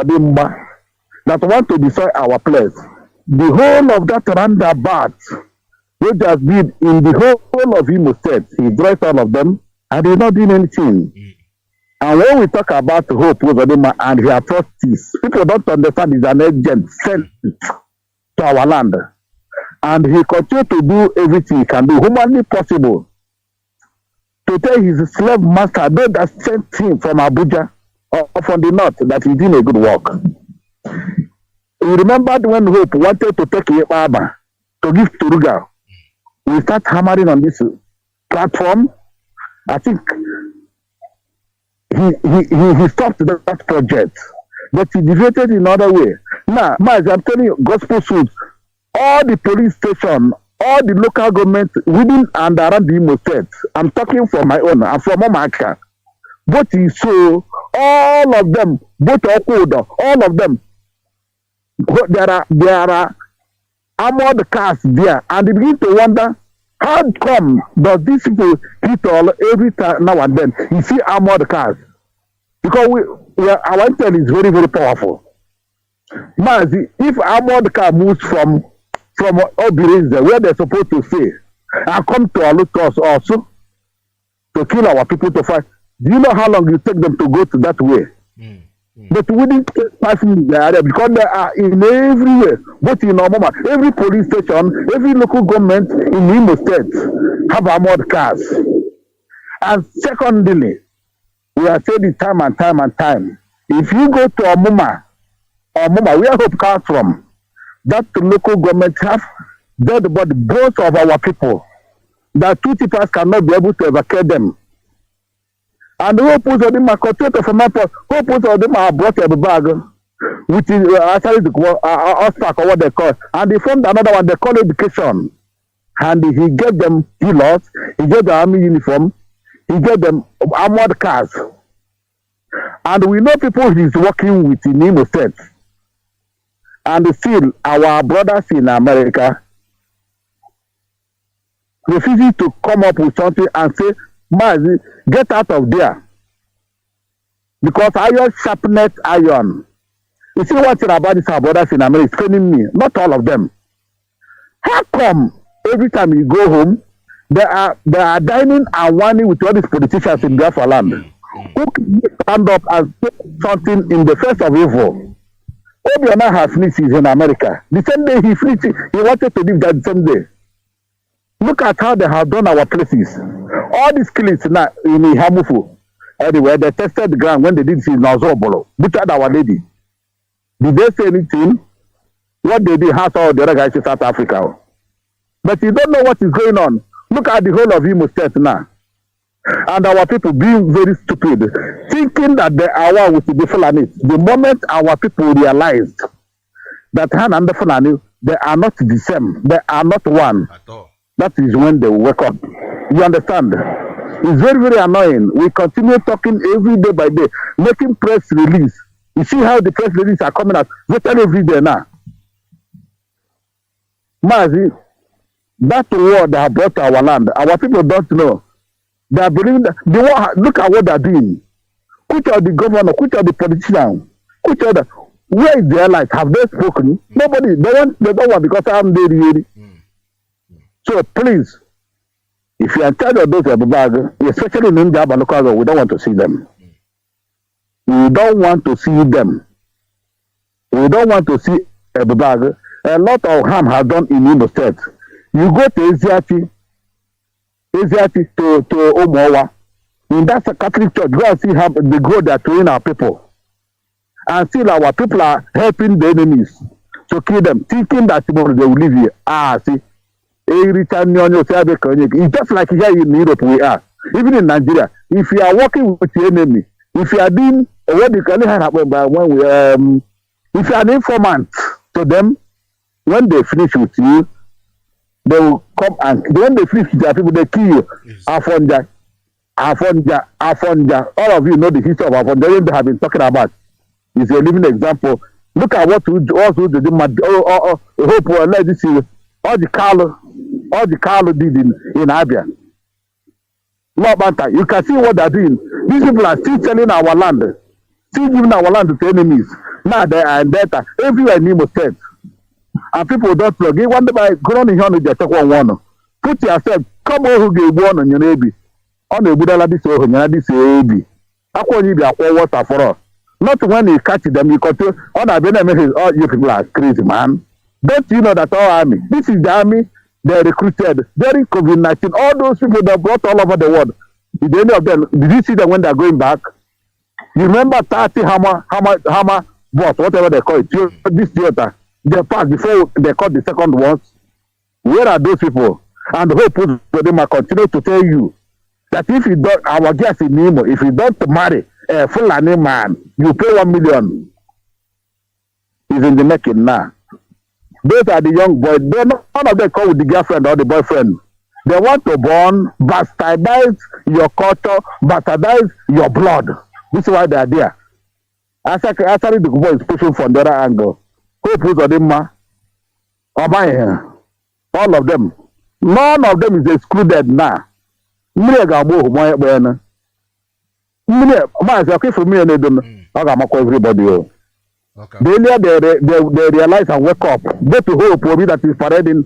that want to destroy our place. The whole of that roundabout, which has been in the whole of Imo State, he drives all of them and he's not doing anything. And when we talk about hope and he approached this, people don't understand he's an agent sent to our land. And he continues to do everything he can do, humanly possible, to tell his slave master, those that sent him from Abuja or from the north, that he's doing a good work. We remembered when Hope wanted to take Yebaba to give to Ruga. We start hammering on this platform. I think he stopped that project, but he deviated in another way. Now, Mazi, I'm telling you, gospel suits, all the police station, all the local government within and around the Imo State. I'm talking from my own. I'm from Omaka. Both so all of them, both Okuda, all of them. There are armored cars there, and they begin to wonder how come does these people hit all every time now and then. You see armored cars because our intel is very, very powerful. Mazi, if armored car moves from Obirinze, where they're supposed to stay, and come to Alutos also to kill our people to fight, do you know how long it take them to go to that way? But we didn't pass in the area because they are in everywhere, both in Omoma, every police station, every local government in Imo State have armored cars. And secondly, we are saying it time and time and time. If you go to Omoma, where Hope comes from, that local government have dead body both of our people. That two tippers cannot be able to evacuate them. And who puts on them a contract from my post, who puts on them a brought a bag, which is actually the obstacle, what they call. And they formed another one, they call education. And he gave them healers, he gave them army uniform, he gave them armored cars. And we know people he's working with in Imo State. And still, our brothers in America refusing to come up with something and say, Mazi, get out of there. Because iron sharpened iron. You see what about these brothers in America is training me, not all of them. How come every time you go home, they are dining and whining with all these politicians in Biafra land? Who can stand up and say something in the face of evil? Obiana has finished in America. The same day he finished, he wanted to leave that same day. Look at how they have done our places. All these killings now in Hamufu, anyway, they tested the ground when they did see Nazobolo, butchered our lady. Did they say anything? What they did has all the other guys in South Africa. But you don't know what is going on. Look at the whole of Imo State now. And our people being very stupid, thinking that they are one with the Fulani. The moment our people realized that Han and the Fulani, they are not the same, they are not one. At all. That is when they wake up. You understand? It's very, very annoying. We continue talking every day by day, making press release. You see how the press releases are coming out virtually every day now. Mazi, that war that have brought to our land, our people don't know. They are believing that the war, look at what they are doing. Which are the governor, which are the politicians, which are the, where is their light? Have they spoken? Nobody, they don't want because I'm there really. So please, if you are in charge of those Abubag, especially in India, we don't want to see them. We don't want to see them. We don't want to see Abubag. A lot of harm has done in Imo State. You go to Eziati to Omowa, in that Catholic church, go and see how the growth they are training our people. And still our people are helping the enemies to kill them, thinking that tomorrow they will live here. See. It's just like here in Europe we are. Even in Nigeria, if you are working with the enemy, if you are doing what you can happen by when we if you are an informant to them, when they finish with you, they will come and when they finish with their people, they kill you. Afonja. All of you know the history of Afonja. They have been talking about. It's a living example. Look at what we do. Hope let this see all the Carlo did in Abia. You can see what they're doing. These people are still selling our land, still giving our land to enemies. Now they are in Delta, everywhere in Imo State. And people don't plug in. One day by grown in here, they talk one. Put yourself, come on, who gave one on your baby. On the Buddha, this or this baby. I call you the water for us. Not when you catch them, you control. On a benefit, all you people are crazy, man. Don't you know that our army? This is the army they recruited during COVID-19. All those people that brought all over the world. Did any of them? Did you see them when they're going back? You remember 30 hammer, boss, whatever they call it. This theater, they passed before they caught the second ones. Where are those people? And the whole post for them are continue to tell you that if you don't, our guest in Nemo, if you don't marry a Fulani man, you pay 1 million. He's in the making now. Those are the young boys. None of them come with the girlfriend or the boyfriend. They want to born, bastardize your culture, bastardize your blood. This is why they are there. Actually, the boy is pushing from the other angle. Who puts on them, ma? All of them. None of them is excluded now. Many gabo who might be na. Many, my okay for me and they don't. I got my everybody. Okay. They realize and wake up. Go to hope will be that is parading.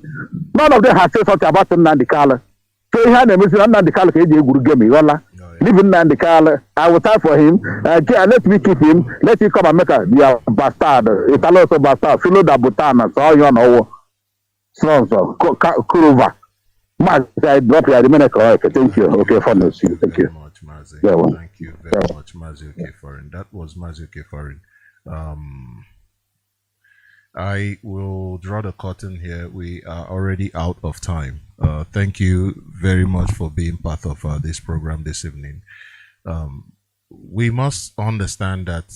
None of them has said something about Nnamdi Kanu. So he had a message Nnamdi Kanu can you give me wala. Leaving Nnamdi Kanu, I will tie for him. Let me keep him. Let him come and make a bastard. Italo also bastard. Philo da Butana. So you know. So Kurova. Mazi, I drop you. I remain correct. Thank you. Okay, for this. Thank you. Much, Mazi. Yeah, well. Thank you very much, Mazi Okeforin. That was Mazi Okeforin. I will draw the curtain here. We are already out of time. Thank you very much for being part of this program this evening. We must understand that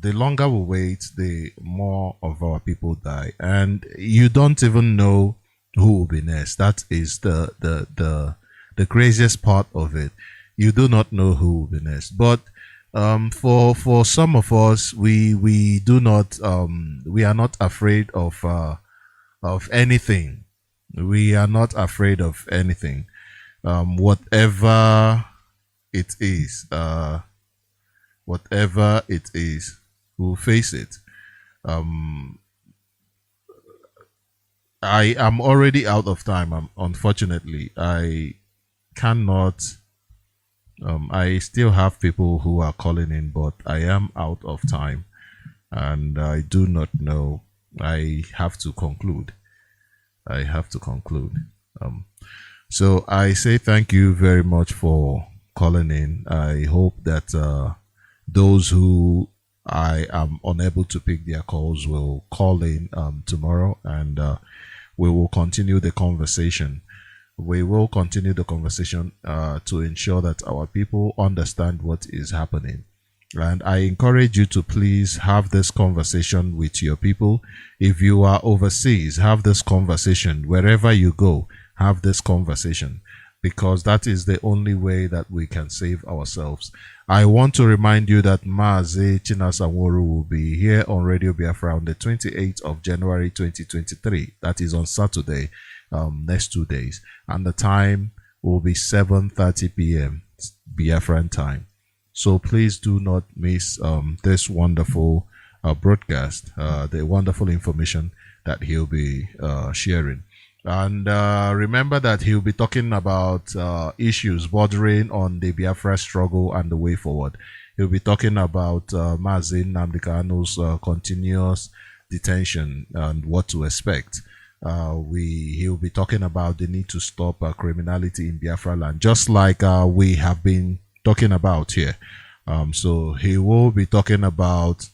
the longer we wait, the more of our people die, and you don't even know who will be next. That is the craziest part of it. You do not know who will be next, but for some of us, we do not we are not afraid of anything. We are not afraid of anything. Whatever it is, we'll face it. I am already out of time. Unfortunately, I cannot. I still have people who are calling in, but I am out of time, and I do not know. I have to conclude. So I say thank you very much for calling in. I hope that those who I am unable to pick their calls will call in tomorrow, and we will continue the conversation. We will continue the conversation to ensure that our people understand what is happening. And I encourage you to please have this conversation with your people. If you are overseas, have this conversation. Wherever you go, have this conversation, because that is the only way that we can save ourselves. I want to remind you that Mazi Chinasanworu will be here on Radio Biafra on the 28th of January 2023. That is on Saturday, next 2 days. And the time will be 7:30 p.m. Biafran time. So please do not miss this wonderful broadcast, the wonderful information that he'll be sharing. And remember that he'll be talking about issues bordering on the Biafra struggle and the way forward. He'll be talking about Mazi Nnamdi Kanu's continuous detention and what to expect. He'll be talking about the need to stop criminality in Biafra land, just like we have been talking about here. So he will be talking about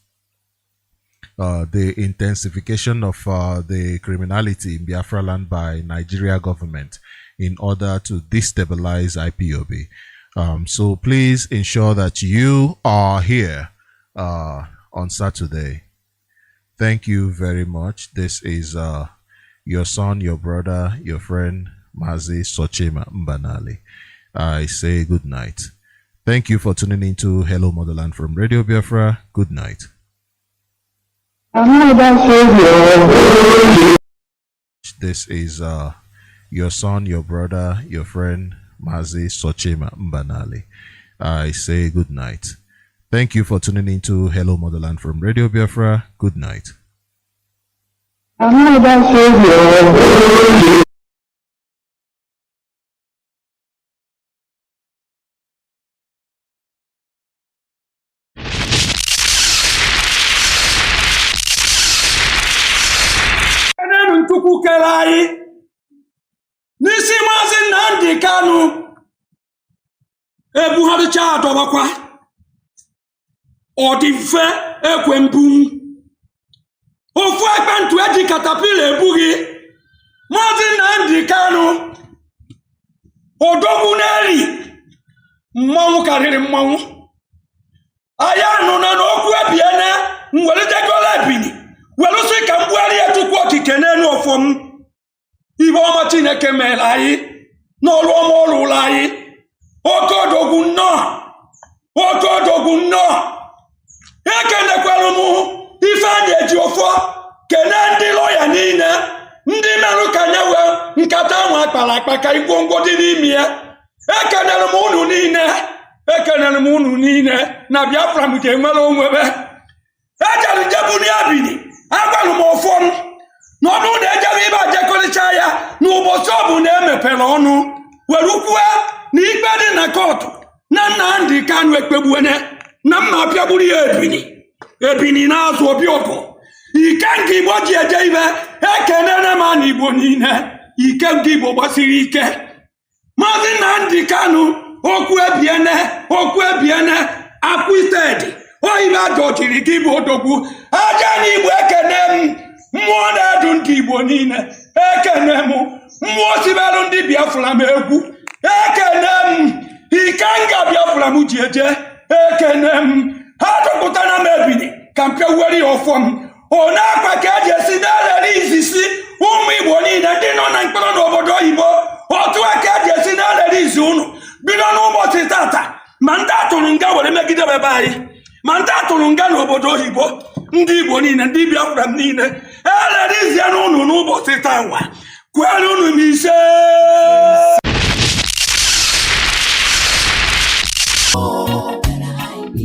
the intensification of the criminality in Biafra land by Nigeria government in order to destabilize IPOB. So please ensure that you are here on Saturday. Thank you very much. This is your son, your brother, your friend, Mazi Sochima Mbanali. I say good night. Thank you for tuning in to Hello Motherland from Radio Biafra. Good night. This is your son, your brother, your friend, Mazi Sochima Mbanali. I say good night. Thank you for tuning in to Hello Motherland from Radio Biafra. Good night. N'isi Mazi Nnamdi Kanu ebugharicha adọbakwa ọ dị mfe ekwe mbum ofu ekpentu eji katapila ebughị Mazi Nnamdi Kanu odogwu n'eli mmanwụ karịrị mmanwụ aya nụna n'okwu ebiene mwelitegolo ebini welusi ka mgbugharị ya Chukwu okike n'elu ọfọm ibe ọma Chineke mere anyị n'ọrụ ọma ọrụ ụlọ anyị oke odogwu nnọọ ekenekwara m ife a na-eji ọfọ kene ndị lọya niile ndị merụ ka nyewe nkata ahụ akpara akpa ka ngwongwo dị n'ime ya ekenere m unu niile na Biafra m ga-enwere onwebe ejere njebuni ya bini agwara m ọfọ m na ọ bụrụ na ejebe ibe ajekọrịcha ya n'ụbọchị ọbụla emepere ọnụ were kwue na ikpe dị na kọtụ na Nnamdi Kanu ekpegbuene na mma apịagburu ya ebini na-azụ obi ọgụ ike nke Igbo ji eje ibe ekenere ma na Igbo niile ike nke Igbo gbasiri ike Mazi Nnamdi Kanu okwu ebiene akwụsted oyibe ajọchiri gị bụ odogwu aja na Igbo ekene m mmụọ na-edu ndị Igbo niile ekene m mmụọ sibelu ndị Biafra m egwu ekene m ike nga Biafra m ji eje ekene m ha tụpụtara m ebini ka mpe weri ọfọ m one akwa ka eji esi na-elere izizi ụmụ Igbo niile ndị nọ na mkpọrọ n'obodo oyibo otu a ka eji esi na-elere izi unu bido n'ụbọchị tata ma ndị atụrụ nga were megide bebe anyị ma ndị atụrụ nga n'obodo oyibo ndị Igbo niile ndị Biafra m niile elere izi ya n'unu n'ụbọchị taa nwa kwere unu m ise.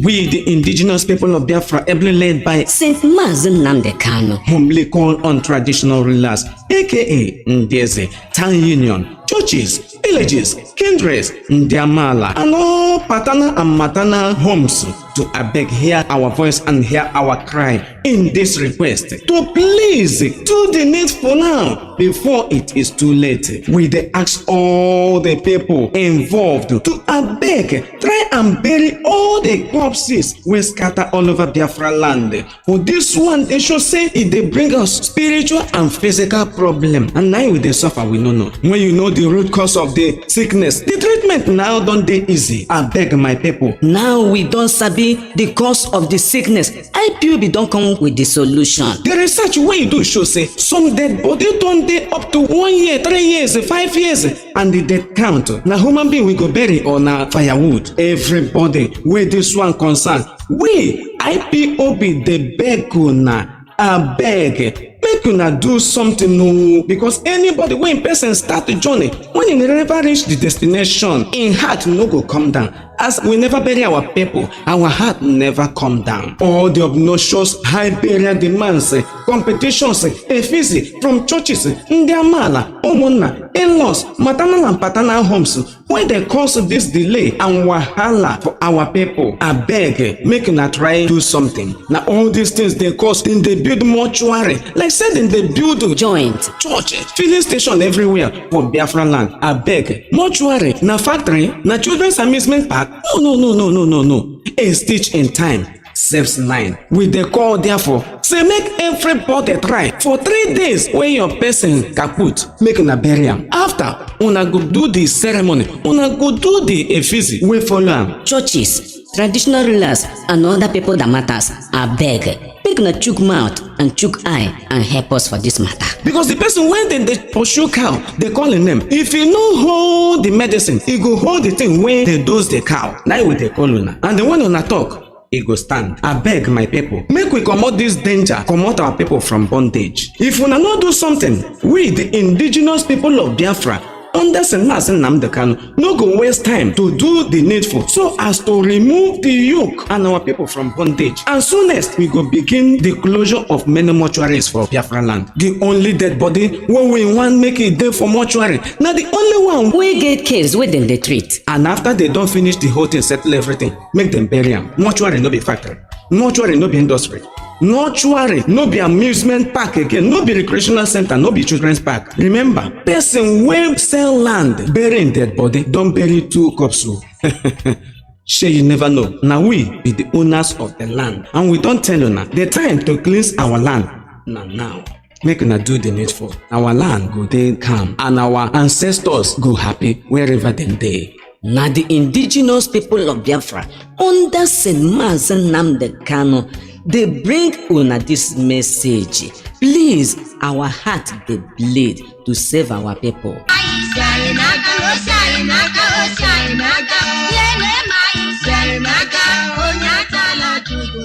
We, the indigenous people of Biafra, ably led by Saint Mazi Nnamdi Kanu, humbly called on traditional rulers, aka Ndeze, town union, churches, villages, kindreds, Ndiamala, and all paternal and maternal homes to abeg hear our voice and hear our cry in this request to please do the needful now before it is too late. We dey ask all the people involved to abeg try and bury all the corpses wey scatter all over Biafra land. For this one dey show say e dey bring us spiritual and physical problem, and na we dey suffer we no know. When you know the root cause of the sickness, the treatment now don dey easy. Abeg my people, now we don sabi the cause of the sickness. IPOB don come with the solution. The research wey you do show say some dead body don dey up to 1 year, 3 years, 5 years, and the death count na human being we go bury or na firewood. Everybody wey this one concern, we IPOB dey beg una abeg make una do something no, because anybody wey in person start the journey when e never reach the destination, in heart no go come down. As we never bury our people, our heart never come down. All the obnoxious high burial demands, competitions, effigy from churches, Ndiamala, Omona, in-laws, maternal and paternal homes, when they cause this delay and wahala for our people, abeg make una try do something. Now all these things they cause, then they build mortuary, like said in the build joint, church, filling station everywhere for Biafra land. Abeg mortuary na factory na children's amusement park. No. A stitch in time saves 9. With the call therefore say make everybody try for 3 days when your person kaput, make una bury am. After una go do the ceremony, una go do the effigy wey follow am. Churches, traditional rulers and other people that matters, abeg make una chook mouth and chook eye and help us for this matter. Because the person when they pursue cow, they call him name. If you no hold the medicine, he go hold the thing when they dose the cow. Now we dey call una, and the one una talk, e go stand. Abeg my people, make we comot this danger, comot our people from bondage. If una no do something, we the indigenous people of Biafra under St. Nnamdi Kanu no go waste time to do the needful so as to remove the yoke and our people from bondage. And soonest we go begin the closure of many mortuaries for Biafra land. The only dead body wey we want make it dey for mortuary na the only one we get case wey dem dey treat. And after they don finish the whole thing, settle everything, make them bury am. Mortuary no be factory, mortuary no be industry, mortuary no be amusement park again, no be recreational center, no be children's park. Remember, person wey sell land bury im dead body don bury two corpse o. Shey you never know, na we be the owners of the land and we don tell una the time to cleanse our land na now. Make una do the needful. Our land go dey calm and our ancestors go happy wherever dem dey. Na the indigenous people of Biafra under St. Mazi Nnamdi Kanu dey bring una this message. Please, our heart dey bleed to save our people.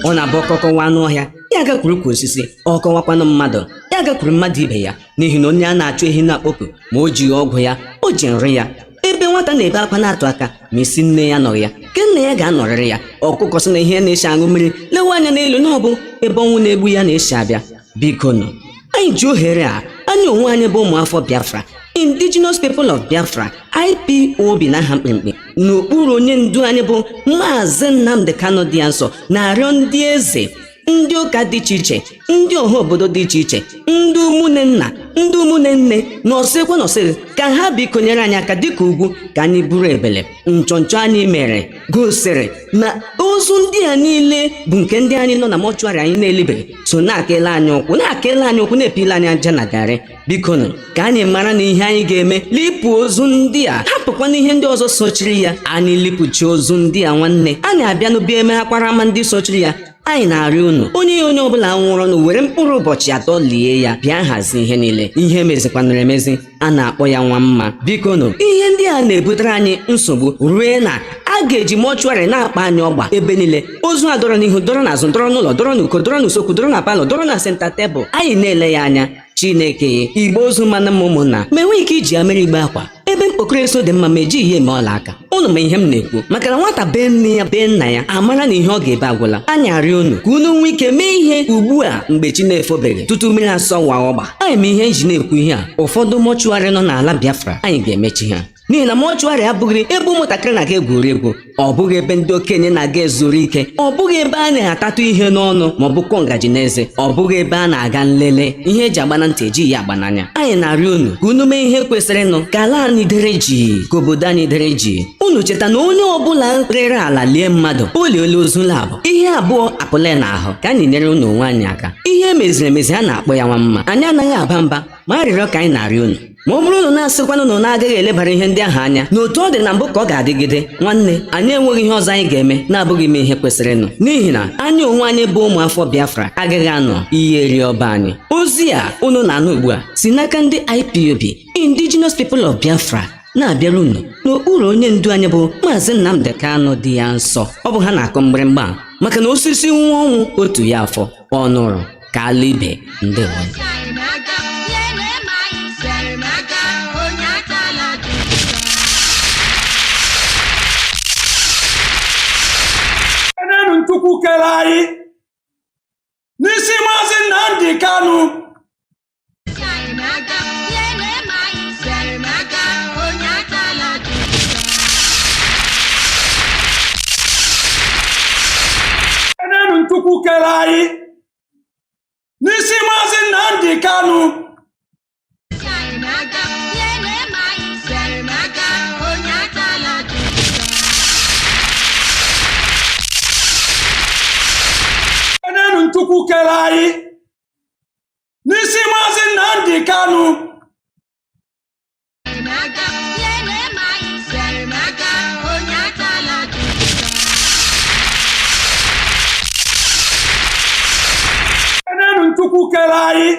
Ọ na-abụ ọkọkọwa anụ ọhịa ya gakwuru ka osisi, ọkọwakwanụ mmadụ ya gakwuru mmadụ ibe ya, n'ihi na onye a na-achụ ehi na-akpọku ma o ji ọgwụ ya o ji nri ya. Ebe nwata na-ebe akwa na-atụ aka ma isi nne ya nọrọ ya, ke nne ya ga-anọrịrị ya. Ọkụkọ sị na ihe na-esi aṅụ mmiri lewe anya n'elu na ọ bụ ebe ọnwụ na-egbu ya na-esi abịa. Biko nụ, anyị ji ohere a anyị onwe anyị bụ ụmụafọ Biafra, indigenous people of Biafra, IPOB n'aha mkpimkpi, n'okpuru onye ndu anyị bụ Mazi Nnamdi Kanu dị ya nsọ, na-arịọ ndị eze, ndị ụka dị iche iche, ndị ọha obodo dị iche iche, ndị ụmụnne nna, ndị ụmụnne nne, nọsekwa nọsị ka ha biko nyere anyị aka dịka ugwu ka anyị buru ebele. Nchọnchọ anyị mere gosiri na ozu ndị a niile bụ nke ndị anyị nọ na mọchụarị anyị na-elibeghị, so na-akele anyị ụkwụ na-epile anyị aja na garị. Biko nụ ka anyị mara na ihe anyị ga-eme lipụ ozu ndị a, hapụkwa na ihe ndị ọzọ sochiri ya. Anyị lipụchi ozu ndị a nwanne, anyị abịa n'obi emeghakwara ama ndị sochiri ya. Anyị na-arịọ unu, onye ọbụla nwụrụ nụ were mkpụrụ ụbọchị 3 lie ya, bịa hazie ihe niile. Ihe mezikwanụrụ emezi, a na-akpọ ya nwa mma. Biko nụ, ihe ndị a na-ebutere anyị nsogbu rue na a ga-eji mọchụarị na-akpa anyị ọgba ebe niile. Ozu a dọrọ n'ihu, dọrọ n'azụ, dọrọ n'ụlọ, dọrọ n'uko, dọrọ n'usekwu, dọrọ na palọ, dọrọ na senta tebụl. Anyị na-ele ya anya. Chineke, igbe ozu mana m ụmụnna ma enweghị ike iji amịrị igbe akwa ebe mkpokoro eso dị mma ma eji ihe eme ọla aka. Unu ma ihe m na-ekwu, maka na nwata be nne ya be nna ya amara na ihe ọ ga-ebe agwụla. Anyị arịọ unu ka unu nwee ike mee ihe ugbu a mgbe chi na-efobere tutu mmiri asọwa ọgba. Anyị ma ihe nji na-ekwu ihe a, ụfọdụ mọchụarị nọ n'ala Biafra anyị ga-emechi ha, n'ihi na mọchụarị abụghị ebe ụmụntakịrị na-aga egwuregwu, ọ bụghị ebe ndị okenye na-aga ezuru ike, ọ bụghị ebe a na-atatụ ihe n'ọnụ ma ọ bụ kọ ngaji n'eze, ọ bụghị ebe a na-aga nlele. Ihe eji agba na ntị eji ya agba n'anya. Anyị na-arịọ unu ka unu mee ihe kwesịrịnụ ka ala anyị dere ji, ka obodo anyị dere ji. Unu cheta na onye ọbụla rere ala lie mmadụ oliole ozu labụ, ihe abụọ apụle n'ahụ. Ka anyị nyere unu onwe anyị aka. Ihe meziri emezi a na-akpọ ya nwa mma. Anyị anaghị aba mba ma arịrịọ ka anyị na-arịọ unu. Ma ọ bụrụ na na-asịkwanụ na na-agaghị elebara ihe ndị ahụ anya n'otu ọ dị na mbụ ka ọ ga-adịgide, nwanne, anyị enweghị ihe ọzọ anyị ga-eme na-abụghị ime ihe kwesịrịnụ, n'ihi na anyị onwe anyị bụ ụmụafọ Biafra agaghị anọ ihe eri ọba anyị. Ozi a unu na-anụ ugbu a si n'aka ndị IPOB, Indigenous People of Biafra, na-abịara unu n'okpuru onye ndu anyị bụ Mazi Nnamdi Kanu dị ya nsọ. Ọ bụ ha na-akọ mgbịrịmgba maka na osisi nwa ọnwụ otu ya afọ ọ nụrụ ka ala ibe. Ndewo. Chukwu kere anyị n'isi Mazi Nnamdi Kanu. Chukwu kere anyị n'isi Mazi Nnamdi Kanu. Chukwu kere anyị n'isi Mazi Nnamdi Kanu. Chukwu kere anyị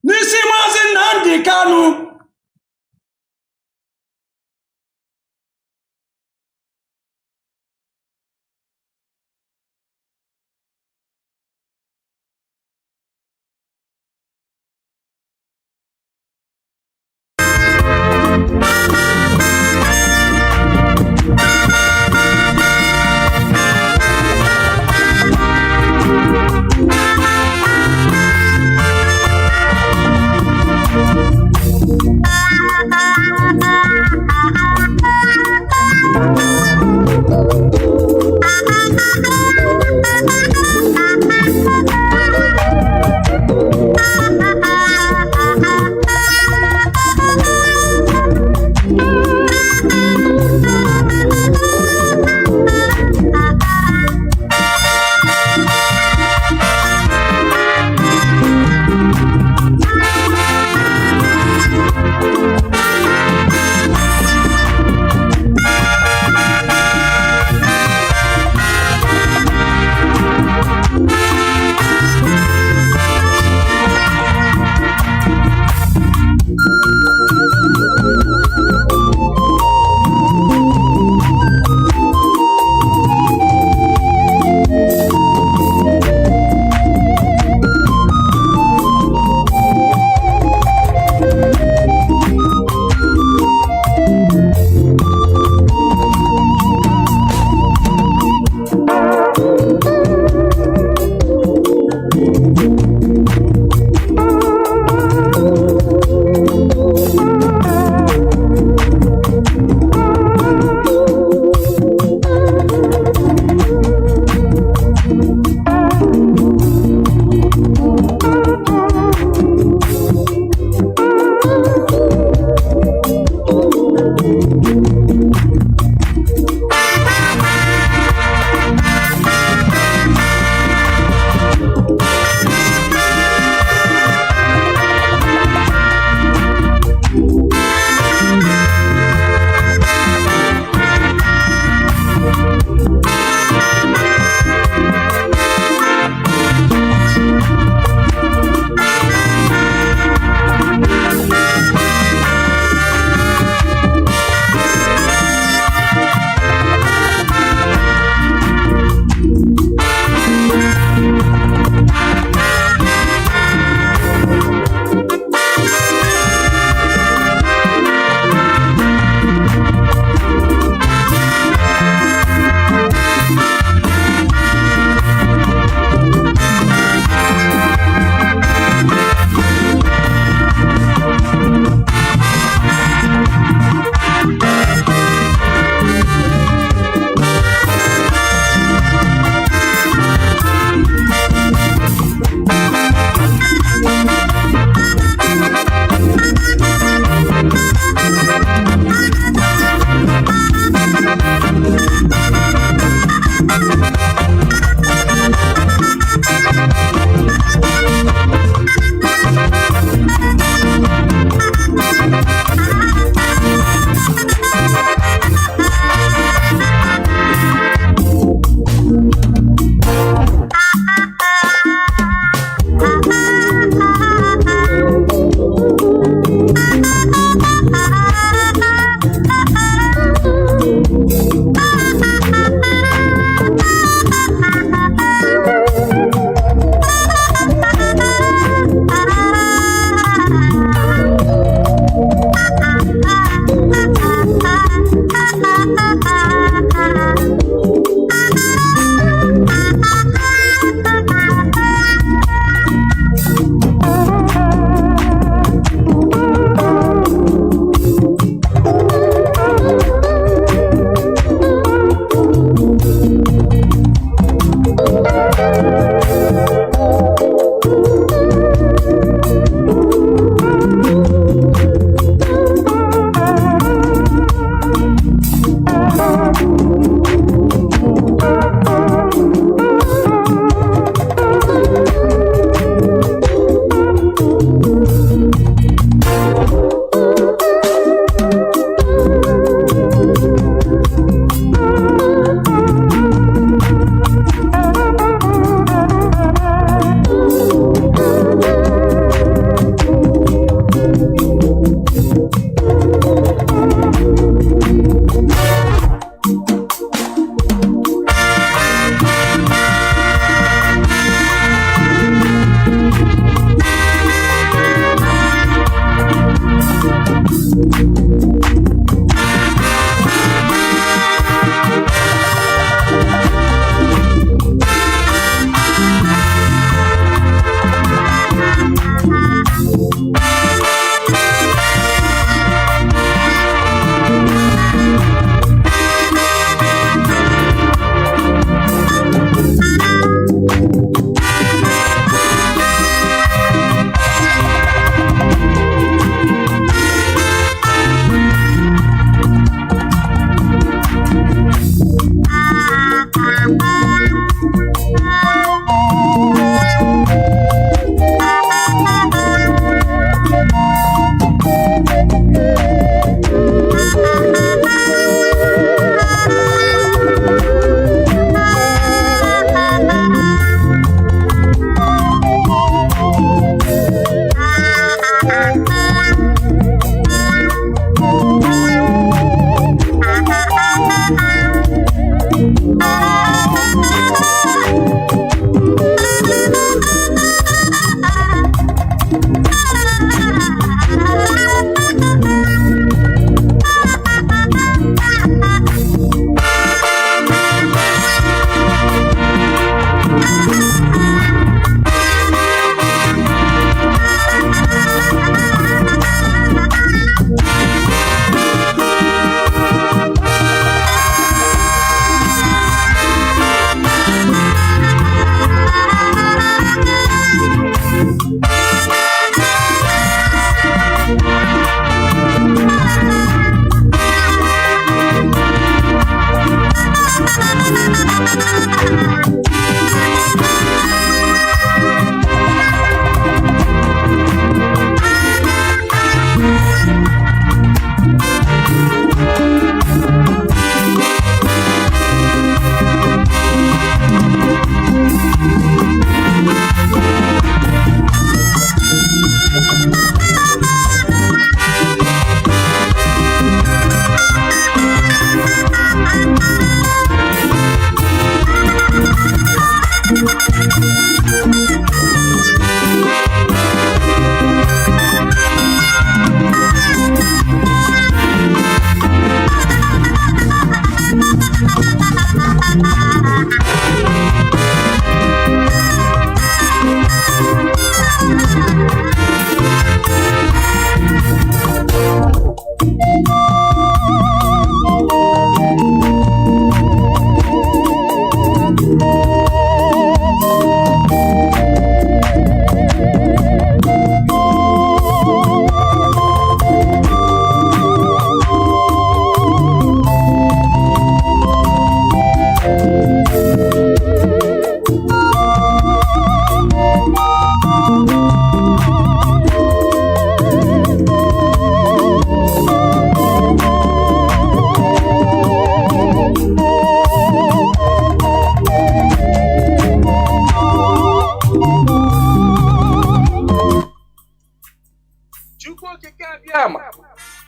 n'isi Mazi Nnamdi Kanu.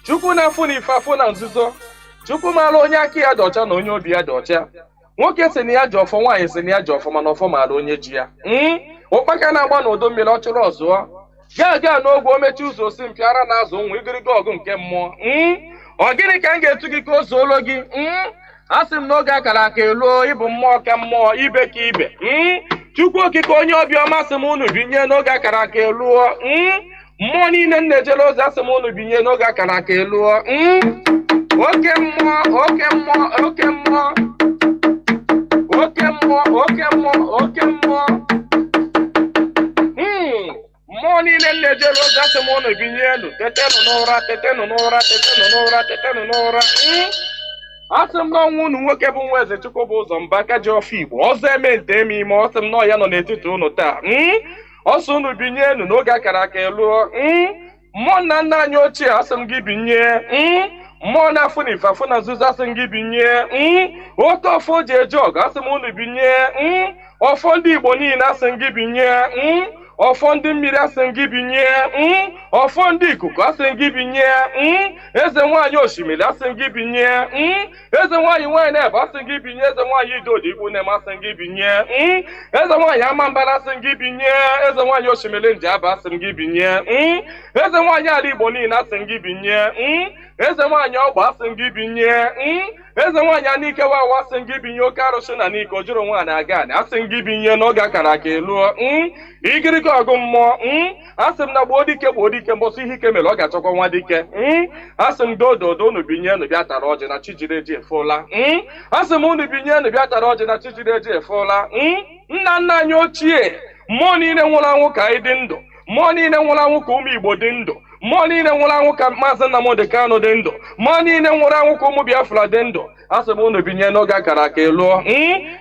Chukwu na-afụ na ife afụ na nzuzo. Chukwu maara onye aka ya dị ọcha na onye obi ya dị ọcha. Nwoke si na ya ji ọfọ, nwaanyị si na ya ji ọfọ, mana ọfọ maara onye ji ya. Ụkpaka na-agba n'udo mmiri ọ chụrụ ọzụọ. Gaa n'ogwe o mechi ụzọ osi mpịara na azụ nwa igiriga ọgụ nke mmụọ. Ọ gịnị ka m ga-etu gị ka o zuolo gị? Asị m n'oge akara aka eluo ịbụ mmụọ ka mmụọ, ibe ka ibe. Chukwu okike onye obiọma sị m unu binye n'oge akara aka eluo. Mmụọ niile m na-ejere ozi asị m unu binye n'oge akara aka eluo. Oke mmụọ, oke mmụọ, oke mmụọ, oke mmụọ, oke mmụọ, oke mmụọ. niile na-ejere ozi asị m unu binye elu tetenụ n'ụra tetenụ n'ụra tetenụ n'ụra tetenụ n'ụra. Asị m n'ọnwa unu nwoke bụ nwa eze Chukwu bụ ụzọ mba aka ji ọfọ Igbo ọzọ eme nte eme ime ọsị m nọ ya nọ n'etiti unu taa. Ọsọ unu binye elu n'oge akara aka eluo. Mmụọ na nna anyị ochie asị m gị binye. Mmụọ na-afụ na ife afụ na nzuzo asị m gị binye. Oke ọfọ ji eje ọgụ asị m unu binye. Ọfọ ndị Igbo niile asị m gị binye. Ọfọ ndị mmiri asị m gị binye. Ọfọ ndị ikuku asị m gị binye. Eze nwaanyị osimiri asị m gị binye. Eze nwaanyị nwanyị na-ebe asị m gị binye. Eze nwaanyị idodi ikwu na-eme asị m gị binye. Eze nwaanyị amambara asị m gị binye. Eze nwaanyị osimiri Njaba asị m gị binye. Eze nwaanyị ala Igbo niile asị m gị binye. Eze nwaanyị ọgba asị m gị binye. Eze nwaanyị anike wawa asị m gị binye. Oke arụsị na n'ike ojuru nwaanyị aga anị asị m gị binye n'oge akara aka eluo. Igirigi ọgụ mmụọ. Asị m na gboo dike mbọsị ihe ike mere ọ ga-achọkwa nwa dike. Asị m dododo unu binye unu bịa tara ọjị na chijiri eji efola. Asị m unu binye unu bịa tara ọjị na chijiri eji efola. Nna nna anyị ochie mmụọ niile nwụrụ anwụ ka anyị dị ndụ. Mmụọ niile nwụrụ anwụ ka ụmụ Igbo dị ndụ. Mmụọ niile nwụrụ anwụ ka Mazi Nnamdi Kanu dị ndụ. Mmụọ niile nwụrụ anwụ ka ụmụ Biafra dị ndụ. Asị m unu binye n'oge akara aka eluo.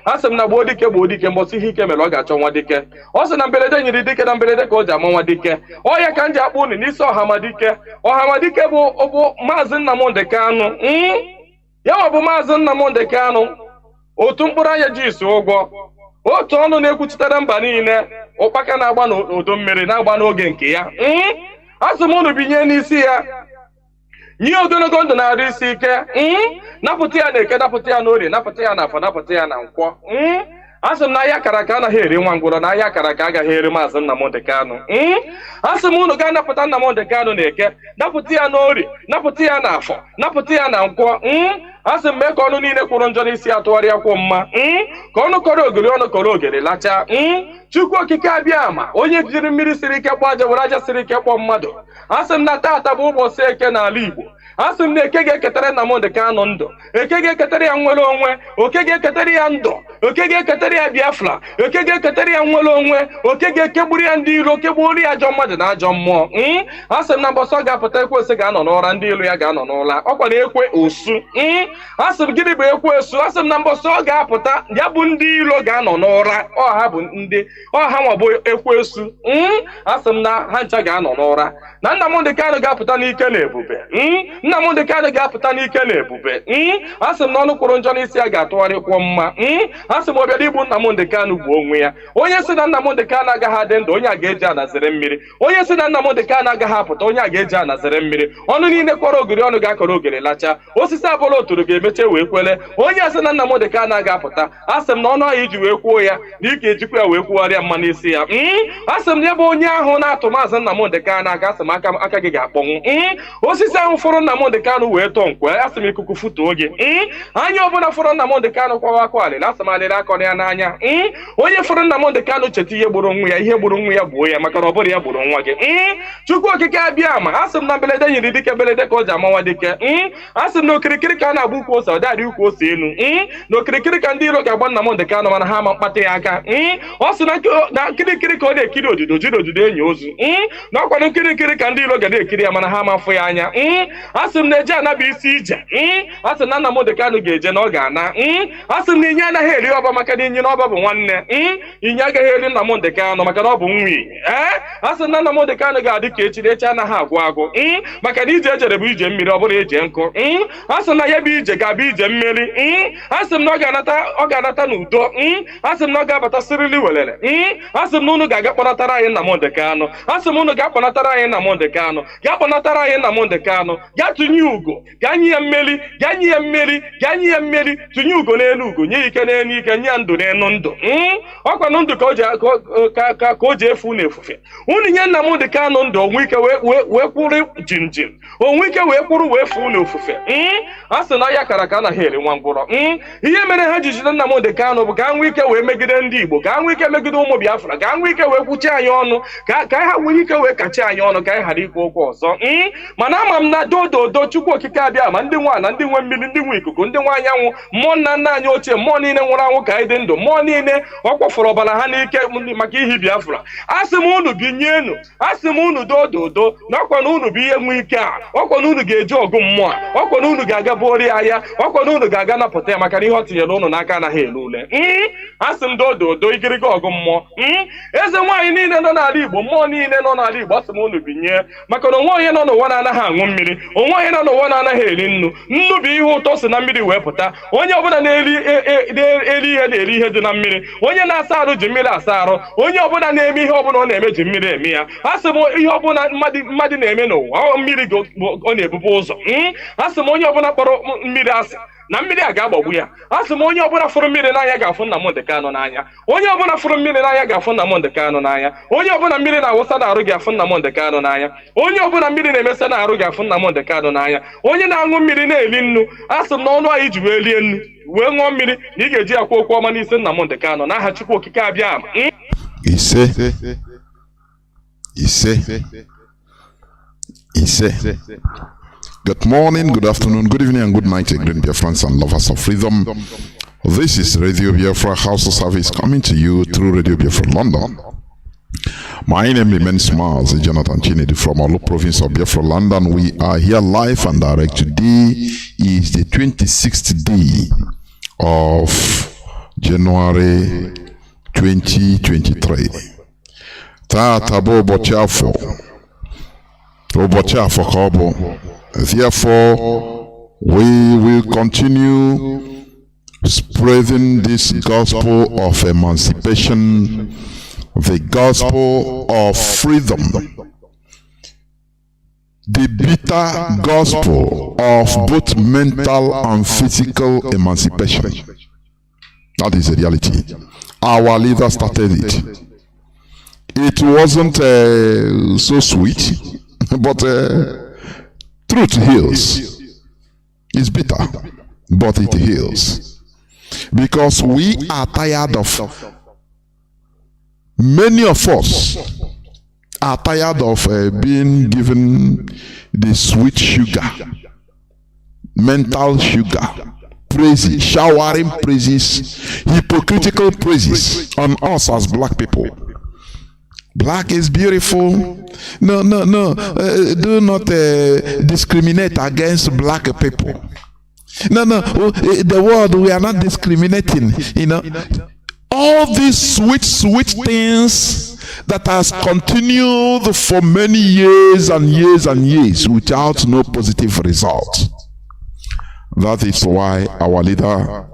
Asị m na gboo dike mbọsị ihe ike mere ọ ga-achọ nwa dike. Ọ sị na mberede nyiri dike na mberede ka o ji ama nwa dike. Ọ ya ka m ji akpọ unu n'isi Ọhamadike. Ọhamadike bụ Mazi Nnamdi Kanu. Ya bụ Mazi Nnamdi Kanu. Otu mkpụrụ anya ji isi ụgwọ. Otu ọnụ na-ekwuchitere mba niile. Ụkpaka na-agba n'udu mmiri na-agba n'oge nke ya. Asị m unu binye n'isi ya. Nye ogologo ndụ na-arụ isi ike. Napụta ya na eke, napụta ya n'orie, napụta ya na afọ, napụta ya na nkwọ. Asị m na ahịa akara aka anaghị eri nwa ngwụrọ, na ahịa akara aka agaghị eri Mazi Nnamdi Kanu. Asị m unu gaa napụta Nnamdi Kanu na eke, napụta ya n'orie, napụta ya na afọ, napụta ya na nkwọ. Asị m mee ka ọnụ niile kwụrụ njọ n'isi atụgharịa kwụ mma. Ka ọnụ kọrọ ogiri ọnụ kọrọ ogiri lachaa. Chukwu okike abịa ama onye jiri mmiri siri ike kpọọ aja were aja siri ike kpọọ mmadụ. Asị m na taata bụ ụbọchị eke n'ala Igbo. Asị m na eke ga-eketara Nnamdi Kanu ndụ. Eke ga-eketara ya nwere onwe. Oke ga-eketara ya ndụ. Oke ga-eketara ya Biafra. Oke ga-eketara ya nwere onwe. Oke ga-ekegburu ya ndị iro, kegburu ya ajọ mmadụ na ajọ mmụọ. Asị m na mbọsọ ga-apụta ekwensu ga-anọ n'ụra, ndị ilu ya ga-anọ n'ụla. Ọkwa na ekwe osu. Asị m gịnị bụ ekwe osu? Asị m na mbọsọ ga-apụta ya bụ ndị ilo ga-anọ n'ụra. Ọha bụ ndị ọha nwa bụ ekwesu. Asị m na ha ncha ga-anọ n'ụra. Na Nnamdi Kanu ga-apụta n'ike na ebube. Nnamdi Kanu ga-apụta n'ike na ebube. Asị m na ọnụ kwụrụ njọ n'isi ya ga-atụgharịkwọ mma. Asị m ọbịara igbu Nnamdi Kanu bụ onwe ya. Onye si na Nnamdi Kanu agaghị adị ndụ, onye a ga-eji anazere mmiri. Onye si na Nnamdi Kanu agaghị apụta, onye a ga-eji anazere mmiri. Ọnụ niile kwọrọ ogiri ọnụ ga-akọrọ ogiri lachaa. Osisi abụla oturu ga-emeche wee kwele. Onye asị na Nnamdi Kanu agaghị apụta, asị m na ọnụ ahụ iji wee kwuo ya na ike ejikwa ya wee kwugharịa mma n'isi ya. Asị m na ebe onye ahụ na-atụ Mazi Nnamdi Kanu aka, asị m aka gị ga-akpọnwụ. Osisi ahụ fụrụ Nnamdi Kanu wee tọọ nkwe, asị m ikuku futuo gị. Anya ọbụla fụrụ Nnamdi Kanu kwawa akwa alịla, asị m alịla akọrọ ya n'anya. Onye fụrụ Nnamdi Kanu cheta ihe gburu nwa ya, ihe gburu nwa ya gbuo ya, maka na ọ bụrụ ya gburu nwa gị. Chukwu okike abịa ama, asị m na mberede nyiri dike belede ka o ji amanwa dike. Asị m na okirikiri ka a na-agba ukwu ose, ọ dadị ukwu ose elu. Na okirikiri ka ndị iro ga-agba Nnamdi Kanu mana ha ama mkpata ya aka. Ọ sị na nkirikiri ka ọ na-ekiri odido jiri odido enyi ozu. Na ọkwanụ nkirikiri ka ndị iro ga na-ekiri ya mana ha ama mfụ ya anya. Asị m na eje anaba isi ije. Asị na Nnamdi Kanu ga-eje na ọ ga-ana. Asị m na inye anaghị eri ọba maka na inye na ọba bụ nwanne. Inye agaghị eri Nnamdi Kanu maka na ọ bụ nwi. Asị na Nnamdi Kanu ga-adị ka echi na echi anaghị agwụ agwụ. Maka na ije ejere bụ ije mmiri, ọ bụrụ eje nkụ. Asị na ya bụ ije ga-abụ ije mmiri. Asị m na ọ ga-anata n'udo. Asị m na ọ ga-abata sirili welere. Asị m na unu ga-aga kpọnatara anyị Nnamdi Kanu. Asị m unu ga-akpọnatara anyị Nnamdi Kanu. Ga-akpọnatara anyị Nnamdi Kanu. Ga tụnye ugo, ga nye ya mmeri, ga nye ya mmeri, ga nye ya mmeri. Tụnye ugo n'elu ugo, nye ike n'elu ike, nye ya ndụ n'elu ndụ. Ọkwanụ ndụ ka o ji efu na-efufe. Unu nye Nnamdi Kanu ndụ, onwe ike wee kwụrụ jinjin, onwe ike wee kwụrụ wee fuo n'ofufe. Asị na ya kara ka anaghị eri nwa ngwụrọ. Ihe mere ha ji jide Nnamdi Kanu bụ ka nwee ike wee megide ndị Igbo, ka nwee ike megide ụmụ Biafra, ka nwee ike wee kwuchie anyị ọnụ, ka ha nwee ike wee kachi anyị ọnụ, ka anyị ghara ikwu okwu ọzọ. Mana ama m na Chukwu okike abịa ma ndị nwa na ndị nwe mmiri, ndị nwe ikuku, ndị nwe anyanwụ, mmụọ nna nna anyị ochie, mmụọ niile nwụrụ nwụrụ anwụ ka anyị dị ndụ mmụọ niile ọ kpọfụrụ ọbara ha n'ike maka ihi Biafra asị m unu binyenu asị m unu dododo na ọkwa na unu bụ ihe nwe ike a ọkwa na unu ga-eji ọgụ mmụọ a ọkwa na unu ga-aga bụori ahịa ọkwa na unu ga-aga napụta ya maka na ihe ọ tinyere unu n'aka anaghị elu ule asị m dododo igiriga ọgụ mmụọ eze nwaanyị niile nọ n'ala Igbo mmụọ niile nọ n'ala Igbo asị m unu binye maka na onwe onye nọ n'ụwa na-anaghị aṅụ mmiri onwe onye nọ n'ụwa na-anaghị eri nnu bụ ihe ụtọ si na mmiri wee pụta onye ọbụla na-eri ihe na-eri ihe dị na mmiri onye na-asa arụ ji mmiri asa arụ onye ọbụla na-eme ihe ọbụla ọ na-eme ji mmiri eme ya asị m ihe ọbụla mmadụ na-eme n'ụwa mmiri ọ na-ebubu ụzọ asị m onye ọbụla kpọrọ mmiri asị na mmiri a ga-agbagbu ya asị m onye ọbụla fụrụ mmiri n'anya ga-afụ Nnamdi Kanu n'anya onye ọbụla fụrụ mmiri n'anya ga-afụ Nnamdi Kanu n'anya onye ọbụla mmiri na-awụsa n'arụ ga-afụ Nnamdi Kanu n'anya onye ọbụla mmiri na-emesa n'arụ ga-afụ Nnamdi Kanu n'anya onye na-aṅụ mmiri na-eli nnu asị m na ọnụ anyị ji wee lie nnu wee ṅụọ mmiri na ị ga-eji akwa okwu ọma n'isi Nnamdi Kanu n'aha Chukwu okike abịa ama ise. Good morning, good afternoon, good evening, and good night, again, dear friends and lovers of freedom. This is Radio Biafra HAUSA-SERVICE coming to you through Radio Biafra London. My name is Mazi, Jonathan Chinedu from Olu province of Biafra London. We are here live and direct. Today is the 26th day of January 2023. Therefore, we will continue spreading this gospel of emancipation, the gospel of freedom, the bitter gospel of both mental and physical emancipation. That is the reality. Our leader started it. It wasn't so sweet, but truth heals. It's bitter, but it heals. Because we are tired of, many of us are tired of being given the sweet sugar, mental sugar, praises, showering praises, hypocritical praises on us as black people. Black is beautiful. No. Do not discriminate against black people. No. The world, we are not discriminating. All these sweet things that has continued for many years and years without no positive result. That is why our leader,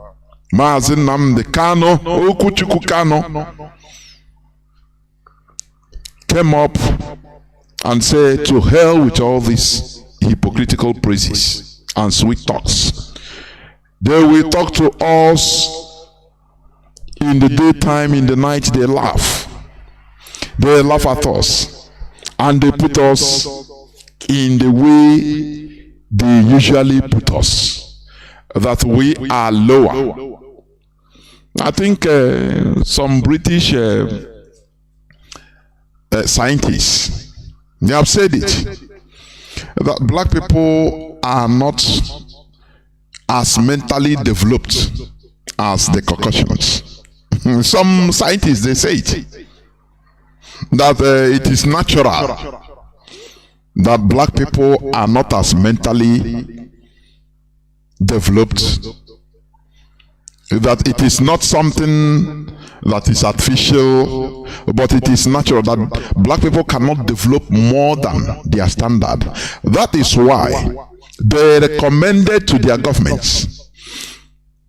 Mazi Nnamdi Kanu, Okuchukwu Kanu, came up and said, to hell with all these hypocritical praises and sweet talks. They will talk to us in the daytime, in the night they laugh. They laugh at us and they put us in the way they usually put us, that we are lower. I think some British scientists, they have said it, that black people are not as mentally developed as the Caucasians. Some scientists, they say it, that it is natural that black people are not as mentally developed, that it is not something that is artificial, but it is natural, that black people cannot develop more than their standard. That is why they recommended to their governments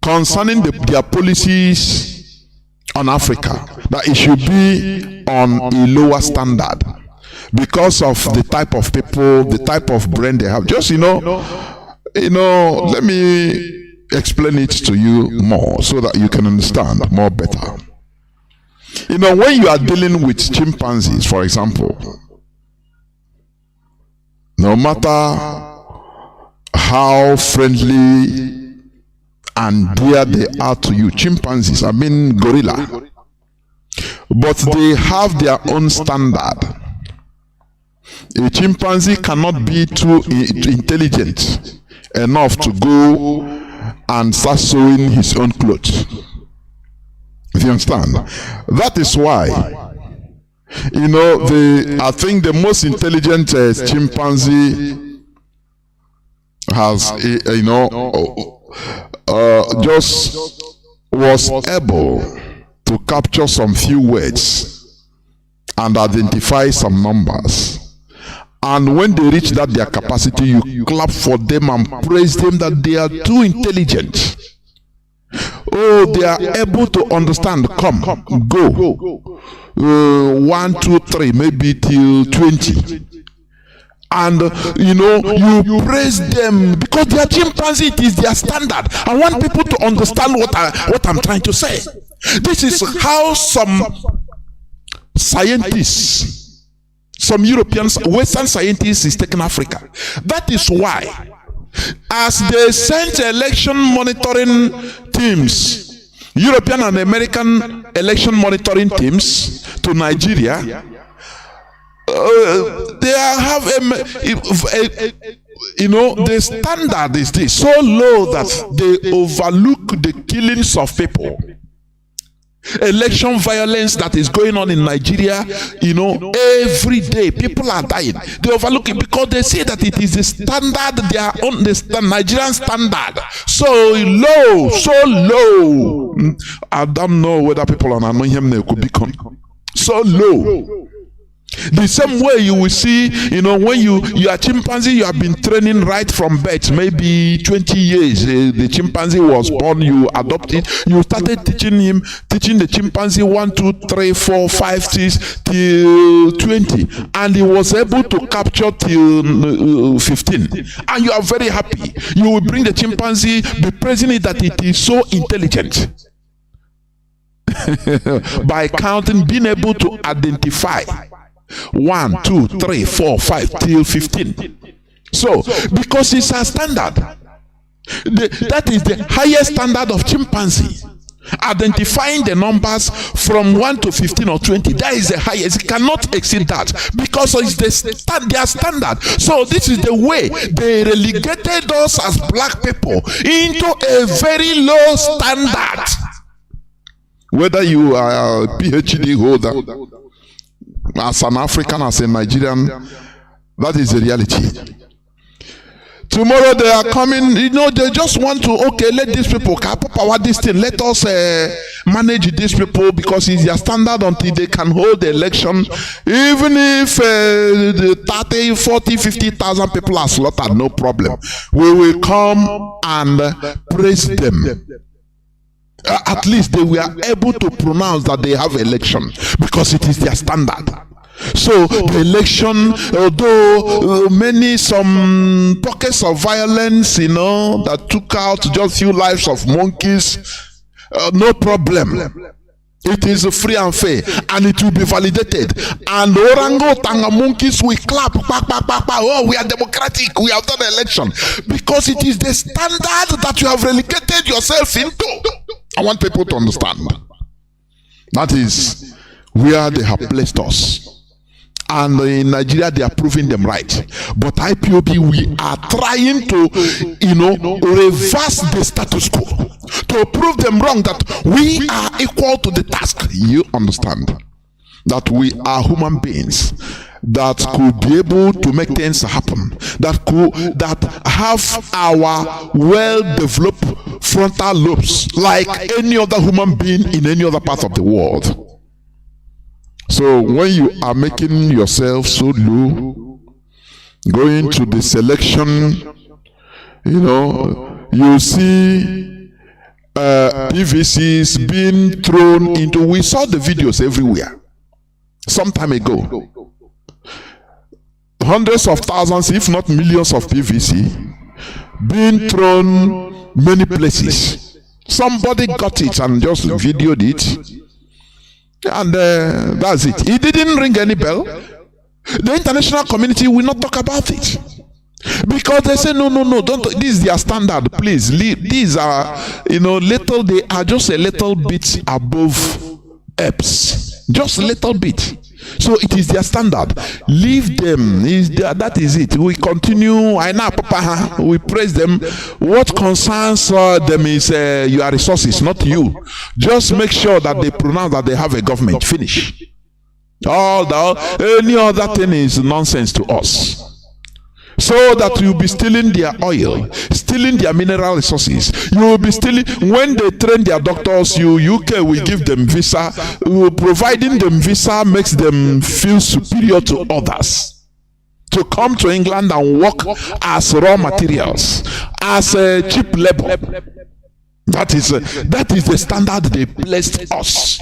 concerning their policies on Africa that it should be on a lower standard because of the type of people, the type of brain they have. Just let me explain it to you more so that you can understand more better. When you are dealing with chimpanzees, for example, no matter how friendly and dear they are to you, chimpanzees, I mean gorilla, but they have their own standard. A chimpanzee cannot be too intelligent enough to go and start sewing his own clothes. If you understand, that is why, you know, I think the most intelligent chimpanzee has, you know, just was able to capture some few words and identify some numbers. And when they reach their capacity, you clap for them and praise them that they are too intelligent. Oh, they are able to understand. Come, go. 1, 2, 3, maybe till 20. And you know, you praise them because they are chimpanzee. It is their standard. I want people to understand what I'm trying to say. This is how some scientists, some Europeans, Western scientists is taking Africa. That is why, as they sent election monitoring teams, European and American election monitoring teams to Nigeria, they have you know, the standard is this, so low that they overlook the killings of people. Election violence that is going on in Nigeria, you know, every day people are dying. They overlook it because they say that it is the standard, they are on the Nigerian standard. So low. I don't know whether people are knowing him, they could become so low. The same way you will see, you know, when you are chimpanzee, you have been training right from birth, maybe 20 years. The chimpanzee was born, you adopted, you started teaching the chimpanzee 1, 2, 3, 4, 5, 6 till 20, and he was able to capture till 15. And you are very happy. You will bring the chimpanzee, be praising it that it is so intelligent. By counting, being able to identify 1, 2, 3, 4, 5 till 15. So, because it's a standard, that is the highest standard of chimpanzee. Identifying the numbers from 1 to 15 or 20, that is the highest. It cannot exceed that because it's their standard. So this is the way they relegated us as black people into a very low standard. Whether you are a PhD holder, as an African, as a Nigerian, that is the reality. Tomorrow they are coming, you know, they just want to, okay, let these people power this thing, let us manage these people because it's their standard until they can hold the election. Even if the 30, 40, 50,000 people are slaughtered, no problem. We will come and praise them. At least they were able to pronounce that they have election because it is their standard. So the election, although some pockets of violence, you know, that took out just few lives of monkeys, no problem. It is free and fair, and it will be validated. And orangutan monkeys will clap, oh, we are democratic, we have done the election, because it is the standard that you have relegated yourself into. I want people to understand that is where they have placed us. And in Nigeria, they are proving them right. But IPOB, we are trying to, you know, reverse the status quo, to prove them wrong, that we are equal to the task. You understand that we are human beings that could be able to make things happen, that have our well-developed frontal lobes like any other human being in any other part of the world. So when you are making yourself so low, going to the selection, you know, you see PVCs being thrown into, we saw the videos everywhere some time ago. Hundreds of thousands, if not millions of PVC being thrown many places. Somebody got it and just videoed it. And that's it. It didn't ring any bell. The international community will not talk about it because they say no, don't. This is their standard. Please, these are, you know, little. They are just a little bit above apes. Just a little bit. So it is their standard. Leave them. That is it. We continue. I know, Papa. We praise them. What concerns them is your resources, not you. Just make sure that they pronounce that they have a government. Finish. Any other thing is nonsense to us. So that you'll be stealing their oil, stealing their mineral resources. You will be stealing. When they train their doctors, UK will give them visa. Providing them visa makes them feel superior to others. To come to England and work as raw materials, as cheap labor. That is the standard they placed us.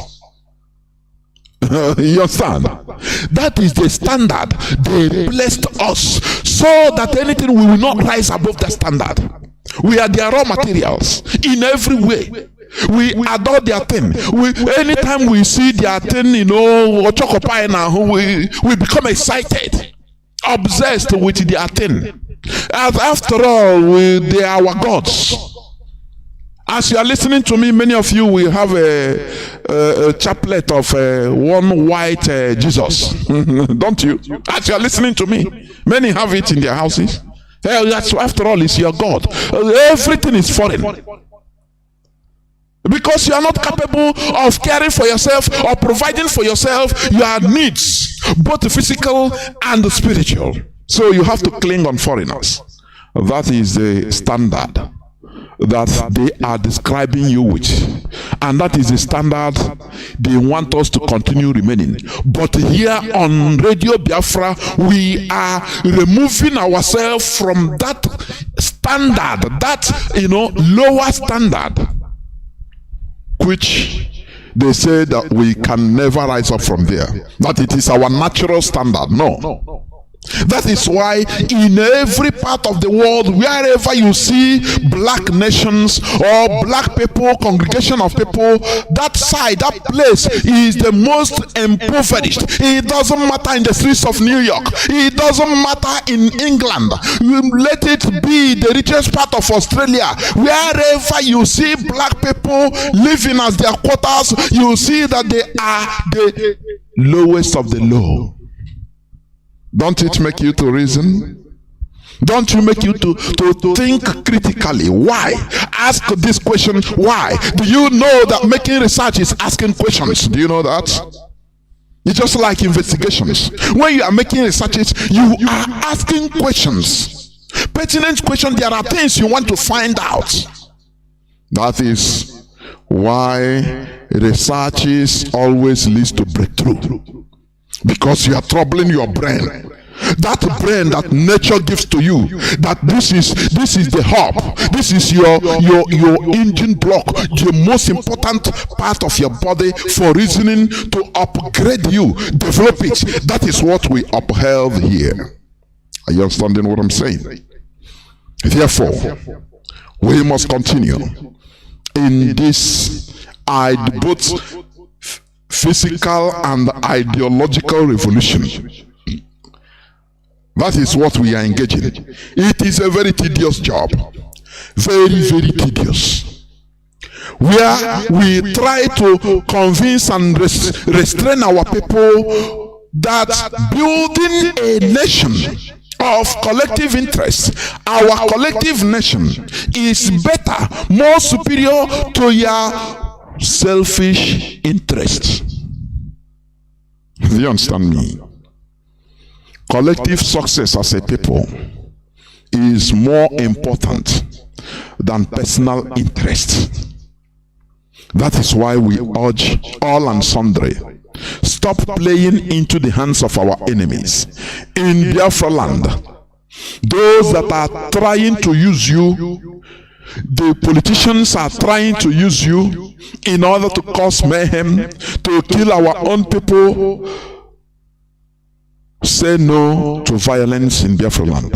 You understand? That is the standard they placed us, so that anything we will not rise above the standard. We are their raw materials in every way. We adore their thing. Anytime we see their thing, we become excited, obsessed with their thing. After all, they are our gods. As you are listening to me, many of you will have a chaplet of one white Jesus. Don't you? As you are listening to me, many have it in their houses. After all, it's your God. Everything is foreign. Because you are not capable of caring for yourself or providing for yourself your needs, both physical and spiritual. So you have to cling on foreigners. That is the standard that they are describing you with, and that is the standard they want us to continue remaining. But here on Radio Biafra, we are removing ourselves from that standard, that lower standard, which they say that we can never rise up from there, that it is our natural standard. No. That is why in every part of the world, wherever you see black nations or black people, congregation of people, that side, that place is the most impoverished. It doesn't matter in the streets of New York. It doesn't matter in England. Let it be the richest part of Australia. Wherever you see black people living as their quarters, you see that they are the lowest of the low. Don't it make you to reason? Don't you make you to think critically? Why? Ask this question, why? Do you know that making research is asking questions? Do you know that? It's just like investigations. When you are making researches, you are asking questions. Pertinent questions. There are things you want to find out. That is why researches always leads to breakthrough. Because you are troubling your brain. That brain that nature gives to you, that this is the hub, this is your engine block, the most important part of your body for reasoning, to upgrade you, develop it. That is what we upheld here. Are you understanding what I'm saying? Therefore, we must continue in this both physical and ideological revolution. That is what we are engaging in. It is a very tedious job. Very, very tedious. Where we try to convince and restrain our people that building a nation of collective interest, our collective nation, is better, more superior to your selfish interest. Do you understand me? Collective success as a people is more important than personal interest. That is why we urge all and sundry, stop playing into the hands of our enemies. In Biafra land, those that are trying to use you, the politicians are trying to use you in order to cause mayhem, to kill our own people. Say no to violence in Biafra land.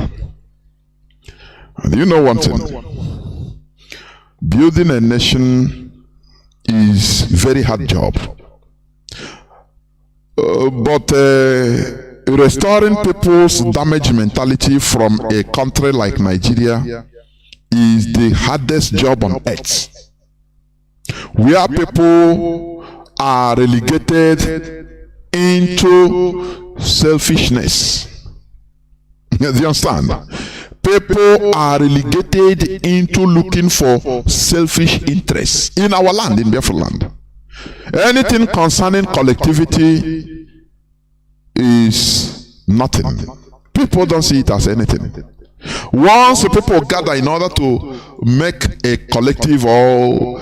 And you know one thing, building a nation is a very hard job. But restoring people's damaged mentality from a country like Nigeria is the hardest job on earth. Where people are relegated into selfishness. Do you understand? People are relegated into looking for selfish interests in our land, in Biafra land. Anything concerning collectivity is nothing. People don't see it as anything. Once people gather in order to make a collective or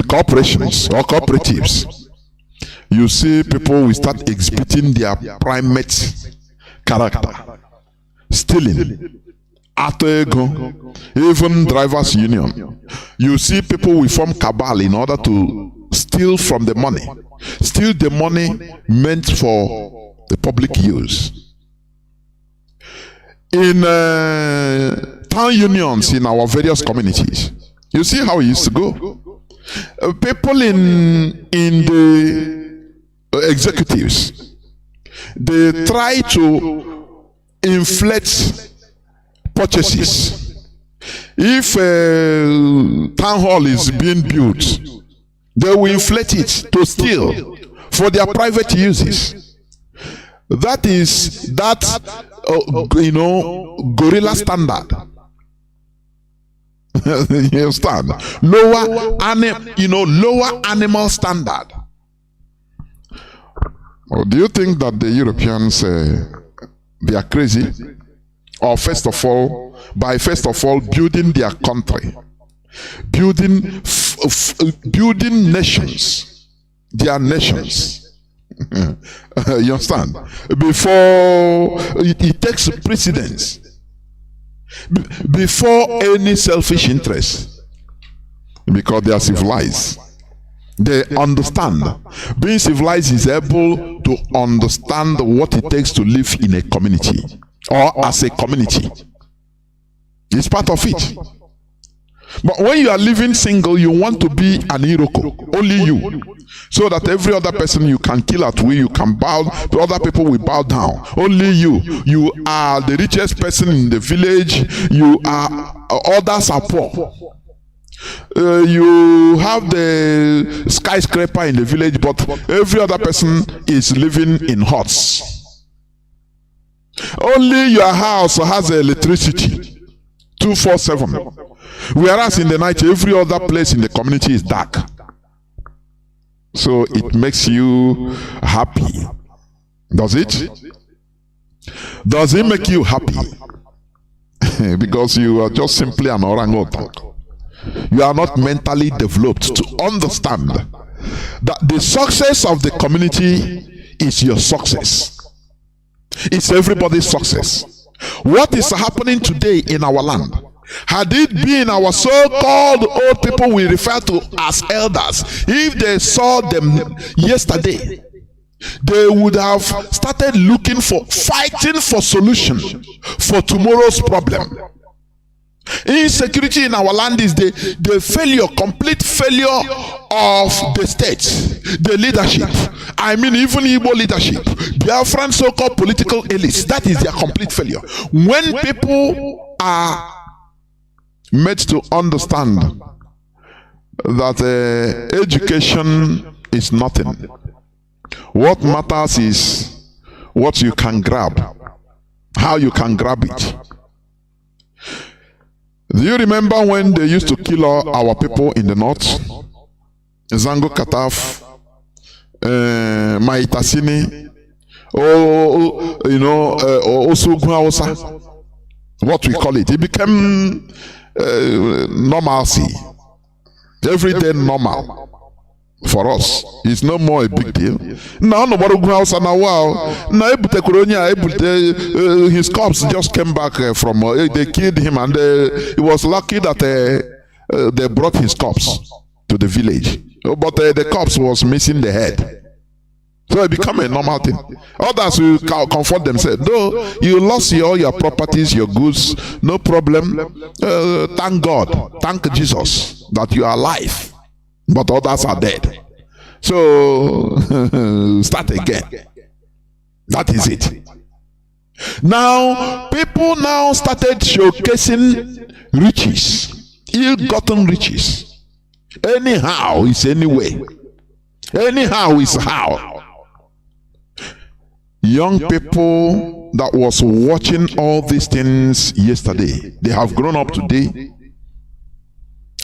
corporations or cooperatives, you see people will start exhibiting their primate character, stealing, ego, even drivers union. You see people will form cabal in order to steal from the money, steal the money meant for the public use. In town unions in our various communities, you see how it used to go. People in the executives, they try to inflate purchases. If a town hall is being built, they will inflate it to steal for their private uses. That is gorilla standard. You understand? Lower animal standard. Or do you think that the Europeans they are crazy? Or first of all building their country, building nations, their nations. You understand? Before it takes precedence, before any selfish interest, because they are civilized. They understand. Being civilized is able to understand what it takes to live in a community or as a community. It's part of it. But when you are living single, you want to be an Iroko, only you, so that every other person you can kill at will, you can bow, the other people will bow down. Only you. You are the richest person in the village. You are, others are poor. You have the skyscraper in the village, but every other person is living in huts. Only your house has electricity 24/7, whereas in the night every other place in the community is dark. So it makes you happy. Does it? Does it make you happy? Because you are just simply an orangutan. You are not mentally developed to understand that the success of the community is your success. It's everybody's success. What is happening today in our land, had it been our so-called old people we refer to as elders, if they saw them yesterday, they would have started looking for, fighting for solution for tomorrow's problem. Insecurity in our land is the failure, complete failure of the state, the leadership. I mean, even Igbo leadership, Biafran so-called political elites. That is their complete failure. When people are made to understand that education is nothing, what matters is what you can grab, how you can grab it. Do you remember when they used to kill our people in the north? Zango Kataf, Maitasini, Hausa, what we call it. It became normalcy. Everyday normal for us. It's no more a big deal. Now nobody go Hausa now. Wow. Now his corpse just came back from. They killed him, and he was lucky that they brought his corpse to the village. But the corpse was missing the head. So it became a normal thing. Others will comfort themselves. Though you lost all your properties, your goods, no problem. Thank God, thank Jesus that you are alive. But others are dead. So start again. That is it. Now people now started showcasing riches, ill-gotten riches. Anyhow, it's anyway. Anyhow is how. Young people that was watching all these things yesterday, they have grown up today,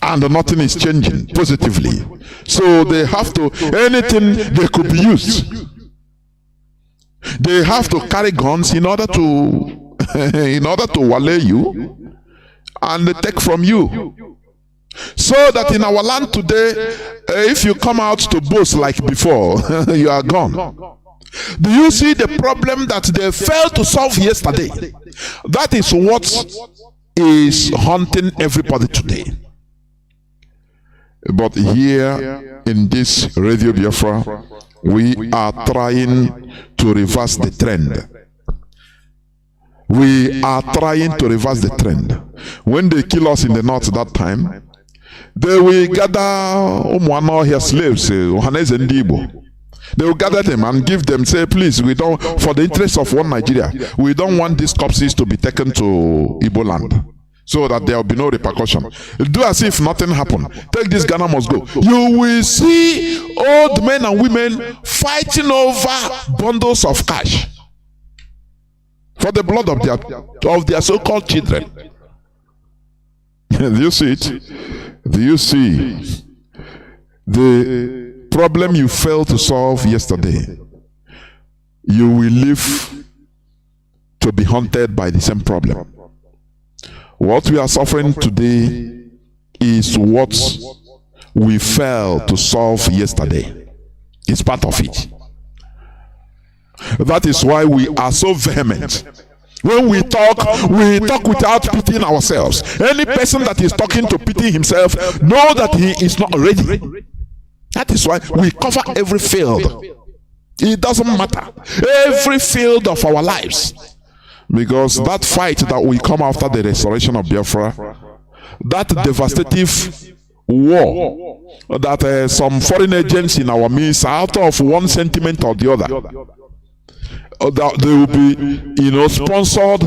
and nothing is changing positively. So they have to, anything they could be used. They have to carry guns in order to wale you and take from you. So that in our land today, if you come out to boast like before, you are gone. Do you see the problem that they failed to solve yesterday? That is what is haunting everybody today. But here in this Radio Biafra, we are trying to reverse the trend. We are trying to reverse the trend. When they kill us in the north that time, they will gather here slaves, they will gather them and give them, say, please, we don't, for the interest of one Nigeria, we don't want these corpses to be taken to Igbo land, so that there will be no repercussion. Do as if nothing happened. Take this, Ghana must go. You will see old men and women fighting over bundles of cash for the blood of their so-called children. Do you see it? Do you see the problem you failed to solve yesterday? You will live to be haunted by the same problem. What we are suffering today is what we failed to solve yesterday. It's part of it. That is why we are so vehement. When we talk without pitying ourselves. Any person that is talking to pity himself, know that he is not ready. That is why we cover every field. It doesn't matter. Every field of our lives. Because that fight that will come after the restoration of Biafra, that devastative war that some foreign agents in our midst, out of one sentiment or the other, that they will be, sponsored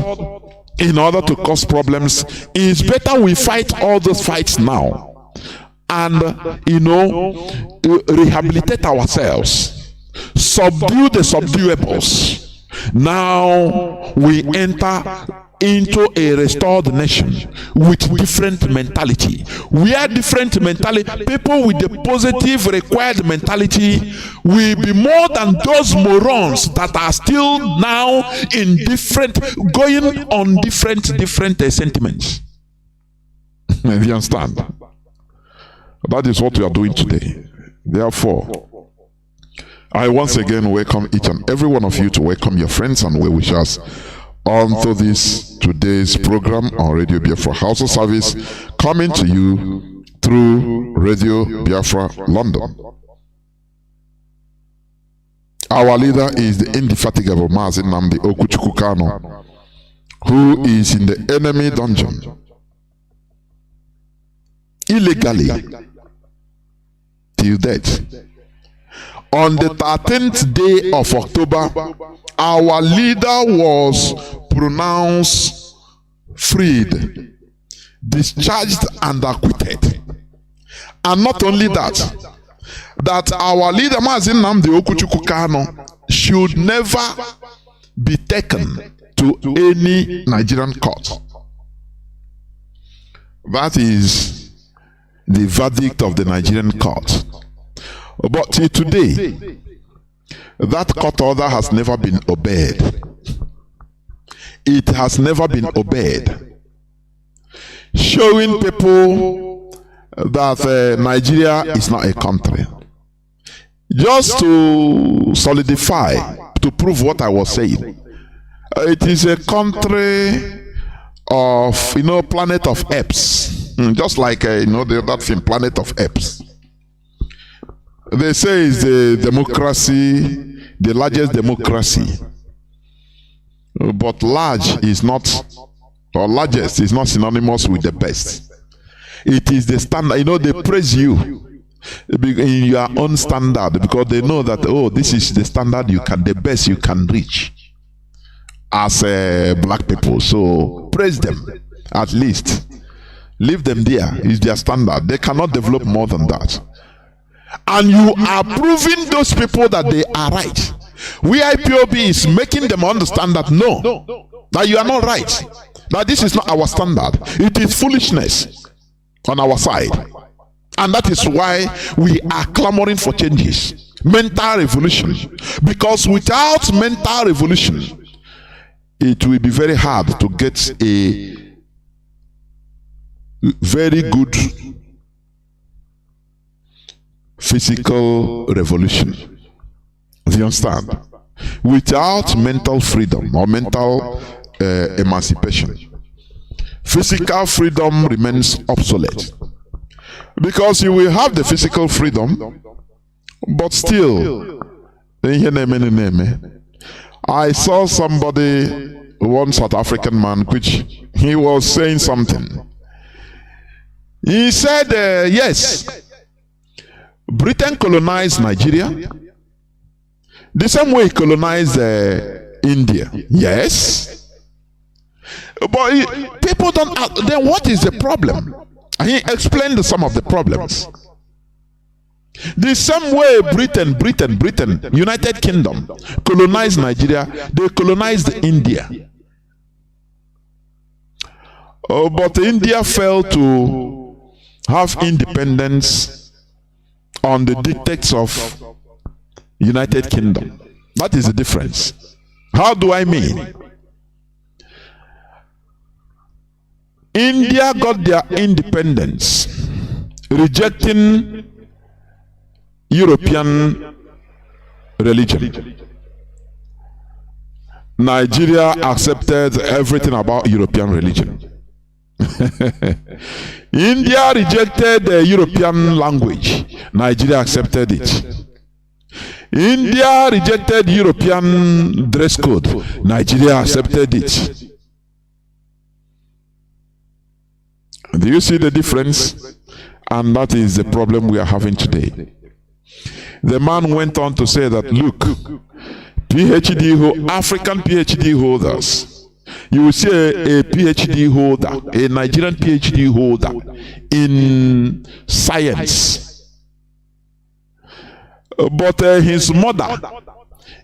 in order to cause problems. It's better we fight all those fights now and, rehabilitate ourselves, subdue the subduables. Now we enter into a restored nation with different mentality. We are different mentality. People with the positive required mentality will be more than those morons that are still now in going on different sentiments. You understand? That is what we are doing today. Therefore, I once again welcome each and every one of you to welcome your friends and well-wishers onto this today's program on Radio Biafra HAUSA-SERVICE, coming to you through Radio Biafra London. Our leader is the indefatigable Mazi Nnamdi Kanu, who is in the enemy dungeon illegally till death. On the 13th day of October, our leader was pronounced freed, discharged and acquitted. And not only that our leader Mazi Nnamdi Kanu should never be taken to any Nigerian court. That is the verdict of the Nigerian court. But till today, that court order has never been obeyed. It has never been obeyed. Showing people that Nigeria is not a country. Just to solidify, to prove what I was saying, it is a country of, Planet of Apes. Just like, that film, Planet of Apes. They say it's the democracy, the largest democracy. But large is not, or largest is not synonymous with the best. It is the standard. They praise you in your own standard because they know that, this is the standard the best you can reach as black people. So praise them at least. Leave them there. Is their standard. They cannot develop more than that. and you are proving those people that they are right, IPOB is making them understand that no, that you are not right, that this is not our standard. It is foolishness on our side. And that is why we are clamoring for changes. Mental revolution. Because without mental revolution, it will be very hard to get a very good physical revolution. Do you understand? Without mental freedom or mental emancipation, physical freedom remains obsolete. Because you will have the physical freedom, but still, I saw somebody, one South African man, which he was saying something. He said, yes, Britain colonized Nigeria the same way he colonized India. Yes. But people don't ask, then what is the problem? And he explained some of the problems. The same way Britain, United Kingdom colonized Nigeria, they colonized India. But India failed to have independence on the dictates of United Kingdom. That is the difference. How do I mean? India got their independence rejecting European religion. Nigeria accepted everything about European religion. India rejected the European language. Nigeria accepted it. India rejected European dress code. Nigeria accepted it. Do you see the difference? And that is the problem we are having today. The man went on to say that, look, African PhD holders, you will see a PhD holder, a Nigerian PhD holder in science. But his mother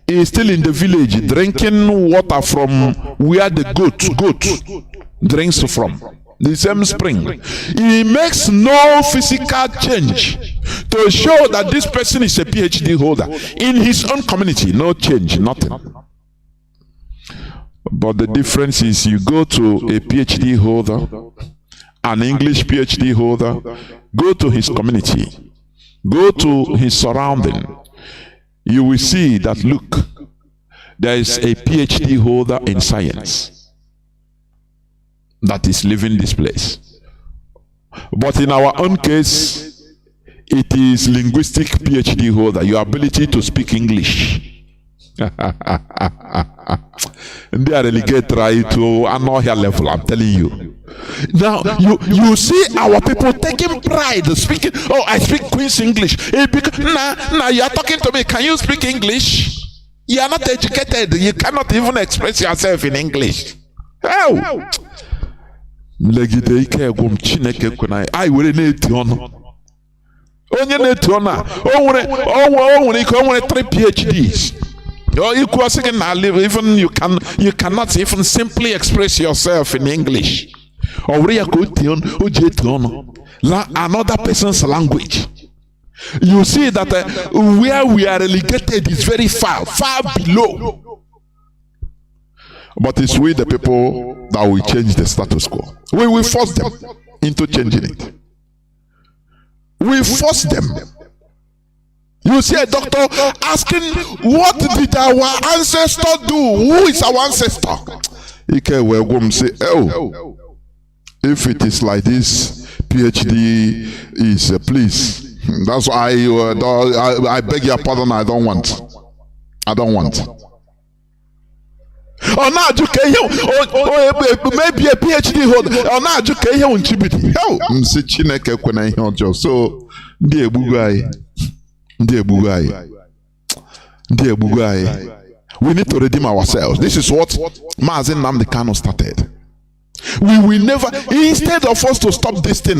is still in the village drinking water from where the goat drinks from. The same spring. He makes no physical change to show that this person is a PhD holder. In his own community, no change, nothing. But the difference is you go to a PhD holder, an English PhD holder, go to his community, go to his surrounding, you will see that, look, there is a PhD holder in science that is living this place. But in our own case, it is linguistic PhD holder, your ability to speak English. And they are relegated right to an higher level, I'm telling you. Now, you see our people taking pride speaking, oh, I speak Queen's English. Now you are talking to me, can you speak English? You are not educated, you cannot even express yourself in English. Oh! Legide ike egwum Chineke kwena ai were na-eti ọnụ onye na-eti ọnụ a o nwere ike o nwere 3 PhDs or equal second even you cannot even simply express yourself in English or ya ko eti ọnụ o je eti ọnụ another person's language. You see that where we are relegated is very far below. But it's we the people that will change the status quo. We will force them into changing it. We force them. You see a doctor asking, what did our ancestor do? Who is our ancestor? Ike will go say, oh, if it is like this, PhD is please. That's why I beg your pardon, I don't want. Oh, now you can maybe a PhD holder. Oh, now you can hear on Chibiti. Oh, Mr. Chineke kwena ihe ọjọọ. So, ndị egbugu anyị. We need to redeem ourselves. This is what Mazi Nnamdi Kanu started. We will never, instead of us to stop this thing,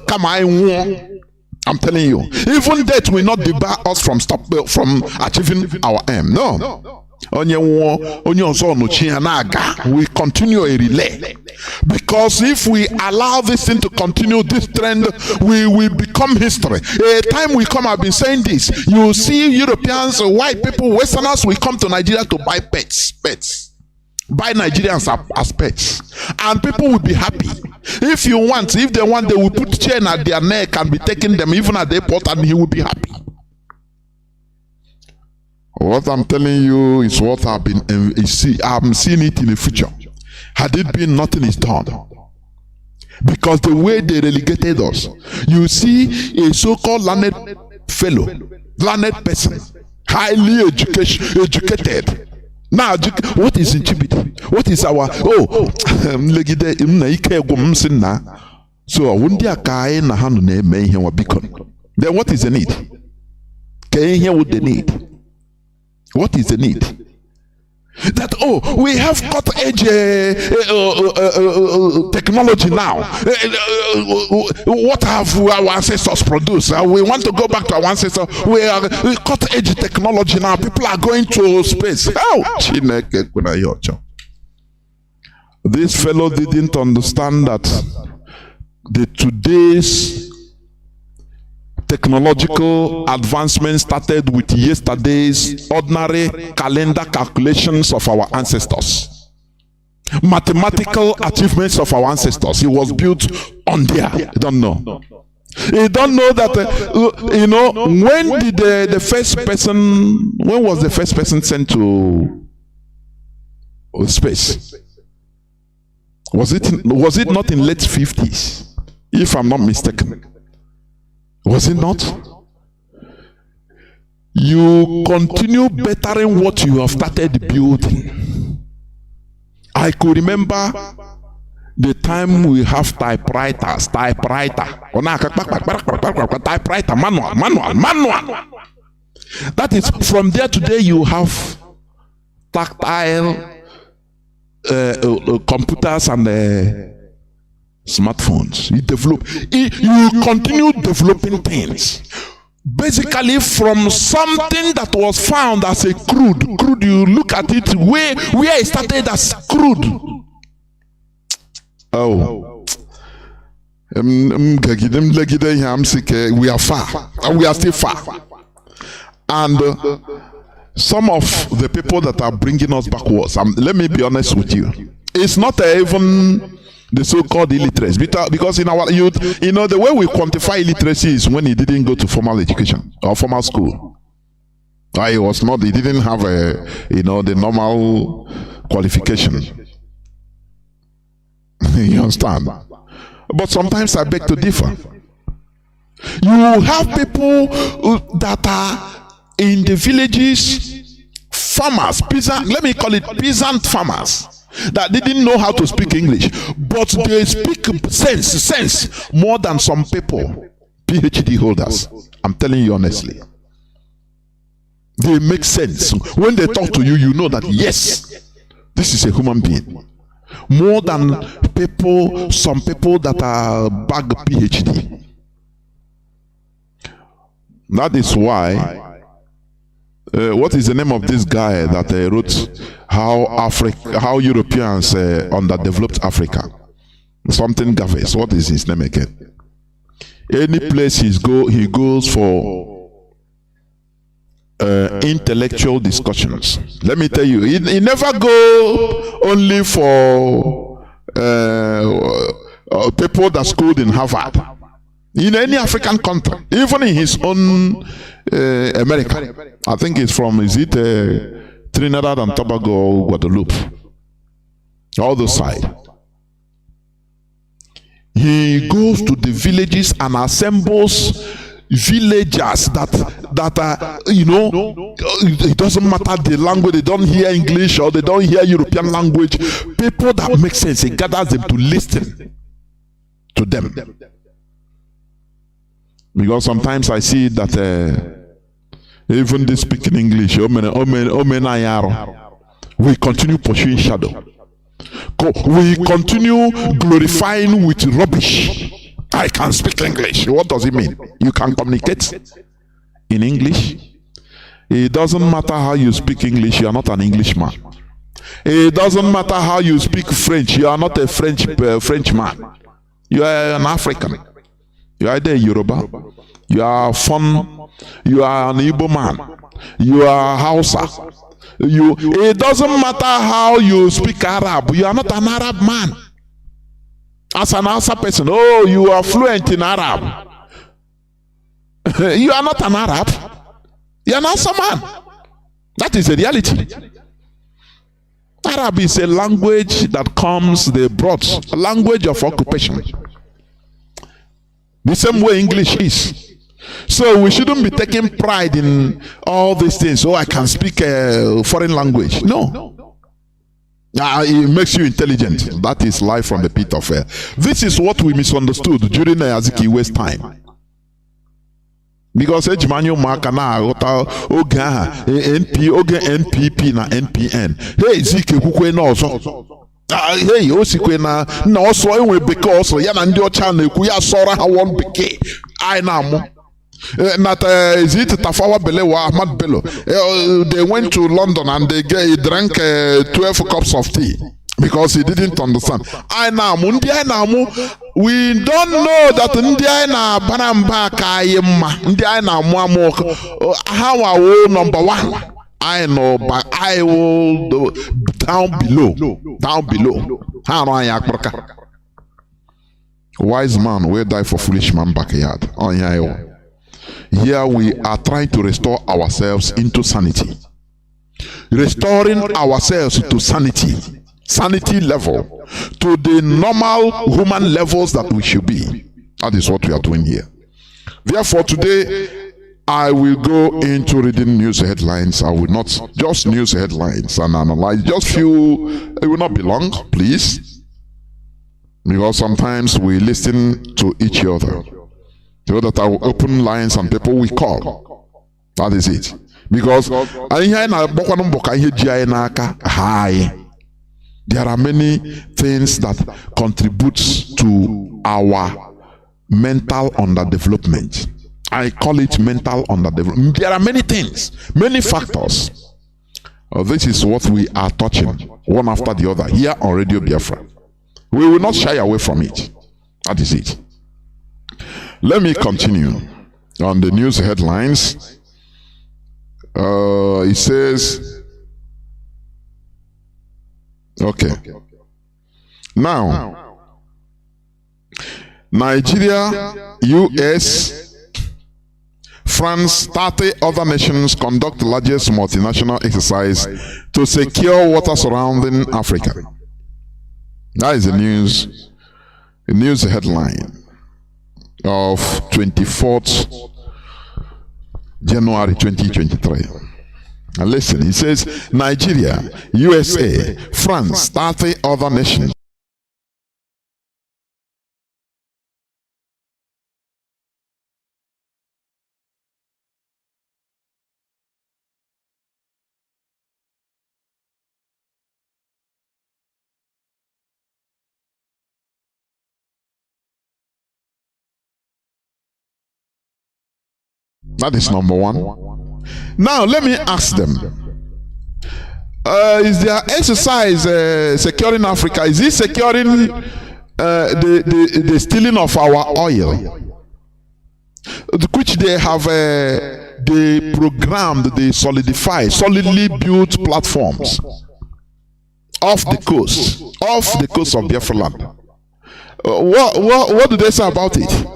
come I want. I'm telling you. Even death will not debar us from achieving our aim. No. We continue a relay. Because if we allow this thing to continue, this trend, we will become history. A time will come, I've been saying this. You see Europeans, white people, Westerners will come to Nigeria to buy pets. Buy Nigerians as pets. And people will be happy. If they want, they will put chain at their neck and be taking them even at the airport, and he will be happy. What I'm telling you is what I'm seeing it in the future. Had it been, nothing is done. Because the way they relegated us, you see a so-called learned fellow, learned person, highly educated. Now, what is intimidating? What is our so then what is the need? Can you hear what they need? What is the need? That we have cutting-edge technology now. What have our ancestors produced? We want to go back to our ancestors. We cutting-edge technology now. People are going to space. This fellow didn't understand that today's technological advancement started with yesterday's ordinary calendar calculations of our ancestors. Mathematical achievements of our ancestors. It was built on there. You don't know. You don't know that, when did when was the first person sent to space? Was it not in late 50s? If I'm not mistaken. Was it not? You continue bettering what you have started building. I could remember the time we have typewriter, manual. That is, from there today you have tactile computers and smartphones. You continue developing things. Basically, from something that was found as a crude, you look at it where it started as crude. We are far, and we are still far. And some of the people that are bringing us backwards, let me be honest with you, it's not even the so-called illiterates, because in our youth, the way we quantify illiteracy is when he didn't go to formal education or formal school. He didn't have the normal qualification. You understand? But sometimes I beg to differ. You have people that are in the villages, farmers, peasant, let me call it peasant farmers, that didn't know how to speak English, but they speak sense more than some people, PhD holders. I'm telling you honestly. They make sense. When they talk to you, you know that yes, this is a human being. More than some people that are bag PhD. That is why what is the name of this guy that wrote how Europeans underdeveloped Africa? Something Gaves. What is his name again? Any place he goes for intellectual discussions. Let me tell you, he never go only for people that schooled in Harvard. In any African country, even in his own America, I think it's from, Trinidad and Tobago or Guadeloupe, all those side. He goes to the villages and assembles villagers that are, it doesn't matter the language, they don't hear English or they don't hear European language. People that make sense, he gathers them to listen to them. Because sometimes I see that even they speak in English, we continue pursuing shadow. We continue glorifying with rubbish I can speak English. What does it mean? You can communicate in English. It doesn't matter how you speak English, you are not an Englishman. It doesn't matter how you speak French, you are not a Frenchman. You are an African. You are either a Yoruba, you are you are an Igbo man, you are Hausa. It doesn't matter how you speak Arab, you are not an Arab man. As an Hausa person, oh, you are fluent in Arab. You are not an Arab. You are an Hausa man. That is the reality. Arab is a language that comes, they brought a language of occupation. The same way English is. So we shouldn't be taking pride in all these things. Oh, I can speak a foreign language. No. It makes you intelligent. That is life from the pit of hell. This is what we misunderstood during Azikiwe's time. Because ejimanyo maka na aghọta oge aha oge NPP na NPN. Hey, Zike kwukwe na ọzọ. Hey, osikwe na ọsọ enwe bekee ọsọ ya na ndị ọcha na-ekwu ya sọrọ ha one bekee. Anyị na-amụ. Is it Tafawa Balewa Ahmad Bello? They went to London and he drank 12 cups of tea because he didn't understand. We don't know that Ndiana Banamba Kayema, Ndiana Muamo, how I will number one. I know, but I will down below. How do I wise man will die for foolish man backyard. Oh, yeah. Here we are trying to restore ourselves into sanity. Restoring ourselves to sanity level, to the normal human levels that we should be. That is what we are doing here. Therefore, today I will go into reading news headlines. I will not just news headlines and analyze. Just few, it will not be long, please. Because sometimes we listen to each other. So that I will open lines and people will call. That is it. Because there are many things that contribute to our mental underdevelopment. I call it mental underdevelopment. There are many things, many factors. This is what we are touching one after the other here on Radio Biafra. We will not shy away from it. That is it. Let me continue on the news headlines. It says, okay. Now, Nigeria, US, France, 30 other nations conduct the largest multinational exercise to secure water surrounding Africa. That is the news headline of 24th January 2023. And listen, it says Nigeria, USA, France, 30 other nations. That is number one. Now let me ask them, is their exercise securing Africa? Is it securing the stealing of our oil, which they have they programmed, they solidly built platforms off the coast of Biafra land? What do they say about it?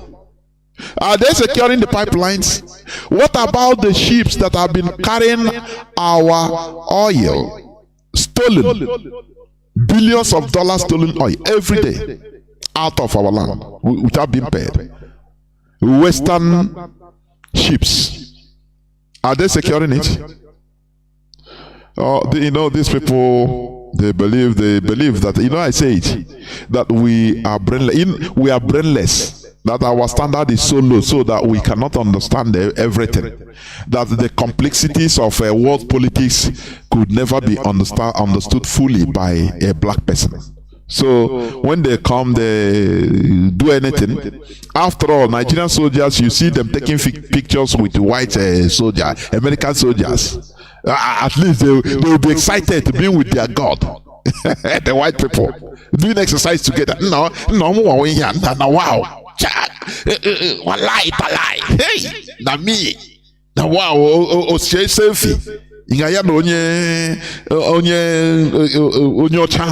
Are they securing the pipelines? What about the ships that have been carrying our oil? Stolen. Billions of dollars stolen oil every day out of our land without being paid. Western ships. Are they securing it? These people, they believe that, I say it, that we are brainless. That our standard is so low so that we cannot understand everything. That the complexities of world politics could never be understood fully by a black person. So when they come, they do anything. After all, Nigerian soldiers, you see them taking pictures with white soldiers, American soldiers. At least they will be excited to be with their God. The white people doing exercise together. No, wow. Hey, na me. Na wow, selfie. Ingaya no onye ocha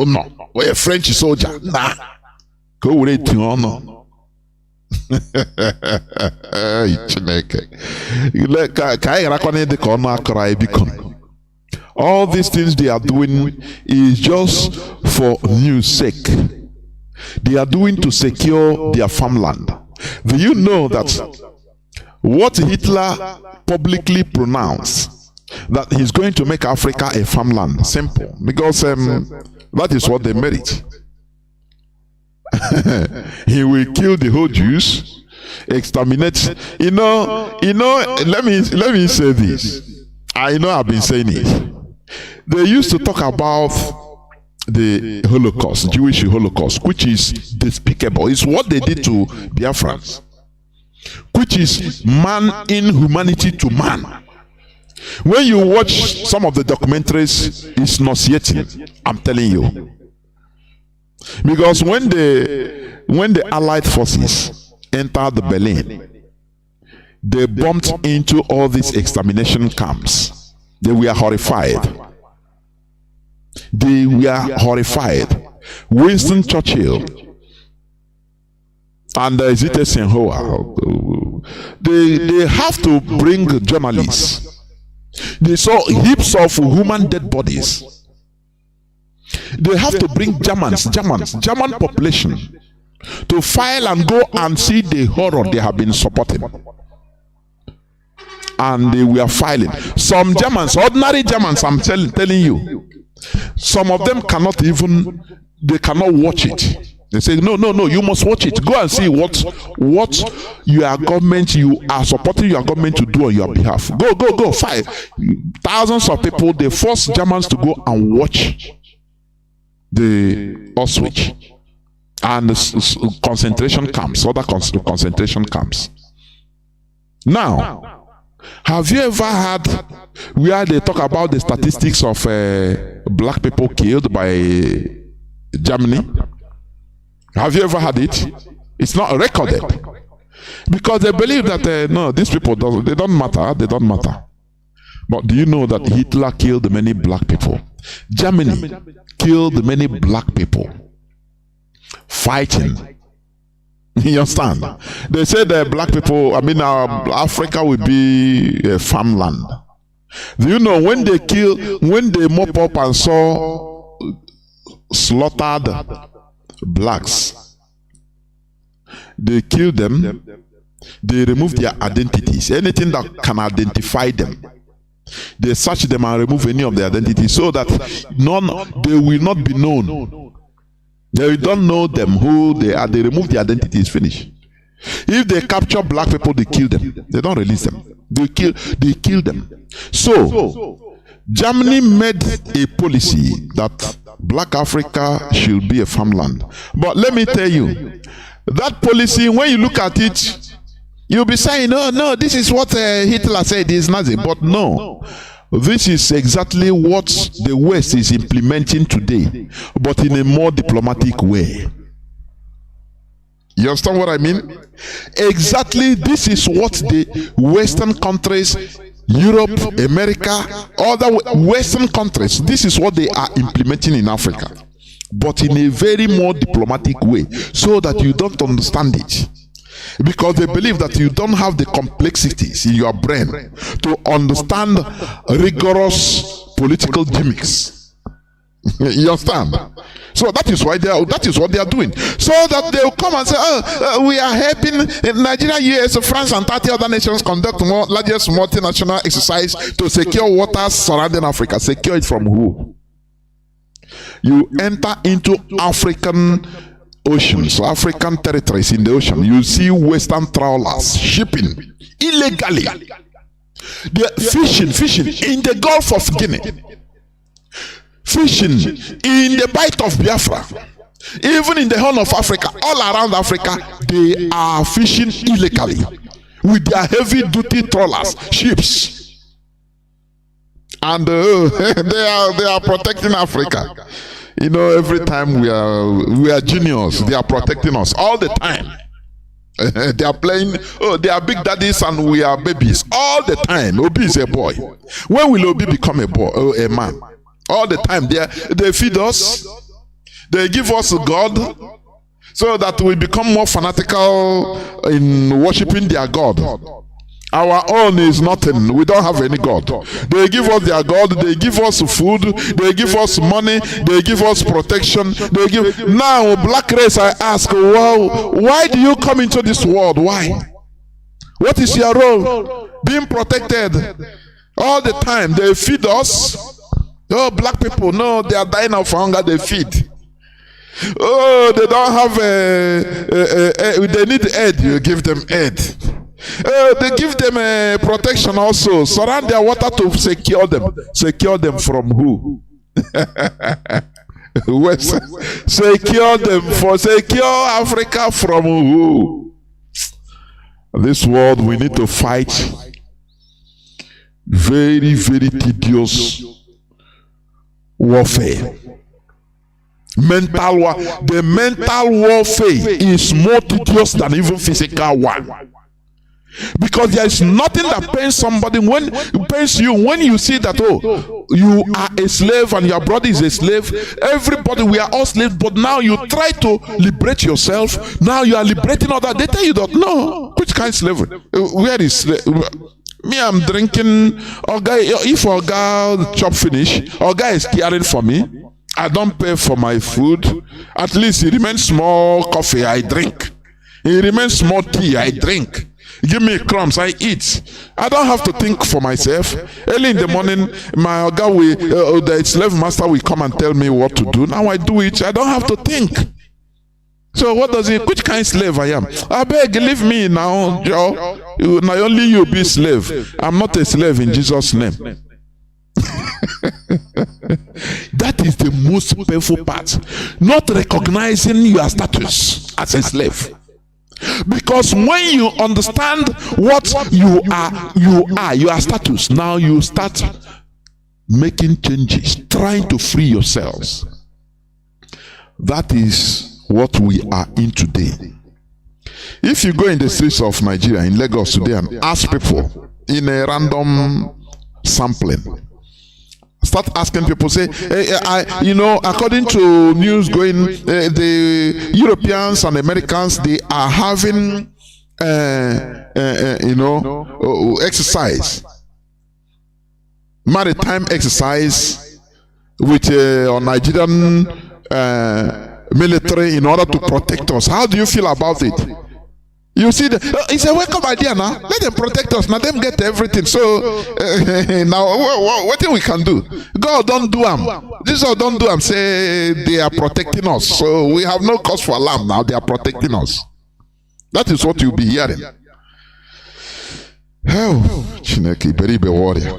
no. We a French soldier. Nah. Go with it no. All these things they are doing is just for news sake. They are doing to secure their farmland. Do you know that what Hitler publicly pronounced, that he's going to make Africa a farmland? Simple. Because that is what they merit. He will kill the whole Jews, exterminate. You know, let me say this. I know I've been saying it. They used to talk about the Holocaust, Jewish Holocaust, which is despicable. It's what they did to Biafrans, which is man inhumanity to man. When you watch some of the documentaries, it's nauseating, I'm telling you. Because when the Allied forces entered the Berlin, they bumped into all these extermination camps. They were horrified. They were horrified. Winston Churchill and Zita Senhoa, they have to bring journalists. They saw heaps of human dead bodies. They have to bring German population to file and go and see the horror they have been supporting. And they were filing. Some Germans, ordinary Germans, I'm telling you, some of them cannot watch it. They say, no, you must watch it. Go and see what your government, you are supporting your government to do on your behalf. Go, fight. Thousands of people, they force Germans to go and watch the Auschwitz and concentration camps, other concentration camps. Now, have you ever heard where they talk about the statistics of black people killed by Germany? Have you ever heard it? It's not recorded. Because they believe that, no, these people, they don't matter. But do you know that Hitler killed many black people? Germany killed many black people fighting. You understand? They said that black people, Africa will be a farmland. Do you know when they mop up and saw slaughtered blacks, they killed them, they removed their identities, anything that can identify them. They search them and remove any of their identities so that they will not be known. They don't know them, who they are. They remove their identities, finish. If they capture black people, they kill them. They don't release them. They kill them. So, Germany made a policy that black Africa should be a farmland. But let me tell you, that policy, when you look at it, you'll be saying, no, this is what Hitler said is Nazi. But no, this is exactly what the West is implementing today, but in a more diplomatic way. You understand what I mean? Exactly, this is what the Western countries, Europe, America, other Western countries, this is what they are implementing in Africa, but in a very more diplomatic way, so that you don't understand it. Because they believe that you don't have the complexities in your brain to understand rigorous political gimmicks. You understand? So that is what they are doing. So that they will come and say, we are helping Nigeria, US, France, and 30 other nations conduct largest multinational exercise to secure waters surrounding Africa. Secure it from who? You enter into African oceans, African territories in the ocean, you see Western trawlers shipping illegally. They're fishing in the Gulf of Guinea, fishing in the Bight of Biafra. Even in the Horn of Africa, all around Africa, they are fishing illegally with their heavy-duty trawlers, ships, and they are protecting Africa. You know, every time we are juniors, they are protecting us all the time. They are playing. Oh, they are big daddies and we are babies all the time. Obi is a boy. When will Obi become a boy? A man? All the time. They feed us. They give us God so that we become more fanatical in worshiping their God. Our own is nothing. We don't have any God. They give us their God. They give us food. They give us money. They give us protection. They give. Now, black race, I ask, wow, why do you come into this world? Why? What is your role? Being protected all the time. They feed us. Oh, black people, no, they are dying of hunger. They feed. Oh, they don't have they need aid. You give them aid. They give them protection also. Surround their water to secure them. Secure them from who? Secure Africa from who? This world, we need to fight very, very tedious warfare. The mental warfare is more tedious than even physical one. Because there is nothing that pains somebody when you see that, oh, you are a slave and your brother is a slave. Everybody, we are all slaves, but now you try to liberate yourself. Now you are liberating others. They tell you that, no, which kind of slavery? Where is slavery? Me, I'm drinking. If Oga chop finish, Oga is caring for me. I don't pay for my food. At least it remains small coffee, I drink. It remains small tea, I drink. Give me crumbs, I eat. I don't have to think for myself. Early in the morning, my Oga, the slave master will come and tell me what to do. Now I do it. I don't have to think. So what does it? Which kind of slave I am? I beg, leave me now, Joe. Not only you be slave. I'm not a slave in Jesus' name. That is the most painful part. Not recognizing your status as a slave. Because when you understand what you are, your status, now you start making changes, trying to free yourselves. That is what we are in today. If you go in the streets of Nigeria, in Lagos today, and ask people in a random sampling, start asking people, say, according to news going, the Europeans and Americans, they are having, exercise, maritime exercise with Nigerian military in order to protect us. How do you feel about it? You see, it's a welcome idea now. Let them protect us. Now them get everything. So now, what we can do? God don't do them. Jesus don't do them. Say they are protecting us. So we have no cause for alarm now. They are protecting us. That is what you'll be hearing. Oh, Chineke, Beribe warrior.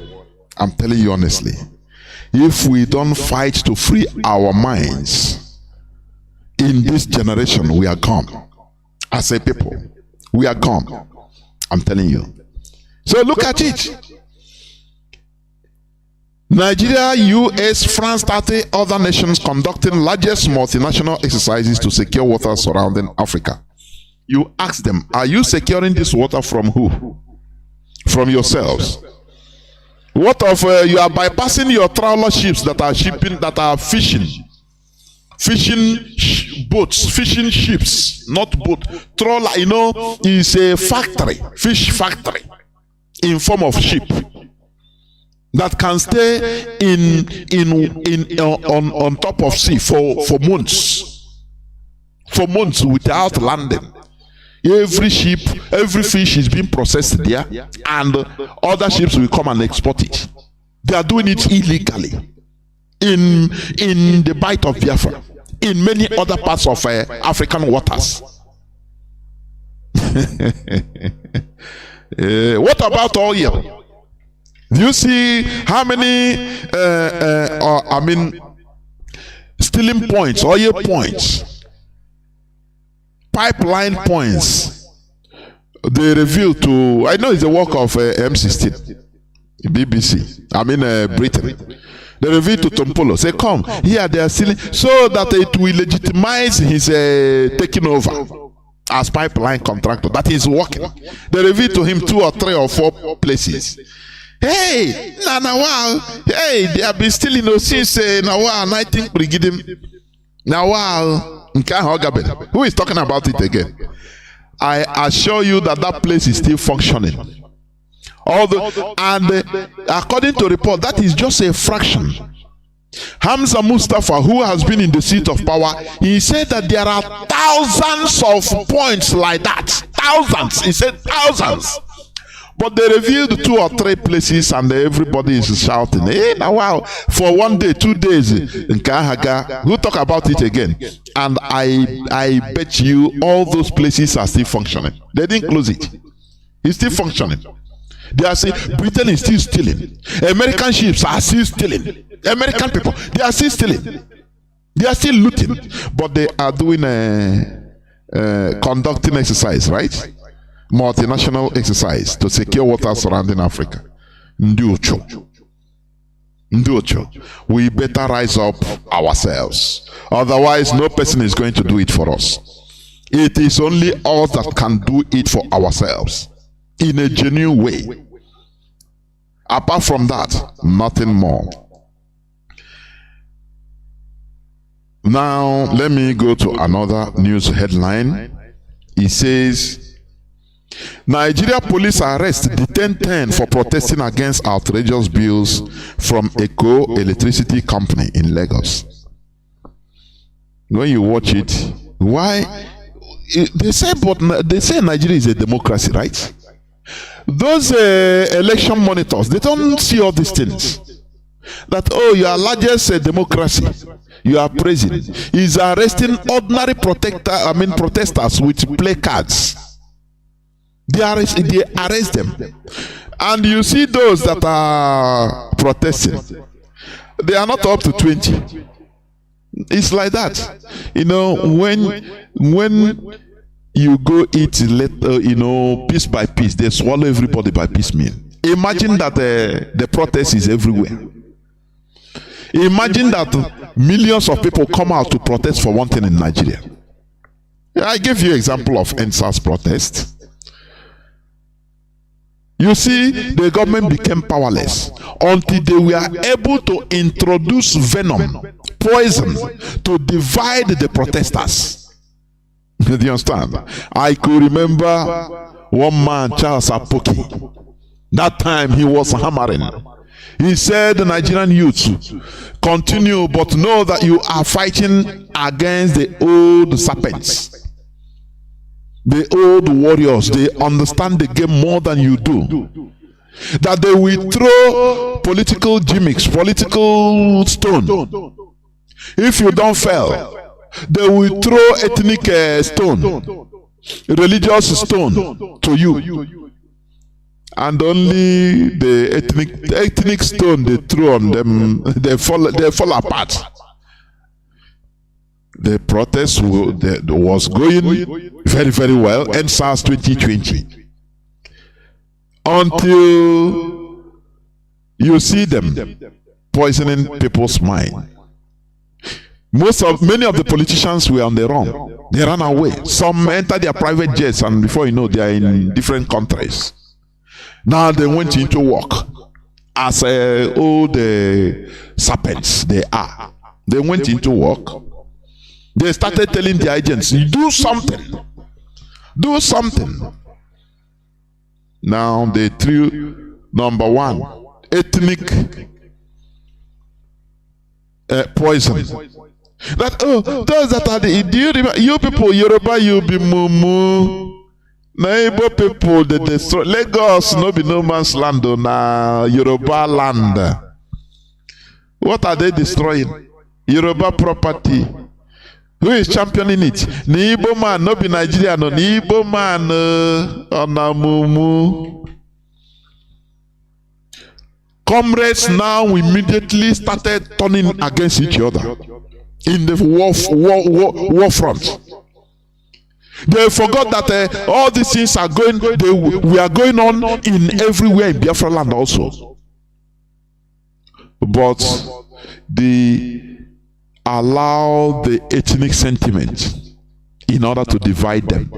I'm telling you honestly, if we don't fight to free our minds in this generation, we are gone. As a people. We are gone. I'm telling you. So look at it. Nigeria, US, France, 30 other nations conducting largest multinational exercises to secure water surrounding Africa. You ask them, are you securing this water from who? From yourselves. What of you are bypassing your trawler ships that are shipping, that are fishing boats, fishing ships, not boat. Trawler, is a factory, fish factory, in form of ship that can stay on top of sea for months without landing. Every ship, every fish is being processed there, and other ships will come and export it. They are doing it illegally in the Bight of Biafra, in many other parts of African waters. What about oil? Do you see how many stealing points, oil points, pipeline points. They revealed to, I know it's the work of M16, BBC, I mean Britain. They revealed to Tompolo, say, come, here they are stealing, so that it will legitimize his taking over as pipeline contractor. That is working. They revealed to him 2 or 3 or 4 places. Hey, wow, hey, they have been stealing since wow, and I think we give them. Now, wow, who is talking about it again? I assure you that that place is still functioning. According to report, that is just a fraction. Hamza Mustafa, who has been in the seat of power, he said that there are thousands of points like that. Thousands. He said thousands. But they revealed 2 or 3 places and everybody is shouting, hey, now wow, for 1 day, 2 days, we'll talk about it again. And I bet you all those places are still functioning. They didn't close it. It's still functioning. They are saying Britain is still stealing. American ships are still stealing. American people, they are still stealing. They are still looting. But they are doing conducting exercise, right? Multinational exercise to secure water surrounding Africa. Nducho. We better rise up ourselves. Otherwise, no person is going to do it for us. It is only us that can do it for ourselves in a genuine way. Apart from that, nothing more. Now, let me go to another news headline. It says, Nigeria police arrest detain 10 for protesting against outrageous bills from Eco Electricity Company in Lagos. When you watch it, why? They say Nigeria is a democracy, right? Those election monitors, they don't see all these things. That, oh, your largest democracy, you are praising, is arresting ordinary protesters with placards. They arrest them. And you see those that are protesting, they are not up to 20. It's like that. You know, when you go eat, piece by piece, they swallow everybody by piecemeal. Imagine that the protest is everywhere. Imagine that millions of people come out to protest for one thing in Nigeria. I gave you an example of NSAS protest. You see, the government became powerless until they were able to introduce venom, poison, to divide the protesters. Do you understand? I could remember one man, Charles Apoki. That time he was hammering. He said, the Nigerian youth, continue, but know that you are fighting against the old serpents. The old warriors, they understand the game more than you do. That they will throw political gimmicks, political stone. If you don't fail, they will throw ethnic stone, religious stone to you. And only the ethnic stone they throw on them, they fall apart. The protest was going very, very well, and SARS 2020. Until you see them poisoning people's mind. Many of the politicians were on the run. They ran away. Some entered their private jets, and before you know, they are in different countries. Now they went into work as old serpents they are. They went into work. They started telling the agents, do something. Do something. Now they threw, number one, ethnic poison. That, those that are the, do you remember, you people, Yoruba, you be mumu. Na Igbo people, they destroy Lagos, no be no man's land, na Yoruba land. What are they destroying? Yoruba property. Who is championing it? Ni Igbo man, no be Nigeria, no. Ni Igbo man, Onamumu. Comrades now immediately started turning against each other. in the war front. They forgot that all these things are we are going on in everywhere in Biafra land also. But they allow the ethnic sentiment in order to divide them.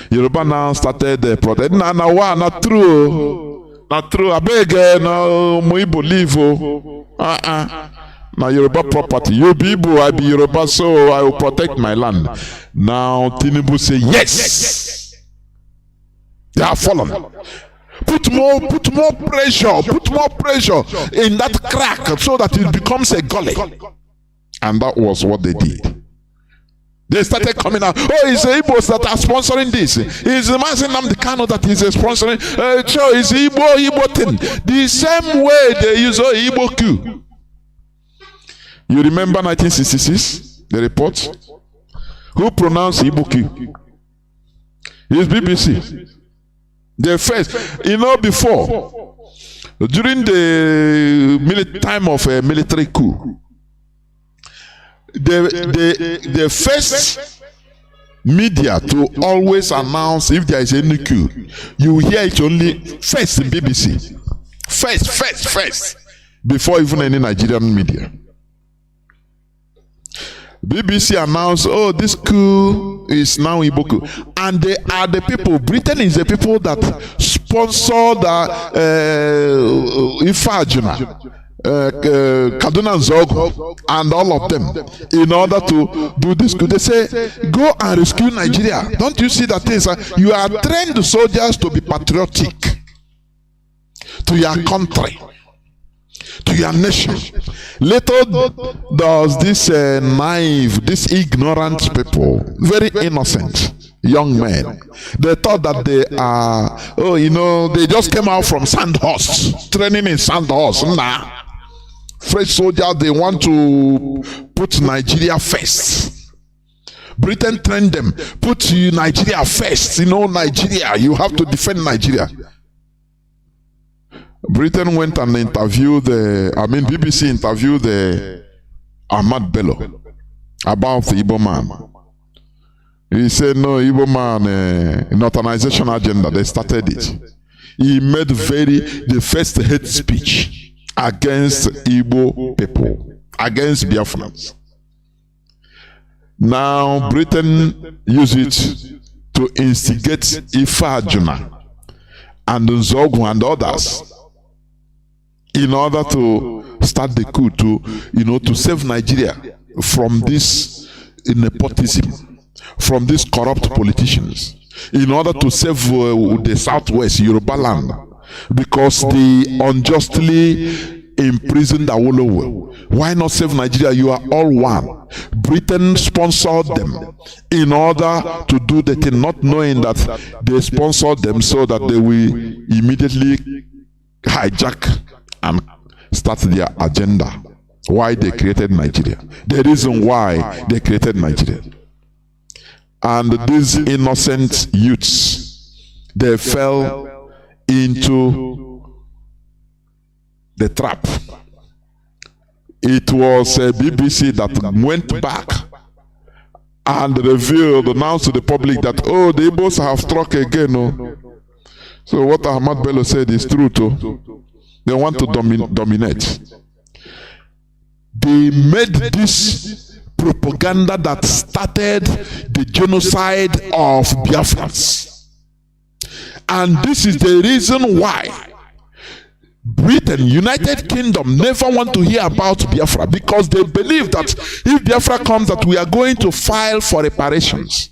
Yoruba now started the protest. Not true. Not true. I beg no Moibo leave. Now Yoruba property. You be Igbo, I be Yoruba, so I will protect my land. Now Tinubu say yes. They are fallen. Put more pressure in that crack so that it becomes a gully. And that was what they did. They started coming out. Oh, it's the Igbos that are sponsoring this. It's the Mazi Nnamdi Kanu that is sponsoring. Sure, it's Igbo thing. The same way they use Igbo coup. You remember 1966, the report? Who pronounced Igbo coup? It's BBC. The first, before, during the time of a military coup, the first media to always announce if there is any coup, you hear it only first in BBC. First, before even any Nigerian media. BBC announced, oh, this coup is now Igbo coup. And they are the people, Britain is the people that sponsor the Ifajuna, Kaduna Zogo, and all of them in order to do this coup. They say, go and rescue Nigeria. Don't you see that things? You are trained soldiers to be patriotic to your country, to your nation. Little does this naive, this ignorant people, very innocent young men, they thought that they are, they just came out from Sandhurst, training in Sandhurst. Nah. Fresh soldiers, they want to put Nigeria first. Britain trained them, put Nigeria first. Nigeria, you have to defend Nigeria. Britain went and interviewed BBC interviewed Ahmad Bello about the Igbo man. He said, no, Igbo man, an organization agenda, they started it. He made the first hate speech against Igbo people, against Biafrans. Now, Britain used it to instigate Ifajuna and Nzogu and others in order to start the coup to save Nigeria from this nepotism, from these corrupt politicians, in order to save the Southwest, Yoruba land, because they unjustly imprisoned Awolowo. Why not save Nigeria? You are all one. Britain sponsored them in order to do the thing, not knowing that they sponsored them so that they will immediately hijack and start their agenda. Why they created Nigeria. The reason why they created Nigeria. And these innocent youths, they fell into the trap. It was a BBC that went back and announced to the public that, oh, the Igbos have struck again. Oh. So what Ahmad Bello said is true too. They want to dominate. They made this propaganda that started the genocide of Biafrans. And this is the reason why Britain, United Kingdom, never want to hear about Biafra, because they believe that if Biafra comes, that we are going to file for reparations.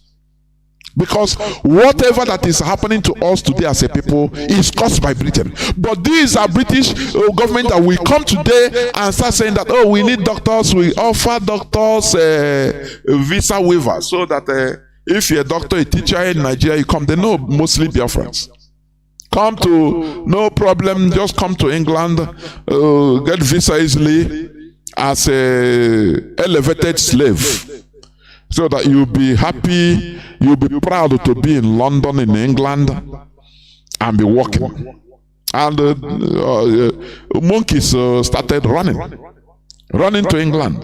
Because whatever that is happening to us today as a people is caused by Britain. But these are British government that will come today and start saying that, oh, we need doctors, we offer doctors visa waiver, so that if you're a doctor, a teacher in Nigeria, you come, they know mostly Biafrans. Come to, no problem, just come to England, get visa easily as a elevated slave. So that you'll be happy, you'll be proud to be in London, in England, and be working. And monkeys started running to England.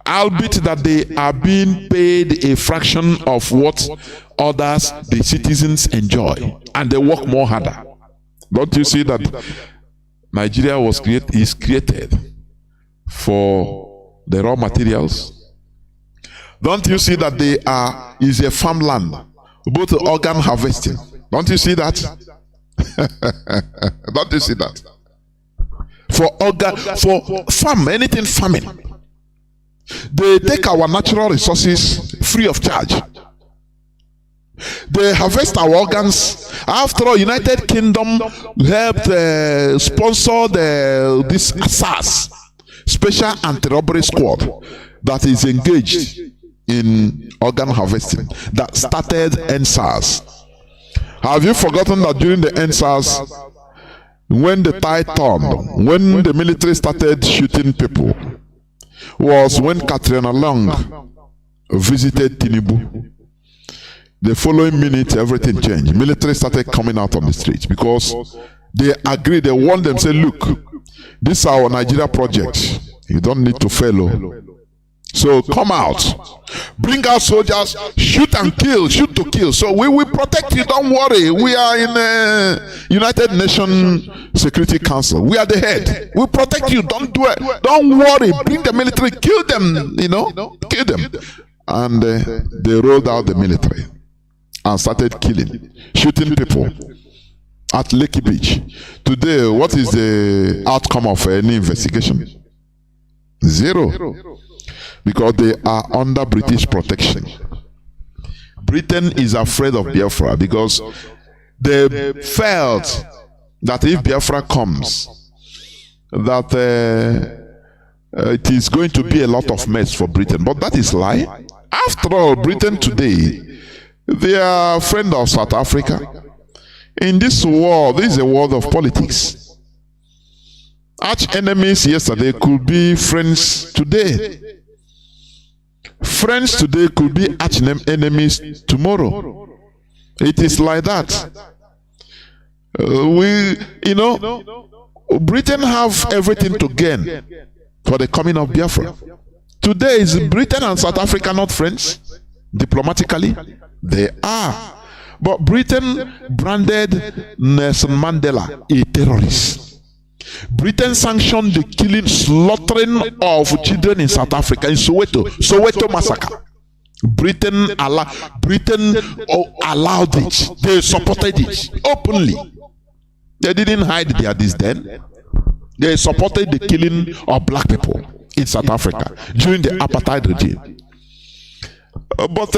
albeit that they are being paid a fraction of what others, the citizens, enjoy, and they work more harder. Don't you see that Nigeria is created for the raw materials? Don't you see that is a farmland, both organ harvesting? Don't you see that? Don't you see that? For farm, anything farming, they take our natural resources free of charge. They harvest our organs. After all, United Kingdom helped sponsor this SARS, Special Anti-Robbery Squad, that is engaged in organ harvesting, that started NSARS. Have you forgotten that during the NSARS, when the tide turned, when the military started shooting people, was when Katrina Long visited Tinubu. The following minute, everything changed. Military started coming out on the streets because they agreed, they warned them, say, look, this is our Nigeria project. You don't need to follow. So come out, bring out soldiers, shoot and kill, shoot to kill. So we will protect you, don't worry. We are in the United Nations Security Council. We are the head. We protect you, don't do it. Don't worry, bring the military, kill them, kill them. And they rolled out the military and started killing, shooting people at Lekki Beach. Today, what is the outcome of any investigation? Zero. Because they are under British protection. Britain is afraid of Biafra because they felt that if Biafra comes, that it is going to be a lot of mess for Britain. But that is lie. After all, Britain today, they are a friend of South Africa. In this world, this is a world of politics. Arch enemies yesterday could be friends today. Friends today could be arch enemies tomorrow. It is like that. Britain have everything to gain for the coming of Biafra. Today, is Britain and South Africa not friends? Diplomatically, they are. But Britain branded Nelson Mandela a terrorist. Britain sanctioned the killing, slaughtering of children in South Africa, in Soweto massacre. Britain allowed it. They supported it openly. They didn't hide their disdain. They supported the killing of black people in South Africa during the apartheid regime. But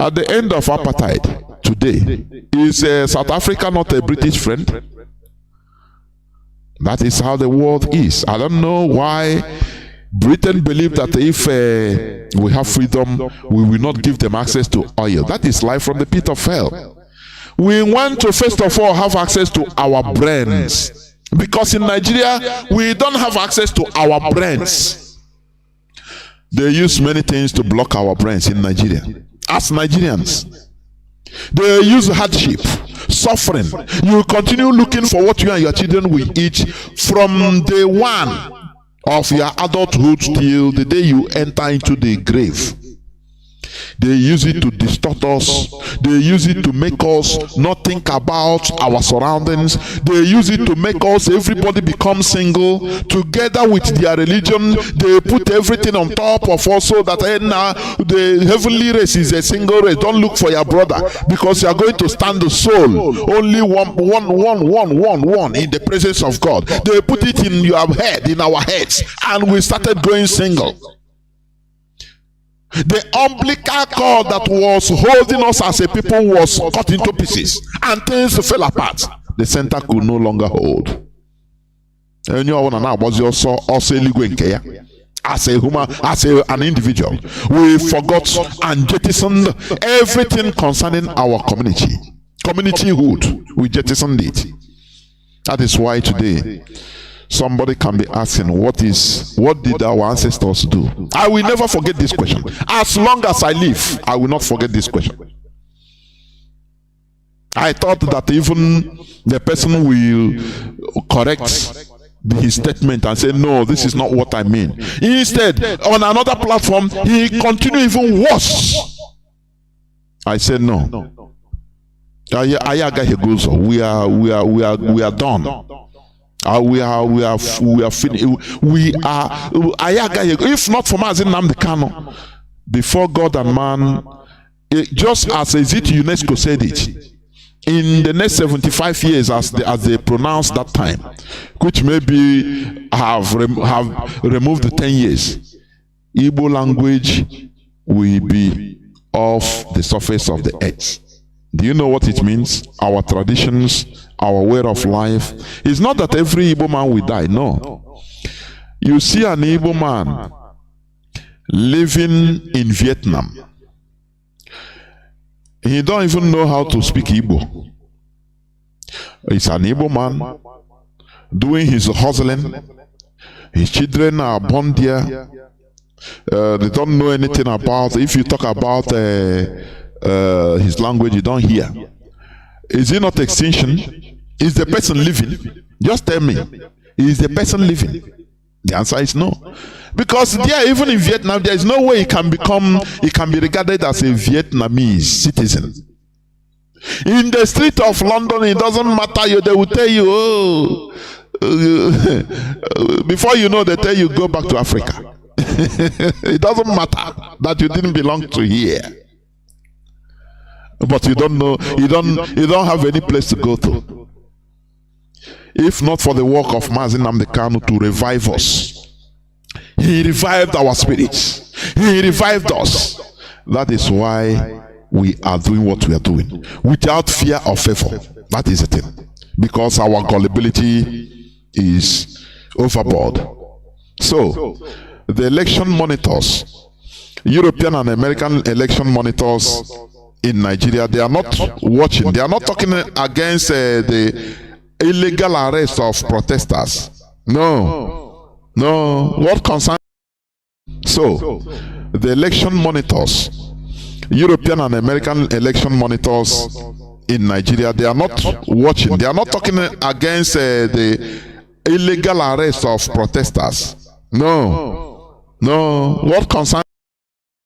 at the end of apartheid today, is South Africa not a British friend? That is how the world is. I don't know why Britain believe that if we have freedom, we will not give them access to oil. That is life from the pit of hell. We want to first of all have access to our brains. Because in Nigeria, we don't have access to our brains. They use many things to block our brains in Nigeria. As Nigerians, they use hardship, suffering. You continue looking for what you and your children will eat from day one of your adulthood till the day you enter into the grave. They use it to distort us. They use it to make us not think about our surroundings. They use it to make us, everybody become single. Together with their religion, they put everything on top of us so that now the heavenly race is a single race. Don't look for your brother because you are going to stand the soul. Only one in the presence of God. They put it in your head, in our heads, and we started going single. The umbilical cord that was holding us as a people was cut into pieces and things fell apart. The center could no longer hold. As a human, as an individual, we forgot and jettisoned everything concerning our communityhood. We jettisoned it. That is why today somebody can be asking, what did our ancestors do? I will never forget this question. As long as I live, I will not forget this question. I thought that even the person will correct his statement and say, no, this is not what I mean. Instead, on another platform, he continued even worse. I said, no. We are done. We are finished. If not for Mazi Nnamdi Kanu, before God and man, just as UNESCO said it, in the next 75 years, as they pronounced that time, which maybe have removed the 10 years, Igbo language will be off the surface of the earth. Do you know what it means? Our traditions, our way of life. It's not that every Igbo man will die. No. You see an Igbo man living in Vietnam. He don't even know how to speak Igbo. He's an Igbo man doing his hustling. His children are born there. They don't know anything about. If you talk about his language, you don't hear. Is it not extinction? Is the person living? Just tell me. Is the person living? The answer is no. Because there, even in Vietnam, there is no way he can be regarded as a Vietnamese citizen. In the street of London, it doesn't matter. They will tell you, oh, before you know, they tell you go back to Africa. It doesn't matter that you didn't belong to here. But you don't know, you don't have any place to go to. If not for the work of Mazi Nnamdi Kanu to revive us, he revived our spirits. He revived us. That is why we are doing what we are doing, without fear or favor. That is the thing. Because our gullibility is overboard. So, the election monitors, European and American election monitors in Nigeria, they are not watching. They are not talking against the illegal arrest of protesters. No. What concerns? So, the election monitors, European and American election monitors in Nigeria, they are not watching. They are not talking against the illegal arrest of protesters. No. What concerns?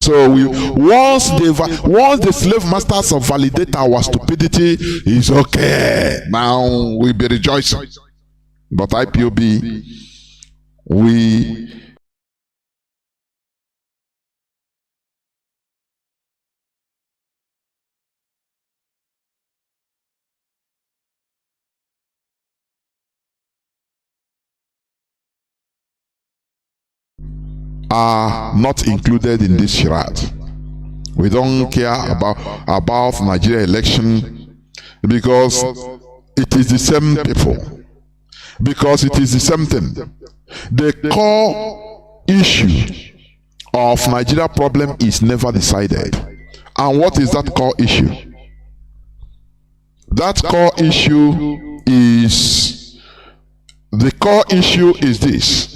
So once the slave masters validate our stupidity, is okay. Now we'll be rejoicing. But IPOB, we are not included in this charade. We don't care about Nigeria election because it is the same people. Because it is the same thing. The core issue of Nigeria problem is never decided. And what is that core issue? That core issue is this.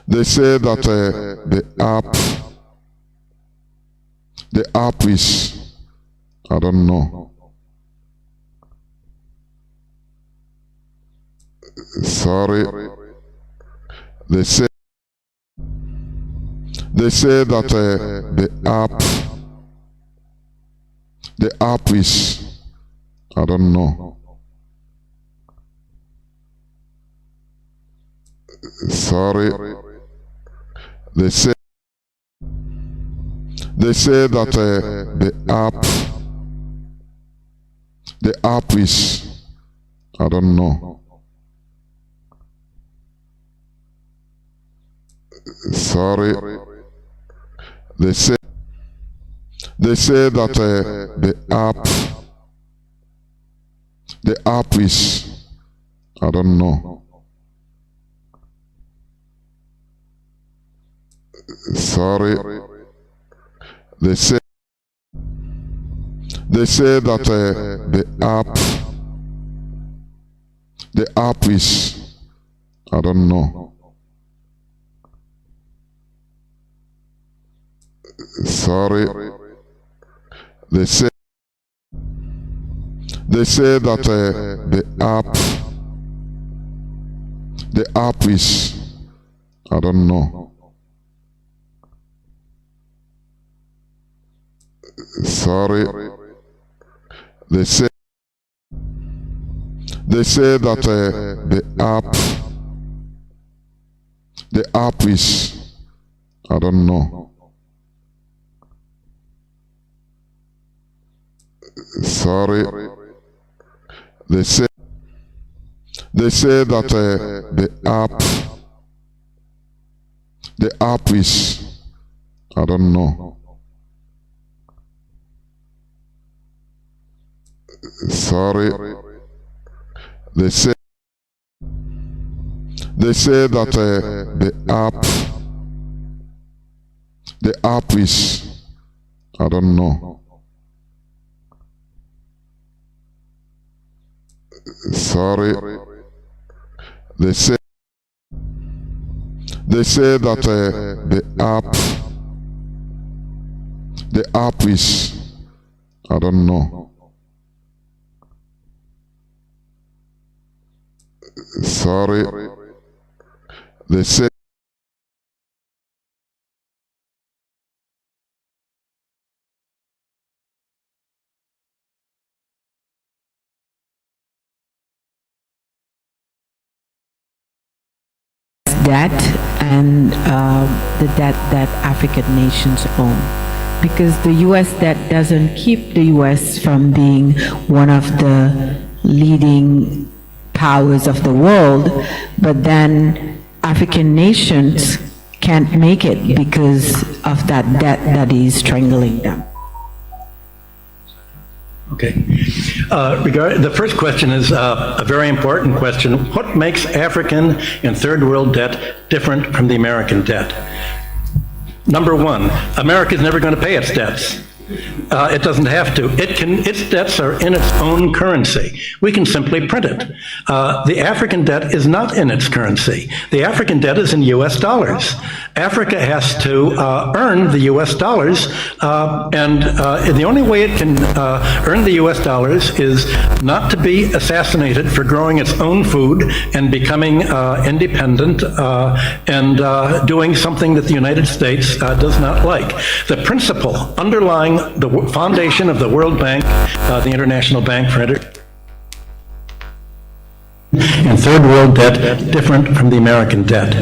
They say that the app is, I don't know. Sorry. They say that the app is, I don't know. Sorry. They say that the app is, I don't know. Sorry. They say that the app is, I don't know. Sorry. They say that the app is, I don't know. Sorry. They say that the app is, I don't know. Sorry. They say that the app is, I don't know. Sorry. They say that the app is, I don't know. Sorry. They say that the app is, I don't know. Sorry. They say that the app is, I don't know. Sorry. They say debt and the debt that African nations own. Because the US debt doesn't keep the US from being one of the leading powers of the world, but then African nations can't make it because of that debt that is strangling them. Okay. The first question is a very important question. What makes African and third world debt different from the American debt? Number one, America is never going to pay its debts. It doesn't have to. Its debts are in its own currency. We can simply print it. The African debt is not in its currency. The African debt is in US dollars. Africa has to earn the US dollars, and the only way it can earn the US dollars is not to be assassinated for growing its own food and becoming independent and doing something that the United States does not like. The principle underlying the foundation of the World Bank, the International Bank for and third world debt different from the American debt.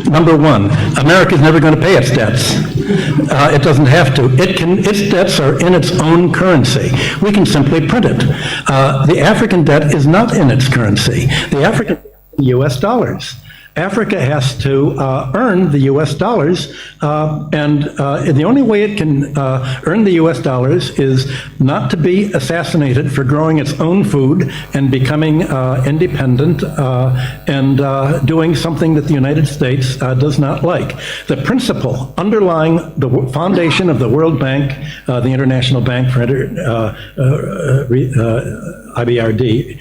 Number one, America is never going to pay its debts. It doesn't have to. Its debts are in its own currency. We can simply print it. The African debt is not in its currency. The African US dollars. Africa has to earn the US dollars, and the only way it can earn the US dollars is not to be assassinated for growing its own food and becoming independent and doing something that the United States does not like. The principle underlying the foundation of the World Bank, the International Bank for IBRD,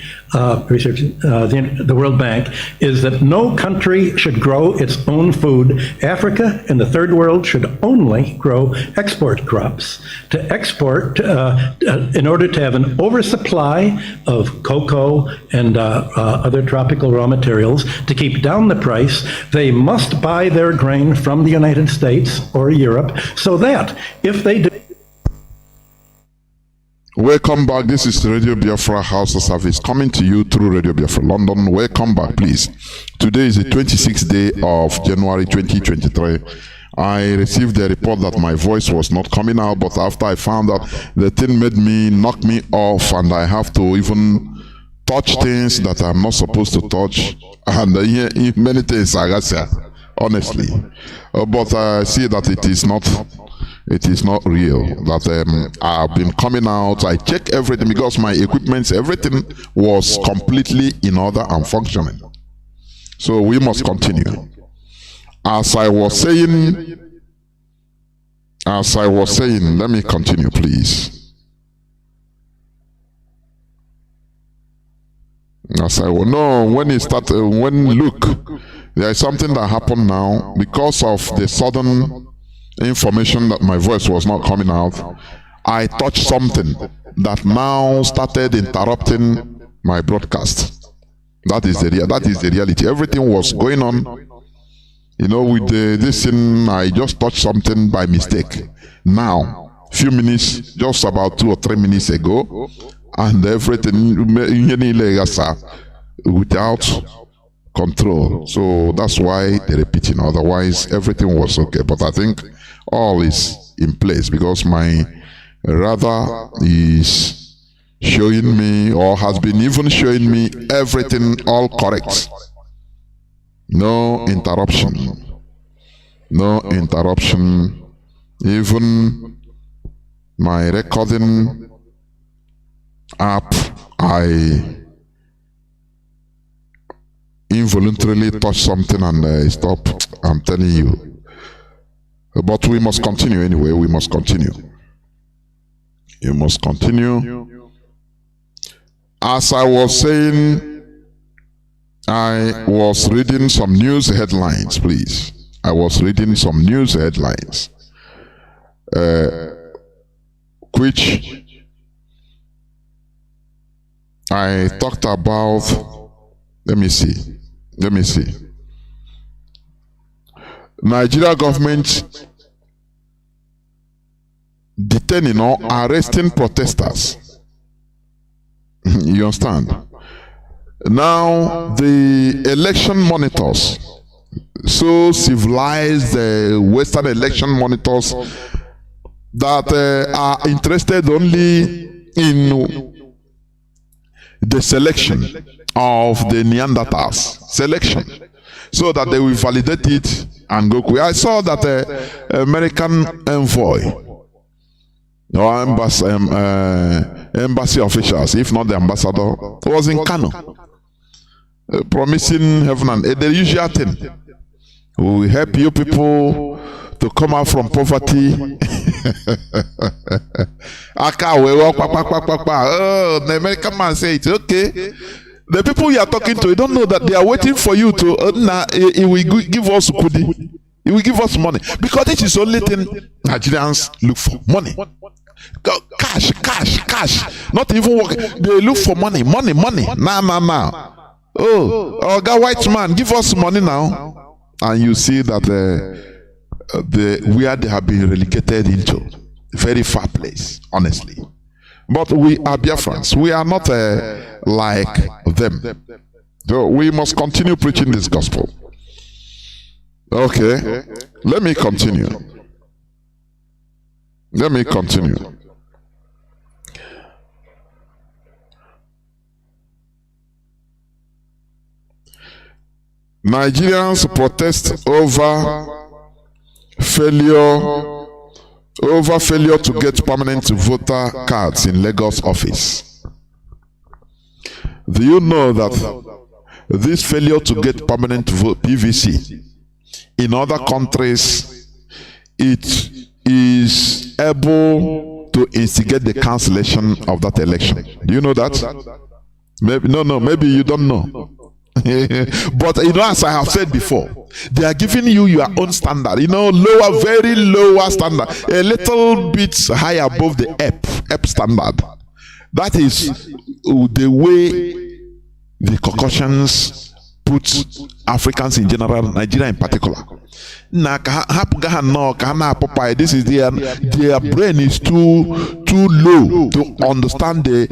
research, the World Bank, is that no country should grow its own food. Africa and the third world should only grow export crops. To export, in order to have an oversupply of cocoa and other tropical raw materials, to keep down the price, they must buy their grain from the United States or Europe, so that if they do. Welcome back. This is Radio Biafra HAUSA-SERVICE coming to you through Radio Biafra London. Welcome back, please. Today is the 26th day of January 2023. I received a report that my voice was not coming out, but after I found out, the thing knock me off, and I have to even touch things that I'm not supposed to touch, and many things I guess, honestly. But I see that it is not It is not real. That I've been coming out. I check everything because my equipment, everything was completely in order and functioning. So we must continue. As I was saying, let me continue, please. As I will know, when look, there is something that happened now because of the sudden information that my voice was not coming out. I touched something that now started interrupting my broadcast. That is the reality. Everything was going on, with this thing. I just touched something by mistake. Now, few minutes, just about 2 or 3 minutes ago, and everything without control. So that's why they're repeating. Otherwise, everything was okay. But I think all is in place because my radar is showing me, or has been even showing me, everything all correct. No interruption. No interruption. Even my recording app, I involuntarily touched something and stopped. I'm telling you. But we must continue anyway. We must continue. You must continue. As I was saying, I was reading some news headlines, please. I was reading some news headlines, which I talked about. Let me see. Nigeria government detaining or arresting protesters. You understand? Now the election monitors, so civilized Western election monitors that are interested only in the selection of the Neanderthals selection, so that they will validate it and go quick. I saw that American envoy or embassy officials, if not the ambassador, was in Kanu, promising heaven and the usual thing. We will help you people to come out from poverty. Oh, the American man said it's okay. The people you are talking to, you don't know that they are waiting for you to. He will give us kudi. He will give us money, because this is the only thing Nigerians look for: money, cash. Not even work. They look for money. Now. Oh, God, white man, give us money now, and you see that where they have been relegated into a very far place, honestly. But we are Biafrans. We are not like them. So we must continue preaching this gospel. Okay, let me continue. Nigerians protest over failure to get permanent voter cards in Lagos office. Do you know that this failure to get permanent PVC in other countries, it is able to instigate the cancellation of that election? Do you know that? Maybe you don't know. But as I have said before, they are giving you your own standard, lower, very lower standard, a little bit high above the EP standard. That is the way the concussions put Africans in general, Nigeria in particular. This is their brain is too low to understand the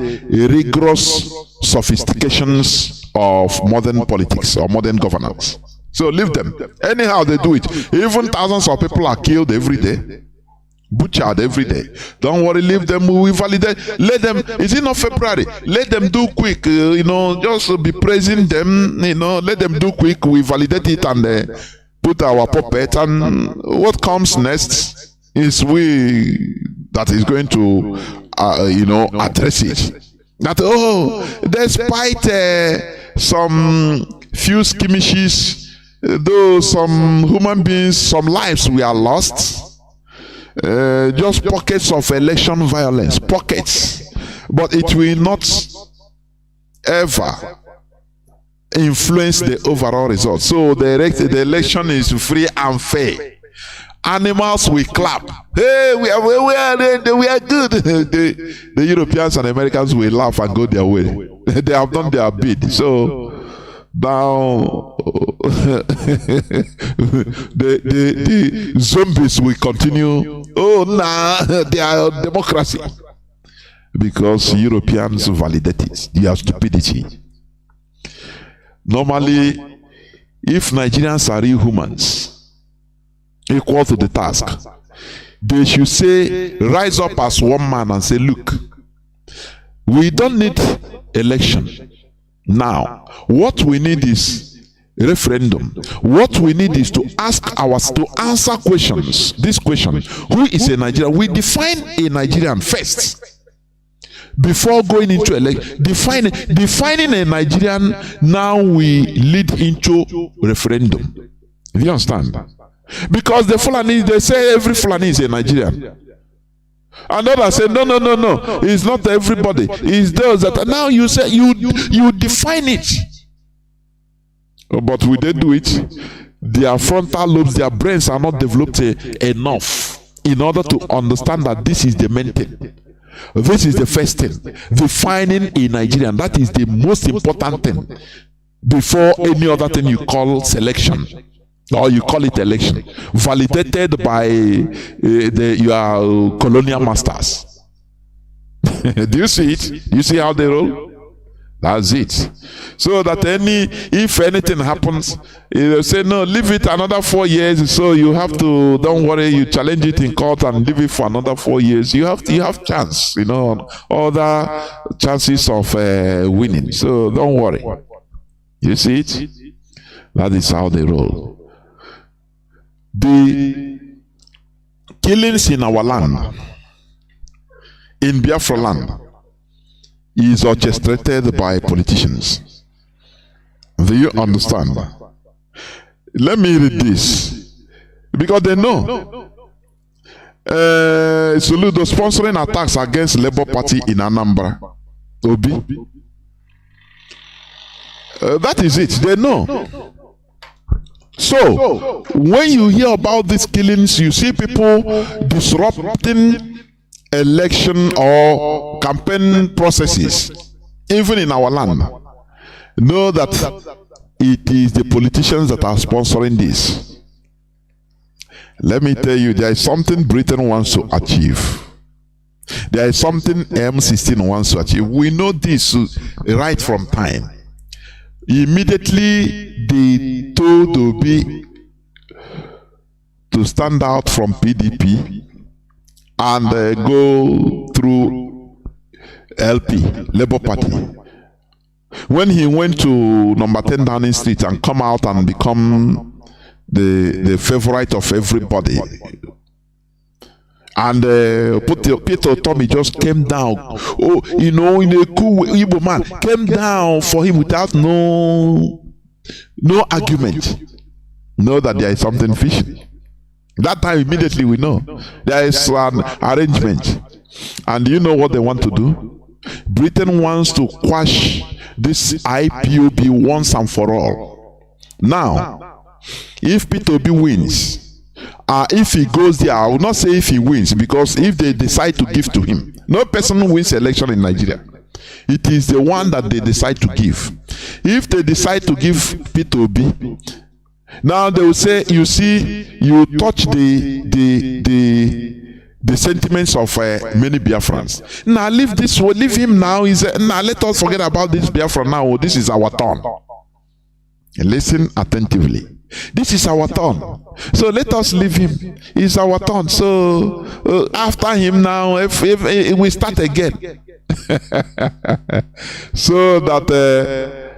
rigorous sophistications of modern politics or modern governance. So leave them. Anyhow they do it. Even thousands of people are killed every day, butchered every day. Don't worry, leave them. We validate. Let them. Is it not February? Let them do quick. Just be praising them. Let them do quick. We validate it and put our puppet. And what comes next? It's we that is going to, address it. That, despite some few skirmishes, though some human beings, some lives were lost, just pockets of election violence, pockets, but it will not ever influence the overall result. So the election is free and fair. Animals will clap. Hey, we are good. The Europeans and Americans will laugh and go their way. They have done their bid. So now the zombies will continue. Oh, nah, they are democracy. Because Europeans validate it. Their stupidity. Normally, if Nigerians are real humans, equal to the task, they should say, rise up as one man and say, look, we don't need election now. What we need is referendum. What we need is to answer questions. This question: who is a Nigerian? We define a Nigerian first before going into election. Defining a Nigerian, now we lead into referendum. Do you understand? Because the Fulani, they say every Fulani is a Nigerian. And others say, no, it's not everybody. It's those that, now you say, you define it. But will they do it? Their frontal lobes, their brains are not developed enough in order to understand that this is the main thing. This is the first thing. Defining a Nigerian, that is the most important thing before any other thing you call selection. Or you call it election, validated by your colonial masters. Do you see it? Do you see how they roll? That's it. So that if anything happens, they'll say, no, leave it another 4 years. So you have to, don't worry, you challenge it in court and leave it for another 4 years. You have chance, other chances of winning. So don't worry. You see it? That is how they roll. The killings in our land, in Biafra land, is orchestrated by politicians. Do you understand? Let me read this, because they know. Soludo sponsoring attacks against Labour Party in Anambra. Obi. That is it. They know. So, when you hear about these killings, you see people disrupting election or campaign processes, even in our land. Know that it is the politicians that are sponsoring this. Let me tell you, there is something Britain wants to achieve. There is something M16 wants to achieve. We know this right from time. Immediately they told Obi to stand out from PDP and go through LP, Labour Party. When he went to number 10 Downing Street and come out and become the favorite of everybody, and Peter Tommy just came down. Oh, in a cool Igbo man, came down for him without no argument. Know that there is something fishy. That time immediately we know there is an arrangement. And you know what they want to do? Britain wants to quash this IPOB once and for all. Now, if Peter Obi wins, if he goes there, I will not say if he wins, because if they decide to give to him, no person wins election in Nigeria. It is the one that they decide to give. If they decide to give Peter Obi, now they will say, you see, you touch the sentiments of many Biafrans. Now leave this, leave him now. Now let us forget about this Biafra now. This is our turn. Listen attentively. This is our turn. So let us leave him. It's our turn. So after him now, if we start again. So that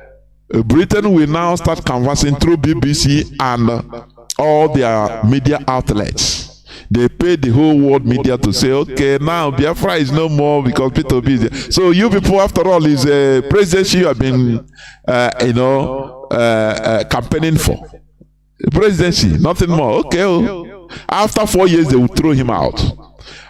Britain will now start conversing through BBC and all their media outlets. They pay the whole world media to say, okay, now Biafra is no more because Peter Obi is there. So you people, after all, is a presidency you have been, campaigning for. Presidency, nothing more. Okay. Oh. After 4 years, they will throw him out.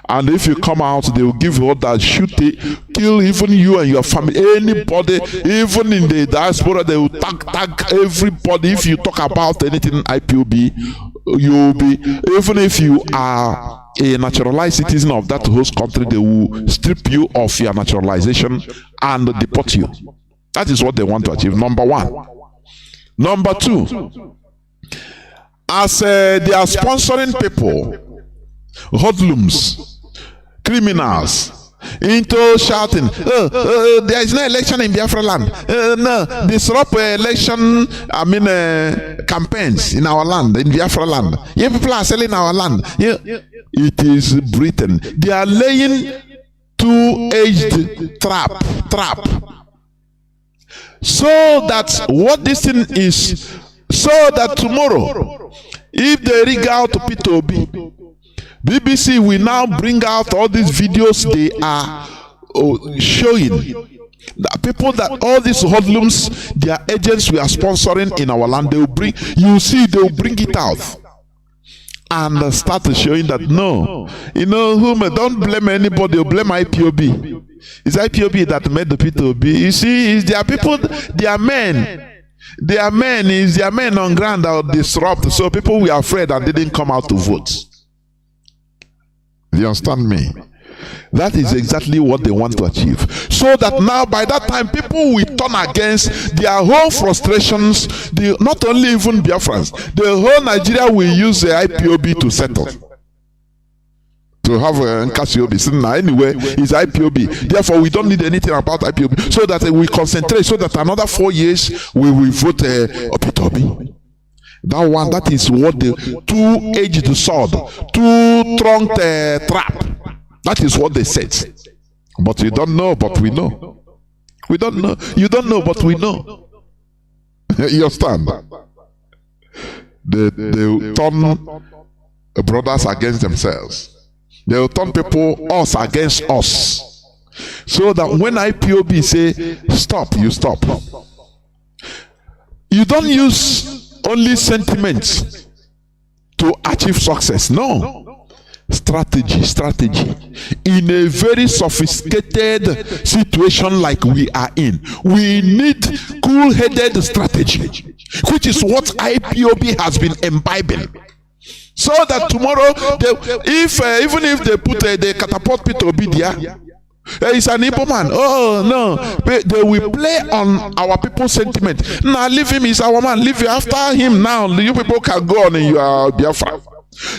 And if you come out, they will give you orders, shoot it, kill even you and your family, anybody, even in the diaspora, they will tag everybody. If you talk about anything IPOB, you will be, even if you are a naturalized citizen of that host country, they will strip you of your naturalization and deport you. That is what they want to achieve, number one. Number two, as they are sponsoring people, hoodlums, criminals, into shouting, there is no election in Biafra land. No, disrupt election, campaigns in our land, in Biafra land. Yeah, people are selling our land. Yeah. It is Britain. They are laying two-edged trap. So that what this thing is, so that tomorrow, if they rig out Peter Obi, BBC will now bring out all these videos they are showing. The people that all these hoodlums, their agents we are sponsoring in our land, they will bring, you see, they will bring it out and start showing that no, don't blame anybody, blame IPOB. It's IPOB that made the Peter Obi. You see, it's their people, their men. Their men is their men on ground that will disrupt. So people were afraid and didn't come out to vote. You understand me? That is exactly what they want to achieve. So that now by that time people will turn against their whole frustrations, not only even Biafrans, the whole Nigeria will use the IPOB to settle. To have Nkasiobi. Anyway, it's IPOB. Therefore, we don't need anything about IPOB. So that we concentrate, so that another 4 years we will vote Peter Obi. That one, that is what the two-edged sword, two-trunked trap. That is what they said. But you don't know, but we know. We don't know. You don't know, but we know. You understand? They turn brothers against themselves. They will turn people, us against us. So that when IPOB say, stop, you stop. You don't use only sentiments to achieve success. No. Strategy. In a very sophisticated situation like we are in, we need cool-headed strategy, which is what IPOB has been imbibing. So that tomorrow, even if they put they catapult Peter Obi there, he's an Igbo man. Oh no, they will play on our people's sentiment. Now leave him, he's our man. Leave him. After him now, you people can go on in your Biafra.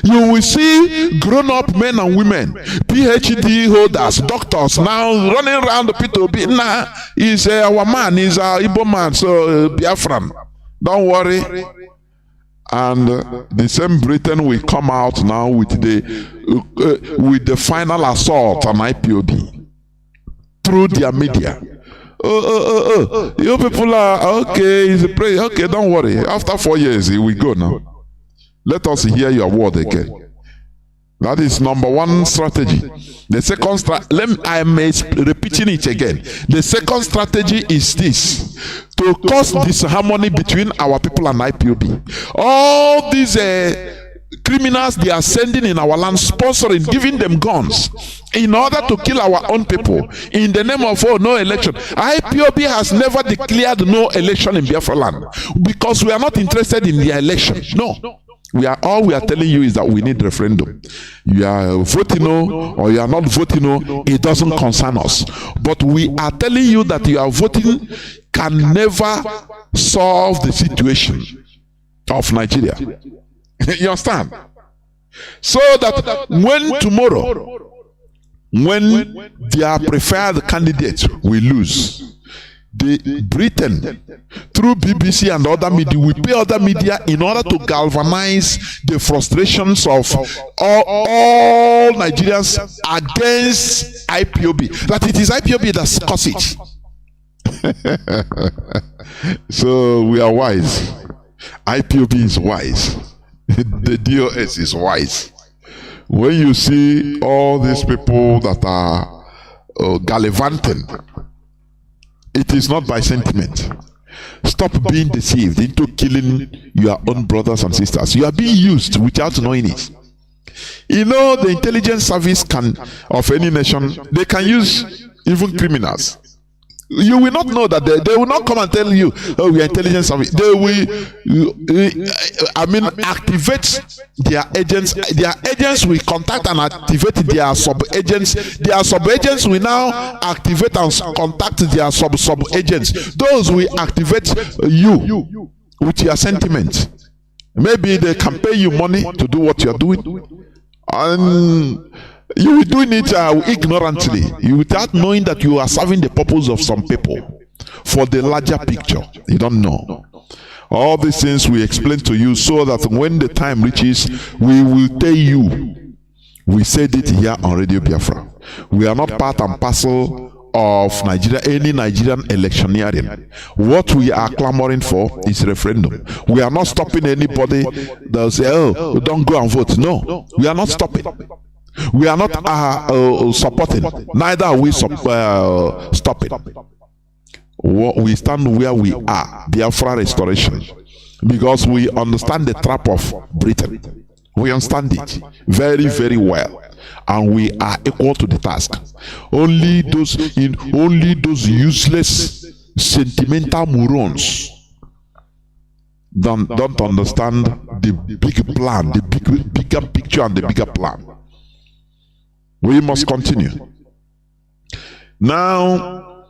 You will see grown-up men and women, PhD holders, doctors now running around the Peter Obi. Nah, he's our man. He's our Igbo man. So Biafran, don't worry. And the same Britain will come out now with the final assault on IPOB through their media. You people are okay. Okay, don't worry. After 4 years, we go now. Let us hear your word again. That is number one strategy. The second I am repeating it again. The second strategy is this: to cause disharmony between our people and IPOB. All these criminals they are sending in our land, sponsoring, giving them guns in order to kill our own people in the name of no election. IPOB has never declared no election in Biafra land because we are not interested in the election. No. We are telling you is that we need referendum. You are voting no or you are not voting no, it doesn't concern us. But we are telling you that you are voting can never solve the situation of Nigeria. You understand? So that when tomorrow, when their preferred candidate will lose, Britain, through BBC and other media, we pay other media in order to galvanize the frustrations of all Nigerians against IPOB. That it is IPOB that caused it. So we are wise. IPOB is wise. The DOS is wise. when you see all these people that are gallivanting, it is not by sentiment. Stop being deceived into killing your own brothers and sisters. You are being used without knowing it. You know, the intelligence service of any nation, they can use even criminals. You will not know that they will not come and tell you, oh, we are intelligence service. They will, activate their agents. Their agents will contact and activate their sub-agents. Their sub-agents will now activate and contact their sub-agents. Those will activate you with your sentiment. Maybe they can pay you money to do what you are doing. And you will doing it ignorantly, without knowing that you are serving the purpose of some people for the larger picture. You don't know. All these things we explain to you so that when the time reaches, we will tell you. We said it here on Radio Biafra. We are not part and parcel of Nigeria, any Nigerian electioneering. What we are clamoring for is referendum. We are not stopping anybody that say, oh, don't go and vote. No, we are not stopping. We are not supporting, neither are we stopping. We stand where we are, Biafra restoration, because we understand the trap of Britain. We understand it very, very well, and we are equal to the task. Only those useless, sentimental morons don't understand the big plan, the bigger picture, and the bigger plan. We must continue. Now,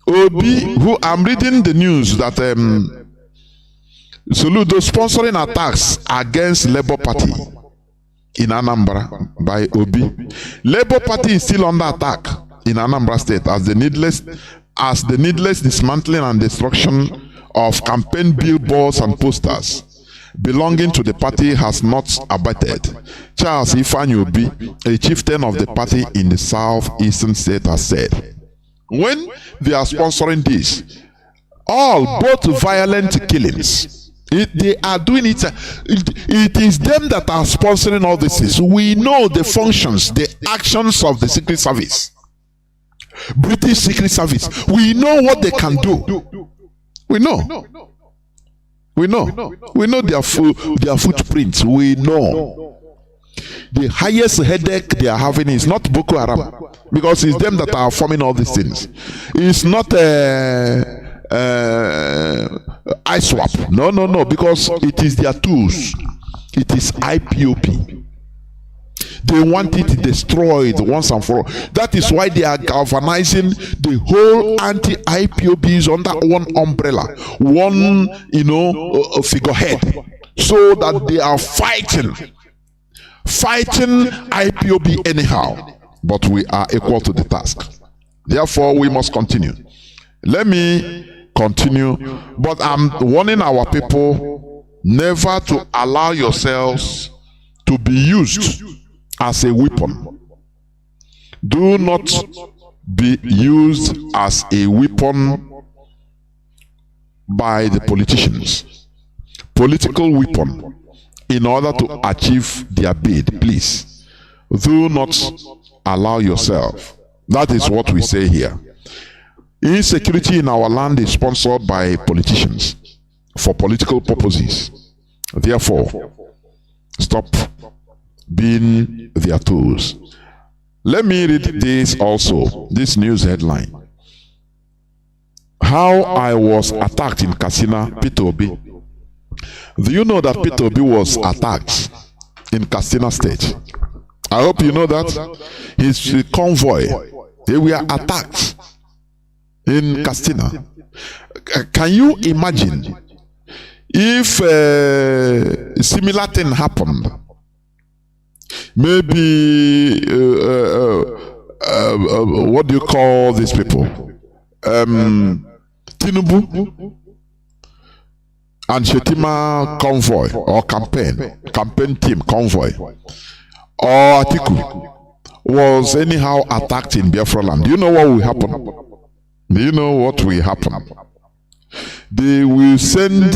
Obi, who I'm reading the news that Soludo sponsoring attacks against Labour Party in Anambra by Obi. Labour Party is still under attack in Anambra State as the needless dismantling and destruction of campaign billboards and posters belonging to the party has not abated. Charles Ifeanyi Obi, a chieftain of the party in the southeastern state, has said, when they are sponsoring this, both violent killings, they are doing it. It is them that are sponsoring all this. We know the functions, the actions of the Secret Service, British Secret Service. We know what they can do. We know. We know their footprints. We know. The highest headache they are having is not Boko Haram, because it's them that are forming all these things. It's not ISWAP. No, because it is their tools. It is IPOP. They want it destroyed once and for all. That is why they are galvanizing the whole anti-IPOBs under one umbrella, one, figurehead, so that they are fighting IPOB anyhow. But we are equal to the task. Therefore, we must continue. Let me continue, but I'm warning our people never to allow yourselves to be used as a weapon. Do not be used as a weapon by the politicians. Political weapon in order to achieve their bid. Please, do not allow yourself. That is what we say here. Insecurity in our land is sponsored by politicians for political purposes. Therefore, stop being their tools. Let me read this also, this news headline. How I was attacked in Katsina, Peter Obi. Do you know that Peter Obi was attacked in Katsina State? I hope you know that. His convoy, they were attacked in Katsina. Can you imagine if a similar thing happened? Maybe what do you call these people? Tinubu and Shetima convoy or campaign team convoy, or Atiku was anyhow attacked in Biafra land. Do you know what will happen? Do you know what will happen? They will send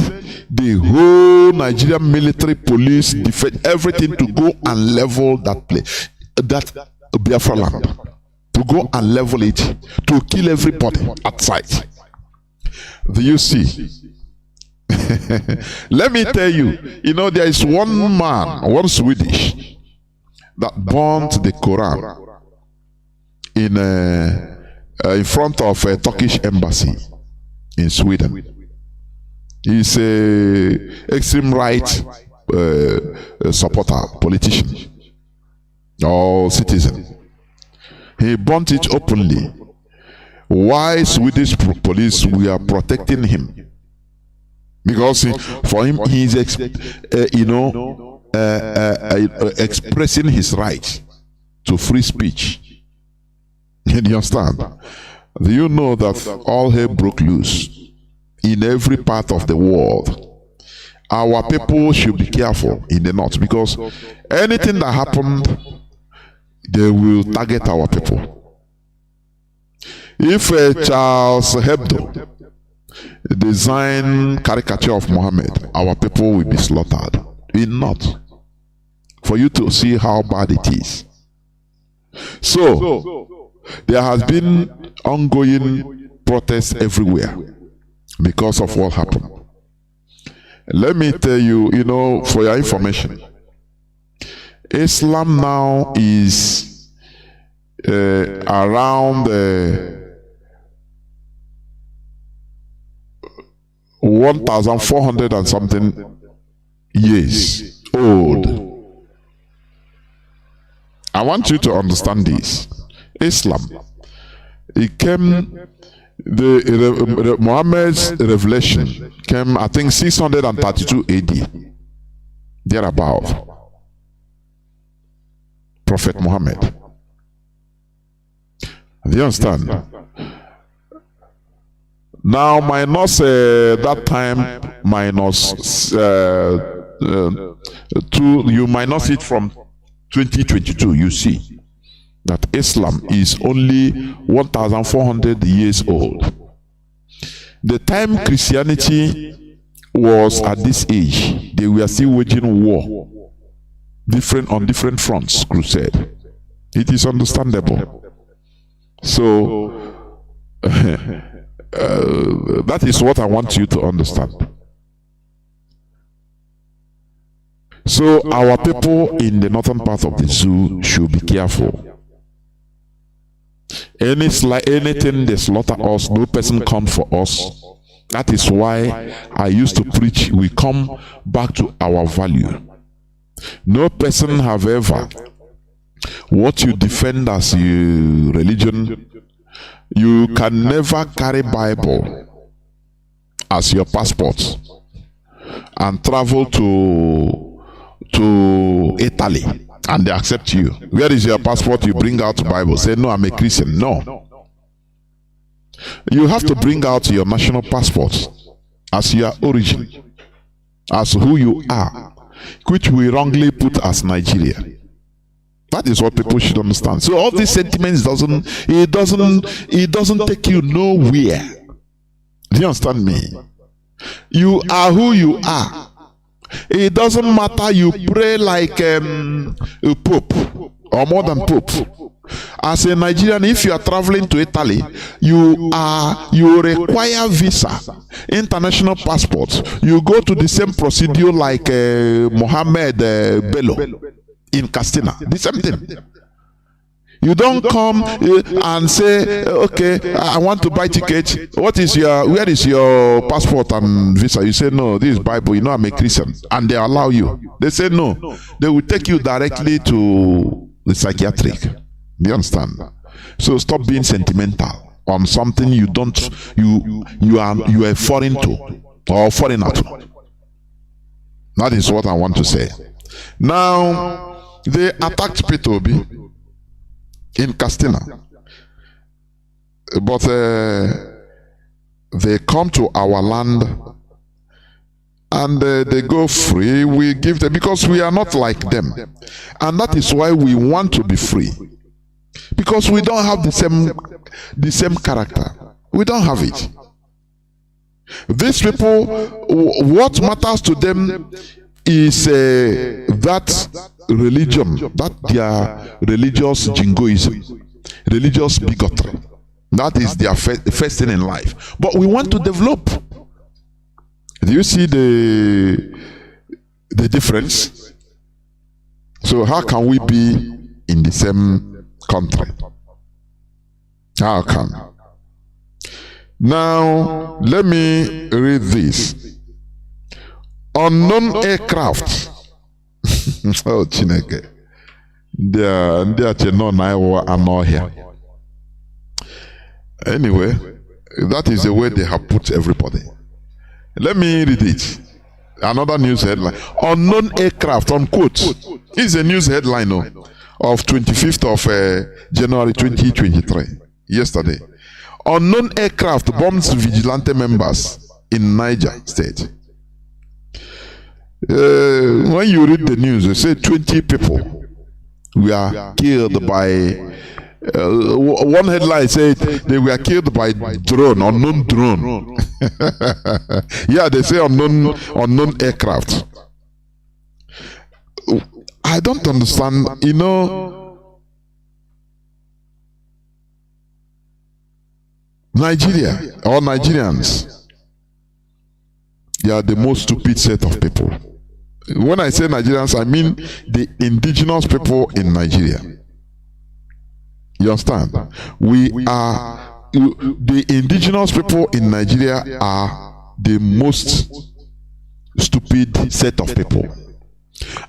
the whole Nigerian military, police, defense, everything to go and level that place, that Biafra land, to go and level it, to kill everybody at sight. Do you see? Let me tell you, there is one man, one Swedish, that burnt the Quran in front of a Turkish embassy in Sweden. He's a extreme right supporter, politician, or citizen. He burnt it openly. Why Swedish police were protecting him? Because for him, he is expressing his right to free speech. You understand? Do you know that all hell broke loose in every part of the world? Our people should be careful in the north, because anything that happened, they will target our people. If Charles Hebdo design caricature of Muhammad, our people will be slaughtered. Will not. For you to see how bad it is. So there has been ongoing protests everywhere because of what happened. Let me tell you, for your information, Islam now is around 1,400 and something years old. I want you to understand this. Islam, it came, Muhammad's revelation came, I think, 632 AD, thereabout. Prophet Muhammad. Do you understand? Now, minus that time, minus 2, you minus it from 2022, you see that Islam is only 1,400 years old. The time Christianity was at this age, they were still waging war, on different fronts, crusade. It is understandable. So, that is what I want you to understand. So our people in the northern part of the zoo should be careful. Anything they slaughter us, no person comes for us. That is why I used to preach, we come back to our value. No person have ever, what you defend as your religion, you can never carry Bible as your passport and travel to Italy and they accept you. Where is your passport? You bring out Bible. Say, no, I'm a Christian. No. You have to bring out your national passport as your origin, as who you are, which we wrongly put as Nigeria. That is what people should understand. So all these sentiments doesn't take you nowhere. Do you understand me? You are who you are. It doesn't matter you pray like a pope or more than pope. As a Nigerian, if you are traveling to Italy, you require visa, international passport. You go to the same procedure like Mohammed Bello in Castina. The same thing. You don't come and say, okay, I want to buy ticket. Where is your passport and visa? You say, no, this is Bible. You know I'm a Christian. And they allow you. They say no. They will take you directly to the psychiatric. Do you understand? So stop being sentimental on something you are foreign to or foreigner to. That is what I want to say. Now, they attacked Peter Obi in Castina, but they come to our land and they go free. We give them, because we are not like them, and that is why we want to be free, because we don't have the same character. We don't have it. These people, what matters to them is that religion, that their religious jingoism, religious bigotry. That is their first thing in life. But we want to develop. Do you see the difference? So how can we be in the same country? How can? Now, let me read this. Unknown aircraft. Oh, Chineke. They are not here. Anyway, that is the way they have put everybody. Let me read it. Another news headline. Unknown aircraft, unquote. Is a news headline of 25th of January 2023. Yesterday. Unknown aircraft bombs vigilante members in Niger State. When you read the news, they say 20 people were killed by. One headline said they were killed by drone, unknown drone. Yeah, they say unknown aircraft. I don't understand. You know, Nigeria or Nigerians, they are the most stupid set of people. When I say Nigerians, I mean the indigenous people in Nigeria. You understand? The indigenous people in Nigeria are the most stupid set of people.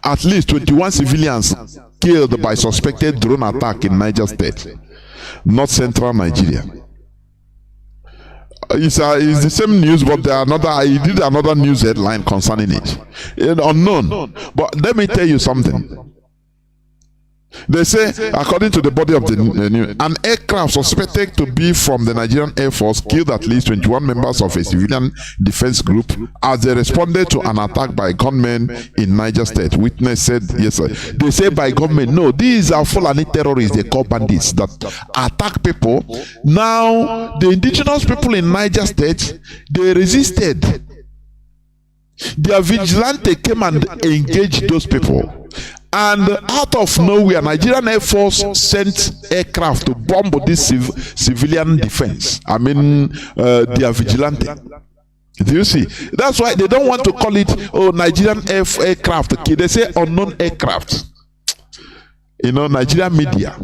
At least 21 civilians killed by suspected drone attack in Niger State, north central Nigeria. It's the same news, but I did another news headline concerning it. Unknown. But let me tell you something. They say, according to the body of the news, an aircraft suspected to be from the Nigerian Air Force killed at least 21 members of a civilian defense group as they responded to an attack by gunmen in Niger State. Witness said, yes, sir. They say by gunmen. No, these are Fulani terrorists, they call bandits that attack people. Now, the indigenous people in Niger State, they resisted. Their vigilante came and engaged those people. And out of nowhere, Nigerian Air Force sent aircraft to bomb this civilian defense. I mean, their vigilante. Do you see? That's why they don't want to call it Nigerian aircraft. Okay, they say unknown aircraft. You know, Nigerian media.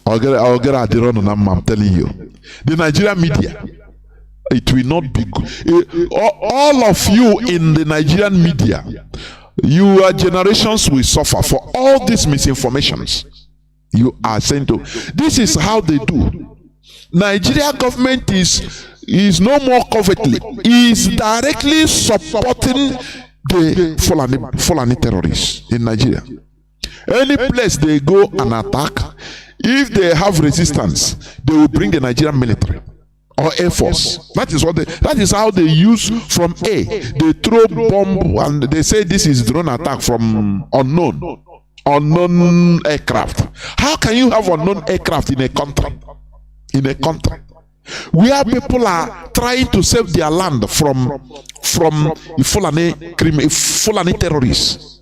I'll get at the run. I'm telling you, the Nigerian media. It will not be good. All of you in the Nigerian media, your generations will suffer for all these misinformations you are sent to. This is how they do. Nigeria government is no more covertly, is directly supporting the Fulani terrorists in Nigeria. Any place they go and attack, if they have resistance, they will bring the Nigerian military or Air Force. That is how they use from A. They throw bomb and they say this is drone attack from unknown aircraft. How can you have unknown aircraft in a country? Where people are trying to save their land from Fulani terrorists.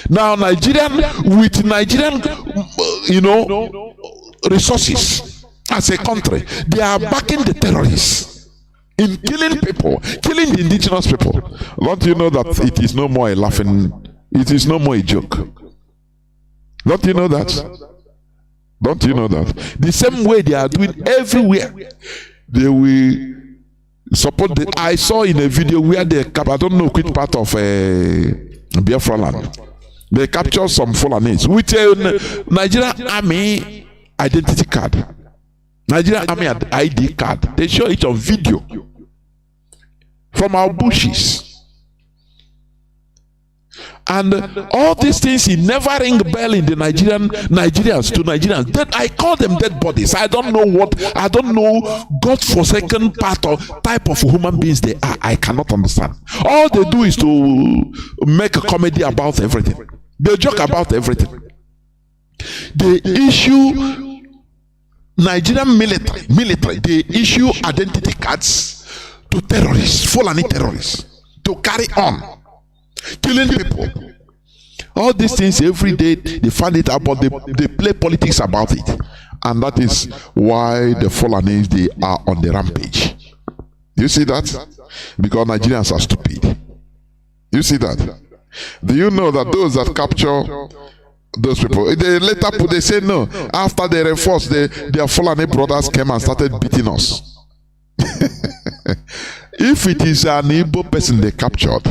Now Nigerian resources. As a country, they are backing the terrorists in killing people, killing the indigenous people. Don't you know that it is no more a laughing, it is no more a joke? Don't you know that? Don't you know that? The same way they are doing everywhere, they will support the. I saw in a video where they I don't know which part of Biafra land. They captured some Fulanis with a Nigerian army identity card. Nigerian Army ID card. They show it on video from our bushes. And all these things, it never ring bell in the Nigerians. Then I call them dead bodies. I don't know God-forsaken part or type of human beings they are. I cannot understand. All they do is to make a comedy about everything. They joke about everything. They issue Nigerian military, they issue identity cards to terrorists, Fulani terrorists, to carry on killing people. All these things every day they find it out, but they play politics about it. And that is why the Fulanis, they are on the rampage. You see that? Because Nigerians are stupid. You see that? Do you know that those that capture those people, they later they say no. After they reinforced, their Fulani brothers came and started beating us. If it is an Igbo person they captured,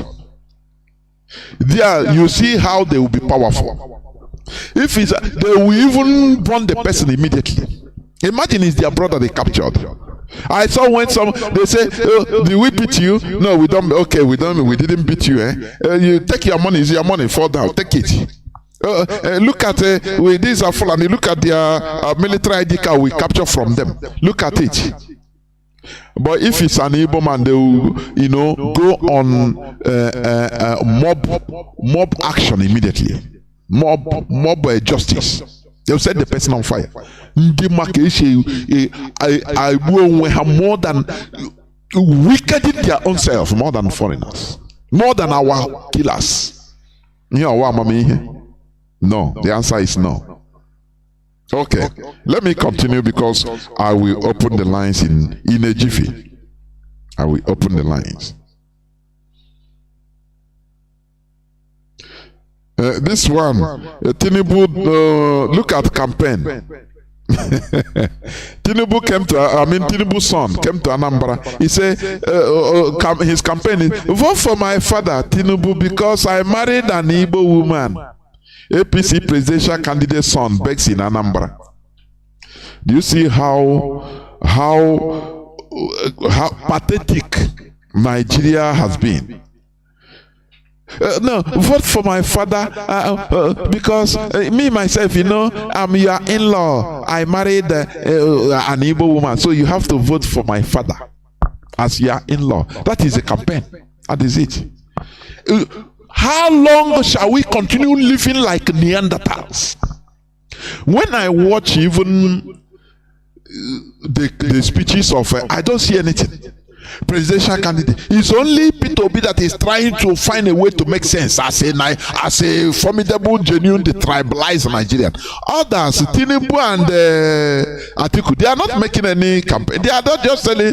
there you see how they will be powerful. If it's they will even burn the person immediately. Imagine it's their brother they captured. I saw when they say, oh, did we beat you? No, we don't. Okay, we didn't beat you. You take your money. Is your money? Fall down. Take it. Look at these are Fulani. Look at their military ID card we capture from them. Look at it. But if it's an Igbo man, they will, go on mob action immediately. Mob justice. They'll set the person on fire. I will have more than wicked in their own self, more than foreigners, more than our killers. No, the answer is no. Okay, let me continue because I will open the lines in a jiffy. I will open the lines. This one, Tinubu, look at campaign. Tinubu's son came to Anambra. He said his campaign is vote for my father Tinubu because I married an Igbo woman. APC presidential candidate son begs in Anambra. Do you see how pathetic Nigeria has been? No, vote for my father because me myself, I'm your in-law. I married an Igbo woman, so you have to vote for my father as your in-law. That is a campaign. That is it. How long shall we continue living like Neanderthals? When I watch even the speeches of, I don't see anything. Presidential candidate. It's only Peter Obi that is trying to find a way to make sense as a formidable, genuine, tribalized Nigerian. Others, Tinubu and Atiku, they are not making any campaign. They are not just telling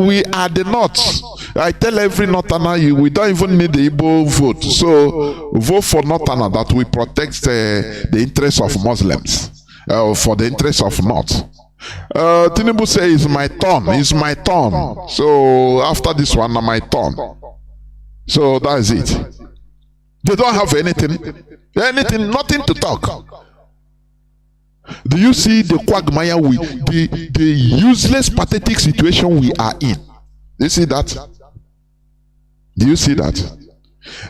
we are the North. I tell every Northerner, we don't even need the Igbo vote. So vote for Northerner that we protect the interests of Muslims for the interests of North. Tinubu says it's my turn. So after this one, my turn. So that's it. They don't have anything, nothing to talk. Do you see the quagmire the useless, pathetic situation we are in? Do you see that? Do you see that?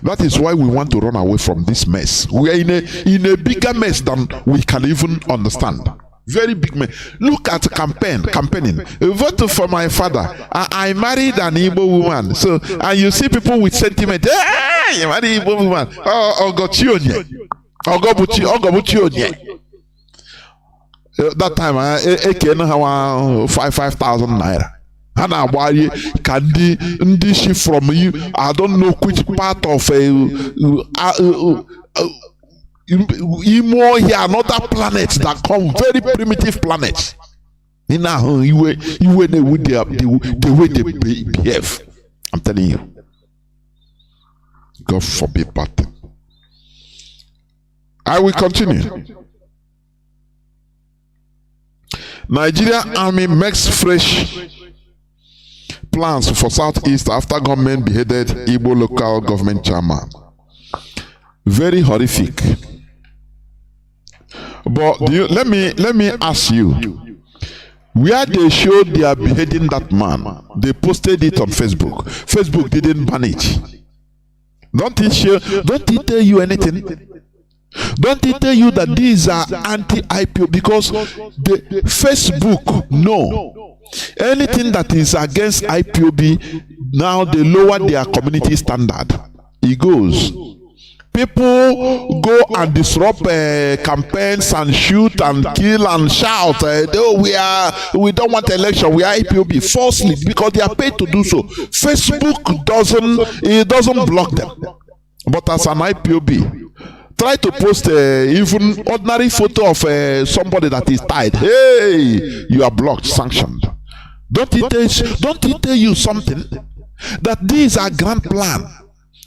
That is why we want to run away from this mess. We are in a bigger mess than we can even understand. Very big man. Look at campaigning. Vote for my father. I married an Igbo woman. So, and you see people with sentiment. Hey, you married Igbo woman. That time, I 5,000 naira. And I buy candy she from you. I don't know which part of Imo here, another planet that come, very primitive planet. You know, you with the way they behave. I'm telling you. God forbid, but I will continue. Nigerian army makes fresh plans for Southeast after government beheaded Igbo local government chairman. Very horrific. But let me ask you, where they showed they are beheading that man, they posted it on Facebook. Facebook didn't ban it. Don't it tell you anything? Don't it tell you that these are anti-IPO? Because the Facebook, no. Anything that is against IPOB, now they lower their community standard. It goes. People go and disrupt campaigns and shoot and kill and shout. We don't want election. We are IPOB falsely because they are paid to do so. Facebook doesn't block them. But as an IPOB, try to post even ordinary photo of somebody that is tied. Hey, you are blocked, sanctioned. Don't it tell you something? That these are grand plan.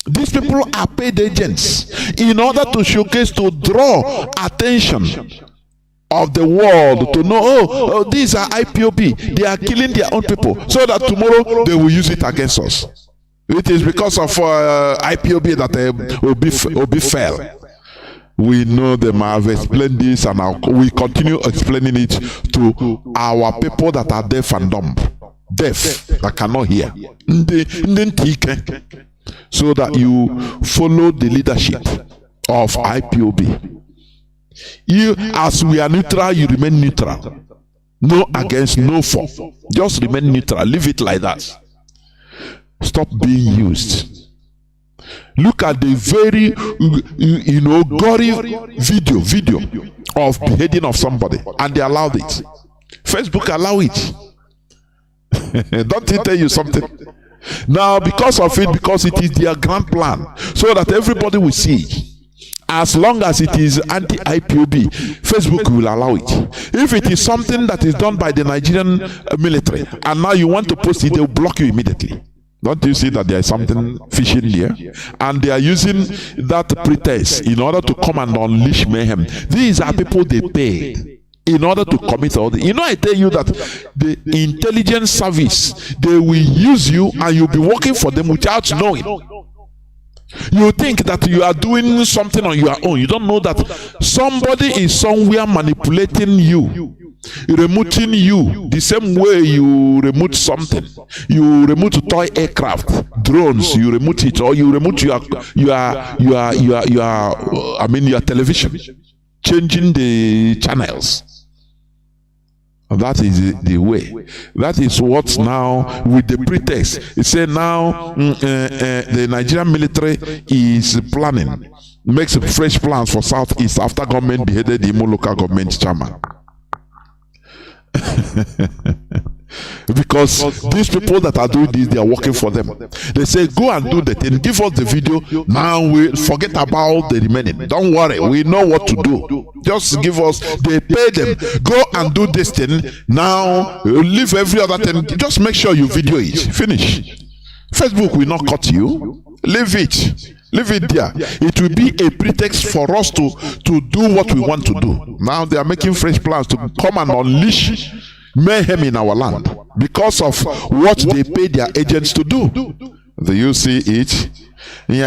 These people are paid agents in order to showcase, to draw attention of the world to know, oh, these are IPOB. They are killing their own people, so that tomorrow they will use it against us. It is because of IPOB that Obi fell. We know them. I've explained this, and we continue explaining it to our people that are deaf and dumb, deaf that cannot hear. So that you follow the leadership of IPOB. You, as we are neutral, you remain neutral. No against, no for. Just remain neutral. Leave it like that. Stop being used. Look at the very, gory video of beheading of somebody, and they allowed it. Facebook allow it. Don't it tell you something? Now, because of it, because it is their grand plan, so that everybody will see it. As long as it is anti-IPOB, Facebook will allow it. If it is something that is done by the Nigerian military, and now you want to post it, they will block you immediately. Don't you see that there is something fishing there? And they are using that pretext in order to come and unleash mayhem. These are people they pay in order to commit all the. I tell you that the intelligence service, they will use you and you'll be working for them without knowing. You think that you are doing something on your own. You don't know that somebody is somewhere manipulating you, remoting you, the same way you remote something. You remote toy aircraft, drones. You remote it, or you remote your television, changing the channels. That is the way. That is what now, with the pretext, it said now the Nigerian military is planning, makes fresh plans for Southeast after government beheaded the Imo local government chairman. Because these people that are doing this, they are working for them. They say, go and do the thing, give us the video. Now we forget about the remaining. Don't worry, we know what to do. Just give us, they pay them. Go and do this thing. Now leave every other thing. Just make sure you video it. Finish. Facebook will not cut you. Leave it. Leave it there. It will be a pretext for us to do what we want to do. Now they are making fresh plans to come and unleash mayhem in our land because of what they pay their agents to do. Do you see it? We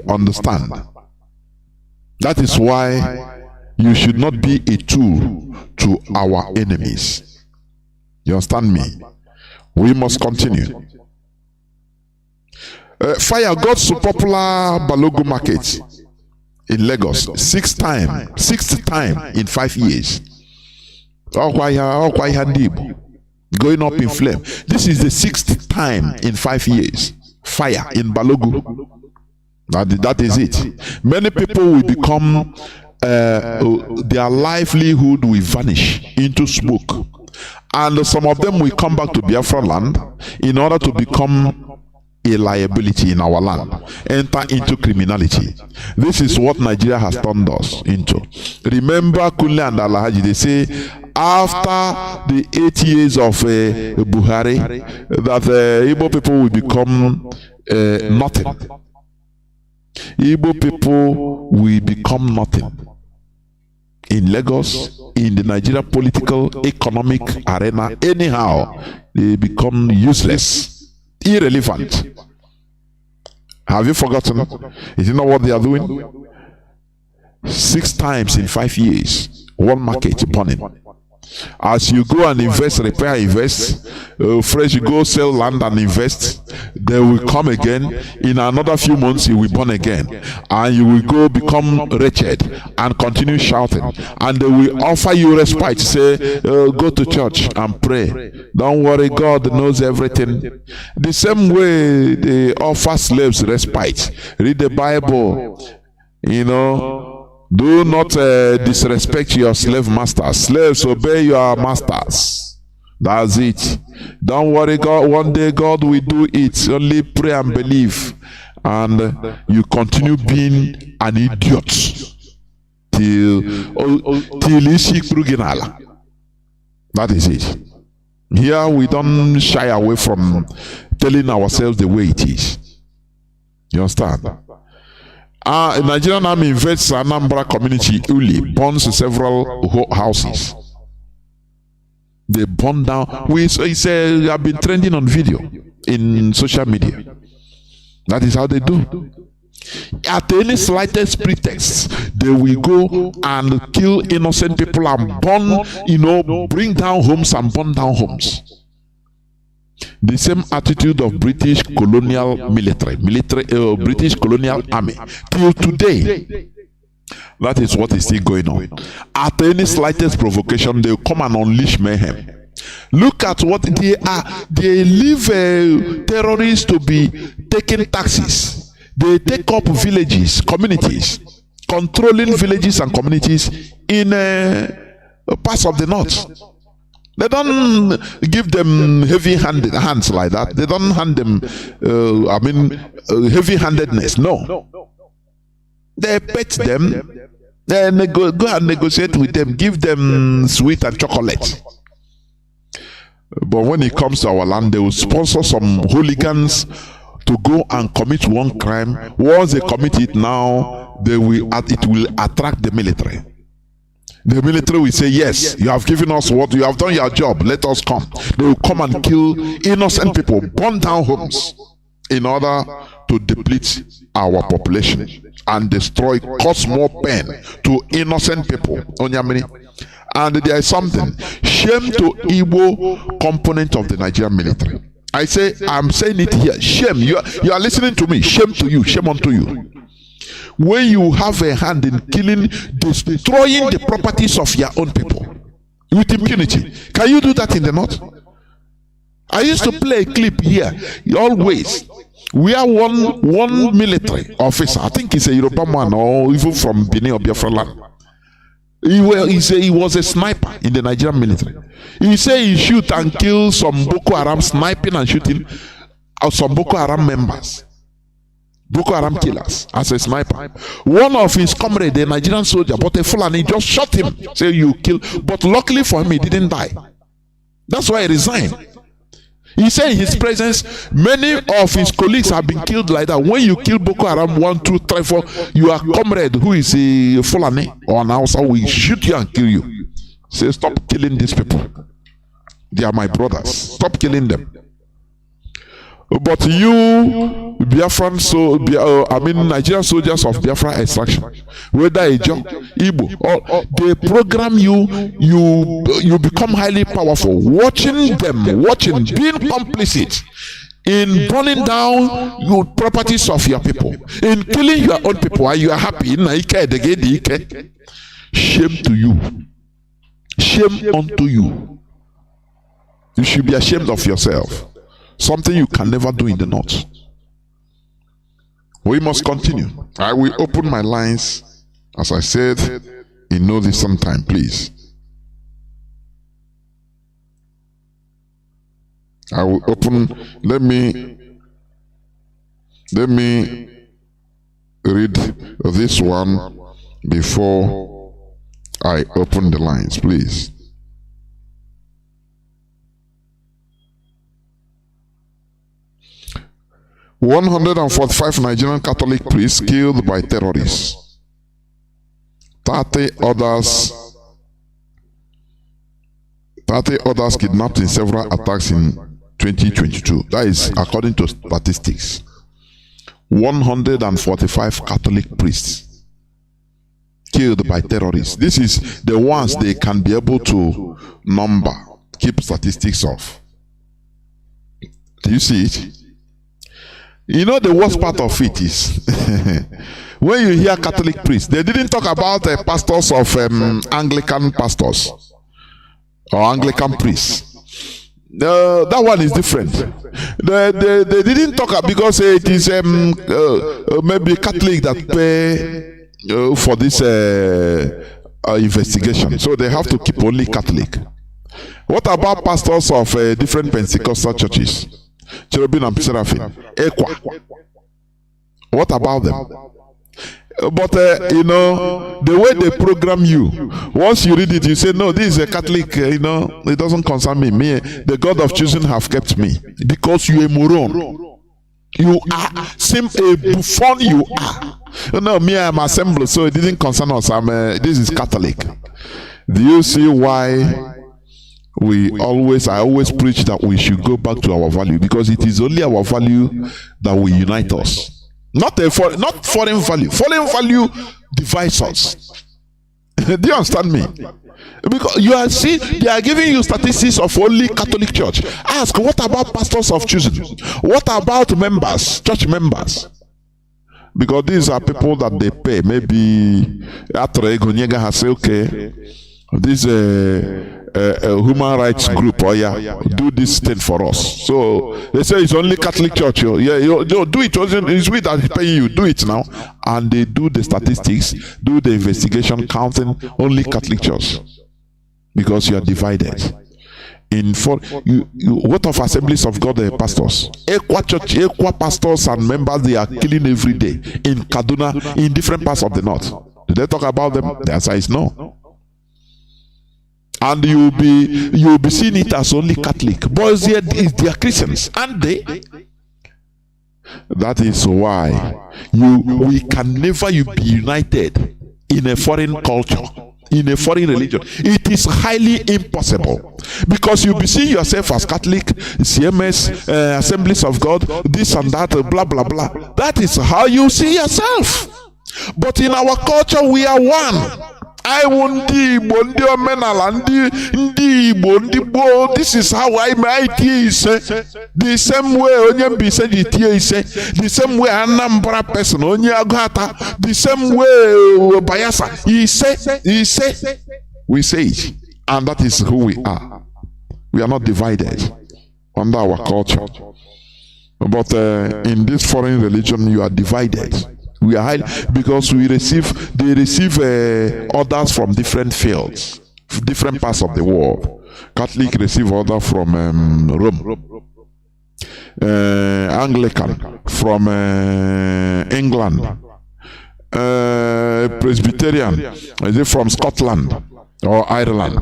understand. That is why you should not be a tool to our enemies. You understand me? We must continue. Fire got so popular Balogo market in Lagos 60 times in 5 years. Going up in flame. This is the 6th time in 5 years. Fire in Balogo. That is it. Many people will become, their livelihood will vanish into smoke. And some of them will come back to Biafra land in order to become a liability in our land, enter into criminality. This is what Nigeria has turned us into. Remember Kunle and Alhaji, they say after the 8 years of Buhari, that Igbo people will become nothing. Igbo people will become nothing. In Lagos, in the Nigeria political, economic arena, anyhow, they become useless, irrelevant. Have you forgotten? Is it not what they are doing? 6 times in 5 years, one market burning. As you go and invest, repair, invest, fresh, you go sell land and invest, they will come again. In another few months, you will born again, and you will go become wretched and continue shouting. And they will offer you respite. Say, go to church and pray. Don't worry, God knows everything. The same way they offer slaves respite. Read the Bible. You know, do not disrespect your slave masters. Slaves, obey your masters. That's it. Don't worry, God. One day God will do it. Only pray and believe, and you continue being an idiot till Ishi Kruginala. That is it. Here we don't shy away from telling ourselves the way it is. You understand? Nigerian Army invades Anambra community, Uli, burns several houses. They burn down. It's have been trending on video in social media. That is how they do. At any slightest pretext, they will go and kill innocent people and burn, bring down homes and burn down homes. The same attitude of British colonial British colonial army till today. That is what is still going on. At any slightest provocation, they will come and unleash mayhem. Look at what they are. They leave terrorists to be taking taxes. They take up villages, communities, controlling villages and communities in parts of the north. They don't give them hands like that. They don't hand them, heavy-handedness. No. They pet them. They go and negotiate with them. Give them sweet and chocolate. But when it comes to our land, they will sponsor some hooligans to go and commit one crime. Once they commit it, now it will attract the military. The military will say, yes, you have given us what, you have done your job, let us come. They will come and kill innocent people, burn down homes in order to deplete our population and destroy, cause more pain to innocent people. And there is something, shame to Igbo component of the Nigerian military. I'm saying it here, shame. You are listening to me, shame to you, shame unto you. When you have a hand in killing, destroying the properties of your own people with impunity. Can you do that in the north? I used to play a clip here, always. We are one military officer, I think he's a Yoruba man or even from Benin or Biafra land. He was a sniper in the Nigerian military. He said he shoot and kill some Boko Haram, sniping and shooting some Boko Haram members. Boko Haram killers as a sniper. One of his comrades, a Nigerian soldier, but a Fulani, just shot him. Say you kill. But luckily for him, he didn't die. That's why he resigned. He said in his presence, many of his colleagues have been killed like that. When you kill Boko Haram 1, 2, 3, 4, your comrade who is a Fulani or an Hausa will shoot you and kill you. Say, stop killing these people. They are my brothers. Stop killing them. But you, Biafran, Nigerian soldiers of Biafra extraction, whether Igbo, they program you become highly powerful. Watching them, being complicit in burning down your properties of your people, in killing your own people, and you are happy. Shame to you. Shame unto you. You should be ashamed of yourself. Something you can never do in the north. We must continue. I will open my lines, as I said, in no distant time, please. I will open. Let me read this one before I open the lines, please. 145 Nigerian Catholic priests killed by terrorists. 30 others kidnapped in several attacks in 2022. That is according to statistics. 145 Catholic priests killed by terrorists. This is the ones they can be able to keep statistics of. Do you see it? You know the worst part of it is when you hear Catholic priests, they didn't talk about the pastors of Anglican pastors or Anglican priests. That one is different. They didn't talk about, because it is maybe Catholic that pay for this investigation, so they have to keep only Catholic. What about pastors of different Pentecostal churches? Cherubim and Seraphim, Equa. What about them? But you know, the way they program you, once you read it, you say, no, this is a Catholic, you know, it doesn't concern me. The God of choosing have kept me. Because you a moron. You are a buffon, you are. No, me, I'm assembly, so it didn't concern us. This is Catholic. Do you see why I always preach that we should go back to our value? Because it is only our value that will unite us. Not foreign value. Foreign value divides us. Do you understand me? Because you are see, they are giving you statistics of only Catholic Church. Ask, what about pastors of choosing? What about members, church members? Because these are people that they pay. Maybe after Egonyega has said, okay, this human rights group, do this thing for us. So they say it's only Catholic Church. Do it. It's we that is paying you. Do it now. And they do the statistics, do the investigation, counting only Catholic Church. Because you are divided. What of Assemblies of God pastors? Equa church, Equa pastors and members, they are killing every day in Kaduna, in different parts of the north. Did they talk about them? The answer is no. And you'll be seeing it as only Catholic. But they are Christians, aren't they? That is why we can never be united in a foreign culture, in a foreign religion. It is highly impossible, because you'll be seeing yourself as Catholic, CMS, Assemblies of God, this and that, blah blah blah. That is how you see yourself. But in our culture, we are one. This is how I might is the same way Onye Bisejiti is the same way Anambra person Onye Agata, the same way Bayasa he say we say it, and that is who we are. We are not divided under our culture, but in this foreign religion you are divided. We are highly, because they receive orders from different fields, different parts of the world. Catholic receive order from Rome, Anglican from England, Presbyterian is it from Scotland or Ireland.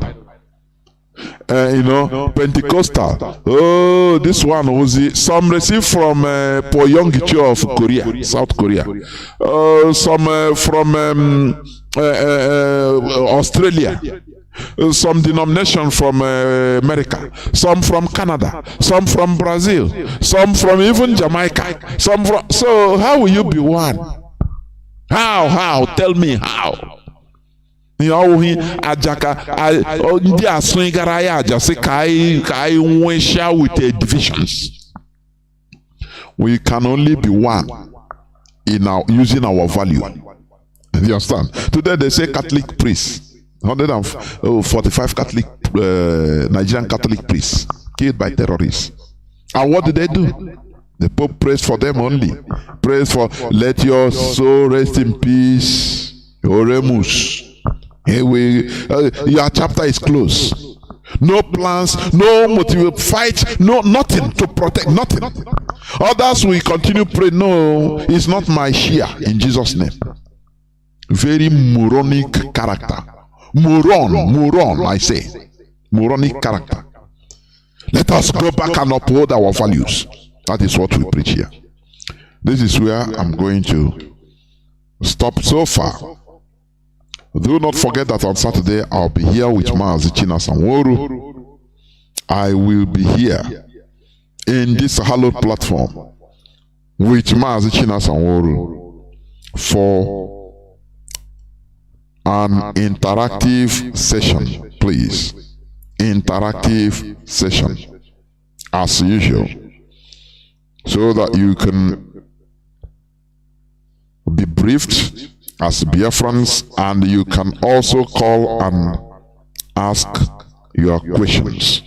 Pentecostal. Oh, this one was it. Some receive from Pyongyang of Korea, South Korea. Some from Australia. Some denomination from America. Some from Canada. Some from Brazil. Some from even Jamaica. Some from. So how will you be one? How? Tell me how. Ajaka ndị asụ gara ya aja sị ka anyị nwesha with divisions. We can only be one in using our value. You understand? Today they say Catholic priests, 145 Catholic Nigerian Catholic priests killed by terrorists. And what did they do? The Pope prays for them only. Prays for, let your soul rest in peace, Oremus. Your chapter is closed. No plans, no motive, fight, no nothing to protect, nothing. Others will continue praying. No, it's not my share in Jesus' name. Very moronic character. Moron, I say. Moronic character. Let us go back and uphold our values. That is what we preach here. This is where I'm going to stop so far. Do not forget that on Saturday I'll be here with Mazi Sanwo-Olu. I will be here in this hallowed platform with Mazi Sanwo-Olu for an interactive session, please. Interactive session, as usual, so that you can be briefed as Biafrans, and you can also call and ask your questions,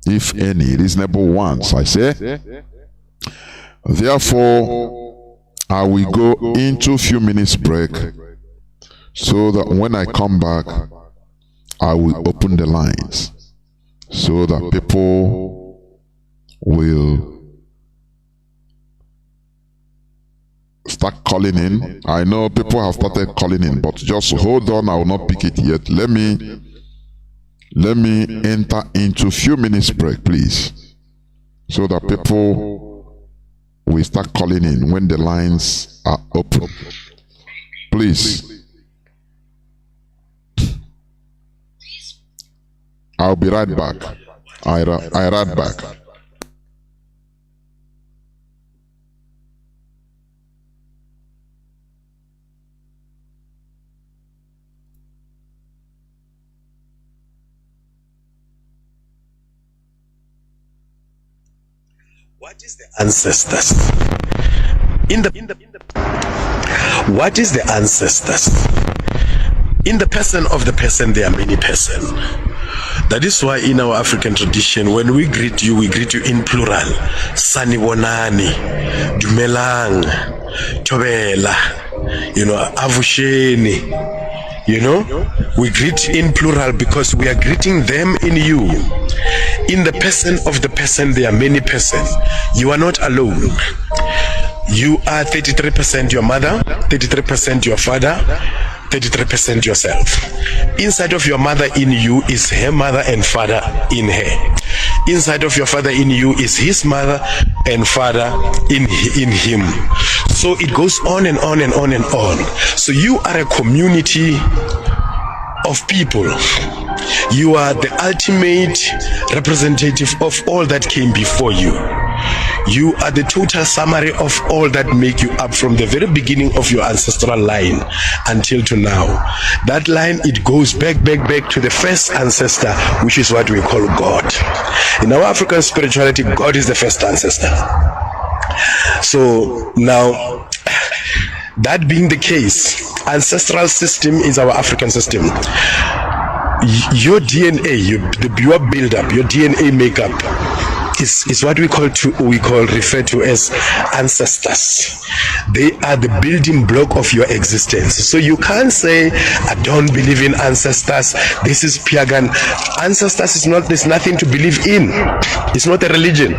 if any reasonable ones, I say. Therefore, I will go into a few minutes break, so that when I come back, I will open the lines, so that people will start calling in. I know people have started calling in, but just hold on, I will not pick it yet. Let me enter into a few minutes break, please, so that people will start calling in when the lines are open. Please. I'll be right back. I right back. What is the ancestors? What is the ancestors? In the person of the person, there are many persons. That is why in our African tradition, when we greet you in plural. Sanibonani, Dumelang, Tobela, Avusheni. We greet in plural because we are greeting them in you. In the person of the person, there are many persons. You are not alone. You are 33% your mother, 33% your father, 33% yourself. Inside of your mother in you is her mother and father in her. Inside of your father in you is his mother and father in him. So it goes on and on and on and on. So you are a community of people. You are the ultimate representative of all that came before you. You are the total summary of all that make you up from the very beginning of your ancestral line until to now. That line, it goes back to the first ancestor, which is what we call God. In our African spirituality, God is the first ancestor. So now, that being the case, ancestral system is our African system. Your DNA, your build-up, your DNA makeup is what we refer to as ancestors. They are the building block of your existence. So you can't say, I don't believe in ancestors, this is pagan. Ancestors there's nothing to believe in. It's not a religion.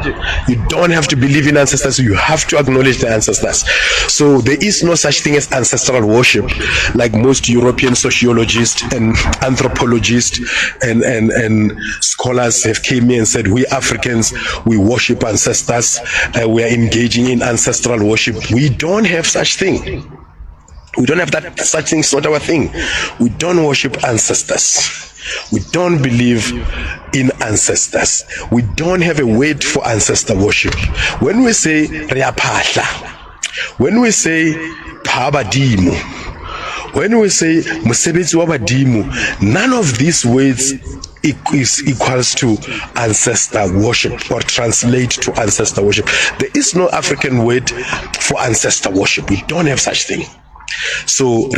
You don't have to believe in ancestors, you have to acknowledge the ancestors. So there is no such thing as ancestral worship, like most European sociologists and anthropologists and scholars have came in and said, we Africans, we worship ancestors, we are engaging in ancestral worship. We don't have such thing. We don't have that. Such thing is not our thing. We don't worship ancestors. We don't believe in ancestors. We don't have a word for ancestor worship. When we say Riapahla, when we say Pabadimu, when we say Musebetsi Wabadimu, none of these words is equals to ancestor worship or translate to ancestor worship. There is no African word for ancestor worship. We don't have such thing. So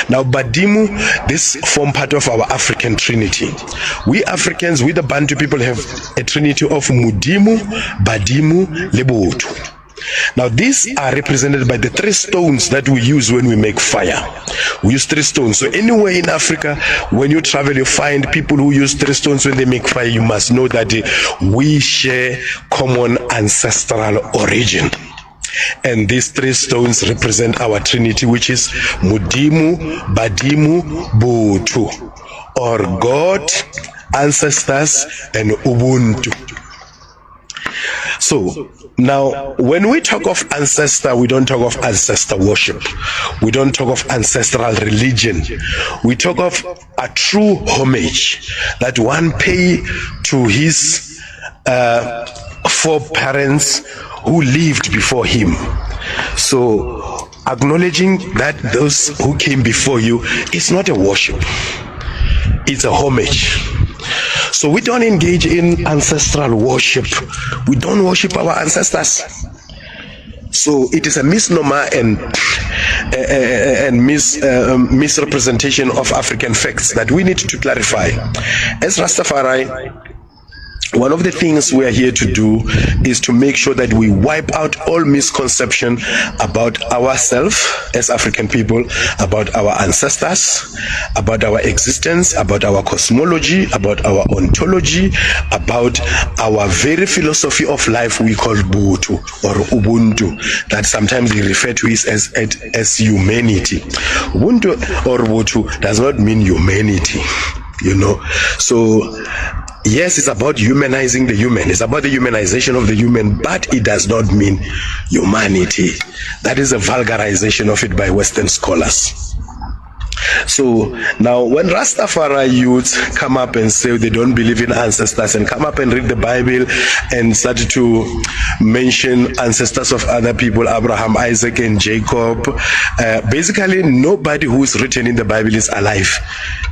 now Badimu, this form part of our African trinity. We Africans, we the Bantu people, have a trinity of Mudimu, Badimu, Lebotu. Now these are represented by the 3 stones that we use when we make fire. We use 3 stones. So anywhere in Africa, when you travel, you find people who use 3 stones when they make fire. You must know that we share common ancestral origin. And these 3 stones represent our trinity, which is Mudimu, Badimu, Botu, or God, ancestors, and Ubuntu. So now, when we talk of ancestor, we don't talk of ancestor worship. We don't talk of ancestral religion. We talk of a true homage that one pay to his foreparents who lived before him. So acknowledging that those who came before you is not a worship, it's a homage. So we don't engage in ancestral worship. We don't worship our ancestors. So it is a misnomer and misrepresentation of African facts that we need to clarify. As Rastafari, one of the things we are here to do is to make sure that we wipe out all misconception about ourselves as African people, about our ancestors, about our existence, about our cosmology, about our ontology, about our very philosophy of life we call Butu or Ubuntu, that sometimes we refer to it as humanity. Ubuntu or Butu does not mean humanity, So yes, it's about humanizing the human. It's about the humanization of the human, but it does not mean humanity. That is a vulgarization of it by Western scholars. So now when Rastafari youths come up and say they don't believe in ancestors and come up and read the Bible and start to mention ancestors of other people, Abraham, Isaac and Jacob, basically nobody who is written in the Bible is alive.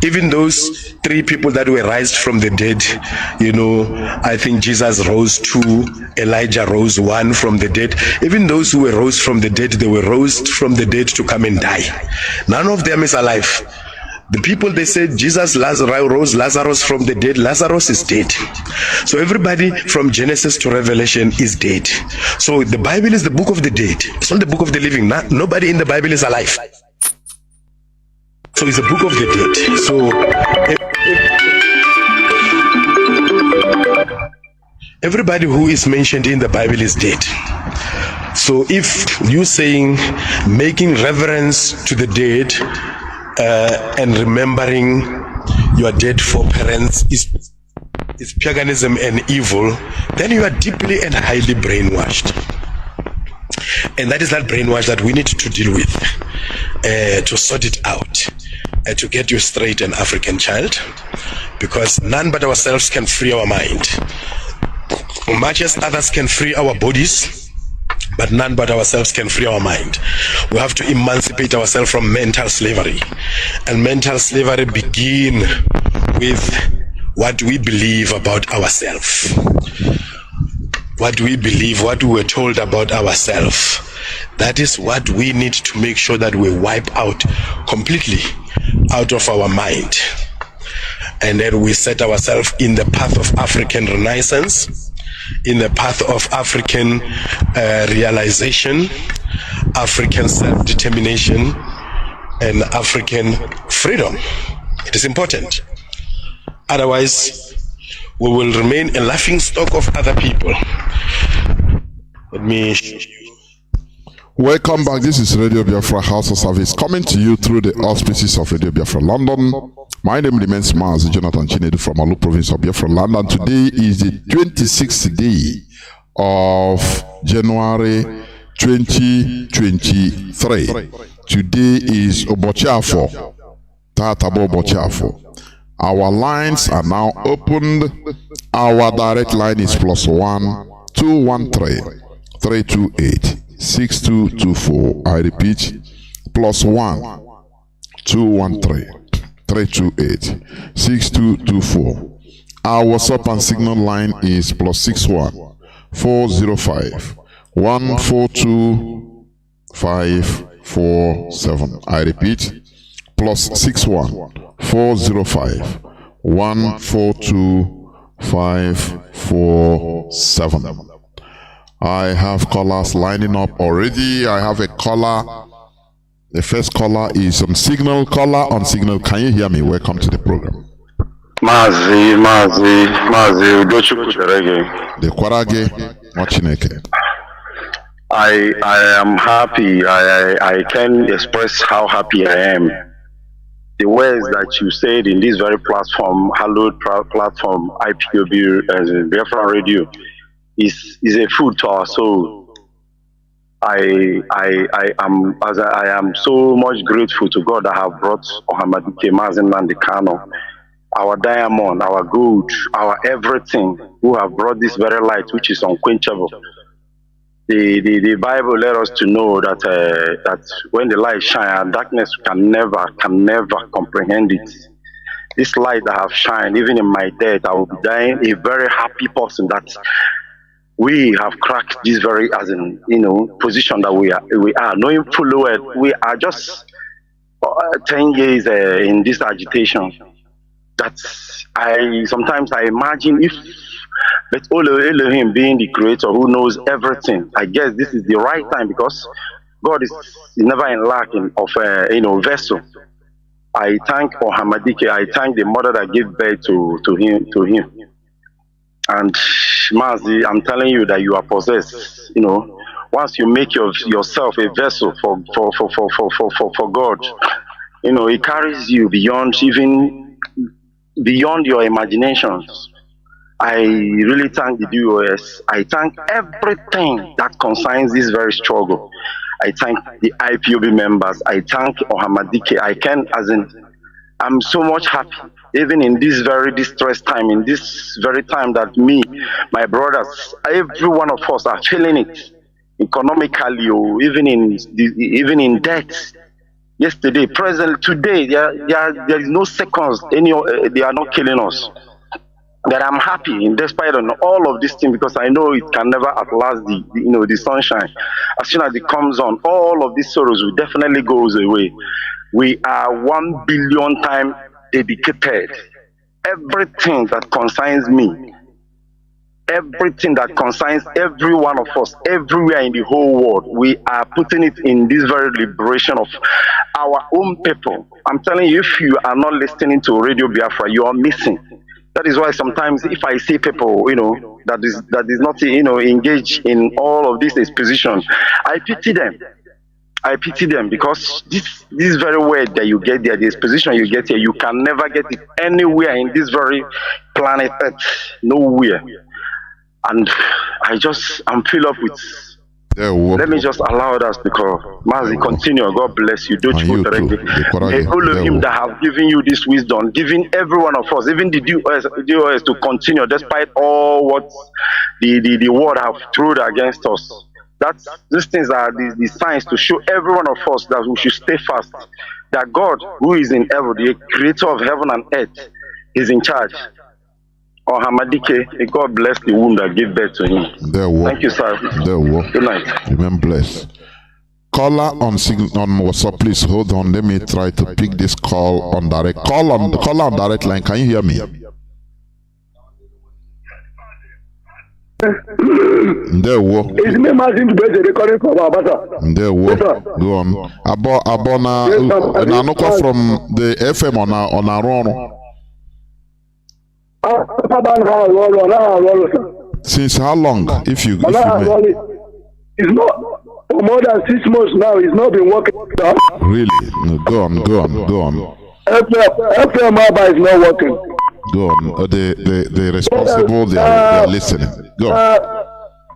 Even those 3 people that were raised from the dead, I think Jesus rose 2, Elijah rose 1 from the dead. Even those who were rose from the dead, they were rose from the dead to come and die. None of them is alive. The people, they said Jesus rose Lazarus from the dead. Lazarus is dead. So everybody from Genesis to Revelation is dead. So the Bible is the book of the dead. It's not the book of the living. Nobody in the Bible is alive. So it's a book of the dead. So everybody who is mentioned in the Bible is dead. So if you saying making reverence to the dead and remembering your dead foreparents is paganism and evil, then you are deeply and highly brainwashed. And that is that brainwash that we need to deal with, to sort it out, to get you straight, an African child, because none but ourselves can free our mind. Much as others can free our bodies, but none but ourselves can free our mind. We have to emancipate ourselves from mental slavery. And mental slavery begin with what we believe about ourselves. What we believe, what we were told about ourselves. That is what we need to make sure that we wipe out completely out of our mind. And then we set ourselves in the path of African Renaissance, in the path of African realization, African self-determination, and African freedom. It is important. Otherwise, we will remain a laughing stock of other people. Let me show you. Welcome back. This is Radio Biafra HAUSA-SERVICE coming to you through the auspices of Radio Biafra London. My name remains Mazi, Jonathan Chinedu from Alu province of Biafra London. Today is the 26th day of January 2023. Today is Obochafo, Tatabo Obochafo. Our lines are now opened. Our direct line is +1 213 328 6224. I repeat, +1 213 328 6224. Our WhatsApp and Signal line is +61 405 142 547. I repeat, +61 405 142 547. I have callers lining up already. I have a caller. The first caller is on Signal. Caller on Signal. Can you hear me? Welcome to the program. Mazi, The Kwarage Machineke. I am happy. I can express how happy I am. The words that you said in this very platform, hallowed platform, IPOB, Biafra Radio, is a food to our soul. I am so much grateful to God that have brought Mazi Nnamdi Kanu, our diamond, our gold, our everything, who have brought this very light which is unquenchable. The Bible let us to know that that when the light shines, darkness can never comprehend it. This light that have shined, even in my death, I will be dying a very happy person. That we have cracked this very, as in, position that we are, knowing fully well we are just 10 years in this agitation. That sometimes I imagine if, but Elohim being the creator who knows everything, I guess this is the right time, because God is never in lack of vessel. I thank Ohamadike. I thank the mother that gave birth to him. And Mazi, I'm telling you that you are possessed. Once you make yourself a vessel for God, it carries you beyond your imaginations. I really thank the DOS. I thank everything that concerns this very struggle. I thank the IPOB members. I thank Ohamadike. I'm so much happy, even in this very distressed time, in this very time that me, my brothers, every one of us are feeling it economically, or even in debt. Yesterday, present, today, there is no seconds. They are not killing us. That I'm happy in despite of all of this thing, because I know it can never outlast the sunshine. As soon as it comes on, all of these sorrows will definitely goes away. We are 1 billion times dedicated. Everything that concerns me, everything that concerns every one of us, everywhere in the whole world, we are putting it in this very liberation of our own people. I'm telling you, if you are not listening to Radio Biafra, you are missing. That is why sometimes if I see people, that is not, engaged in all of this exposition, I pity them. I pity them, because this very word that you get there, the exposition you get here, you can never get it anywhere in this very planet Earth, nowhere. And I'm filled up with. Let me just allow us to call. Mazi, continue. God bless you. Don't you all of him that have given you this wisdom, giving every one of us, even the DOS to continue despite all what the world have thrown against us. These things are the signs to show every one of us that we should stay fast. That God, who is in heaven, the creator of heaven and earth, is in charge. Hamadike, God bless the womb that gave birth to him. Thank you, sir. Good night. Remain blessed. Caller on WhatsApp, please hold on. Let me try to pick this call on direct. Call on direct line. Can you hear me? It's me, Mazi, to be recording from Abasa. Go on. Abona from the FM on our own. Since how long? If you may. It's not for more than 6 months now. It's not been working. Really? No, go on. FM is not working. Go on. The responsible, they are listening. Go on.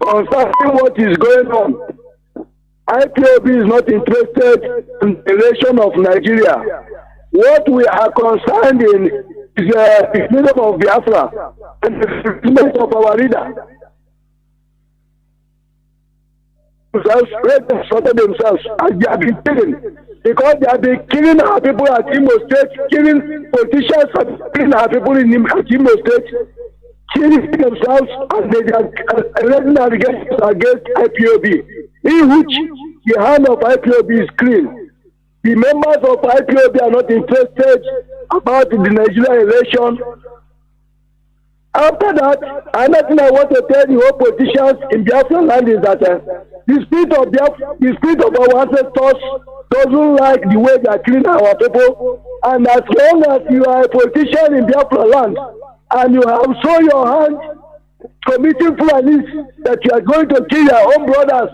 Concerning what is going on, IPOB is not interested in the election of Nigeria. What we are concerned in is the freedom of Biafra and the freedom of our leader. Themselves, and they have been killing, because they have been killing our people at Imo State, killing politicians and killing our people at Imo State, killing themselves, and they are raising allegations against IPOB, in which the hand of IPOB is clean. The members of IPOB are not interested about the Nigerian election. After that, another thing I want to tell the whole politicians in Biafra land is that the spirit of our ancestors doesn't like the way they are killing our people. And as long as you are a politician in Biafra land and you have shown your hand committing plans that you are going to kill your own brothers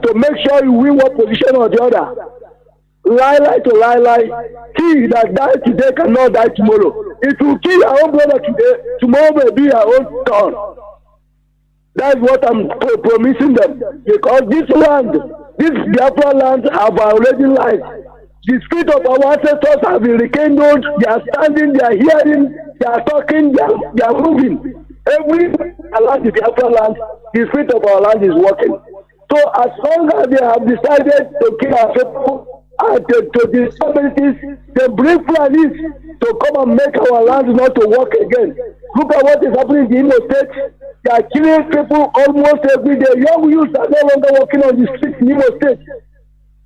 to make sure you win one position or the other. Lie to lie. He that died today cannot die tomorrow. It will kill your own brother today, tomorrow may be your own turn. That's what I'm promising them. Because this Biafra land have already lied. The spirit of our ancestors have been rekindled. They are standing, they are hearing, they are talking, they are moving. Every land, the Biafra land, the spirit of our land is working. So as long as they have decided to kill our people, and to disabilities, they bring plans to come and make our land not to work again. Look at what is happening in the Imo State. They are killing people almost every day. Young youths are no longer walking on the streets in Imo State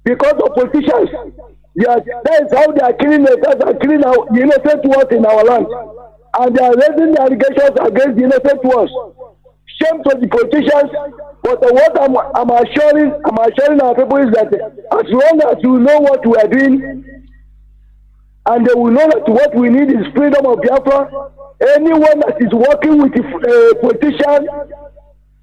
because of politicians. That is how they are killing themselves and killing the innocent ones in our land. And they are raising the allegations against the innocent ones. Shame to the politicians. But what I'm assuring our people is that as long as you know what we are doing, and they will know that what we need is freedom of Biafra. Anyone that is working with a politician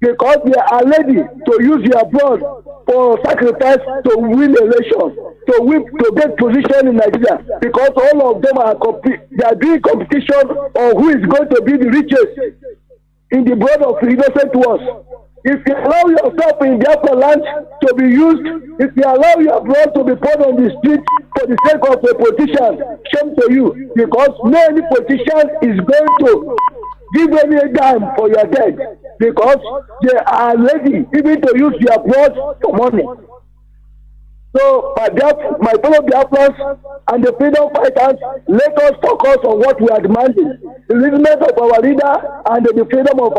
because they are ready to use their blood for sacrifice to win election, to get position in Nigeria, because all of them are they are doing competition on who is going to be the richest in the blood of innocent ones. If you allow yourself in Biafra land to be used, if you allow your blood to be poured on the street for the sake of a politician, shame to you, because no any politician is going to give any dime for your death, because they are ready even to use their blood for money. So, my fellow Biafrans and the freedom fighters, let us focus on what we are demanding. The release of our leader and the freedom of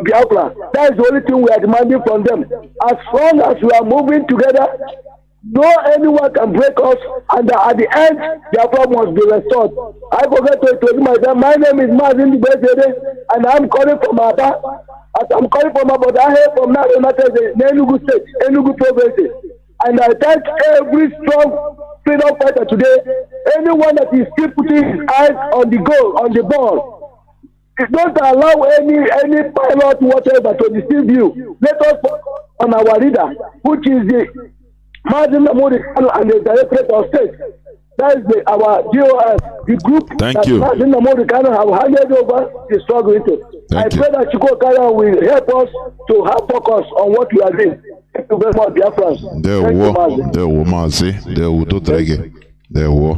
Biafra. That is the only thing we are demanding from them. As long as we are moving together, no anyone can break us, and at the end, Biafra must be restored. I forgot to introduce myself. My name is Mazi, and I'm calling from Aba. As I'm calling from Aba, but I hail from Enugu State, Enugu Province. And I thank every strong freedom fighter today. Anyone that is still putting his eyes on the goal, on the ball. Don't allow any pilot, whatever, to deceive you. Let us focus on our leader, which is the Mazi Kanu and the Directorate of State. That is our DOS, the group Thank that you. Mazi Kanu have handed over the struggle into. I pray that Chukwu Kanu will help us to have focus on what we are doing. Thank you very much, dear friends. There were Mazi. There were Dotrege. There were.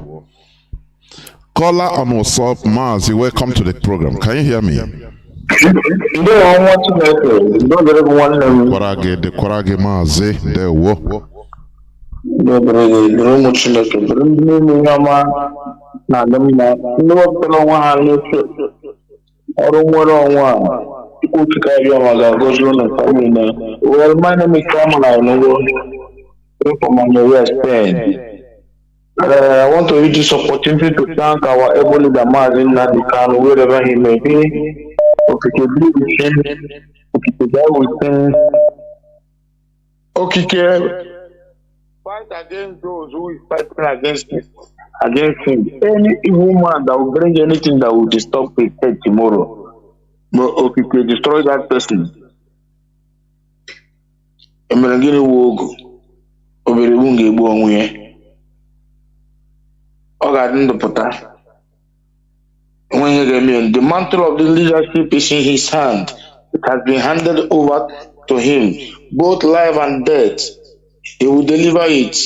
Caller on WhatsApp, Mazi, welcome to the program. Can you hear me? Kwarage Mazi, there were. Well, my name is Kamala from West End. I want to use this opportunity to thank our able leader Mazi Nnamdi, wherever he may be. Fight against those who is fighting against him. Any evil man that will bring anything that will disturb his head tomorrow, but destroy that person. Emerangini wogo oberewunga egbu onwe ya ọ ga-adị ndụpụta when you get me, the mantle of the leadership is in his hand. It has been handed over to him, both life and death. He will deliver it.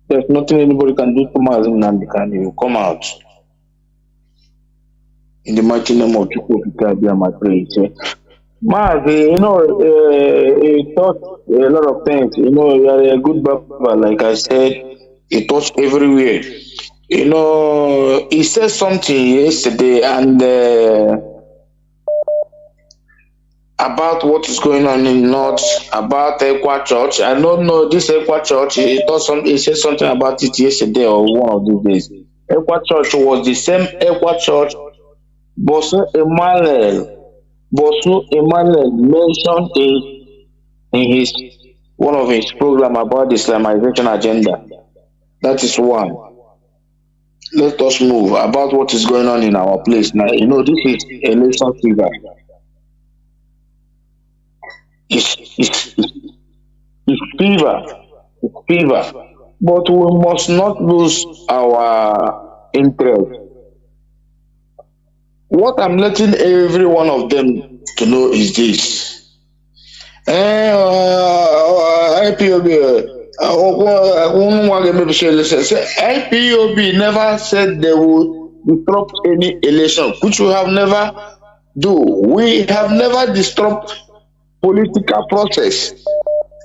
There's nothing anybody can do to Mazi Nnamdi. He will come out. In the mighty name of Chukwu, my praise. Mazi, he taught a lot of things. You are a good Baba, like I said. He taught everywhere. He said something yesterday and about what is going on in North, about Equa Church. I don't know this Equa Church. He said something about it yesterday or one of these days. Equa Church was the same Equa Church Bosu Emmanuel mentioned in one of his program about the Islamization agenda. That is one. Let us move about what is going on in our place now. This is election fever. It's fever. It's fever. But we must not lose our interest. What I'm letting every one of them to know is this. IPOB never said they would disrupt any election, which we have never do. We have never disrupted political process.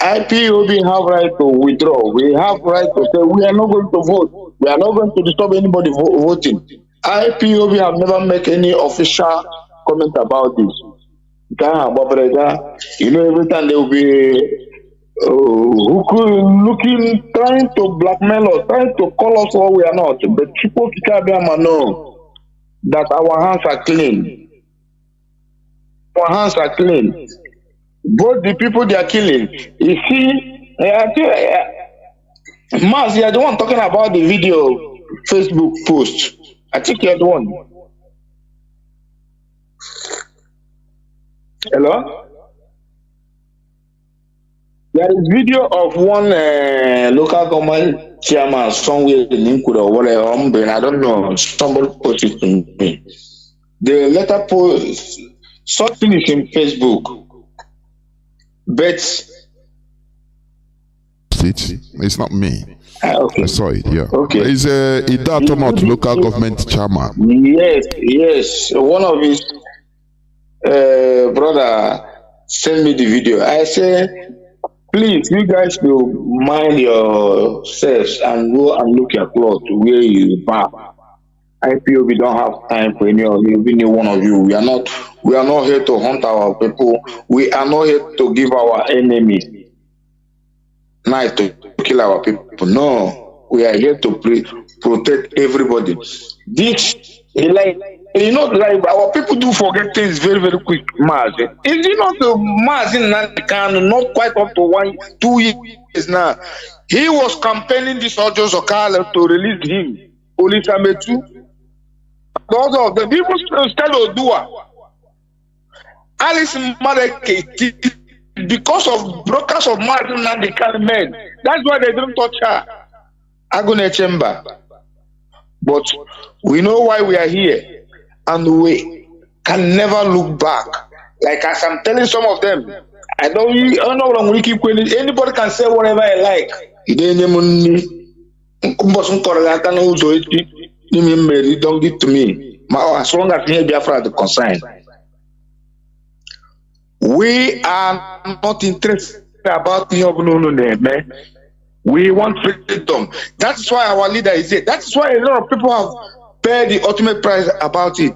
IPOB have right to withdraw. We have right to say we are not going to vote. We are not going to disturb anybody voting. IPOB have never made any official comment about this. You know, every time they will be looking, trying to blackmail us, trying to call us what we are not. But people know that our hands are clean. Our hands are clean. Both the people they are killing. You see, Mazi, you're the one talking about the video Facebook post. I think you're the one. Hello? There is video of one local government chairman somewhere in Inkuda or whatever. I don't know. Somebody posted it to me. The letter post something is in Facebook. But it's not me. Okay. I saw it, yeah. Okay. It's Idatomot local government chairman. Yes. One of his brother sent me the video. I say, please, you guys will mind yourselves and go and look your clothes where you back. IPOB don't have time for any of you, any one of you. We are not here to hunt our people. We are not here to give our enemy knife to kill our people. No, we are here to protect everybody. This is like, like our people do forget things very, very quick. Mazi, is it not the Mazi Nnamdi, not quite up to 2 years now? He was campaigning this Ojo Zokala to release him. Olisametu. Those of the people still do Alice Maleke because of brokers of Martin and the men. That's why they don't touch her. Agone Chamber. But we know why we are here. And we can never look back. Like as I'm telling some of them, I don't know what we keep going. Anybody can say whatever I like. Don't give to me. As long as you Biafra the consign. We are not interested about the we want freedom. That's why our leader is here. That's why a lot of people have paid the ultimate price about it.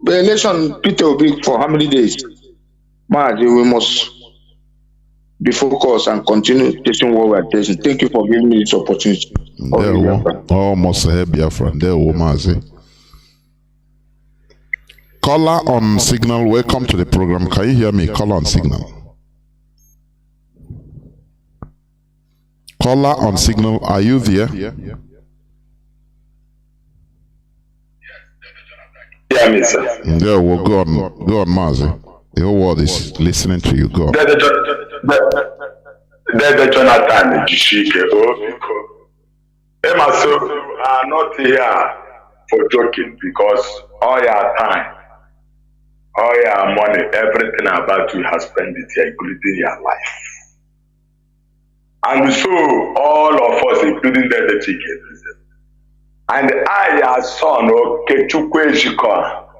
The election, Peter will be for how many days? Mazi, we must be focused and continue taking what we are taking. Thank you for giving me this opportunity. Almost a Biafra. There, Mazi. Caller on signal, welcome to the program. Can you hear me? Caller on signal. Caller on signal, are you there? Yeah, me, sir. Yeah, well, go on, Mazi. The whole world is listening to you. Go on. The Jonathan Jishike, Emma, so you are not here for joking because all your time, all your money, everything about you has spent it here, including your life. And so all of us, including the chicken, and I, your son, Okechukwu Ejiko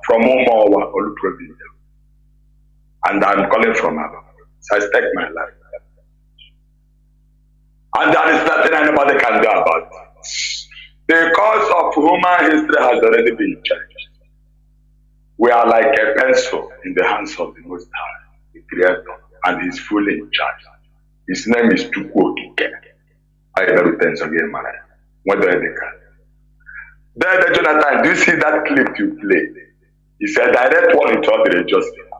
from Umowa, Olu Province, and I'm calling from Aba. So I stake my life. And there is nothing anybody can do about it. The cause of human history has already been changed. We are like a pencil in the hands of the Most High, the Creator, and He's fully in charge. His name is Chukwu Okike. I never thanks again, man. What do I think? There, Jonathan, do you see that clip you played? It's a direct one into all the justice.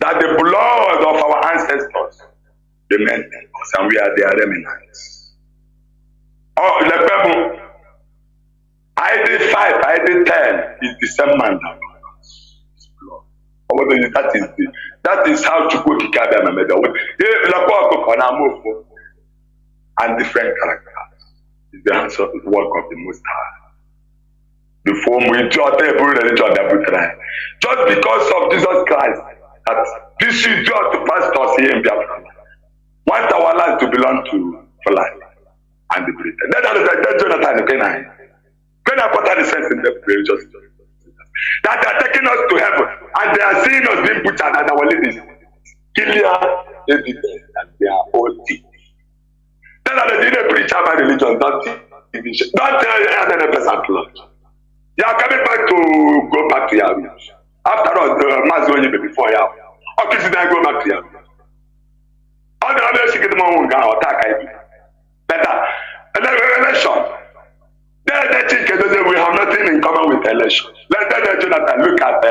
That the blood of our ancestors, the men, and we are their remnants. Oh, the people, I did 5, I did 10, is the same man that that is how Chukwu Okike made and different characters is the answer to the work of the Most High. Before we judge every religion that we try, just because of Jesus Christ, that this is just to pastors here in Biafra, want our life to belong to for life and the Britain. That's Jonathan Kenai. Kenai put the sense in the religious that they are taking us to heaven and they are seeing us being butchered and our ladies clear evidence that they are all thieves. Then they didn't preach about religion, don't tell any person at large. You are coming back to go back to your roots. After all, the Mazi before you, Office na go back here. All the other secret man ga attack I. Better. Election. They think that we have nothing in common with election. Let Jonathan look at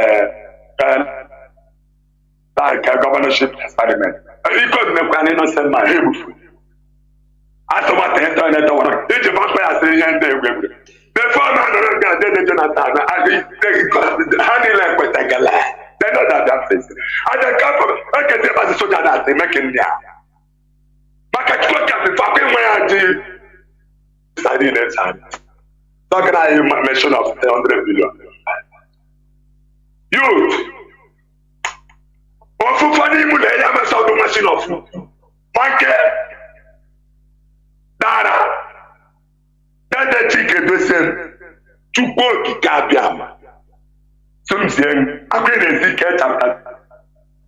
like a governorship experiment. He could make an innocent man able. As to what the internet or did you vampire say the former Jonathan honey like with a gala. They know that face. And the government, I can tell the soldier that they make in there. Maka chukwa the fucking way I do. I didn't time. Talking about a mention of 100 billion. Youth. Ofu fani mu le ya masa do machine of food. Manke. Dara. Dada chike do sem. Chukwu ki kabiama. Something according to Ezekiel chapter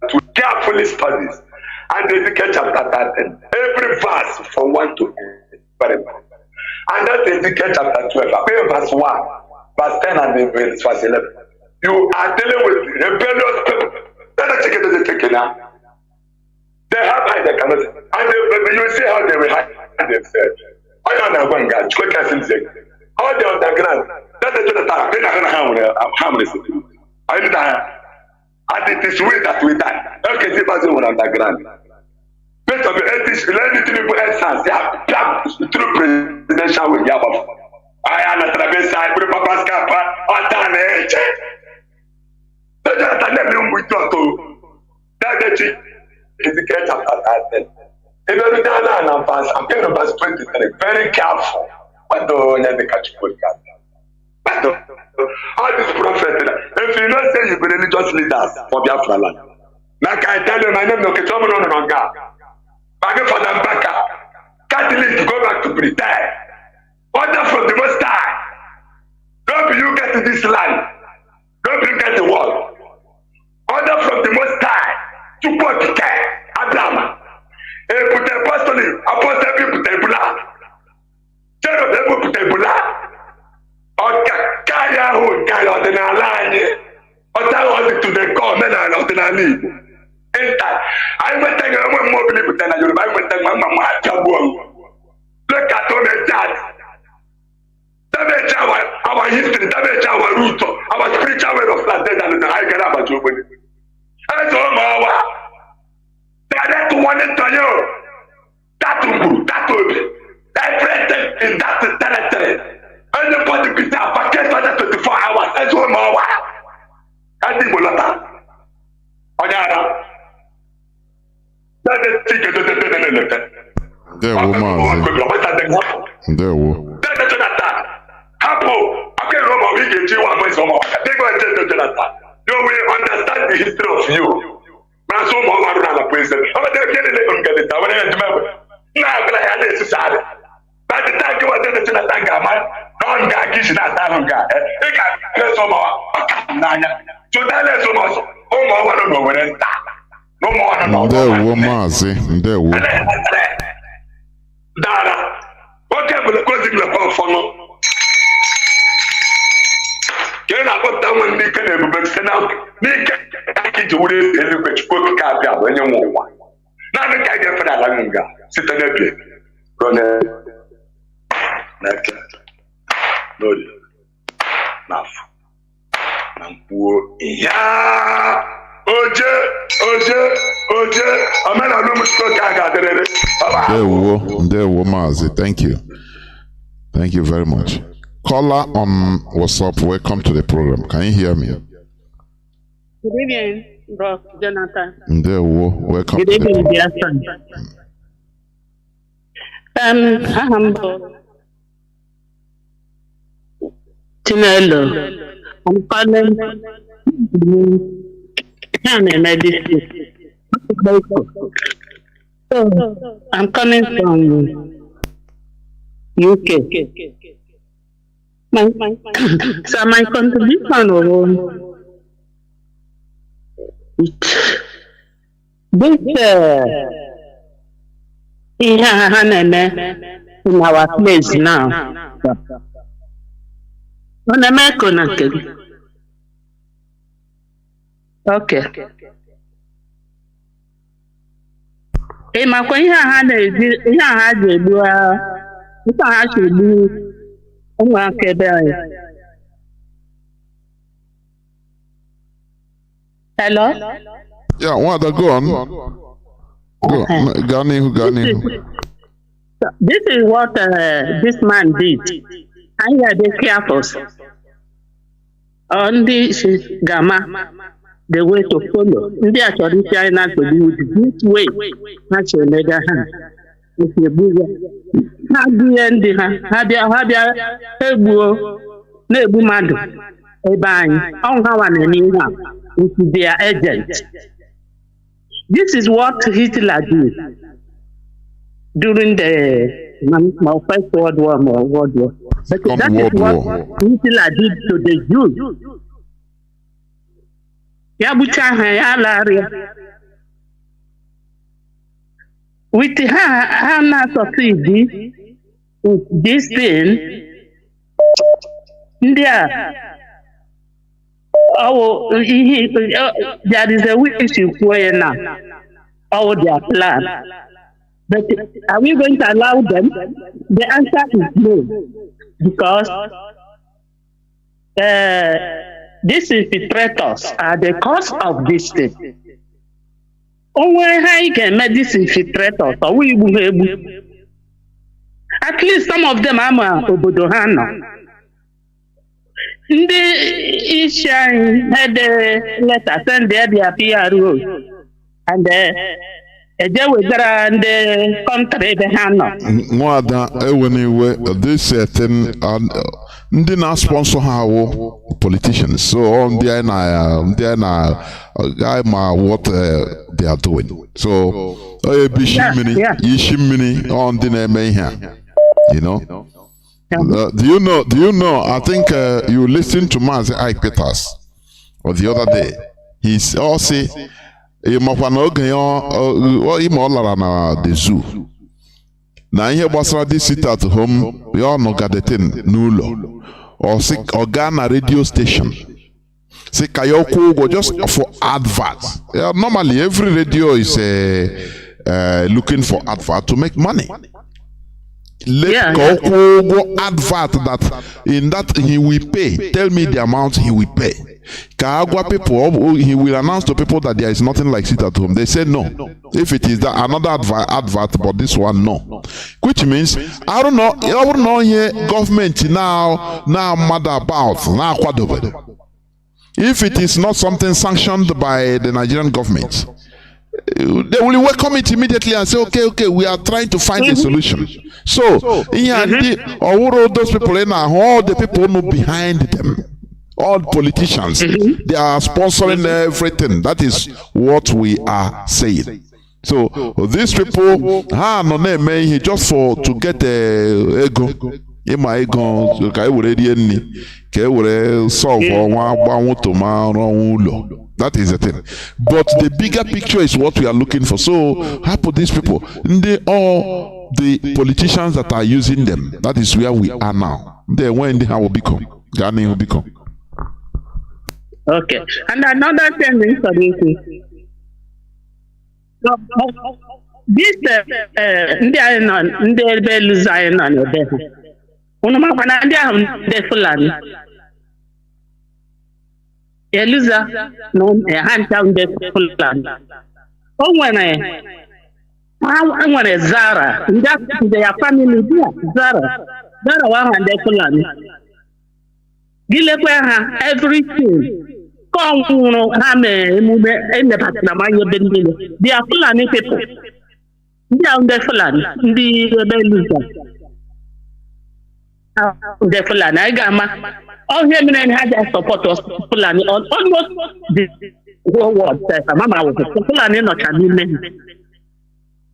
2 carefully studies. And Ezekiel chapter 10. Every verse from 1 to 8. Very much. And that's Ezekiel chapter 12, verse 1, verse 10 and verse 11. You are dealing with rebellious people. That's the chicken now. They have hide, they cannot. And you see how they will hide themselves. I don't know one guy, quick as in all the underground. That's the time. They're not going to harm security. I know that. And it is we that we die. Okay, see, passing on underground. Based on the ethics, let it be essence. Yeah, through presidential with Yabba. I am a travessa, I put Papa Scapa, on time age. So just a little with Toto. That's the Ezekiel chapter 10. If you don't know, I'm going to verse 23. Very careful. But don't let the catch you. But all this prophet, if you don't say you be religious leaders for Biafra land, like I tell you, my name is Okechomon. Bargain for them back up. Catholics to go back to Britain. Order from the Most High. Don't you get to this land. Don't you get the world. Order from the Most High. To put the care. Abraham. And put the apostolic. Apostle people put the blood. Tell them put the blood. Or Kaya who Kaya the Nalani. Or tell us to the common and of the Nali. I went to one more people than you. I went to my mama. Look at all the chat. Damage our history, damage our root, our spiritual way of life, and I can have a job with it. And so, Mawa, that one to you. That will be everything in that territory. And the body be there, packet for that 24 hours. And so, Mawa, I think we'll let that. There will Mazi. There will. You will understand the history of you. But so more than a president. But they can't let get it. I want to remember. Now, I had this sad. But the time you were the Jonathan man, non gagish not that guy. They got some more. Nanya. So that is almost. Oh, I don't know when it's no more. There will Mazi. There will. Dara. What can we close in the phone for no? Can I put down when they can ever be sent out? Make it to win any which book card when you move one. Now the guy for that longer. Sit on it. Run it. No. Enough. Yeah. Oje. Amen. I know There will Mazi. Thank you. Thank you very much. Caller on WhatsApp, welcome to the program. Can you hear me? Good evening, Bro Jonathan. There will welcome. Good evening, dear son. Chinedu. I'm calling medicine. So, I'm coming from UK. So my contribution in our place now. Okay. ị makwa ihe a ha na-eji ihe a ha ji egbu nke a ha ji egbu ụmụaka ebe anyị. Hello? Yeah, Wada, go on. Go on. This is what this man did. And yeah, they careful. On this gamma, the way to follow. Ndị achọrọ isi anyị na-atụrụ this way. Ha chere mega ha. If you believe ha bịa ndị ha bịa egbuo na-egbu mmadụ ebe anyị. Ọ ha nwa na-eme ihe a into their agent. This is what Hitler did during the First World War or World War. But that is what Hitler did to the Jews. With her not succeed with this thing, there is a wish you now. Their plan. But are we going to allow them? The answer is no. Because these infiltrators are the cause of this thing. Only how you can make these infiltrators, or we will at least some of them are Obodohano. The issue had a letter sent there, their PRO, and they were there and the country behind us. More than anyway, this thing did not sponsor how politicians. So on the what they are doing. So Yishimini on the name, you know. Do you know? I think you listened to Mazi Peters or the other day. He's also the zoo. Now here was this sit at home. We all know got the thing nulo or sick or Ghana radio station. Say Kayoko go just for adverts. Normally every radio is looking for advert to make money. Let go advert that in that he will pay. Tell me the amount he will pay. Kaagwa people, he will announce to people that there is nothing like sit at home. They say no. If it is that another advert, but this one no. Which means I don't know here government now mad about now. If it is not something sanctioned by the Nigerian government, they will welcome it immediately and say, okay, we are trying to find a solution. So, all those people, all the people know behind them, all politicians, they are sponsoring everything. That is what we are saying. So, these people, just for to get ego. That is the thing. But the bigger picture is what we are looking for. So, how put these people? They all the politicians that are using them. That is where we are now. They when they will become. Ghana will become. Okay. And another thing is this Eliza no hand down the Fulani. Oh, when I Zara, that their family there, Zara one and the Fulani. Gilepa everything. Come Hame in the Patanamaya. They are Fulani people. They are the Fulani, the the Fulani, I got all him and had a support us Fulani on almost the whole world. Mama was a Fulani not a woman.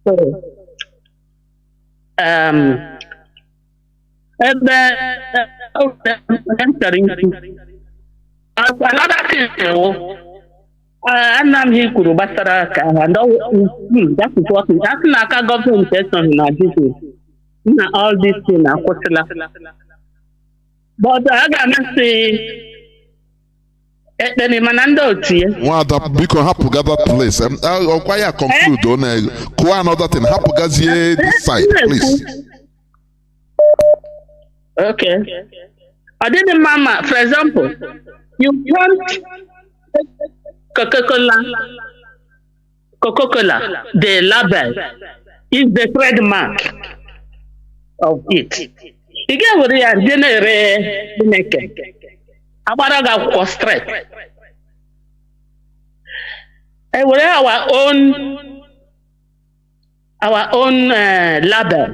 So, another thing, Nnamdi Kuru Basaraka, and that is what that's not a government person in Nigeria. All these things are but I gotta say, ekpeni mana ndị otu ya. Nwada biko hapụga that place. Ọkwa ya conclude on kwuo another thing. Hapụgazie this side, please. Okay. I didn't mama, for example, you want Coca-Cola, the label is the trademark of it. You get what you are generate the naked. Abaraga straight. And we have our own label.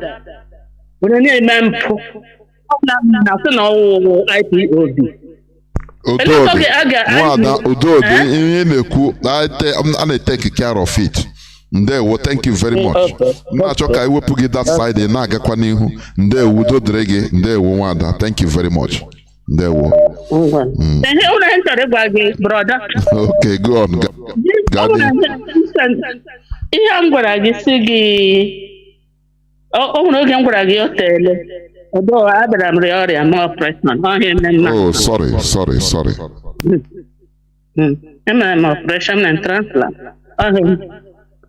We don't need IPOB. Udodi, ihe na-ekwu a na-take care of it. Ndewo, thank you very much. Na-achọ ka iwepụ gị that side na-agakwa n'ihu. Ndewo, udo dịrị gị. Ndewo nwada, thank you very much. Ndewo. Okay, go on. Ihe m gwara gị si gị o nwere oge m gwara gị o teele. Although I have more operation. Oh, sorry. I'm operation and transplant. I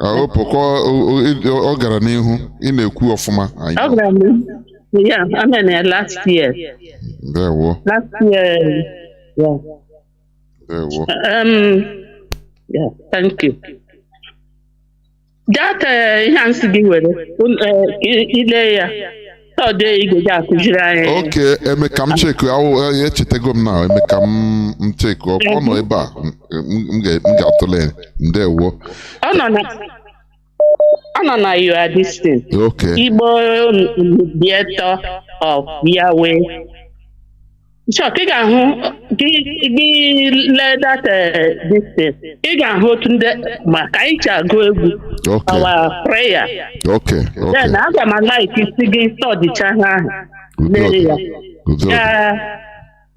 hope ọ gara n'ihu ị na-ekwu ọfụma. Yeah, I mean last year. There we go. Last year, yeah. There we go. Yeah, thank you. That hands to give Okay, Emeka m check echetego m now. Emeka m check ọ nọ ebe a m ga-atụle. Ndewo. Ọ nọ na you are distant. Okay. Igbo theater of Yahweh. So ị ga-ahụ gị lee that distance. Ị ga-ahụ otu ndị maka anyị ji agụ egwu. Okay. Our prayer. Okay. Then aga m like isi gị studycha ha ahụ. Lee ya.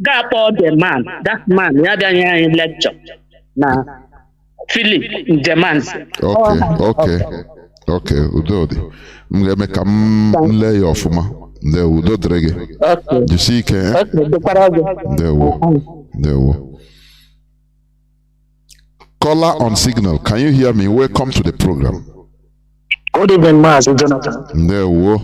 Ga-akpọ the man. That man ya bịanye anyị lecture na Philip Njemanzi. Okay, Udodi. M ga-eme ka m lee ya ọfụma. Ndewo, udo dịrị gị. Jisie ike. Ndewo. Caller on signal. Can you hear me? Welcome to the program. Good evening, Mazi Jonathan. Ndewo.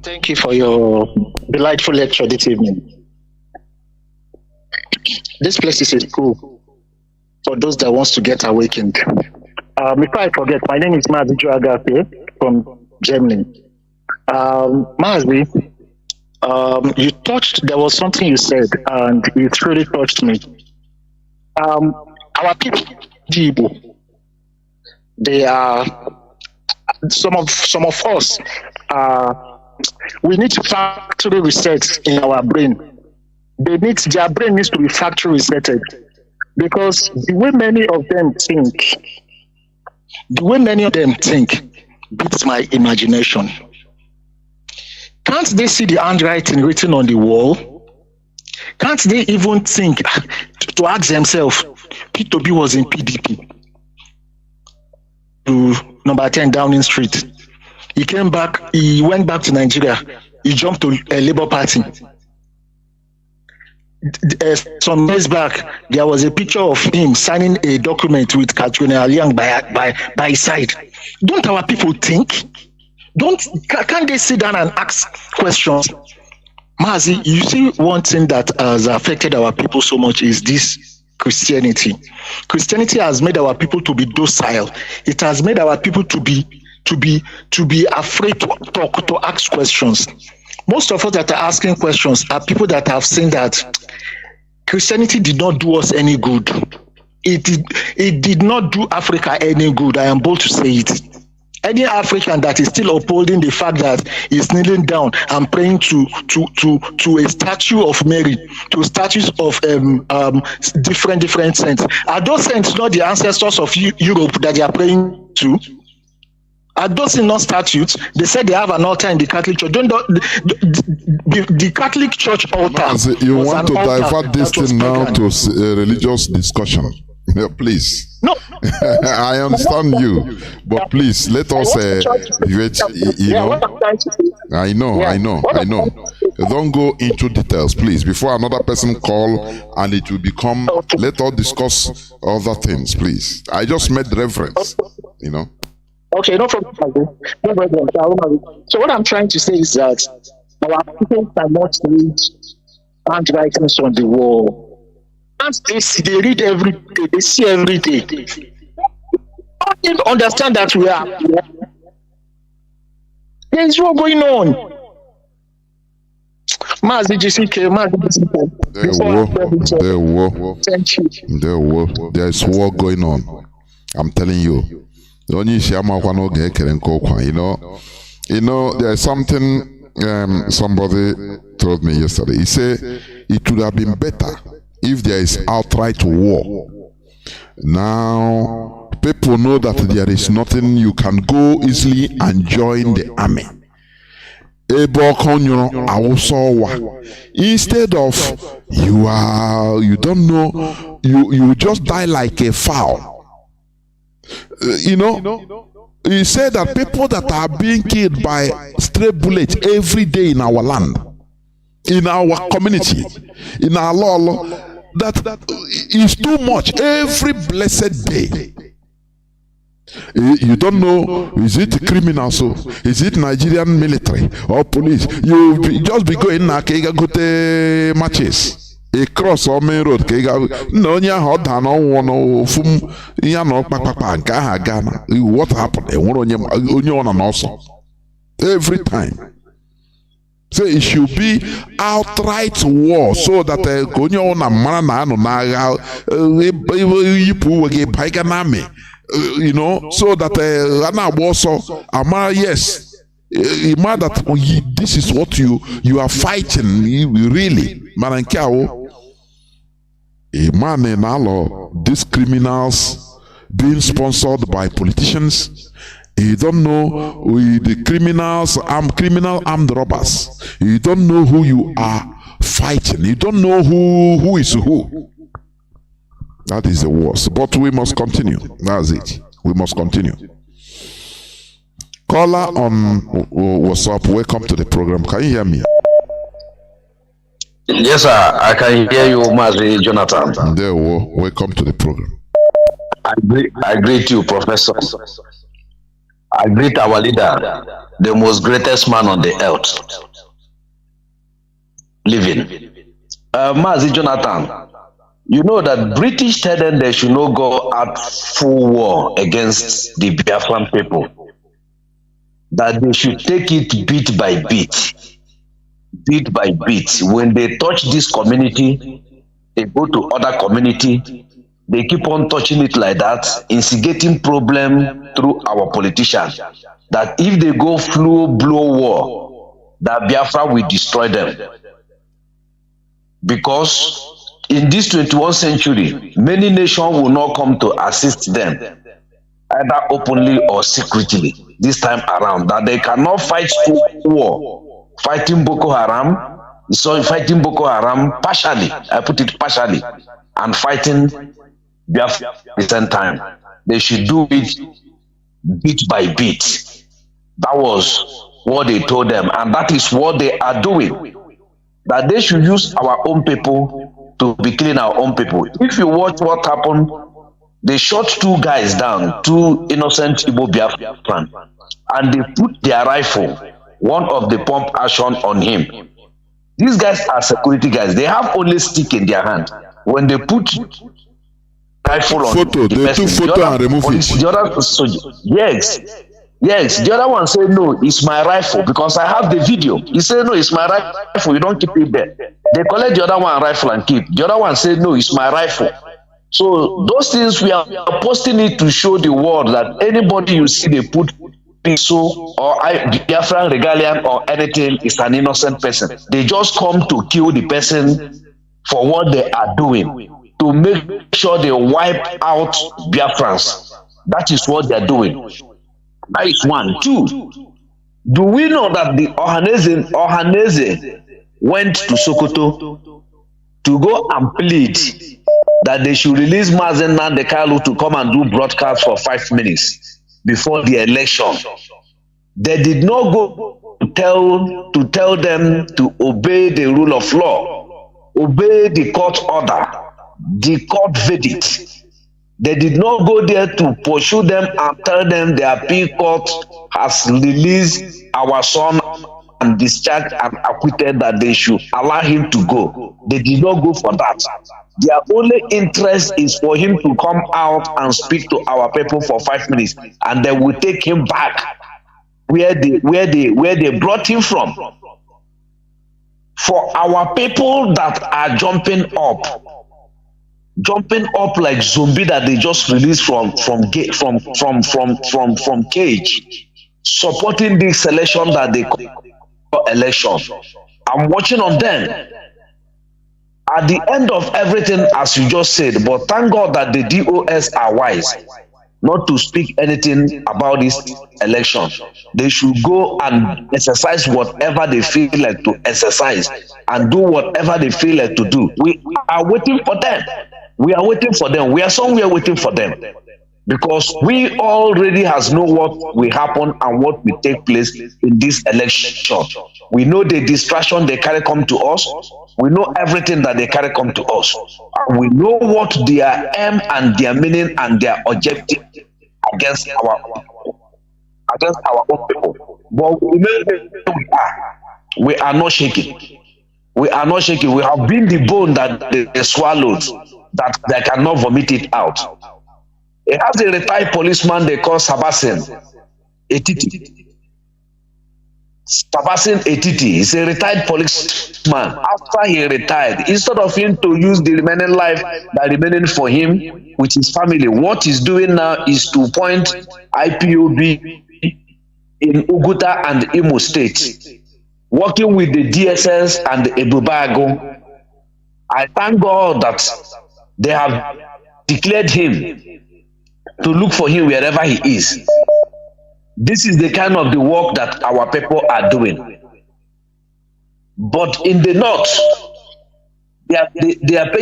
Thank you for your delightful lecture this evening. This place is a school for those that wants to get awakened. Before I forget, my name is Mazi from Germany. Mazi, you touched, there was something you said, and it really touched me. Our people, they are, some of us, we need factory reset in our brain. Their brain needs to be factory resetted, because the way many of them think beats my imagination. Can't they see the handwriting written on the wall? Can't they even think to ask themselves, P2B was in PDP to number 10 Downing Street. He came back, he went back to Nigeria, he jumped to a Labour Party. Some days back, there was a picture of him signing a document with Katrina Liang by his side. Don't our people think? Can't they sit down and ask questions? Mazi, you see, one thing that has affected our people so much is this Christianity. Christianity has made our people to be docile. It has made our people to be afraid to talk, to ask questions. Most of us that are asking questions are people that have seen that Christianity did not do us any good. It did not do Africa any good. I am bold to say it. Any African that is still upholding the fact that he's kneeling down and praying to a statue of Mary, to statues of different saints. Are those saints not the ancestors of Europe that they are praying to? Are those not statues? They said they have an altar in the Catholic Church. The Catholic Church altar. Mazi, you want to divert this thing now to a religious discussion? Yeah, please. No, I understand you, but please let us, I know. Don't go into details, please, before another person call and it will become, let us discuss other things, please. I just made reference, Okay, no problem. No problem. So what I'm trying to say is that our people cannot read handwritings on the wall. And they read every day, they see every day. They don't understand that there is what going on. Mazi GCK. There's war going on. I'm telling you. There's something somebody told me yesterday. He said it would have been better if there is outright war. Now people know that there is nothing, you can go easily and join the army. Instead of you don't know, you just die like a fowl. He said that people that are being killed by stray bullets every day in our land, in our community, in our law, that is too much every blessed day. You don't know, is it criminals, is it Nigerian military or police? You just be going na go to matches. A cross or main road, no, what happened? Every time. So it should be outright war, so that so that yes, this is what you are fighting, really. These criminals being sponsored by politicians. You don't know the criminals, criminal armed robbers. You don't know who you are fighting. You don't know who is who. That is the worst. But we must continue. That's it. We must continue. Caller on WhatsApp, welcome to the program. Can you hear me? Yes, sir. I can hear you, Mazi Jonathan. There, welcome to the program. I greet you, Professor. I greet our leader, the most greatest man on the earth, living. Mazi Jonathan, you know that British tell them they should not go at full war against the Biafran people. That they should take it bit by bit. Bit by bit. When they touch this community, they go to other community. They keep on touching it like that, instigating problem through our politicians. That if they go full-blown war, that Biafra will destroy them. Because in this 21st century, many nations will not come to assist them, either openly or secretly, this time around. That they cannot fight full war. Fighting Boko Haram, so fighting Boko Haram partially, I put it partially, and fighting Biafra at the same time. They should do it bit by bit. That was what they told them, and that is what they are doing. That they should use our own people to be killing our own people. If you watch what happened, they shot two guys down, two innocent Igbo Biafran, and they put their rifle, one of the pump action on him. These guys are security guys. They have only stick in their hand. When they put rifle on photo, the they person, took photo and remove it. The other soldier, yes. The other one said, no, it's my rifle because I have the video. He said, no, it's my rifle. You don't keep it there. They collect the other one rifle and keep. The other one said, no, it's my rifle. So those things, we are posting it to show the world that anybody you see they put so or Biafran regalian or anything is an innocent person. They just come to kill the person for what they are doing, to make sure they wipe out Biafrans. That is what they are doing. That is one. Two, do we know that the Ohaneze went to Sokoto to go and plead that they should release Mazi Nnamdi to come and do broadcast for 5 minutes before the election. They did not go to tell them to obey the rule of law, obey the court order, the court verdict. They did not go there to pursue them and tell them the appeal court has released our son and discharged and acquitted, that they should allow him to go. They did not go for that. Their only interest is for him to come out and speak to our people for 5 minutes, and they will take him back where they brought him from. For our people that are jumping up like zombie that they just released from cage, supporting this election that they call election. I'm watching on them. At the end of everything, as you just said, but thank God that the DOS are wise not to speak anything about this election. They should go and exercise whatever they feel like to exercise and do whatever they feel like to do. We are waiting for them. We are waiting for them. We are somewhere waiting for them. Because we already has know what will happen and what will take place in this election. We know the distraction they carry come to us. We know everything that they carry come to us. And we know what their aim and their meaning and their objective against our own people. But we are not shaking. We are not shaking. We have been the bone that they swallowed, that they cannot vomit it out. It has a retired policeman they call Sabasin Etiti. Sabasin Etiti is a retired policeman. After he retired, instead of him to use the remaining life that remaining for him with his family, what he's doing now is to point IPOB in Uguta and Imo State, working with the DSS and the Ebubago. I thank God that they have declared him to look for him wherever he is. This is the kind of the work that our people are doing. But in the north, they are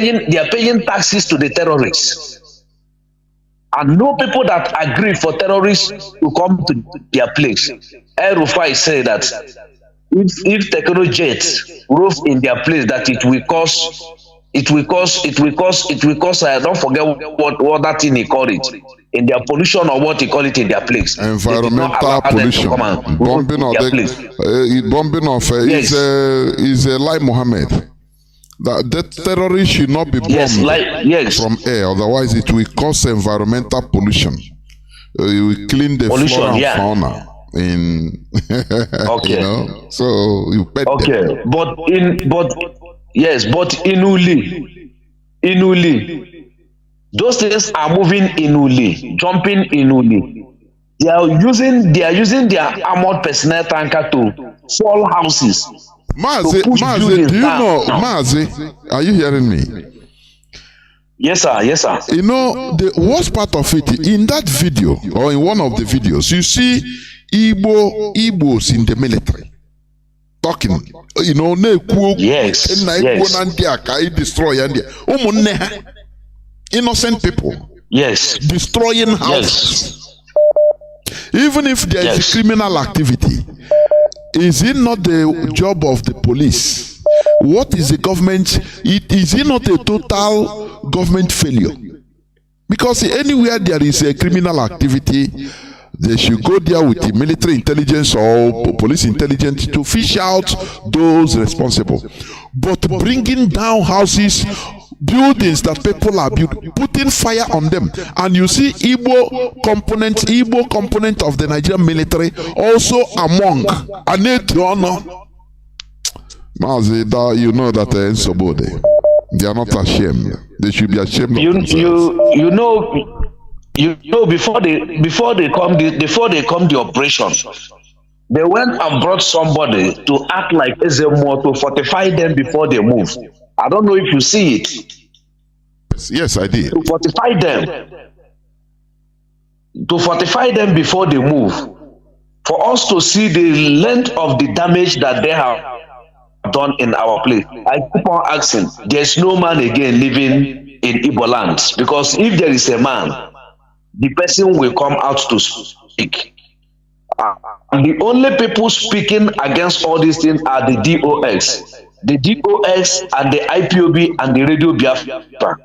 paying taxes to the terrorists. And no people that agree for terrorists to come to their place. El Rufai said that if technojets roof in their place, that it will cause I don't forget what that thing he called it, in their pollution or what he call it in their place. Environmental pollution. Bombing of Yes. is Lai Mohammed. That terrorist should not be bombed from air, otherwise it will cause environmental pollution. You will clean the flora and fauna. In okay, you know, so you bet them. but in Uli, those things are moving in Uli, jumping in Uli. They are using their armored personnel tanker to fall houses. Mazi, do you know Mazi? Are you hearing me? Yes, sir. Yes, sir. You know, the worst part of it, in that video, or in one of the videos, you see Igbos in the military talking. You know, yes. Innocent people. Yes. Destroying houses. Yes. Even if there is a criminal activity, is it not the job of the police? What is the government? Is it not a total government failure? Because anywhere there is a criminal activity, they should go there with the military intelligence or police intelligence to fish out those responsible. But bringing down houses, buildings that people are building, putting fire on them, and you see Igbo component of the Nigerian military also among Mazi, you know that they're in Sobode. They are not ashamed. They should be ashamed of themselves. You know, before they come the operation, they went and brought somebody to act like Ezemo to fortify them before they move. I don't know if you see it. Yes, I did. To fortify them before they move, for us to see the length of the damage that they have done in our place. I keep on asking, there's no man again living in Igbo land. Because if there is a man, the person will come out to speak. And the only people speaking against all these things are the DOX. The DOX and the IPOB and the Radio Biafra.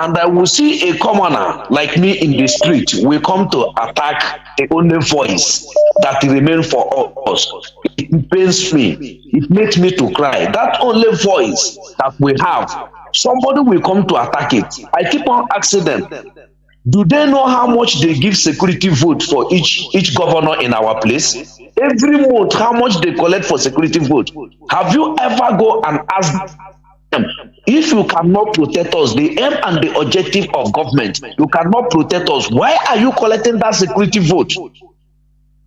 And I will see a commoner like me in the street will come to attack the only voice that remains for us. It pains me. It makes me to cry. That only voice that we have, somebody will come to attack it. I keep on asking them, do they know how much they give security vote for each governor in our place? Every month, how much they collect for security vote? Have you ever go and ask them, if you cannot protect us, the aim and the objective of government, you cannot protect us, why are you collecting that security vote?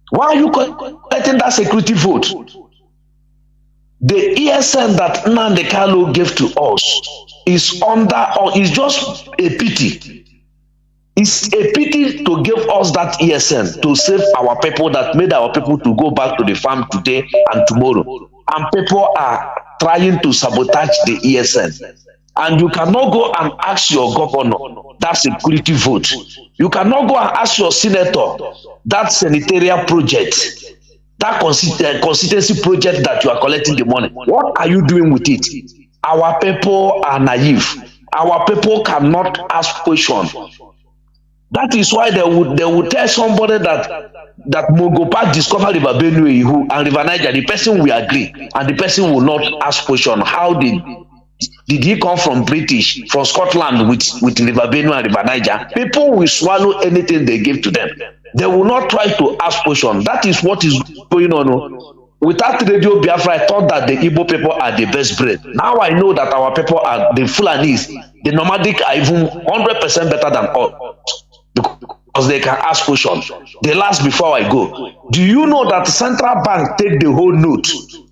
Why are you collecting that security vote? The ESN that Nnamdi Kanu gave to us is under, or is just a pity. It's a pity to give us that ESN to save our people, that made our people to go back to the farm today and tomorrow. And people are trying to sabotage the ESN. And you cannot go and ask your governor that security vote. You cannot go and ask your senator that sanitarian project, that constituency project that you are collecting the money. What are you doing with it? Our people are naive. Our people cannot ask questions. That is why they would tell somebody that Mogopa discovered River Benue and River Niger, the person will agree, and the person will not ask question. How did he come from British, from Scotland with River Benue and River Niger? People will swallow anything they give to them. They will not try to ask question. That is what is going on. Without Radio Biafra, I thought that the Igbo people are the best bred. Now I know that our people are the Fulanis, the nomadic are even 100% better than us. Because they can ask questions. The last before I go, do you know that the central bank take the whole note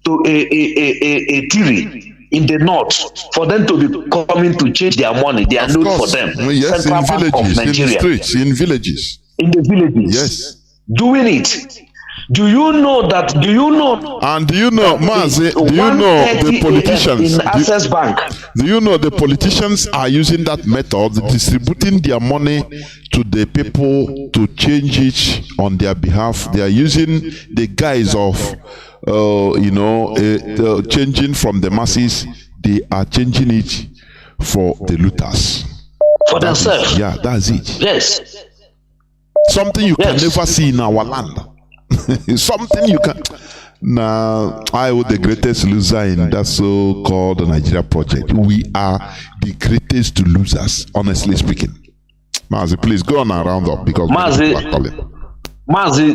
to a theory in the north for them to be coming to change their money, their note for them? Yes, central in bank villages, of Nigeria. in villages, in the villages. Yes, doing it. Do you know that? Do you know? And do you know, Mazi? Do you know the politicians in Access Bank? Do you know the politicians are using that method, distributing their money to the people to change it on their behalf? They are using the guise of, changing from the masses. They are changing it for the looters. For themselves. Yeah, that's it. Yes. Something you can never see in our land. Something you can. Now, I was the greatest loser in that so-called Nigeria project. We are the greatest losers, honestly speaking. Mazi, please go on and round up because Mazi,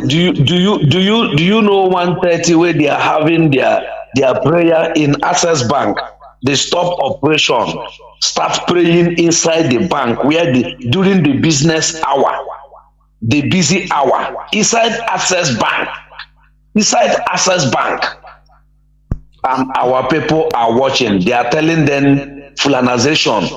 do you know 1:30 where they are having their prayer in Access Bank? They stop operation, start praying inside the bank where during the business hour. The busy hour inside Access Bank, and our people are watching. They are telling them fulanization.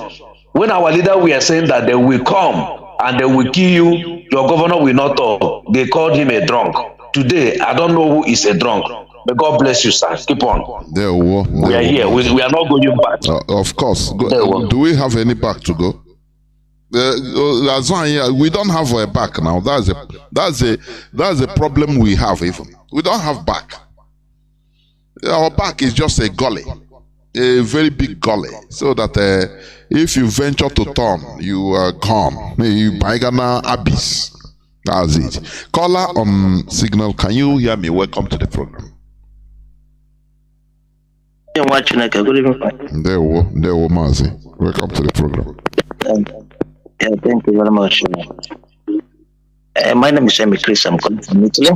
When our leader were saying that they will come and they will kill you, your governor will not talk. They called him a drunk. Today, I don't know who is a drunk. But God bless you, sir. Keep on. We are here. We are not going back. Of course. Do we have any back to go? We don't have a back now. That's a problem we have. Even we don't have back. Our back is just a gully, a very big gully, so that if you venture to turn, you are gone. You Baigana abyss. That's it. Caller on signal. Can you hear me? Welcome to the program. Good evening. There were Mazi. Welcome to the program. Yeah, thank you very much. My name is Emi Chris. I'm calling from Italy.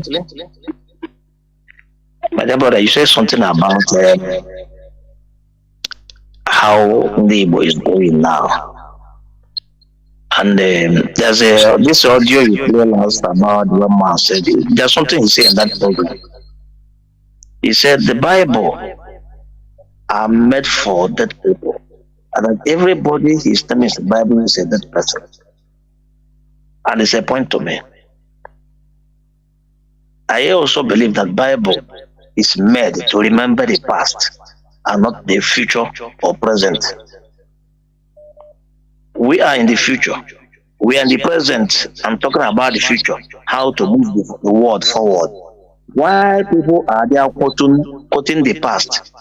My dear brother, you said something about how the Igbo is going now. And there's this audio you play last about one man said, there's something he said in that program. He said the Bible are made for dead people. And that everybody is telling the Bible is a dead person. And it's a point to me. I also believe that Bible is made to remember the past and not the future or present. We are in the future. We are in the present. I'm talking about the future, how to move the world forward. Why people are there quoting the past?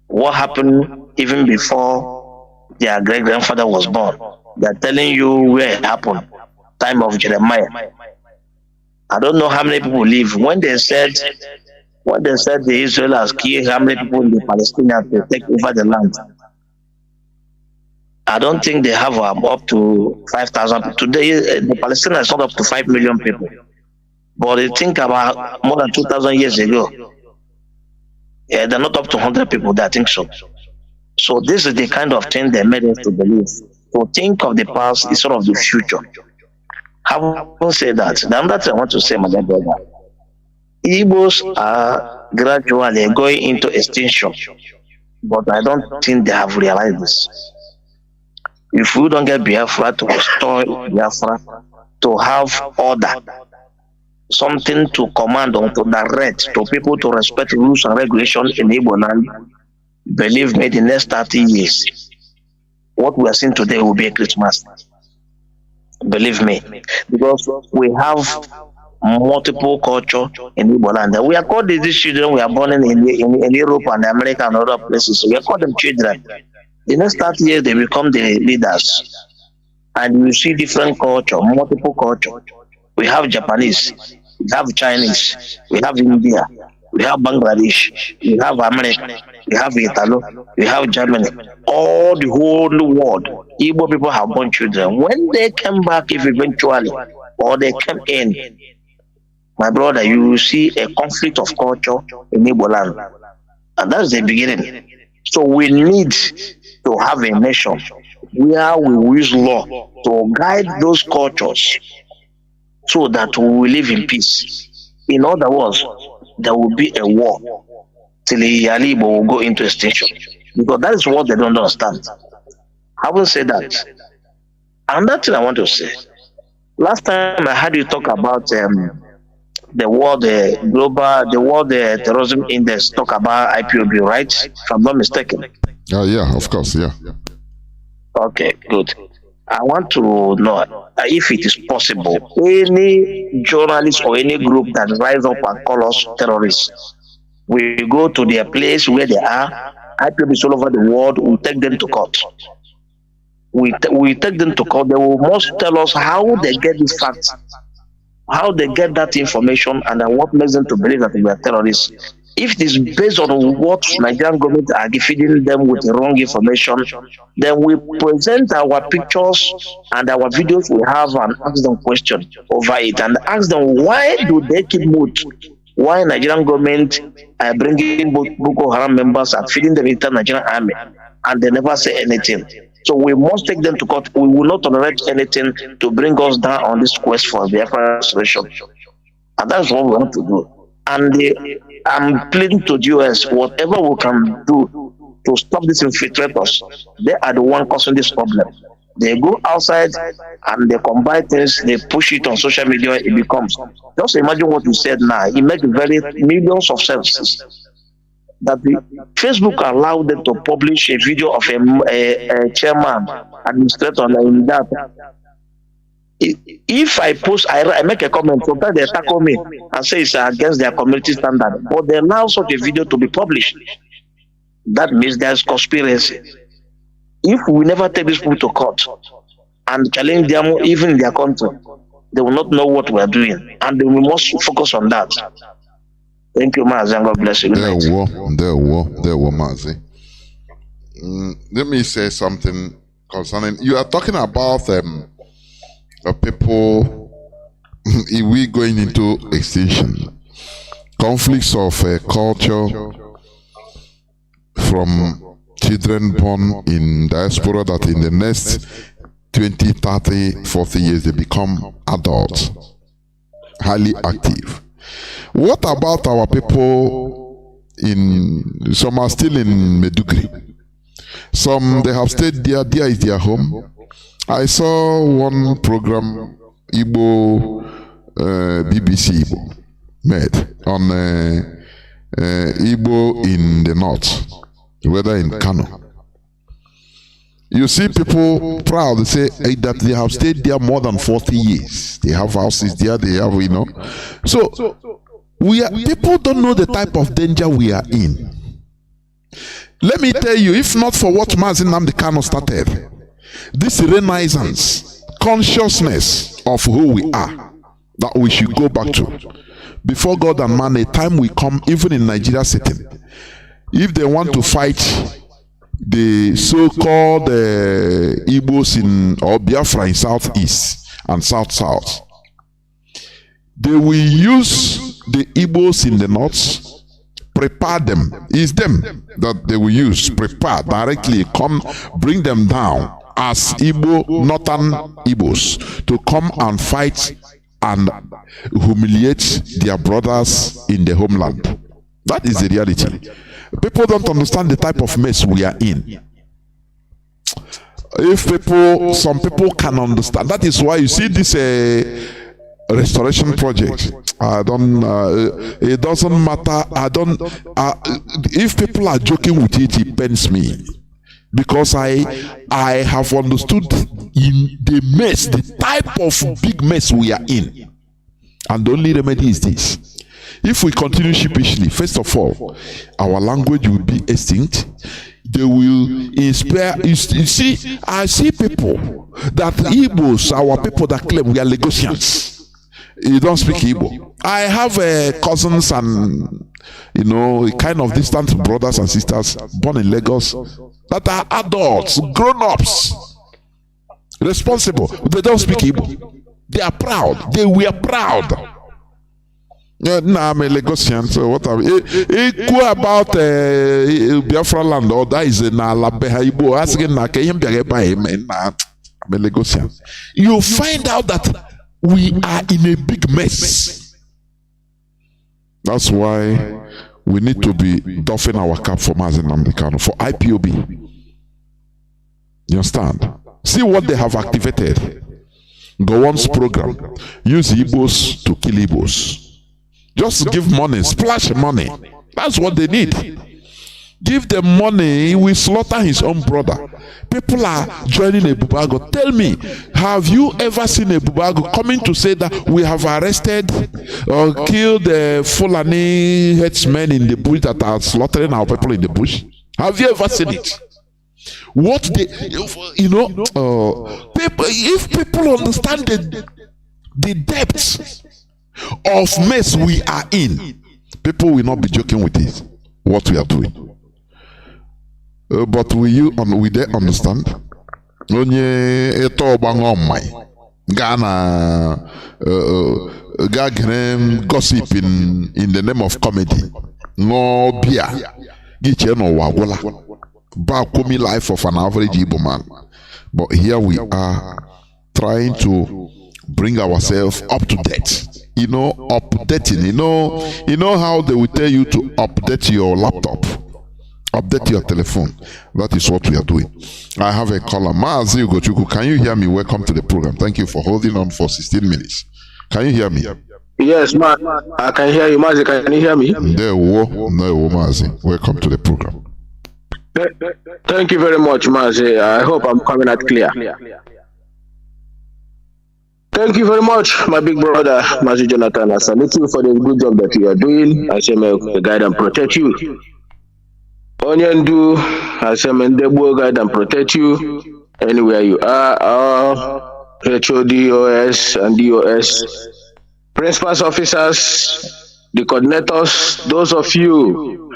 What happened even before their great-grandfather was born? They're telling you where it happened. Time of Jeremiah. I don't know how many people live. When they said the Israelites killed how many people in the Palestinians to take over the land, I don't think they have up to 5,000. Today, the Palestinians is not up to 5 million people. But they think about more than 2,000 years ago. Yeah, they're not up to 100 people that think so. So this is the kind of thing they made us to believe. To think of the past instead of the future. Having said that, the other thing I want to say, my dear brother, Igbos are gradually going into extinction. But I don't think they have realized this. If we don't get Biafra to restore Biafra, to have order, something to command or to direct to people to respect rules and regulations in Igbo land, believe me, the next 30 years, what we are seeing today will be a Christmas. Believe me, because we have multiple culture in Igbo land. We are called these children, we are born in Europe and America and other places. We are called them children. The next 30 years, they become the leaders. And you see different culture, multiple culture. We have Japanese, we have Chinese, we have India, we have Bangladesh, we have America, we have Italy, we have Germany. All the whole world, Igbo people have born children. When they come back, if eventually, or they come in, my brother, you will see a conflict of culture in Igbo land. And that's the beginning. So we need to have a nation where we will use law to guide those cultures so that we will live in peace. In other words, there will be a war till Yalibo will go into extinction. Because that is what they don't understand. Having said that, another thing I want to say, last time I heard you talk about the world terrorism index, talk about IPOB, right? If I'm not mistaken. Yeah, of course, yeah. Okay, good. I want to know if it is possible, any journalist or any group that rise up and call us terrorists, we go to their place where they are, IPOBs all over the world, we take them to court. We take them to court, they will must tell us how they get these facts, how they get that information, and what makes them to believe that we are terrorists. If it is based on what Nigerian government are feeding them with the wrong information, then we present our pictures and our videos we have and ask them questions over it and ask them why do they keep mute? Why Nigerian government are bringing Boko Haram members and feeding them into Nigerian army and they never say anything. So we must take them to court. We will not tolerate anything to bring us down on this quest for Biafra restoration. And that's what we want to do. And I'm pleading to the US, whatever we can do to stop these infiltrators, they are the one causing this problem. They go outside and they combine things, they push it on social media, it becomes. Just imagine what you said now. It makes millions of services. That the Facebook allowed them to publish a video of a chairman, administrator, in that. If I post, I make a comment, sometimes they tackle me and say it's against their community standard, but they allow such a video to be published. That means there's conspiracy. If we never take these people to court and challenge them even in their country, they will not know what we are doing, and we must focus on that. Thank you, Mazi, and God bless you. There were Mazi. Let me say something concerning, you are talking about people, if we going into extinction, conflicts of culture from children born in diaspora that in the next 20, 30, 40 years they become adults, highly active. What about our people some are still in Medugri, some they have stayed there, there is their home. I saw one program Igbo BBC Igbo made on Igbo in the north, whether in Kanu. You see people proud, they say that they have stayed there more than 40 years. They have houses there, they have, So, people don't know the type of danger we are in. Let me tell you, if not for what Mazi Nnamdi Kanu started, this renaissance, consciousness of who we are, that we should go back to. Before God and man, a time will come, even in Nigeria setting, if they want to fight the so-called Igbos or Biafra in southeast and south, they will use the Igbos in the north, prepare them. It's them that they will use, prepare directly, come, bring them down as Igbo, northern Igbos, to come and fight and humiliate their brothers in the homeland. That is the reality. People don't understand the type of mess we are in. Some people can understand. That is why you see this restoration project. It doesn't matter. If people are joking with it, it pains me. Because I have understood in the mess, the type of big mess we are in. And the only remedy is this. If we continue sheepishly, first of all, our language will be extinct. They will inspire. You see, I see people that Igbos, our people that claim we are Lagosians. You don't speak Igbo. I have cousins and, kind of distant brothers and sisters born in Lagos that are adults, grown-ups, responsible. They don't speak Igbo. They are proud. They were proud. I'm a Lagosian, so what are we? About Biafra land, or that is in Alabeha Igbo, asking I'm a Lagosian. You find out that we are in a big mess. That's why we need to be doffing our cap for Mazi Nnamdi Kanu, for IPOB. You understand? See what they have activated. Gowon's program. Use Igbos to kill Igbos. Just give money, splash money. That's what they need. Give them money, he will slaughter his own brother. People are joining a Bubago. Tell me, have you ever seen a Bubago coming to say that we have arrested or killed the Fulani headsmen in the bush that are slaughtering our people in the bush? Have you ever seen it? What they, people, if people understand the depths of mess we are in, people will not be joking with it, what we are doing. But will they understand? Onye eto bangomai Ghana gossip in the name of comedy. No beer. Giche no wagola. Bakomi life of an average Igbo man. But here we are trying to bring ourselves up to date. Updating. You know how they will tell you to update your laptop, update your telephone. That is what we are doing. I have a caller. Mazi Ugochukwu, can you hear me? Welcome to the program. Thank you for holding on for 16 minutes. Can you hear me? Yes, I can hear you. Mazi, can you hear me? Mazi. Welcome to the program. Thank you very much, Mazi. I hope I'm coming out clear. Thank you very much, my big brother, Mazi Jonathan. I salute you for the good job that you are doing. I say, may guide and protect you. Onyendu, I say, may Ndebo guide and protect you anywhere you are. HOD, OS, and DOS, principals officers, the coordinators, those of you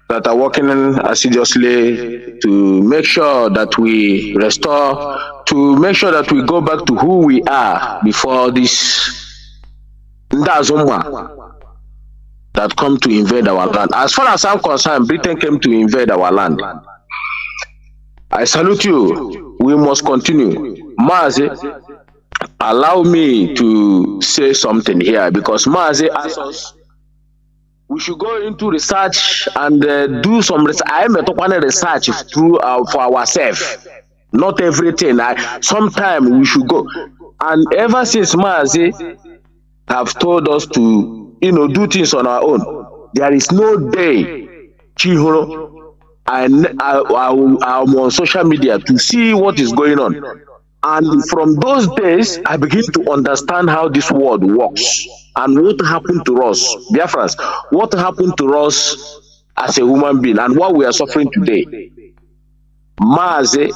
that are working assiduously to make sure that we restore, to make sure that we go back to who we are before this Ndazumwa that come to invade our land. As far as I'm concerned, Britain came to invade our land. I salute you. We must continue. Mazi, allow me to say something here, because Mazi asked us we should go into research and do some research. I am a research through for ourselves. Not everything. Sometimes we should go. And ever since Mazi have told us to, do things on our own, there is no day Chihoro I'm on social media to see what is going on. And from those days, I begin to understand how this world works and what happened to us, Biafrans, what happened to us as a human being and what we are suffering today. Mazi,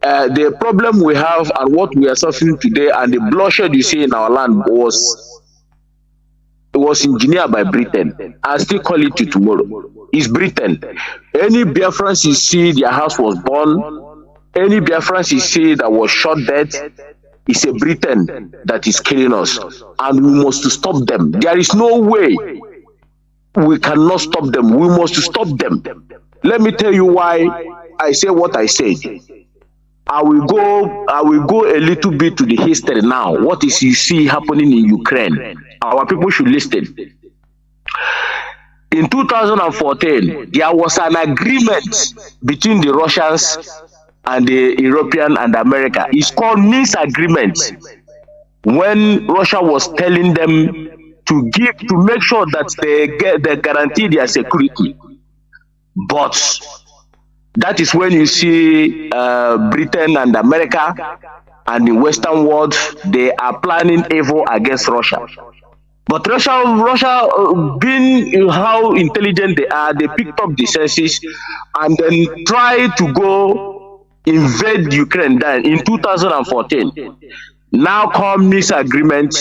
the problem we have and what we are suffering today and the bloodshed you see in our land was engineered by Britain. I still call it to tomorrow. It's Britain. Any Biafrans you see their house was burned, any Biafrans you see that was shot dead, it's a Britain that is killing us. And we must stop them. There is no way we cannot stop them. We must stop them. Let me tell you why I say what I said. I will go a little bit to the history now. What is you see happening in Ukraine? Our people should listen. In 2014, there was an agreement between the Russians and the European and America. It's called Minsk Agreement. When Russia was telling them to make sure that they guarantee their security. But that is when you see Britain and America and the Western world, they are planning evil against Russia. But Russia being how intelligent they are, they picked up the senses and then tried to go invade Ukraine then in 2014. Now come Minsk Agreement,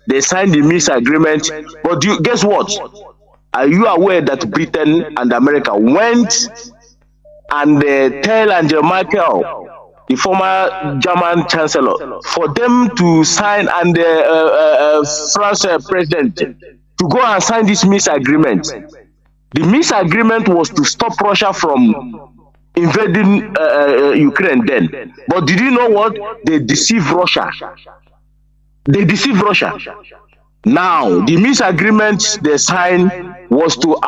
they signed the Minsk Agreement, but guess what? Are you aware that Britain and America went and tell Angela Merkel, the former German Chancellor, for them to sign, and France President to go and sign this Minsk Agreement? The Minsk Agreement was to stop Russia from invading Ukraine then. But did you know what? They deceived Russia. They deceived Russia. Now, the Minsk Agreement they signed was to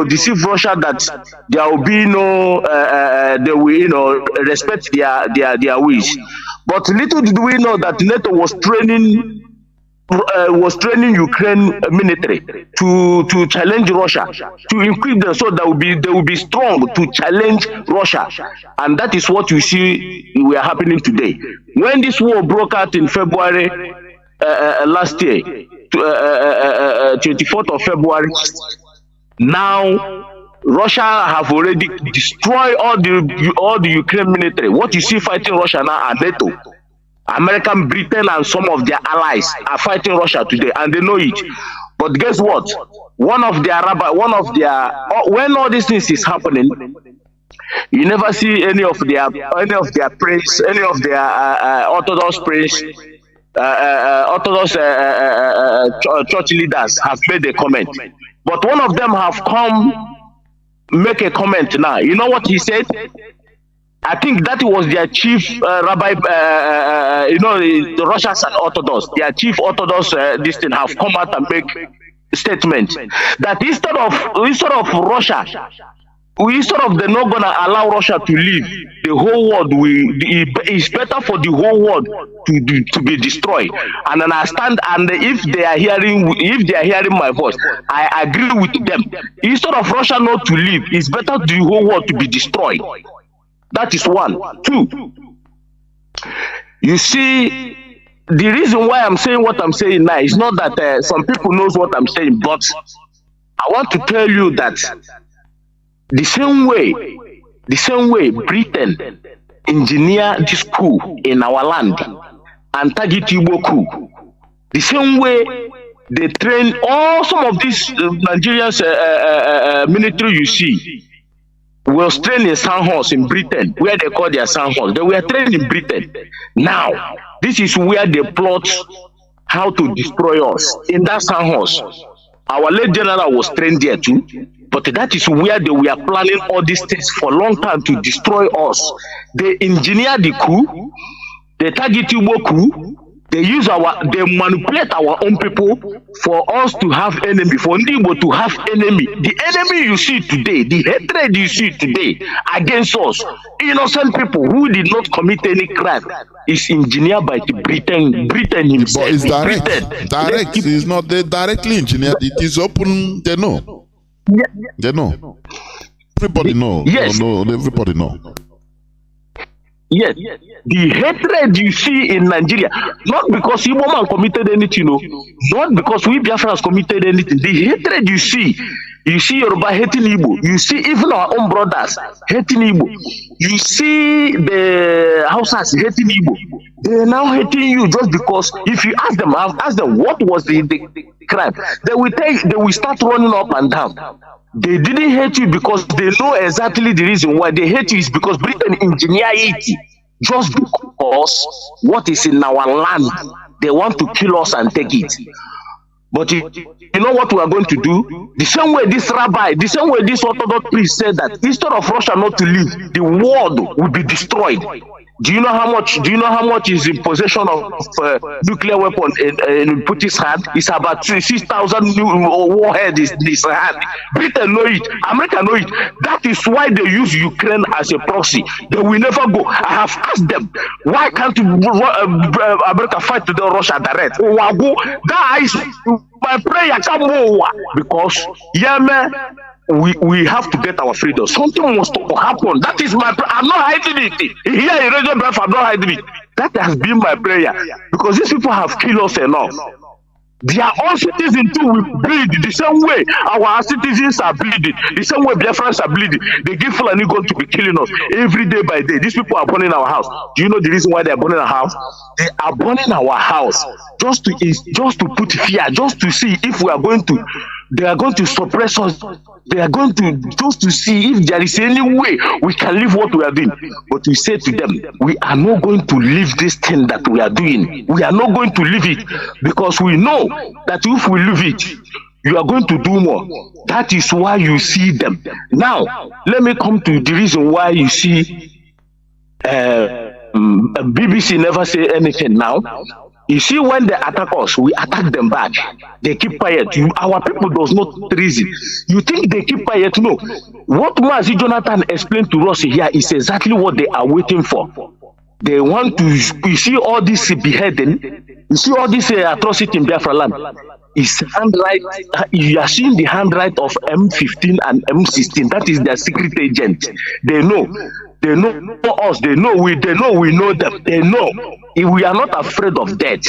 deceive Russia that there will be no they will respect their wish. But little did we know that NATO was training Ukraine military to challenge Russia, to equip them so that they will be strong to challenge Russia. And that is what you see we are happening today. When this war broke out in February last year, 24th of February, now Russia have already destroyed all the Ukraine military. What you see fighting Russia now are NATO. American, Britain, and some of their allies are fighting Russia today, and they know it. But guess what? When all these things is happening, you never see any of their priests, any of their Orthodox priests, Orthodox church leaders have made a comment. But one of them have come make a comment now. You know what he said? I think that was their chief rabbi, the Russians and Orthodox, their chief Orthodox this thing have come out and make statement that instead of Russia, instead of they're not gonna allow Russia to leave, the whole world it's better for the whole world to be destroyed. And understand, and if they are hearing my voice, I agree with them. Instead of Russia not to leave, it's better the whole world to be destroyed. That is one. Two, you see, the reason why I'm saying what I'm saying now is not that some people knows what I'm saying, but I want to tell you that the same way Britain engineered this coup in our land and target Igbo coup, the same way they train all some of these Nigerians military you see was trained in Sandhurst in Britain, where they call their Sandhurst. They were trained in Britain. Now, this is where they plot how to destroy us. In that Sandhurst, our late general was trained there too. But that is where they were planning all these things for a long time to destroy us. They engineer the coup, they target Igbo coup, they manipulate our own people for us to have enemy, for Igbo to have enemy. The enemy you see today, the hatred you see today against us, innocent people who did not commit any crime, is engineered by the Britain himself. But it's direct. It's not directly engineered. It is open. They know. They know. Everybody know. Yes. No, everybody know. Yes, the hatred you see in Nigeria, not because Igbo man committed anything, no, not because we Biafrans committed anything. The hatred you see Yoruba hating Igbo, you see even our own brothers hating Igbo, you see the Hausas hating Igbo. They are now hating you just because if you ask them what was the crime, they will start running up and down. They didn't hate you because they know exactly the reason why they hate you is because Britain engineered it. Just because what is in our land, they want to kill us and take it. But you know what we are going to do? The same way this rabbi, the same way this Orthodox priest said that instead of Russia not to leave, the world will be destroyed. Do you know how much? Do you know how much is in possession of nuclear weapons in Putin's hand? It's about 6,000 warheads in his hand. Britain know it. America know it. That is why they use Ukraine as a proxy. They will never go. I have asked them, why can't America fight to the Russia direct? That is my prayer. Because Yemen. We have to get our freedom. Something must happen. That is my prayer. I'm not hiding it. Here in Radio Biafra, I'm not hiding it. That has been my prayer. Because these people have killed us enough. Their own citizens too will bleed the same way our citizens are bleeding. The same way Biafrans are bleeding. They give Fulani going to be killing us every day by day. These people are burning our house. Do you know the reason why they are burning our house? They are burning our house just to put fear, just to see if we are going to. They are going to suppress us. They are going to just to see if there is any way we can leave what we are doing. But we say to them, we are not going to leave this thing that we are doing. We are not going to leave it because we know that if we leave it, you are going to do more. That is why you see them. Now, let me come to the reason why you see BBC never say anything now. You see, when they attack us, we attack them back. They keep quiet. Our people does not reason. You think they keep quiet? No. What Mazi Jonathan explained to us here is exactly what they are waiting for. They want to, you see all this beheading, you see all this atrocity in Biafra land. It's handwrite. You are seeing the handwrite of M15 and M16. That is their secret agent. They know. They know us. They know we know them. They know. We are not afraid of death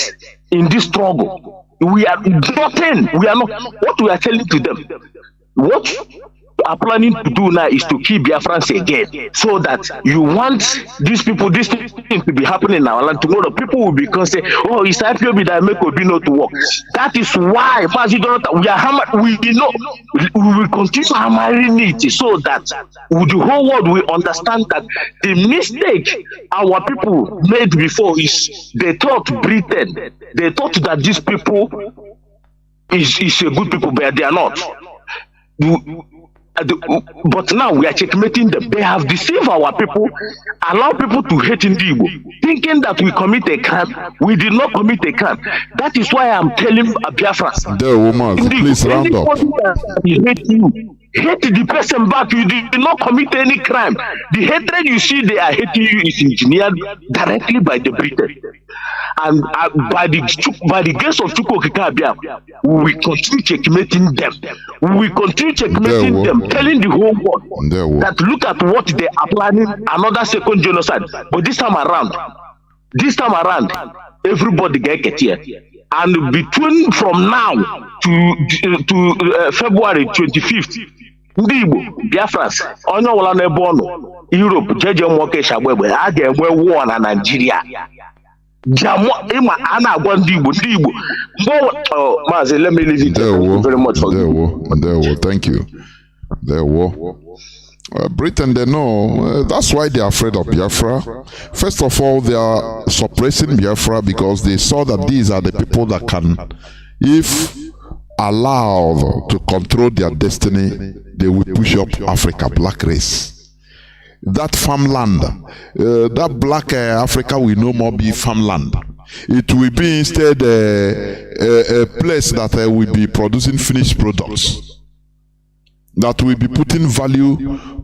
in this struggle. We are nothing. We are not. What we are telling to them, what we are planning to do now is to keep Biafrans again, so that you want these people, this thing to be happening in our land. Tomorrow, people will be say, "Oh, it's IPOB that make Obino to work." That is why, we are we know we will continue hammering it, so that the whole world will understand that the mistake our people made before is they thought Britain, they thought that these people is a good people, but they are not. But now we are checkmating them. They have deceived our people, allow people to hate Igbo, thinking that we commit a crime. We did not commit a crime. That is why I'm telling Biafrans. The woman, please round up. Hate the person back. You did not commit any crime. The hatred you see they are hating you is engineered directly by the Britain. And by the grace of Chukwokikabia, we continue checkmating them. We continue checkmating them, telling the whole world that look at what they are planning, another second genocide. But this time around, everybody get here. And between from now to February 25th, ndị Igbo, Biafrans, onye ọbụla n'ebe ọ nọ, Europe, jeje nwoke shagbegbe, a ga-enwe war na Nigeria. Ịma a na-agwa ndị Igbo, Mazi, let me leave it. Thank you very much for thank you. Britain, they know. That's why they are afraid of Biafra. First of all, they are suppressing Biafra because they saw that these are the people that can, if allowed to control their destiny, they will push up Africa, black race. That farmland, that black Africa will no more be farmland. It will be instead a place that will be producing finished products, that will be putting value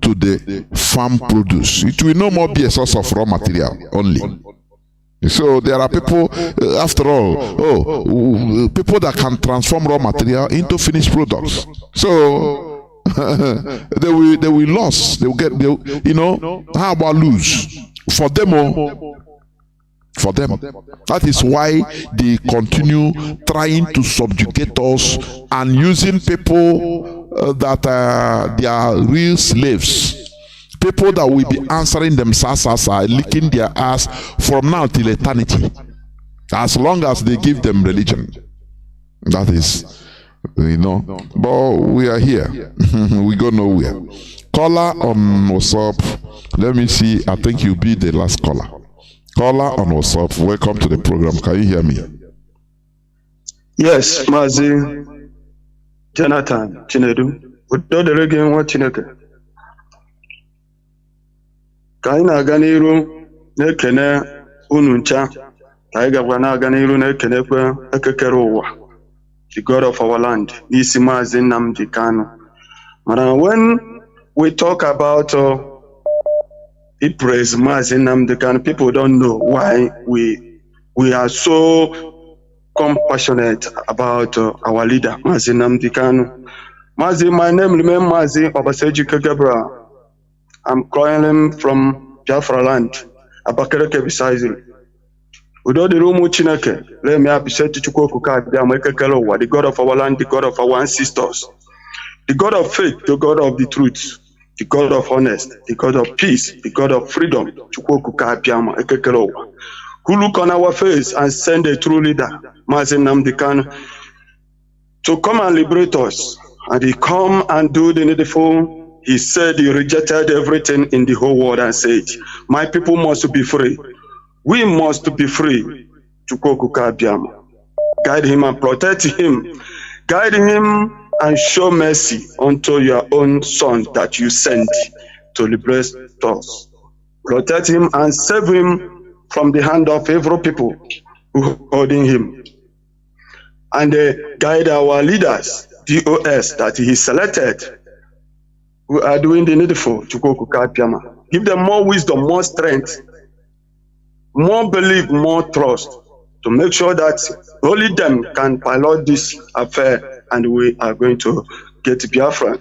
to the farm produce. It will no more be a source of raw material only. So there are people, after all, people that can transform raw material into finished products. So they will lose. They will get. How about lose for them? For them. That is why they continue trying to subjugate us and using people that they are real slaves. People that will be answering themselves as licking their ass from now till eternity. As long as they give them religion. That is, But we are here. We go nowhere. Caller on WhatsApp. Let me see. I think you'll be the last caller. Caller on WhatsApp, welcome to the program. Can you hear me? Yes, Mazi, Jonathan, Chinedu. Udo dere gị nwa Chineke. Ka anyị na-aga n'iru na-ekene unu ncha, ka anyị gakwa na-aga n'iru na-ekenekwe ekekere ụwa, the God of our land, n'isi Mazi Nnamdi Kanu. Mana when we talk about he praised Mazi Nnamdi Kanu, people don't know why we are so compassionate about our leader, Mazi Nnamdi Kanu. Mazi, my name remains Mazi Obaseji Gabriel. I'm calling from Biafra land, Abakereke Bisaizil. Udo the room Chineke, let me appreciate Chukwuka, the God of our land, the God of our ancestors, the God of faith, the God of the truth, the God of honesty, the God of peace, the God of freedom, who look on our face and send a true leader, Mazi Nnamdi Kanu, to come and liberate us. And he come and do the needful. He said he rejected everything in the whole world and said, my people must be free. We must be free. Guide him and protect him. Guide him and show mercy unto your own son that you sent to liberate us. Protect him and save him from the hand of evil people who are holding him. And guide our leaders, DOS, that he selected, who are doing the needful. Give them more wisdom, more strength, more belief, more trust, to make sure that only them can pilot this affair, and we are going to get Biafra.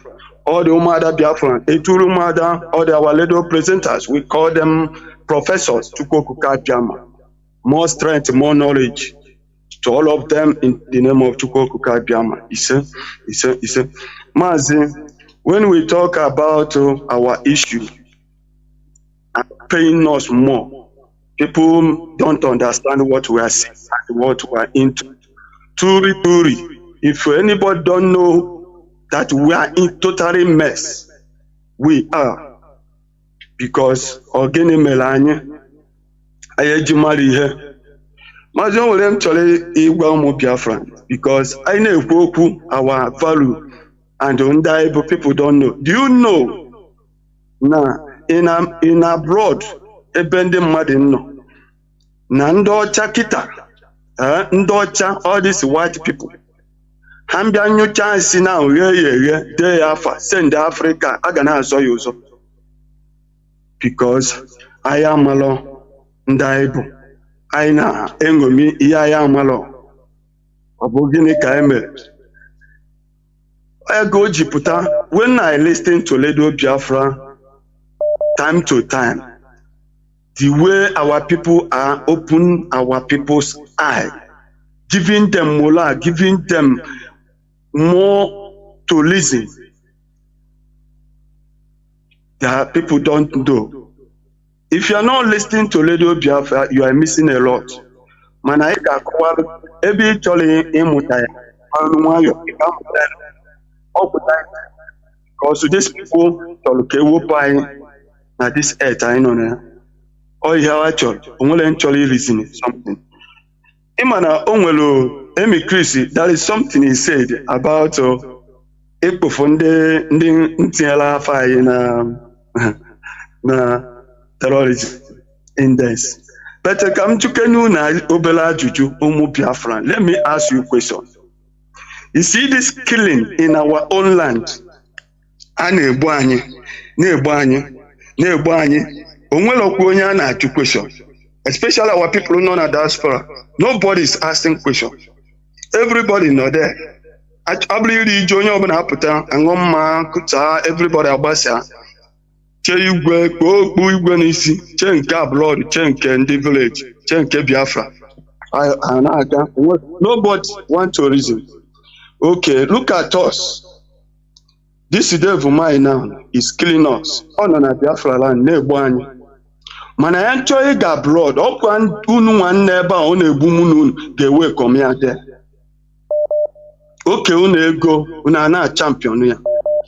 All the Umada Biafran, Eturu Umada, all our little presenters, we call them professors, more strength, more knowledge to all of them in the name of Chukwuka Biama. He said, Mazi, when we talk about our issue, paying us more, people don't understand what we are saying, what we are into. Turi, if anybody don't know that we are in totally mess, we are. Because Ogene Melania, Ayejimari here. Mazi Olem Chole Igwa Umu Biafran, because I know our value and undeniable people don't know. Do you know? Now, in abroad, Ebende Madino, Nandocha Kita, Ndocha, all these white people. Hambia new chance now, day after, send Africa, Agana so you so. Because I am alone, Ndaibu. Aina engomi iya malo obogini kaeme I go jiputa. When I listen to Ledo Biafra time to time, the way our people are open our people's eye, giving them mola, giving them more to listen, that people don't know. If you are not listening to Radio Biafra, you are missing a lot. Manaika kwa ebi chole imutaya anumayo because these people toluke wopai na this earth I know na all you have church only actually listening something. Imana onwelo Emi Chris, that is something he said about ekpofonde ndi ntiala fa na terrorism index. But come to Kanu na obela juju umu Biafran. Let me ask you a question. You see this killing in our own land? Na-egbu anyị. Onwere okwu onye a na-ajụ question. Especially our people who know na diaspora. Nobody is asking question. Everybody know there. ọ bụrụ iri ije onye ọbụla apụta aṅụ mma kụta everybody agbasa chee igwe kpoo okpu igwe n'isi chee nke abroad chee nke ndị village chee nke Biafra ha na-aga. Nobody want to reason. Okay, look at us. This devil mine now is killing us. Ọ nọ na Biafra land na-egbu anyị. Mana ya chọọ ịga abroad, ọkwa unu nwanne ebe a ọ na-egbu mụ na unu ga-ewe kom ya de. Oke unu ego unu a na-champion ya.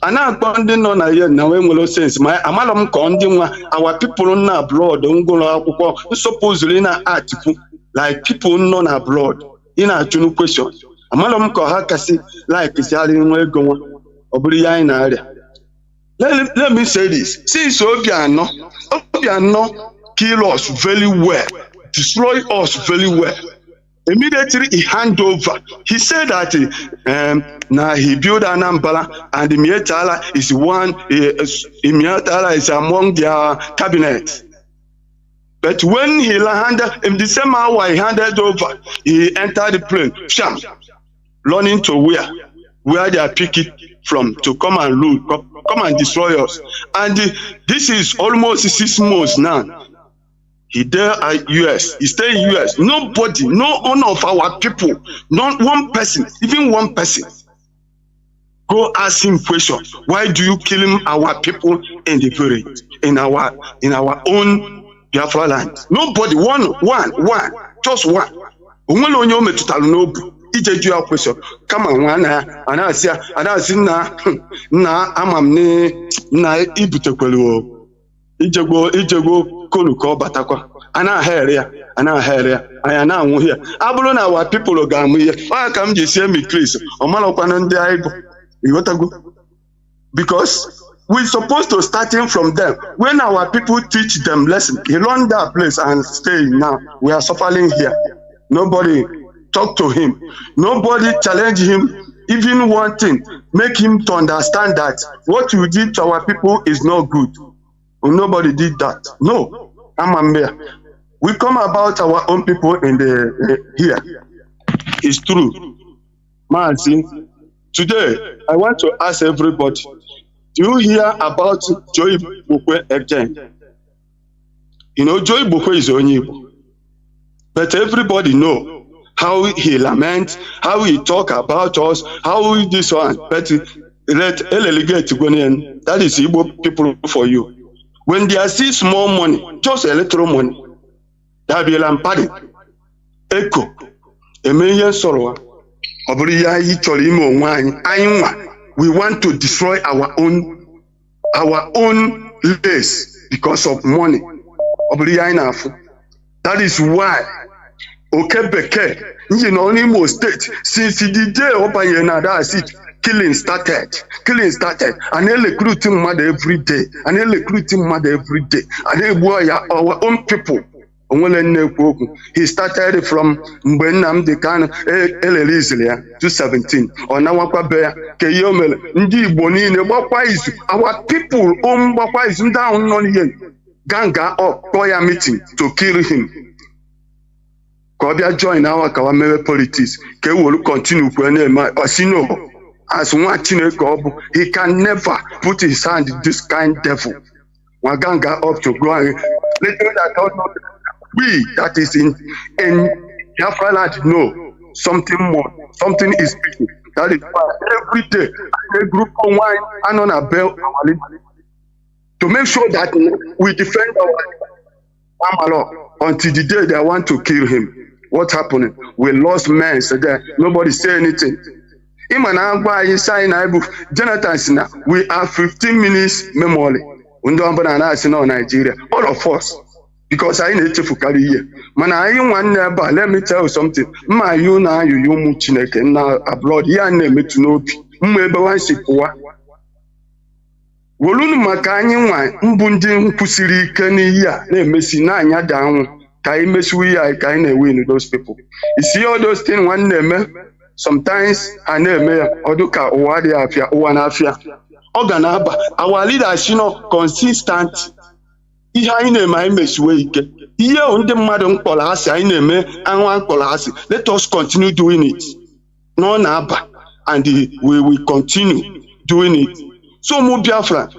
A na-akpọ ndị nọ na ya na wee nwere sense ma amala m ka ndị nwa our people na abroad ngụlọ akwụkwọ supposedly na article like people nọ na abroad ị na-ajụ question. Amala m ka ha kasị like si arị nwa ego nwa ọ bụrụ ya anyị na-arịa. Let me say this. Since Obiano kill us very well, destroy us very well. Immediately he hand over. He said that now he built Anambra and Mietala is one. Mietala is among their cabinet. But when he handed in the same hour he handed over, he entered the plane, sham, running to where they are picking from to come and loot, come and destroy us. And this is almost 6 months now. He there at US, he stay in US. Nobody, no one of our people, not one person, even one person, go ask him question. Why do you kill our people in the village, in our own Biafra land? Nobody, one, just one. Onwere onye o metụtara n'obu ije jụ ya question. Kama nwa ana-asị na amam na ibutekwere o ijegbo kolu ka ọ batakwa ana-ahere ya anya na-anwụ ya. Abụrụ na our people ga-amụ ihe ọ ka m ji sie mi Chris ọ marakwana ndị anyị bụ ịghọtago. Because we're supposed to starting from them. When our people teach them lesson, he run that place and stay. Now we are suffering here. Nobody talk to him. Nobody challenge him. Even one thing, make him to understand that what you did to our people is not good. Nobody did that. No, I'm a we come about our own people in the here. It's true. Mazi, today I want to ask everybody, do you hear about Joy Bukwe again? You know, Joy Bukwe is Onyibo. But everybody know how he laments, how he talk about us, how this one. But let elegate Ghanaian, that is Igbo people for you. When they see small money, just a little money, that be lampadi, echo, a million sorrow, we want to destroy our own place because of money. That is why Okebeke, you know, Imo State, since the day Obayena, that's it. Killing started, and they recruiting mother every day, and they boy our own people. He started from Nnamdi Kanu, Elelizlia, 2017. On our Keyomel, Ndi Bonine, our people own Bapais down on him. Ganga up, choir meeting to kill him. Kobia join our Kawamere politics. Ke will continue Osino. As one Chinedu, he can never put his hand in this kind devil. Waganga up to go and we that is in Biafra land know something more, something is speaking. That is why every day a group of wine and on a bell to make sure that we defend our Amalo until the day they want to kill him. What happened? We lost men, so there nobody say anything. Jonathan, we are 15 minutes memory. Nigeria, all of us, because I need to carry here. Man, I one never. Let me tell you something. My you now you muchineke now abroad. Ya name to know. Maybe one shipwa. Wolunu makani one mbundi mpusiri keni ya ne mesi na anya down. Kai mesu ya kai ne win those people. You see all those things one name. Sometimes I know Oduka Owadi Afia Owanafia Oganaba our leaders consistent. Let us continue doing it. No naba and we will continue doing it. So, Biafra,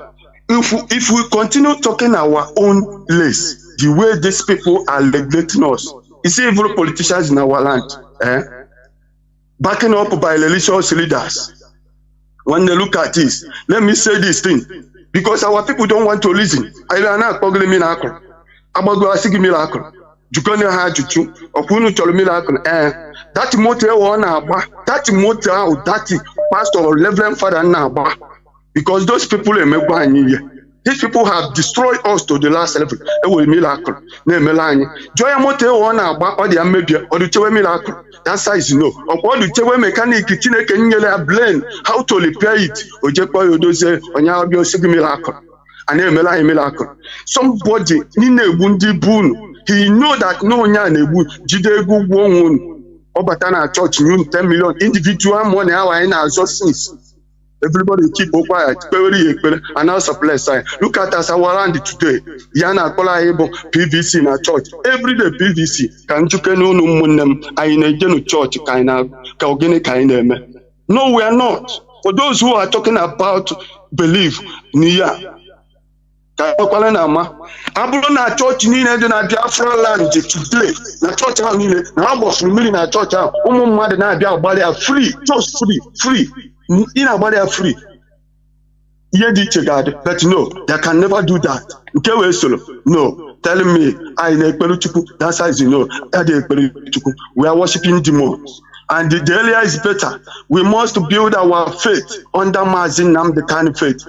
if we continue talking our own lace, the way these people are neglecting us, you see evil politicians in our land, backing up by religious leaders. When they look at this, let me say this thing, because our people don't want to listen. I don't know miracle. Abago asigi miracle. Jukone ha juju. Okunu cholo miracle. That motor one agba. That motor that pastor or reverend father na agba. Because those people emegwa anyi. These people have destroyed us to the last level. It will miracle. Ne melani. Joya motor one agba or the amebia or the chewe miracle. That size no. Or the chewe mechanic Chineke nyele blame how to repair it. Ojekwa yodoze onya obio sigi miracle. And a miracle. Somebody he know that no one jidegu won Obatana church 10 million individual money our in our sources. Everybody keep quiet, and now supply side. Look at us our land today. Yana kola able PVC in a church. Every day PVC can you can no munem I in a general church kind of kaugene kind of. No, we are not. For those who are talking about belief, Nia. Abụrụ na chọọchị niile dị na Biafra land today na chọọchị ahụ niile na ha gbasiri mmiri na chọọchị ahụ ụmụ mmadụ na-abịa agbalịa free, just free ị na-agbalịa free ihe dị iche ga-adị, but no, they can never do that. Nke wee soro no, telling me I na-ekpere Chukwu, that size no, I dey ekpere Chukwu, we are worshiping demons. And the earlier is better. We must build our faith under Mazi Nnamdi Kanu faith.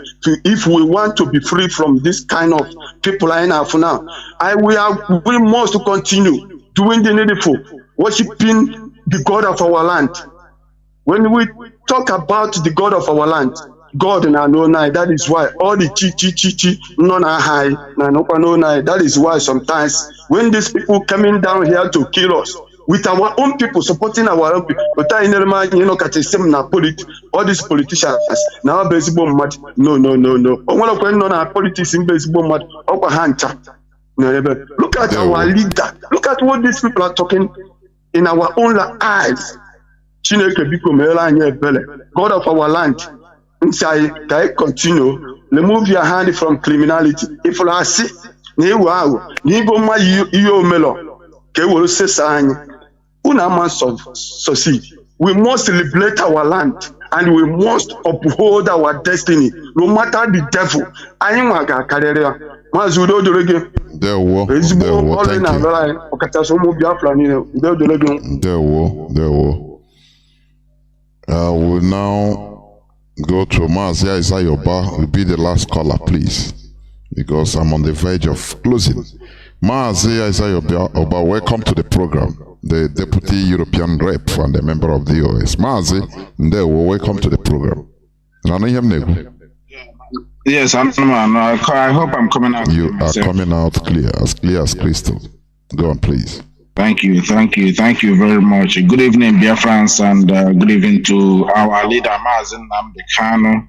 If we want to be free from this kind of people I have now, we must continue doing the needful, worshiping the God of our land. When we talk about the God of our land, God na no night. That is why all the chi no na high na no night. That is why sometimes when these people coming down here to kill us, with our own people supporting our own people, but I na all these politicians now baseball mad. No. One of them no politics in baseball mad. Look at our leader. Look at what these people are talking in our own eyes. God of our land. Inside, continue. Remove your hand from criminality. If you are sick, succeed. We must liberate our land and we must uphold our destiny, no matter the devil. We'll now go to Mazi Ayoba. Will be the last caller, please, because I'm on the verge of closing. Mazi Ayoba, welcome to the program. The Deputy European Rep and a member of the US. Mazi, welcome to the program. Yes, I hope I'm coming out. You are coming out clear as crystal. Go on, please. Thank you very much. Good evening, Biafrans, and good evening to our leader, Mazi Nnamdi Kanu.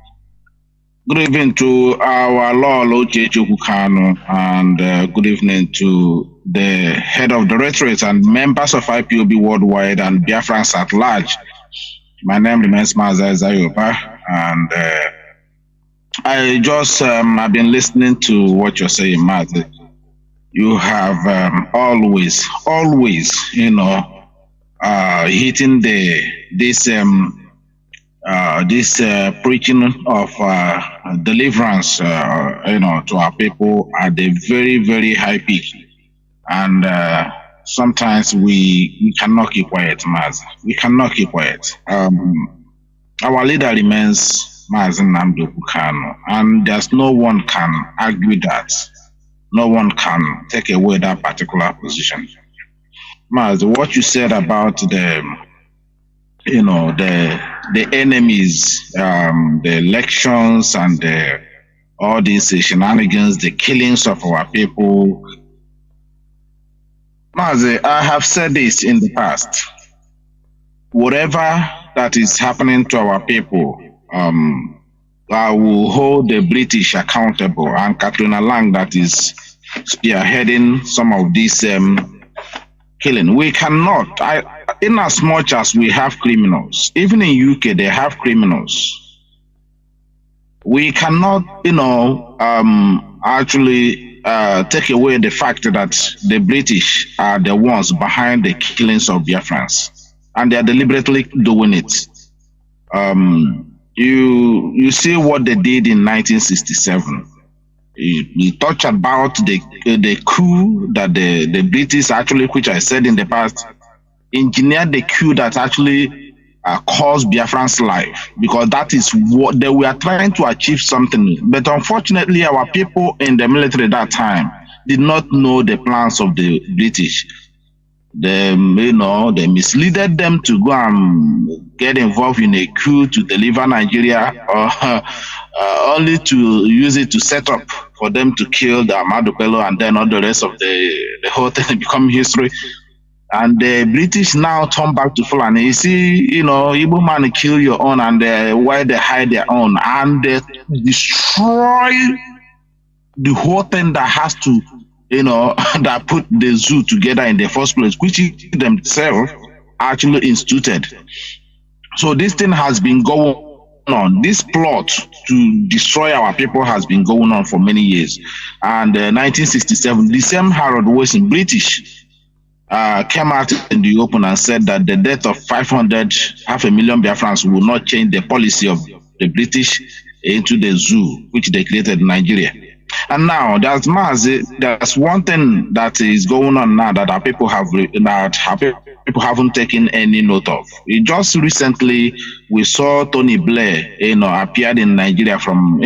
Good evening to our Lord Kanu, and good evening to the head of directorate and members of IPOB worldwide and Biafrans at large. My name remains Mazi Ayoba, and I just have been listening to what you're saying, Mazi. You have always, hitting this preaching of deliverance, to our people at a very, very high peak. And sometimes we cannot keep quiet, Mazi. We cannot keep quiet. Our leader remains Mazi Nnamdi Kanu, and there's no one can argue that. No one can take away that particular position. Mazi, what you said about the enemies, the elections, and all these shenanigans, the killings of our people. Mazi, I have said this in the past. Whatever that is happening to our people, I will hold the British accountable, and Katrina Lang, that is spearheading some of these killing. We cannot. In as much as we have criminals, even in UK they have criminals. We cannot, actually take away the fact that the British are the ones behind the killings of Biafrans, and they are deliberately doing it. You see what they did in 1967. You touch about the coup that the British actually, which I said in the past, engineered the coup that actually caused Biafran's life, because that is what they were trying to achieve something. But unfortunately, our people in the military at that time did not know the plans of the British. They misled them to go and get involved in a coup to deliver Nigeria, only to use it to set up for them to kill the Ahmadu Bello, and then all the rest of the whole thing become history. And the British now turn back to Fulani. You see, Igbo man kill your own, and why they hide their own, and they destroy the whole thing that has to, that put the zoo together in the first place, which themselves actually instituted. So this thing has been going on. This plot to destroy our people has been going on for many years. And 1967, the same Harold Wilson, British, came out in the open and said that the death of 500,000 Biafrans will not change the policy of the British into the zoo, which they created in Nigeria. And now there's Mazi. There's one thing that is going on now that our people people haven't taken any note of. Just recently, we saw Tony Blair, appeared in Nigeria from,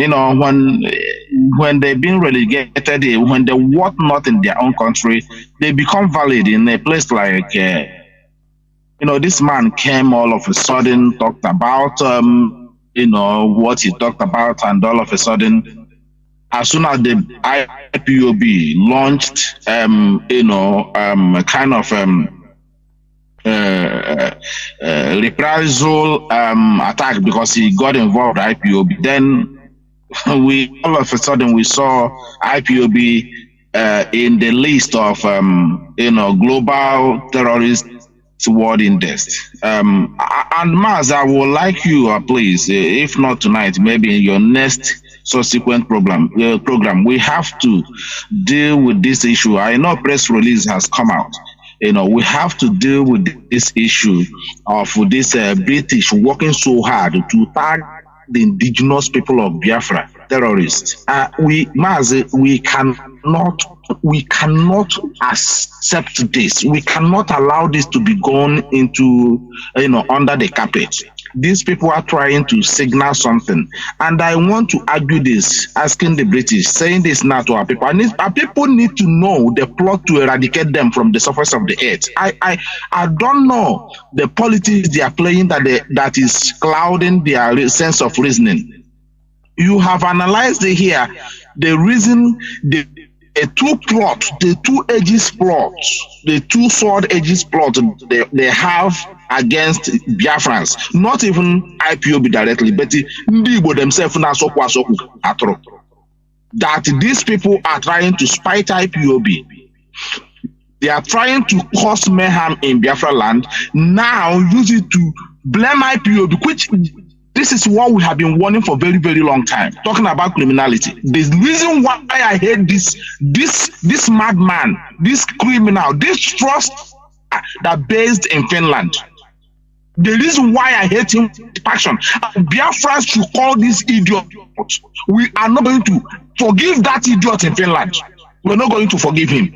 when they've been relegated, when they work not in their own country, they become valid in a place like, this man came all of a sudden, talked about, what he talked about, and all of a sudden, as soon as the IPOB launched, kind of reprisal attack because he got involved with IPOB, then all of a sudden we saw IPOB in the list of global terrorist world index. And Maz, I would like you, please, if not tonight, maybe in your next subsequent program, we have to deal with this issue. I know press release has come out. We have to deal with this issue of this British working so hard to tag the indigenous people of Biafra terrorists. We cannot accept this. We cannot allow this to be gone into, under the carpet. These people are trying to signal something. And I want to argue this, asking the British, saying this now to our people. Our people need to know the plot to eradicate them from the surface of the earth. I don't know the politics they are playing that is clouding their sense of reasoning. You have analyzed it here. The reason the two plots, the two edges plots, the two sword edges plot they have against Biafrans, not even IPOB directly, but the Igbo themselves, that these people are trying to spite IPOB. They are trying to cause mayhem in Biafra land. Now use it to blame IPOB, which this is what we have been warning for a very, very long time, talking about criminality. The reason why I hate this madman, this criminal, this trust that based in Finland. The reason why I hate him is passion. Biafrans should call this idiot. We are not going to forgive that idiot in Finland. We're not going to forgive him.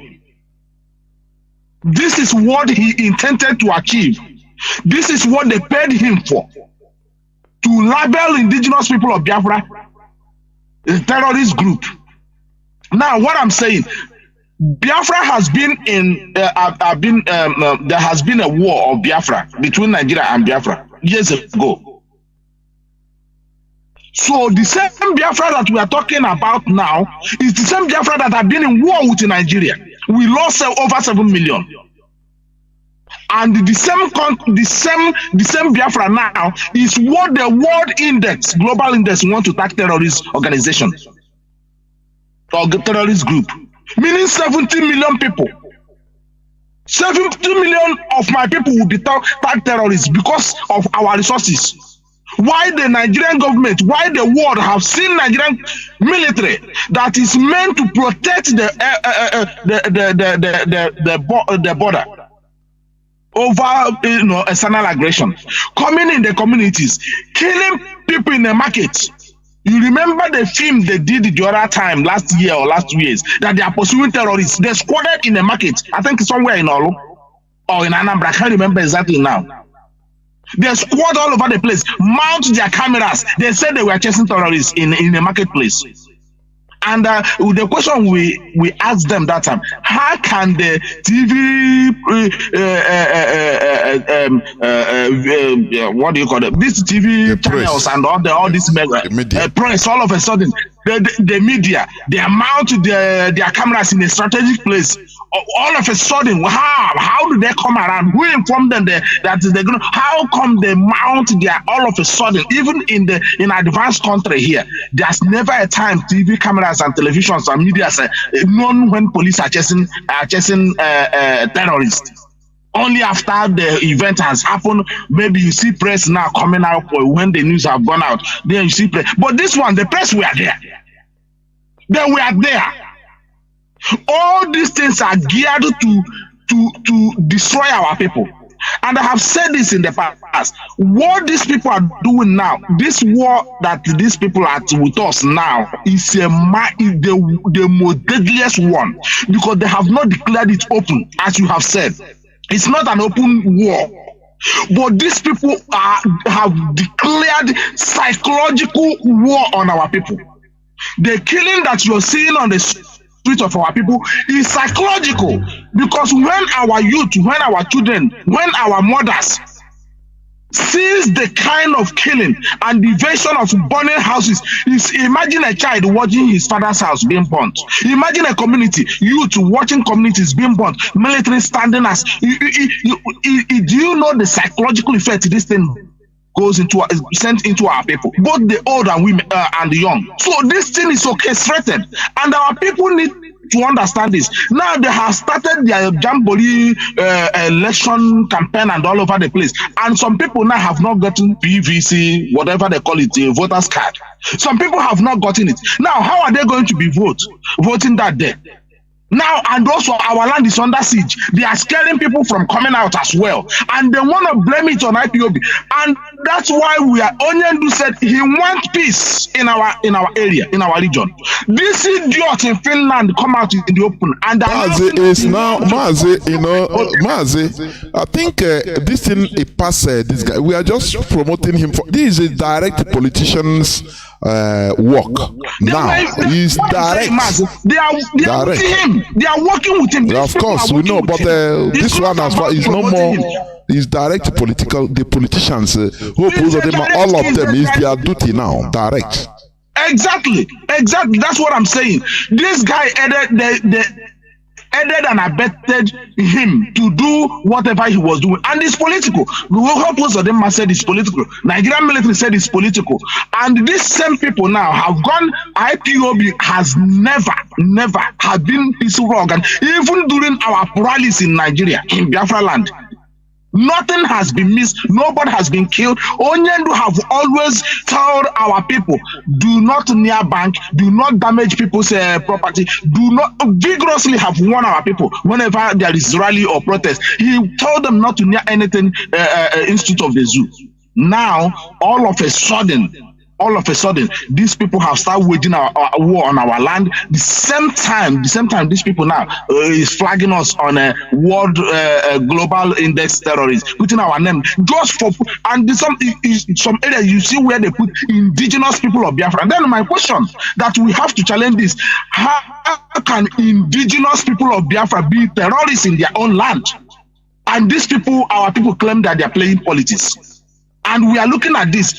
This is what he intended to achieve. This is what they paid him for. To label indigenous people of Biafra a terrorist group. Now, what I'm saying, Biafra has been in, there has been a war of Biafra between Nigeria and Biafra years ago. So the same Biafra that we are talking about now is the same Biafra that have been in war with Nigeria. We lost over 7 million. And the same Biafra now is what the World Index, Global Index, want to tag terrorist organization or terrorist group, meaning 70 million people. 70 million of my people will be tag terrorists because of our resources. Why the Nigerian government, why the world have seen Nigerian military that is meant to protect the border over external aggression, coming in the communities, killing people in the market. You remember the film they did the other time last year or last 2 years that they are pursuing terrorists. They squatted in the market. I think somewhere in Olu or in Anambra. I can't remember exactly now. They squat all over the place, mount their cameras. They said they were chasing terrorists in the marketplace. And the question we asked them that time, how can the TV, what do you call it? These TV channels and all this press, all of a sudden, the media, they mount their cameras in a strategic place. All of a sudden, how do they come around? Who informed them that they're going to? How come they mount their all of a sudden? Even in advanced country here, there's never a time TV cameras and televisions and media say known when police are chasing terrorists. Only after the event has happened, maybe you see press now coming out when the news have gone out. Then you see press. But this one, the press were there. They were there. All these things are geared to destroy our people. And I have said this in the past. What these people are doing now, this war that these people are with us now, is the most deadliest one, because they have not declared it open, as you have said. It's not an open war. But these people have declared psychological war on our people. The killing that you're seeing on the street of our people is psychological, because when our youth, when our children, when our mothers sees the kind of killing and division of burning houses, imagine a child watching his father's house being burnt. Imagine a community, youth watching communities being burnt, military standing as. Do you know the psychological effect this thing goes into, sent into our people, both the old and women and the young? So this thing is orchestrated, and our people need to understand this. Now they have started their jamboree election campaign and all over the place, and some people now have not gotten PVC, whatever they call it, a voter's card. Some people have not gotten it. Now how are they going to be voting that day? Now, and also our land is under siege. They are scaring people from coming out as well, and they want to blame it on IPOB. And that's why Onyendu said he wants peace in our area, in our region. This idiot in Finland come out in the open, and Mazi is now Mazi. Mazi, I think this thing it passed. This guy, we are just promoting him for. This is a direct politician's work. Now he's direct. They are with him. They are working with him. Of course, we know, but this one as far is no more. Is direct political. The politicians, who oppose them, all of them, is their duty now. Direct. Exactly. That's what I'm saying. This guy aided and abetted him to do whatever he was doing, and it's political. Most of them said it's political. Nigerian military said it's political, and these same people now have gone. IPOB has never have been peaceful organ, even during our rallies in Nigeria, in Biafra land. Nothing has been missed. Nobody has been killed. Onyendu have always told our people, do not near bank, do not damage people's property, do not vigorously have warned our people whenever there is rally or protest. He told them not to near anything Institute of the Zoo. Now, all of a sudden, these people have started waging a war on our land. The same time, these people now is flagging us on a world global index terrorists, putting our name just for, and some areas you see where they put indigenous people of Biafra. And then my question that we have to challenge this: how can indigenous people of Biafra be terrorists in their own land? And these people, our people, claim that they are playing politics. And we are looking at this.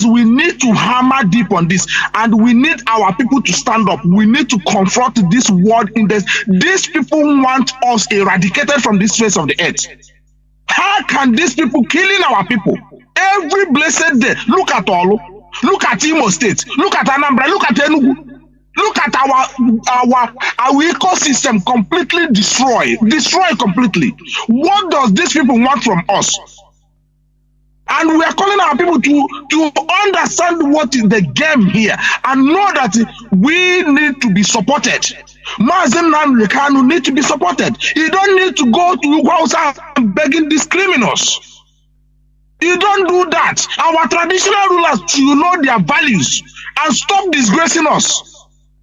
We need to hammer deep on this, and we need our people to stand up. We need to confront this world index. These people want us eradicated from this face of the earth. How can these people killing our people every blessed day? Look at Olo, look at Imo State, look at Anambra, look at Enugu. Look at our ecosystem completely destroyed completely. What does these people want from us? And we are calling our people to understand what is the game here and know that we need to be supported. Mazi Nnamdi Kanu need to be supported. You don't need to go to Hausa and begging these criminals. You don't do that. Our traditional rulers should know their values and stop disgracing us.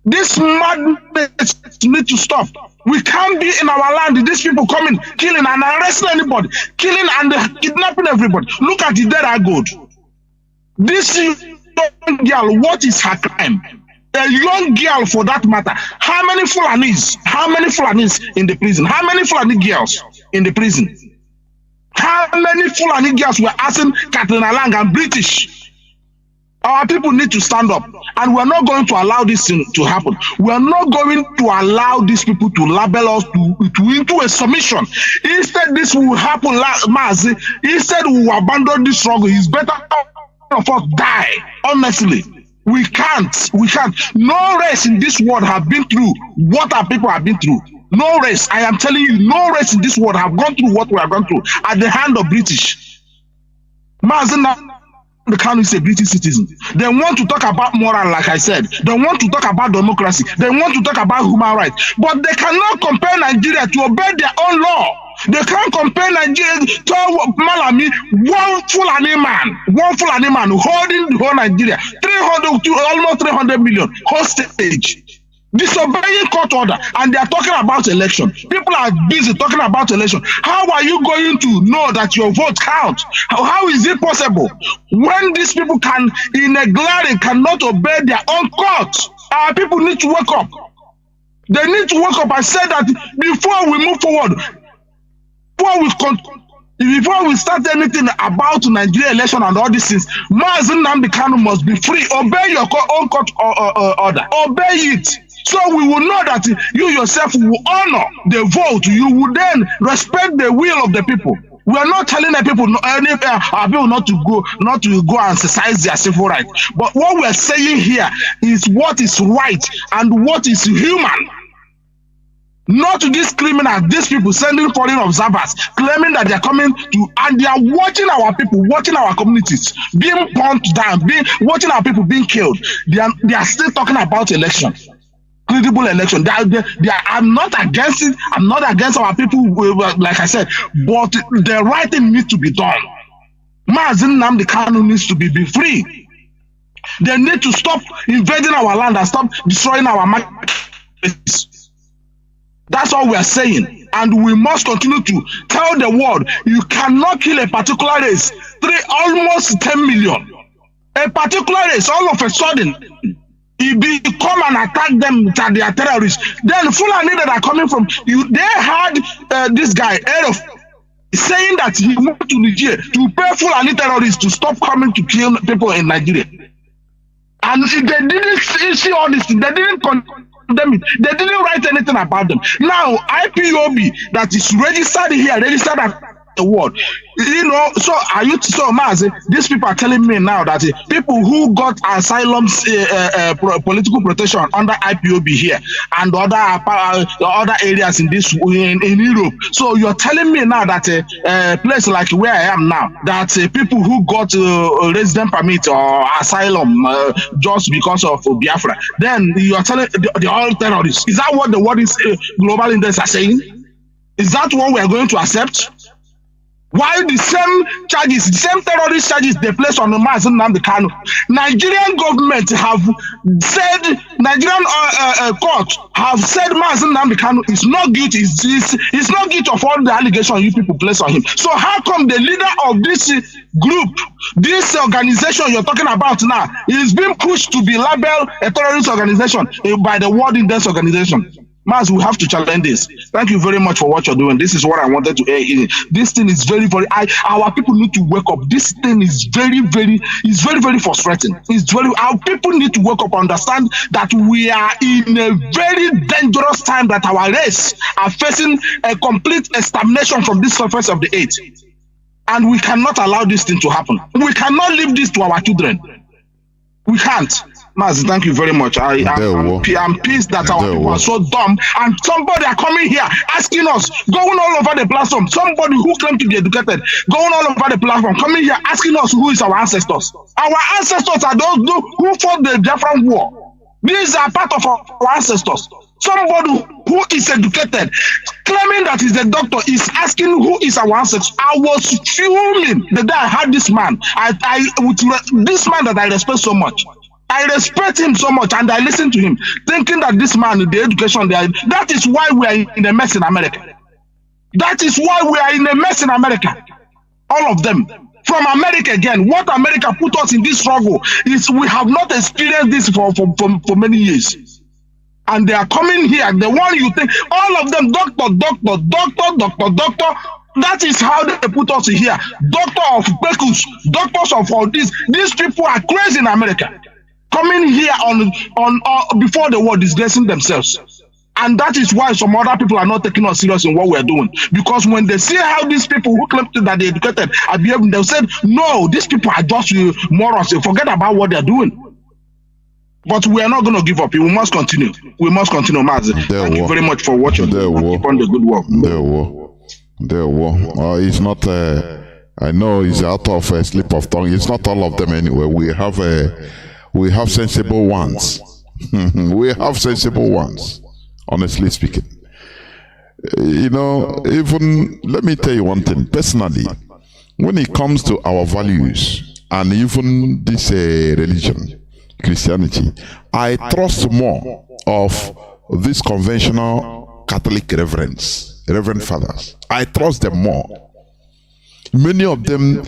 This madness need to stop. We can't be in our land. These people coming, killing and arresting anybody, killing and kidnapping everybody. Look at the dead gold. This young girl, what is her crime? A young girl, for that matter. How many Fulanis? How many Fulanis in the prison? How many Fulani girls in the prison? How many Fulani girls were asking Katrina Lang and British? Our people need to stand up, and we're not going to allow this thing to happen. We're not going to allow these people to label us into a submission. Instead, this will happen, Mazi. Instead, we will abandon this struggle. It's better of us die. Honestly, we can't. No race in this world have been through what our people have been through. No race. I am telling you, no race in this world have gone through what we have gone through at the hand of British. Mazi the Kanu is a British citizen. They want to talk about moral, like I said. They want to talk about democracy. They want to talk about human rights. But they cannot compare Nigeria to obey their own law. They can't compare Nigeria to Malami, one Fulani man holding the whole Nigeria, 300 to almost 300 million hostage. Disobeying court order, and they are talking about election. People are busy talking about election. How are you going to know that your vote counts? How is it possible when these people in a glaring cannot obey their own court? Our people need to wake up. They need to wake up and say that before we move forward, before we start anything about Nigeria election and all these things, Mazi Nnamdi Kanu must be free. Obey your own court order. Obey it. So we will know that you yourself will honor the vote. You will then respect the will of the people. We are not telling the people, our people not to go and exercise their civil rights. But what we are saying here is what is right and what is human. Not to these criminals, these people sending foreign observers, claiming that they are coming to, and they are watching our people, watching our communities being pumped down, watching our people being killed. They are still talking about election. Credible election. I'm not against it. I'm not against our people, like I said, but the right thing needs to be done. Mazi Nnamdi Kanu needs to be free. They need to stop invading our land and stop destroying our markets. That's all we are saying. And we must continue to tell the world, you cannot kill a particular race, almost 10 million. A particular race, all of a sudden, if they come and attack them that they are terrorists, then Fulani that are coming from you, they had this guy Erof saying that he went to Nigeria to pay Fulani terrorists to stop coming to kill people in Nigeria. And if they didn't see all this, they didn't condemn it. They didn't write anything about them. Now IPOB that is registered here, registered at the world. So Mazi, these people are telling me now that people who got asylum political protection under IPOB here and other areas in Europe. So you're telling me now that a place like where I am now, that people who got resident permit or asylum just because of Biafra, then you're telling the all terrorists. Is that what the world is global index are saying? Is that what we are going to accept? Why the same charges, the same terrorist charges they place on the Mazi Nnamdi Kanu? Nigerian government have said, Nigerian court have said Mazi Nnamdi Kanu is not guilty. He's not guilty of all the allegations you people place on him. So how come the leader of this group, this organization you're talking about now, is being pushed to be labeled a terrorist organization by the World Index Organization? Maz, we have to challenge this. Thank you very much for what you're doing. This is what I wanted to hear. This thing is very, very. Our people need to wake up. This thing is very, very frustrating. Our people need to wake up, understand that we are in a very dangerous time. That our race are facing a complete stagnation from this surface of the earth, and we cannot allow this thing to happen. We cannot leave this to our children. We can't. Mazi, thank you very much. I'm pissed that our people are so dumb, and somebody are coming here asking us, going all over the platform, somebody who claimed to be educated, going all over the platform, coming here asking us who is our ancestors. Our ancestors are those who fought the Biafran war. These are part of our ancestors. Somebody who is educated, claiming that he's a doctor, is asking who is our ancestors. I was fuming the day I had this man. This man that I respect so much. I respect him so much and I listen to him, thinking that this man, the education, that is why we are in a mess in America. That is why we are in a mess in America. All of them. From America again. What America put us in this struggle is we have not experienced this for many years. And they are coming here. The one you think, all of them, doctor. That is how they put us here. Doctor of Bekus, doctors of all this. These people are crazy in America. Coming here on before the war, disgracing themselves. And that is why some other people are not taking us serious in what we're doing. Because when they see how these people who claim that they're educated are behaving, they'll say, no, these people are just morons. Forget about what they're doing. But we are not going to give up. We must continue. We must continue, Mazi. Thank you very much for watching. Keep on the good work. It's not, I know it's out of a slip of tongue. It's not all of them anyway. We have sensible ones. We have sensible ones. Honestly speaking, even let me tell you one thing personally, when it comes to our values and even this religion, Christianity, I trust more of these conventional Catholic reverend fathers. I trust them more. Many of them,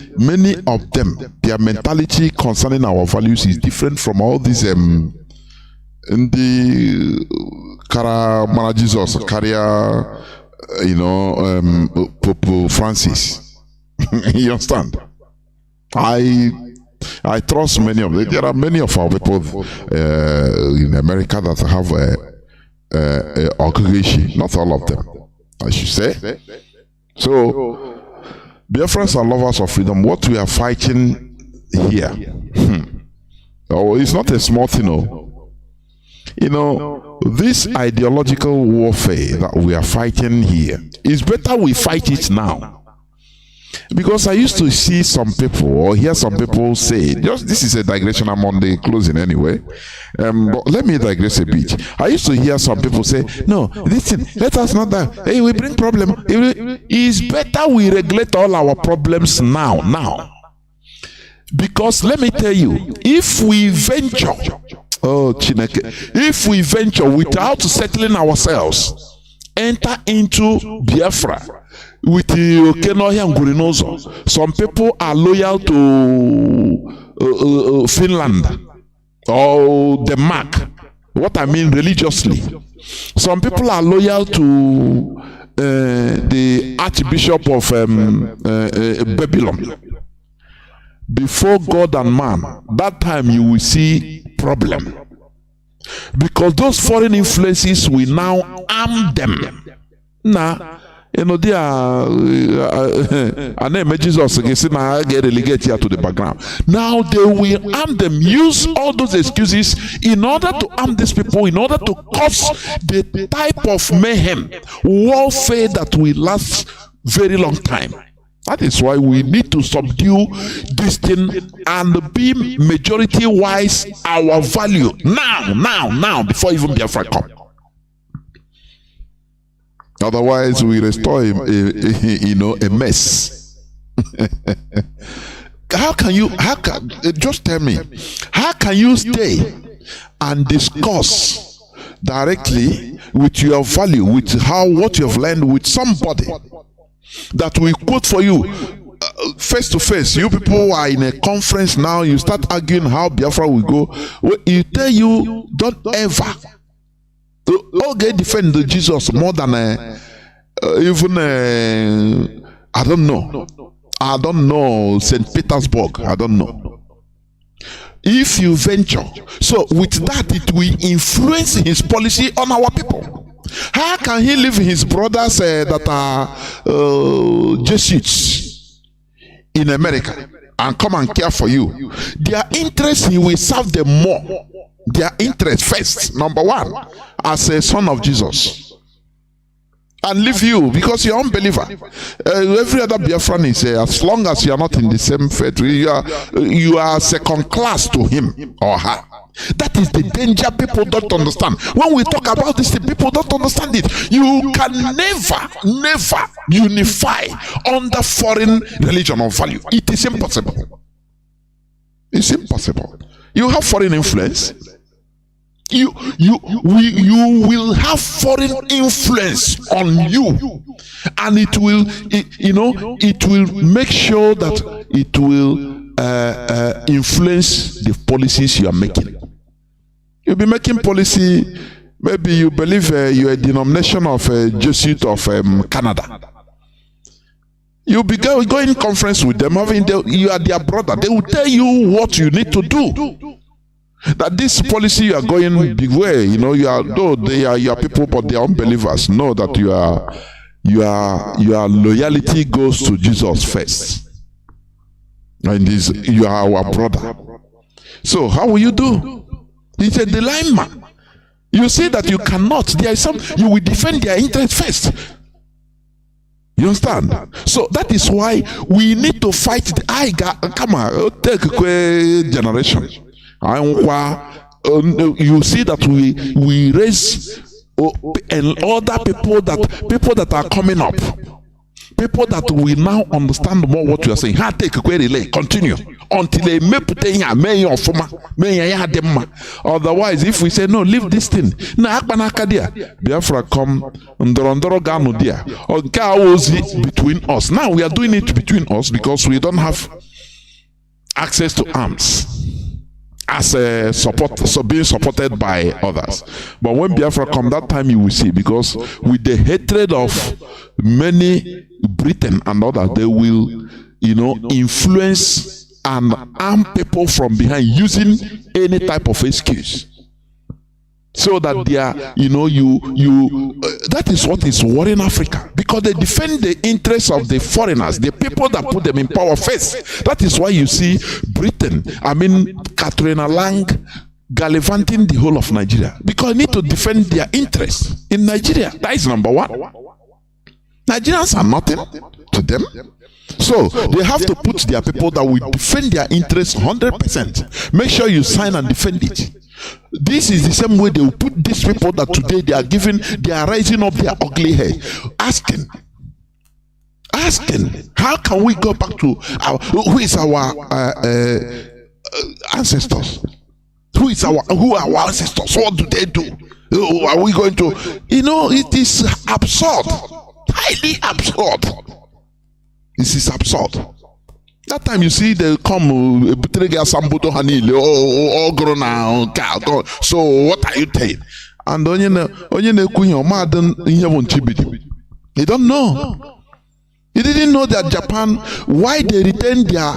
their mentality concerning our values is different from all these in the Kara Jesus, Pope Francis. You understand? I trust many of them. There are many of our people in America that have a congregation. Not all of them, I should say. So, Biafrans are lovers of freedom. What we are fighting here, it's not a small thing. This ideological warfare that we are fighting here, it's better we fight it now. Because I used to see some people or hear some people say, this is a digression, I'm on the closing anyway. But let me digress a bit. I used to hear some people say, no, listen, let us not that. Hey, we bring problem. It's better we regulate all our problems now. Because let me tell you, if we venture, if we venture without settling ourselves, enter into Biafra with the Okenohia and Gurinozo, some people are loyal to Finland or Denmark. What I mean religiously. Some people are loyal to the Archbishop of Babylon. Before God and man, that time you will see problem. Because those foreign influences will now arm them. Now, they are Jesus get relegated here to the background. Now they will arm them, use all those excuses in order to arm these people, in order to cause the type of mayhem, warfare that will last very long time. That is why we need to subdue this thing and be majority-wise our value now, before even Biafra come. Otherwise, we restore a mess. Just tell me, how can you stay and discuss directly with your value, with what you have learned with somebody that will quote for you face to face? You people are in a conference now, you start arguing how Biafra will go. You tell you, don't ever defend Jesus more than I don't know, St. Petersburg, I don't know. If you venture, so with that it will influence his policy on our people. How can he leave his brothers that are Jesuits in America and come and care for you, their interest, he will serve them more. Their interest first, number one, as a son of Jesus. And leave you because you're unbeliever. Every other Biafran is as long as you are not in the same faith, you are second class to him or her. That is the danger people don't understand. When we talk about this, the people don't understand it. You can never unify under foreign religion or value. It is impossible. It's impossible. You have foreign influence. You will have foreign influence on you, and it will make sure that it will influence the policies you are making. You'll be making policy. Maybe you believe you're a denomination of Jesuit of Canada. You'll be going conference with them. You are their brother. They will tell you what you need to do. That this policy you are going big way, though they are your people, but they are unbelievers. Know that your loyalty goes to Jesus first, and you are our brother. So how will you do? It's a dilemma. You see that you cannot. There is you will defend their interest first. You understand? So that is why we need to fight. Come on, take a generation. You see that we raise and other people that are coming up, people that will now understand more what you are saying. Continue until they otherwise, if we say no, leave this thing, Biafra come between us. Now we are doing it between us because we don't have access to arms as a support, so being supported by others. But when Biafra come, that time you will see, because with the hatred of many Britain and others, they will, influence and arm people from behind using any type of excuse. So that they are, that is what is worrying Africa, because they defend the interests of the foreigners, the people that put them in power first. That is why you see Britain, Katrina Lang gallivanting the whole of Nigeria, because they need to defend their interests in Nigeria. That is number one. Nigerians are nothing to them. So they have to put their people that will defend their interests 100%. Make sure you sign and defend it. This is the same way they will put these people that today they are raising up their ugly hair, asking, how can we go back to who is our ancestors? Who are our ancestors? What do they do? Are we going to? It is absurd, highly absurd. This is absurd. That time you see they come, so what are you saying? And they don't know. You didn't know that Japan, why they retain their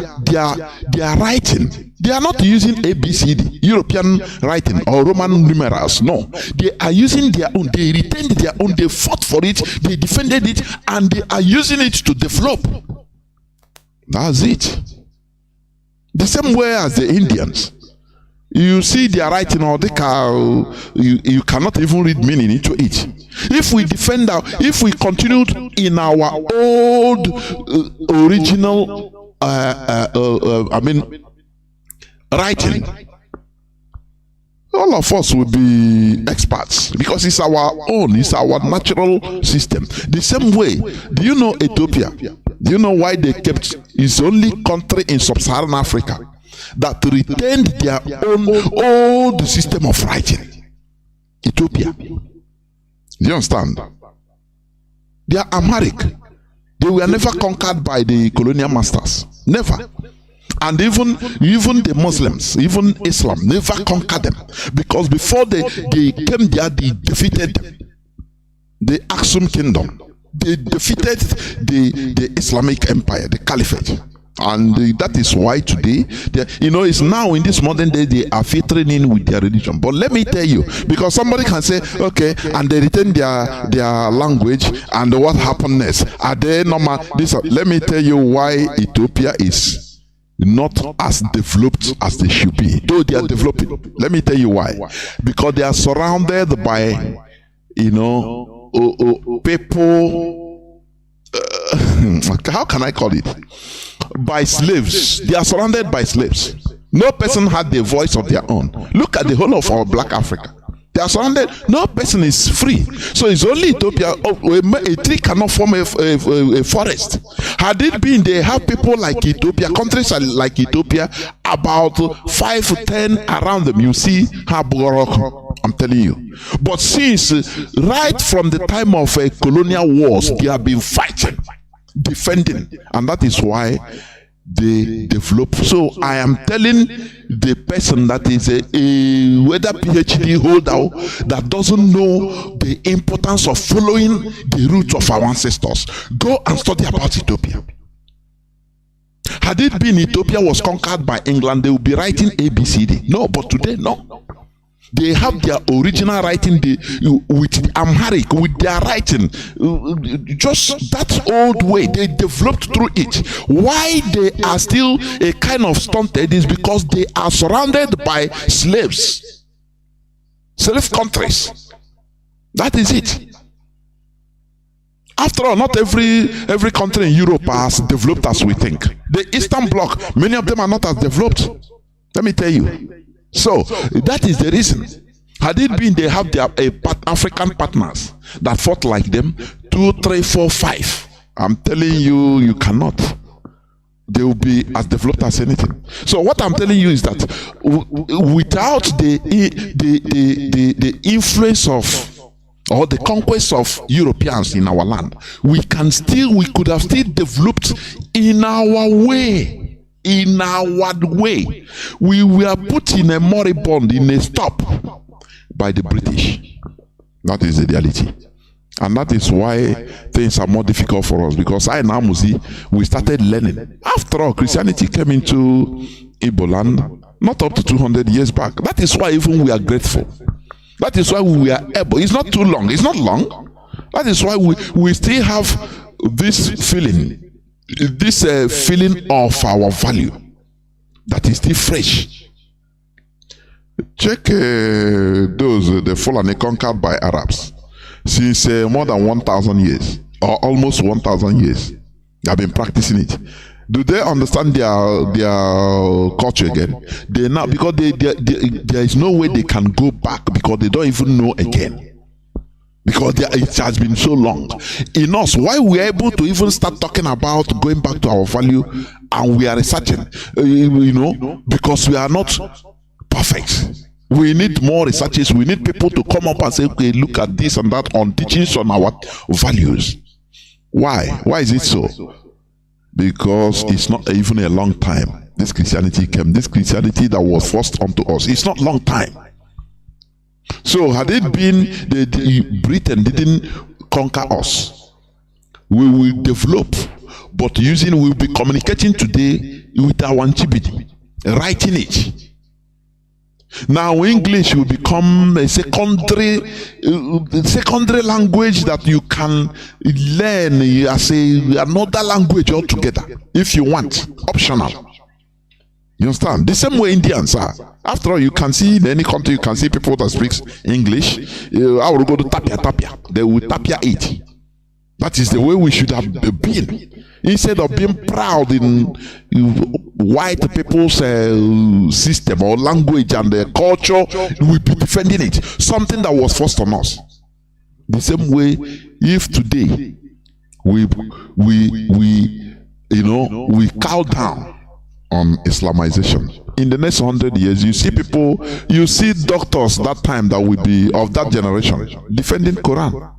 writing. They are not using ABCD, European writing or Roman numerals. No, they are using their own. They retained their own. They fought for it. They defended it, and they are using it to develop. That's it. The same way as the Indians. You see their writing, or you cannot even read meaning into it. If we if we continue in our old original writing, all of us will be experts, because it's our own, it's our natural system. The same way, do you know Ethiopia? Do you know why they kept? It's the only country in sub-Saharan Africa that retained their own old system of writing. Ethiopia. Do you understand? They are Amharic. They were never conquered by the colonial masters. Never. And even the Muslims, even Islam, never conquered them. Because before they came there, they defeated them. The Aksum kingdom. They defeated the Islamic empire, the Caliphate. And that is why today, it's now in this modern day, they are filtering in with their religion. But let me tell you, because somebody can say, okay, and they retain their language, and what happened next? Are they normal? Let me tell you why Ethiopia is not as developed as they should be, though they are developing. Let me tell you why. Because they are surrounded by, people, how can I call it? By slaves. They are surrounded by slaves. No person had the voice of their own. Look at the whole of our black Africa. They are surrounded. No person is free. So it's only Ethiopia. A tree cannot form a forest. Had it been, they have people like Ethiopia, countries like Ethiopia, about 5 to 10 around them. You see Haborok, I'm telling you. But since right from the time of colonial wars, they have been fighting, defending, and that is why they develop. So I am telling the person that is a whether PhD holder that doesn't know the importance of following the roots of our ancestors, go and study about Ethiopia. Had it been Ethiopia was conquered by England, they would be writing ABCD. No, but today, no. They have their original writing with Amharic, with their writing. Just that old way, they developed through it. Why they are still a kind of stunted is because they are surrounded by slaves. Slave countries. That is it. After all, not every country in Europe has developed as we think. The Eastern Bloc, many of them are not as developed. Let me tell you. So that is the reason. Had it been they have their African partners that fought like them, 2, 3, 4, 5. I'm telling you, you cannot. They will be as developed as anything. So what I'm telling you is that without the influence of or the conquest of Europeans in our land, we could have still developed in our way. In our way, we were put in a moribund, in a stop by the British. That is the reality. And that is why things are more difficult for us, because I and Mazi, we started learning. After all, Christianity came into Igbo land not up to 200 years back. That is why even we are grateful. That is why we are able. It's not too long. It's not long. That is why we still have this feeling. This feeling of our value that is still fresh. Check the Fulani conquered by Arabs since more than 1,000 years or almost 1,000 years. They have been practicing it. Do they understand their culture again? They now, because there is no way they can go back, because they don't even know again. Because it has been so long. In us, why we are able to even start talking about going back to our value, and we are researching, because we are not perfect. We need more researchers. We need people to come up and say, okay, look at this and that on teachings on our values. Why? Why is it so? Because it's not even a long time this Christianity came. This Christianity that was forced onto us, it's not long time. So had it been Britain didn't conquer us, we will develop, but we'll be communicating today with our Nchibidi, writing it. Now English will become a secondary language that you can learn as another language altogether, if you want, optional. You understand? The same way Indians are. After all, you can see in any country, you can see people that speak English. I will go to tapia. They will tapia it. That is the way we should have been. Instead of being proud in white people's system or language and their culture, we be defending it. Something that was forced on us. The same way, if today we cow down on Islamization, in the next 100 years, you see doctors that time that will be of that generation defending Quran.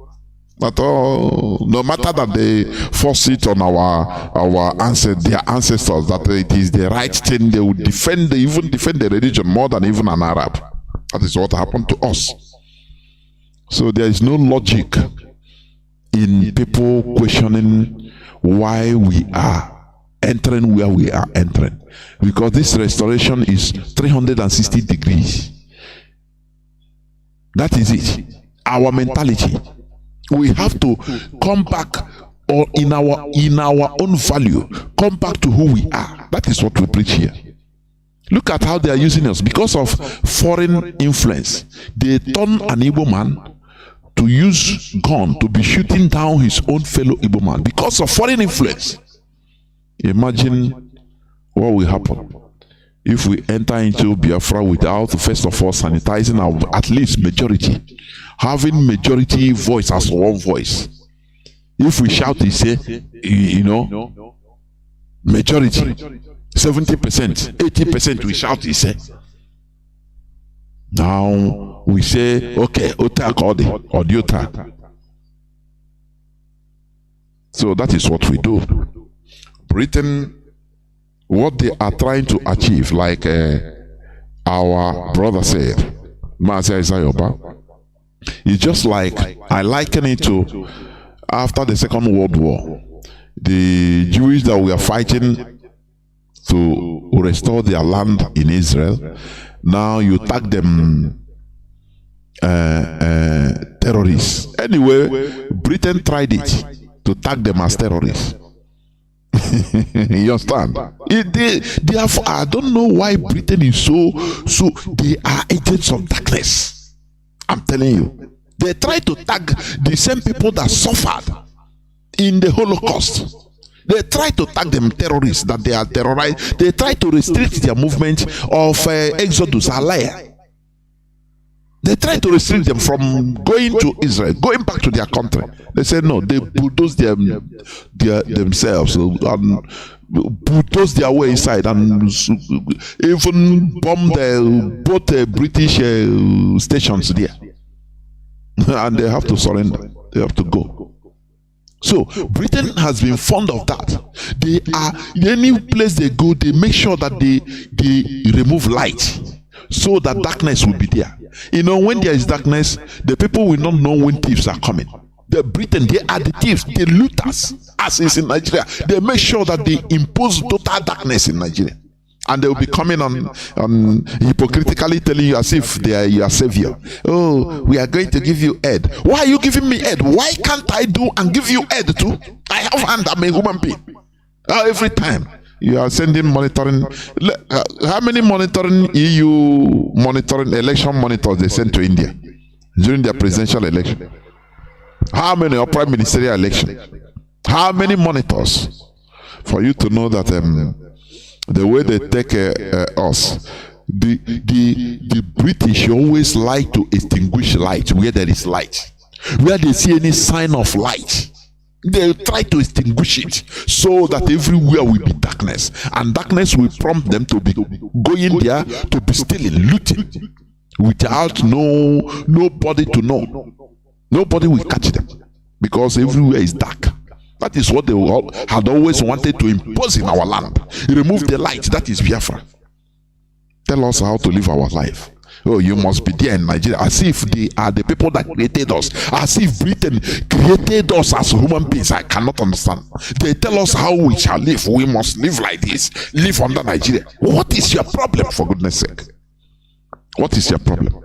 But no matter that they force it on their ancestors, that it is the right thing, they would defend the religion more than even an Arab. That is what happened to us. So there is no logic in people questioning why we are entering where we are entering, because this restoration is 360 degrees. That is it. Our mentality. We have to come back, or in our own value, come back to who we are. That is what we preach here. Look at how they are using us. Because of foreign influence, they turn an Igbo man to use gun to be shooting down his own fellow Igbo man. Because of foreign influence. Imagine what will happen if we enter into Biafra without, first of all, sanitizing our at least majority. Having majority voice as one voice. If we shout, he say, majority, 70%, 80% we shout, he say. Now we say, okay, otak or the otak. So that is what we do. Britain, what they are trying to achieve, like our brother said, Mazi Isayoba, is just like, I liken it to after the Second World War, the Jews that were fighting to restore their land in Israel, now you tag them terrorists. Anyway, Britain tried it to tag them as terrorists. You understand? Therefore, I don't know why Britain is so they are agents of darkness. I'm telling you. They try to tag the same people that suffered in the Holocaust. They try to tag them terrorists, that they are terrorized. They try to restrict their movement of Exodus, Alaya. They try to restrict them from going to Israel, going back to their country. They say no, they bulldoze themselves and bulldoze their way inside and even bomb both British stations there. And they have to surrender. They have to go. So Britain has been fond of that. They are, any place they go, they make sure that they remove light so that darkness will be there. When there is darkness, the people will not know when thieves are coming. The Britain, they are the thieves, the looters, as is in Nigeria. They make sure that they impose total darkness in Nigeria. And they will be coming on hypocritically telling you as if they are your savior. Oh, we are going to give you head. Why are you giving me head? Why can't I do and give you head too? I have hand, I'm a human being. Every time you are sending monitoring. How many EU monitoring election monitors they sent to India during their presidential election? How many, or prime ministerial election? How many monitors? For you to know that the way they take us, the British always like to extinguish light where there is light. Where they see any sign of light, they try to extinguish it so that everywhere will be darkness. And darkness will prompt them to be going there to be stealing, looting, without nobody to know. Nobody will catch them because everywhere is dark. That is what they had always wanted to impose in our land. Remove the light, that is Biafra. Tell us how to live our life. Oh, you must be there in Nigeria, as if they are the people that created us, as if Britain created us as human beings. I cannot understand. They tell us how we shall live. We must live like this, live under Nigeria. What is your problem, for goodness sake? What is your problem?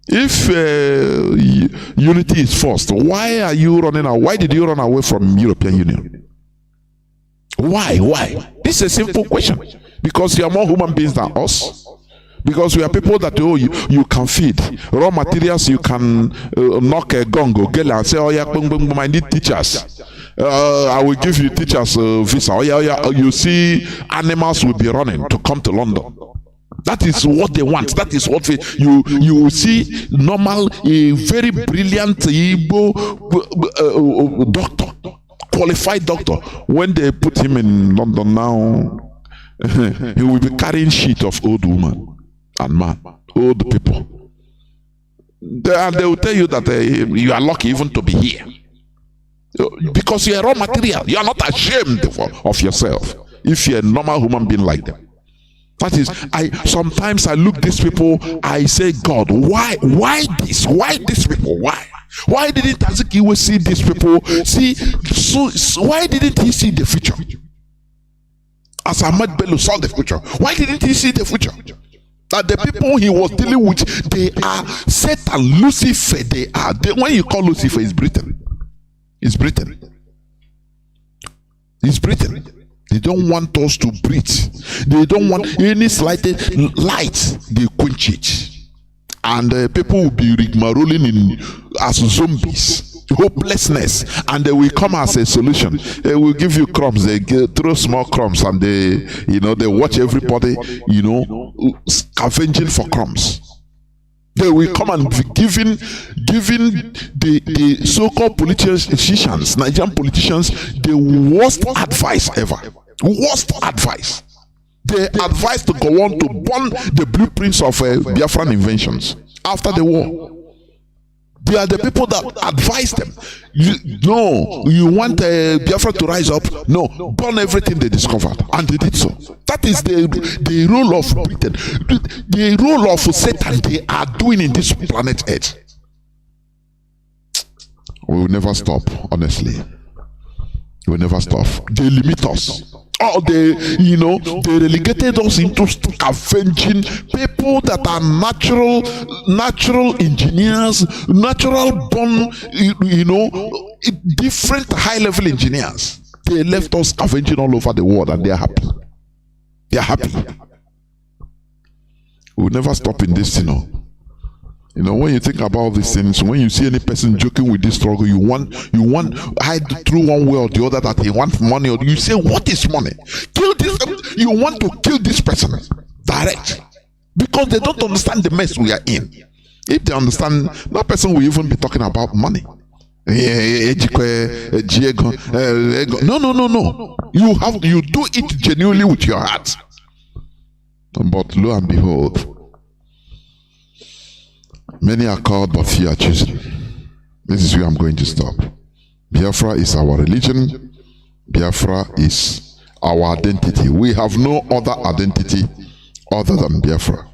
If unity is forced, why are you running out? Why did you run away from European Union? Why? This is a simple question. Because you are more human beings than us. Because we are people that you can feed raw materials. You can knock a gong or get and say, oh yeah, I need teachers. I will give you teachers visa. Oh yeah. You see, animals will be running to come to London. That is what they want. That is what you will see. Normal, a very brilliant Igbo doctor, qualified doctor. When they put him in London now, he will be carrying sheet of old woman and man, old people. They will tell you that you are lucky even to be here because you are raw material. You are not ashamed of yourself if you are a normal human being like them. That is, sometimes I look these people, I say, God, why this? Why these people? Why didn't Azikiwe see these people? Why didn't he see the future? As Ahmed Bello saw the future, why didn't he see the future? That the people he was dealing with, they are Satan, Lucifer. When you call Lucifer, it's Britain. It's Britain. It's Britain. The don't want us to breathe. They don't want any slight light. They quench it. And people will be rigmaroling in as zombies, hopelessness, and they will come as a solution. They will give you crumbs. They throw small crumbs, and they watch everybody, scavenging for crumbs. They will come and be giving the so-called politicians, Nigerian politicians, the worst advice ever. Worst advice. They advised to go on to burn the blueprints of Biafran inventions after the war. They are the people that advise them. You want Biafra to rise up? No, burn everything they discovered, and they did so. That is the role of Britain, the role of Satan they are doing in this planet Earth. We will never stop, honestly. We will never stop. They limit us. Oh, they relegated us into scavenging people that are natural engineers, natural born, different high-level engineers. They left us scavenging all over the world, and they are happy. They are happy. We'll never stop in this, when you think about these things, when you see any person joking with this struggle, you want hide through one way or the other that he wants money, or you say, what is money? Kill this. You want to kill this person direct, because they don't understand the mess we are in. If they understand, that person will even be talking about money. No. You do it genuinely with your heart. But lo and behold, many are called, but few are chosen. This is where I'm going to stop. Biafra is our religion. Biafra is our identity. We have no other identity other than Biafra.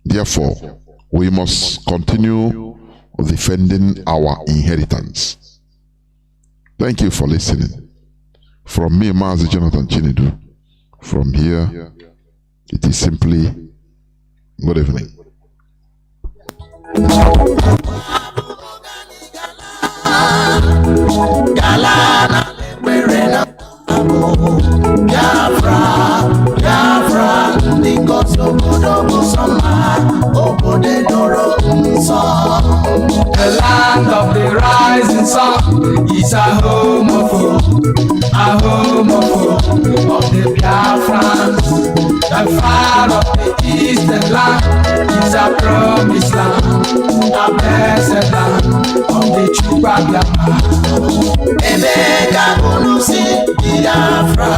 Therefore, we must continue defending our inheritance. Thank you for listening. From me, Mazi Jonathan Chinedu. From here, it is simply good evening. Biafra, the gods of the land of the rising sun is a home of the Biafrans. The fire of the eastern land is a promised land, a blessed land of the Chupagama. Biafra.